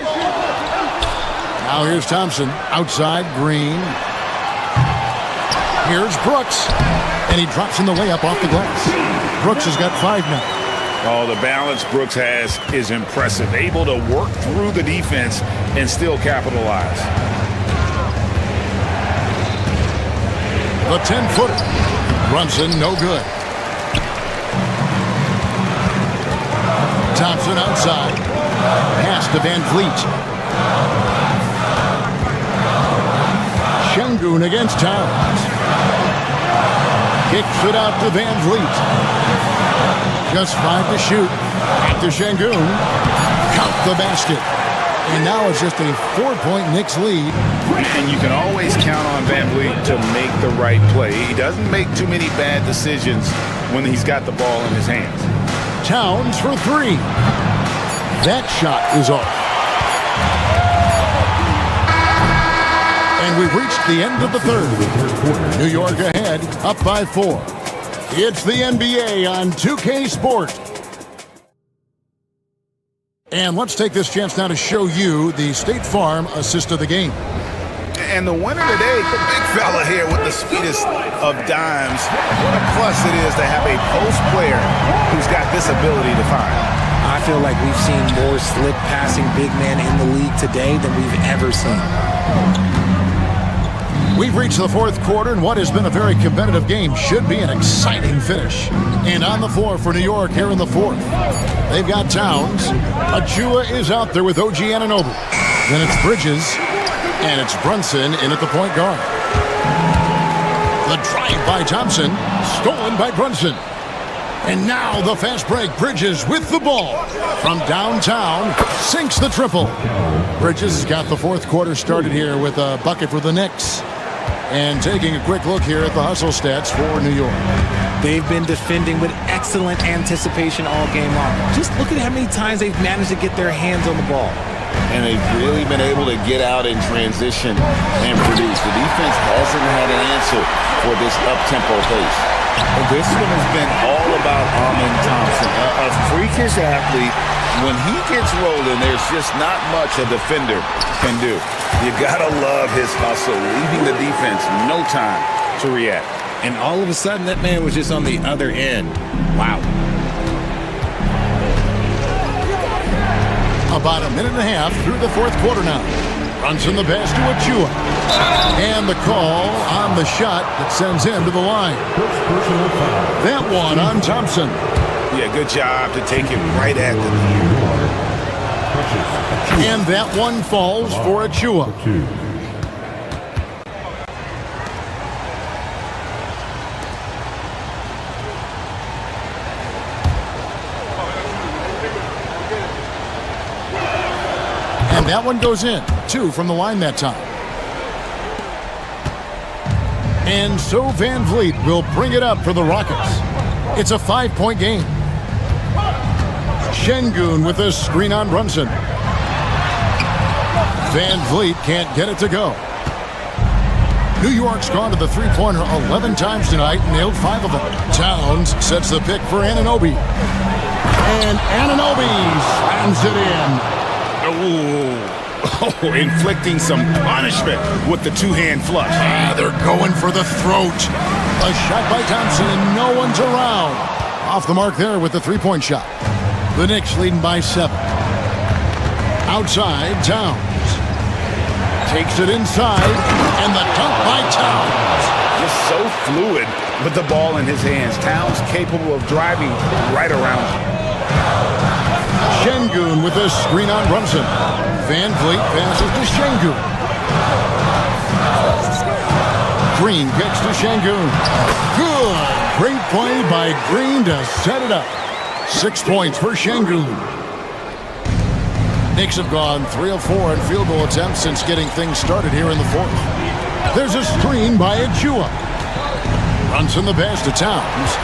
Now here's Thompson. Outside, Green. Here's Brooks. And he drops in the layup off the glass. Brooks has got 5 now. Oh, the balance Brooks has is impressive. Able to work through the defense and still capitalize. The 10-footer. Brunson, no good. Thompson outside. Pass to Van Vliet. Şengün against Towns. Kicks it out to Van Vliet. Just 5 to shoot. Back to Şengün. Count the basket. And now it's just a 4-point Knicks lead. And you can always count on Van Vliet to make the right play. He doesn't make too many bad decisions when he's got the ball in his hands. Towns for 3. That shot is off. And we've reached the end of the third. New York ahead, up by 4. It's the NBA on 2K Sport. And let's take this chance now to show you the State Farm assist of the game. And the winner today, the big fella here with the sweetest of dimes. What a plus it is to have a post player who's got this ability to find. I feel like we've seen more slip passing big men in the league today than we've ever seen. We've reached the fourth quarter, and what has been a very competitive game should be an exciting finish. And on the floor for New York here in the fourth, they've got Towns. Achua is out there with OG Anunoby. Then it's Bridges, and it's Brunson in at the point guard. The drive by Thompson, stolen by Brunson. And now the fast break. Bridges with the ball from downtown, sinks the triple. Bridges has got the fourth quarter started here with a bucket for the Knicks. And taking a quick look here at the hustle stats for New York. They've been defending with excellent anticipation all game long. Just look at how many times they've managed to get their hands on the ball. And they've really been able to get out in transition and produce. The defense hasn't had an answer for this up-tempo pace. And this one has been all about Amen Thompson, a freakish athlete. When he gets rolling, there's just not much a defender can do. You gotta love his hustle, leaving the defense no time to react. And all of a sudden, that man was just on the other end. Wow. About a minute and a half through the fourth quarter now. Brunson the pass to Achua. And the call on the shot that sends him to the line. That one on Thompson. Yeah, good job to take it right at the knee. And that one falls for Achua. And that one goes in. 2 from the line that time. And so Van Vliet will bring it up for the Rockets. It's a 5-point game. Şengün with a screen on Brunson. Van Vliet can't get it to go. New York's gone to the three-pointer 11 times tonight and nailed 5 of them. Towns sets the pick for Anunoby. And Anunoby slams it in. Oh, inflicting some punishment with the two-hand flush. They're going for the throat. A shot by Thompson and no one's around. Off the mark there with the three-point shot. The Knicks leading by 7. Outside, Towns. Takes it inside, and the dunk by Towns. Just so fluid with the ball in his hands. Towns capable of driving right around him. Şengün with a screen on Brunson. Van Vliet passes to Şengün. Green kicks to Şengün. Good. Great play by Green to set it up. 6 points for Şengün. Knicks have gone 3 of 4 in field goal attempts since getting things started here in the fourth. There's a screen by Achua. Brunson the pass to Towns.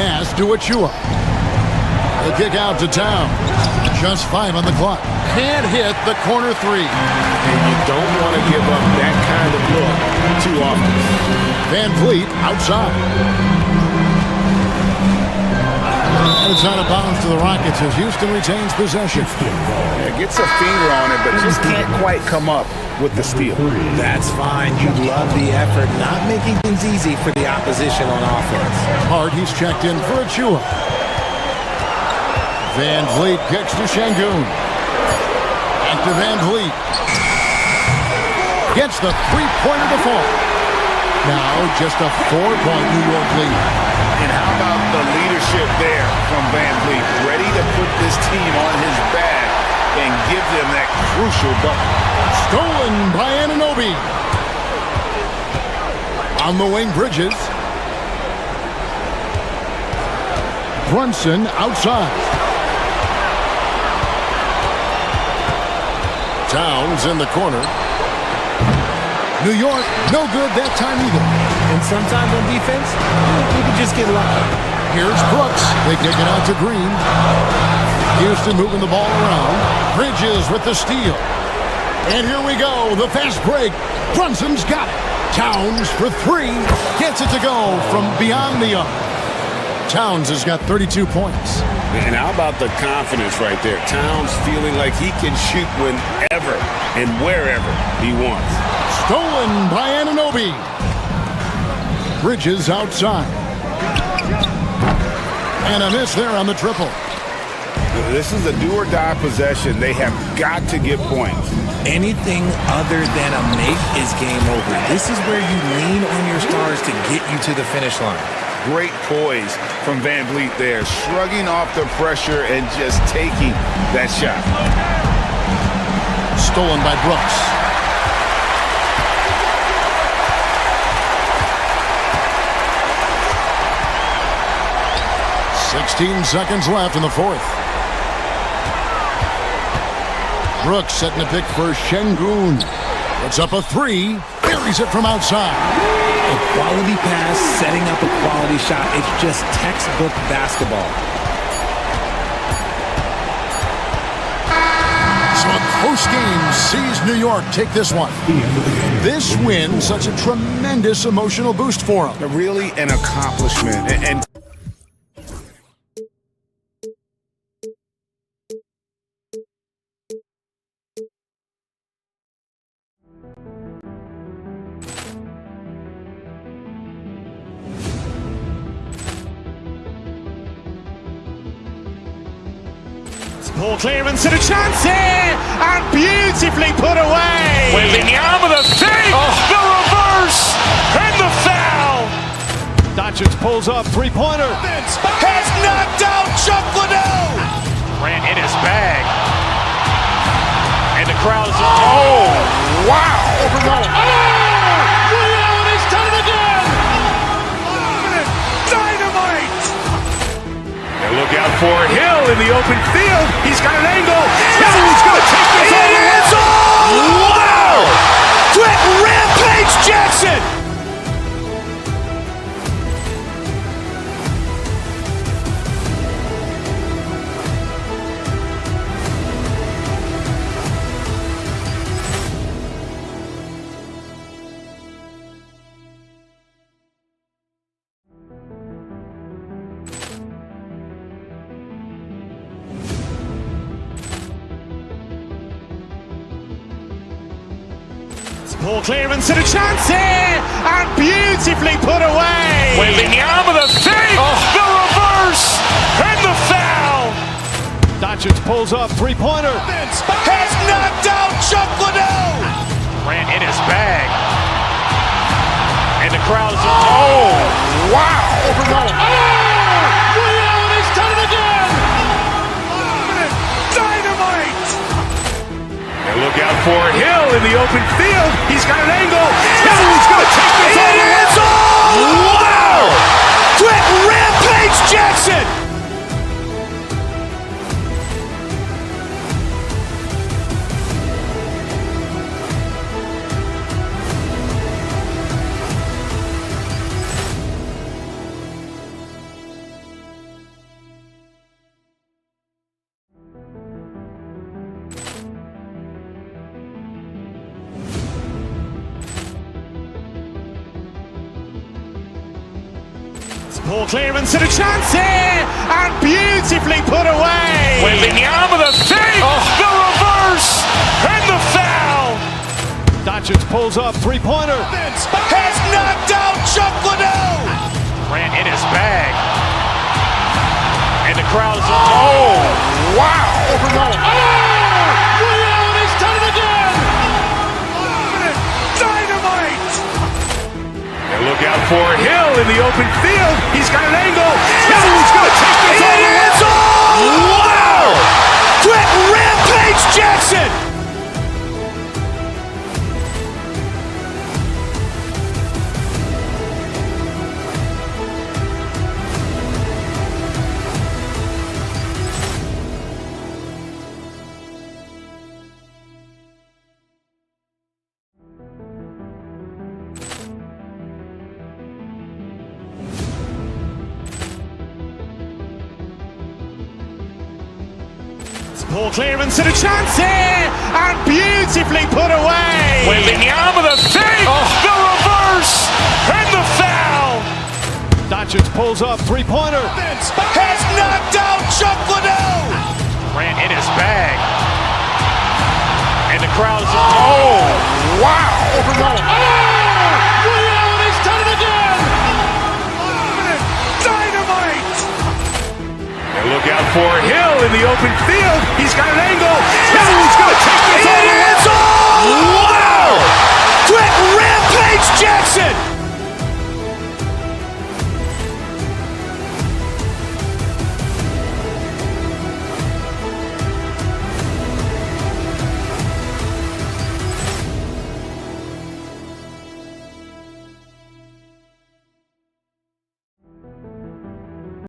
pass to Achua. The kick out to Town. Just 5 on the clock. Can't hit the corner 3. And you don't want to give up that kind of look too often. Van Vliet outside. It's out of bounds to the Rockets as Houston retains possession. Yeah, gets a finger on it, but just can't quite come up with the steal. That's fine. You love the effort, not making things easy for the opposition on offense. Hard, he's checked in for Achua. Van Vliet kicks to Şengün. Back to Van Vliet. Gets the three-pointer to fall. Now just a 4-point New York lead. And how about the leadership there from Van Vliet? Ready to put this team on his back and give them that crucial bucket. Stolen by Anunoby. On the wing, Bridges. Brunson outside. Towns in the corner. New York, no good that time either. And sometimes on defense, you can just get lucky. Here's Brooks. They kick it out to Green. Houston moving the ball around. Bridges with the steal. And here we go. The fast break. Brunson's got it. Towns for 3. Gets it to go from beyond the arc. Towns has got 32 points. And how about the confidence right there? Towns feeling like he can shoot whenever and wherever he wants. Stolen by Anunoby. Bridges outside. And a miss there on the triple. This is a do-or-die possession. They have got to get points. Anything other than a make is game over. This is where you lean on your stars to get you to the finish line. Great poise from Van Vliet there, shrugging off the pressure and just taking that shot. Stolen by Brooks. "16 seconds left in the fourth. Brooks setting a pick for Şengün. Puts up a 3. Buries it from outside. A quality pass, setting up a quality shot. It's just textbook basketball. So a close game sees New York take this one. This win, such a tremendous emotional boost for them. Really an accomplishment. And Ball clearance and a chance here, and beautifully put away. Wembanyama the fake, the reverse, and the foul. Doncic pulls up, three-pointer. Has knocked out Chuck Liddell. Ran in his bag. And the crowd is, oh, wow. Ray Allen has done it again. Dynamite. And look out for Hill in the open field. He's got an angle. He's going to take this all the way. Wow. Quick Rampage Jackson. Ball clearance and a chance here, and beautifully put away. Wembanyama the fake, the reverse, and the foul. Doncic pulls up, three-pointer. Has knocked out Chuck Liddell. Ran in his bag. And the crowd is, oh, wow. Ray Allen has done it again. Dynamite. And look out for Hill in the open field. He's got an angle. He's going to take this all the way. Wow. Quick Rampage Jackson. Poor clearance and a chance here, and beautifully put away. Wembanyama the fake, the reverse, and the foul. Doncic pulls up, three-pointer. Has knocked out Chuck Liddell. Grant in his bag. And the crowd is, oh, wow. He's done it again. Dynamite. And look out for Hill in the open field. He's got an angle. He's going to take this all the way. Wow. Quick rampage Jackson. Poor clearance and a chance here, and beautifully put away. Wembanyama the fake, the reverse, and the foul. Doncic pulls up, three-pointer. Has knocked out Chuck Liddell. Grant in his bag. And the crowd is, oh, wow. He's done it again. Dynamite. And look out for Hill in the open field. He's got an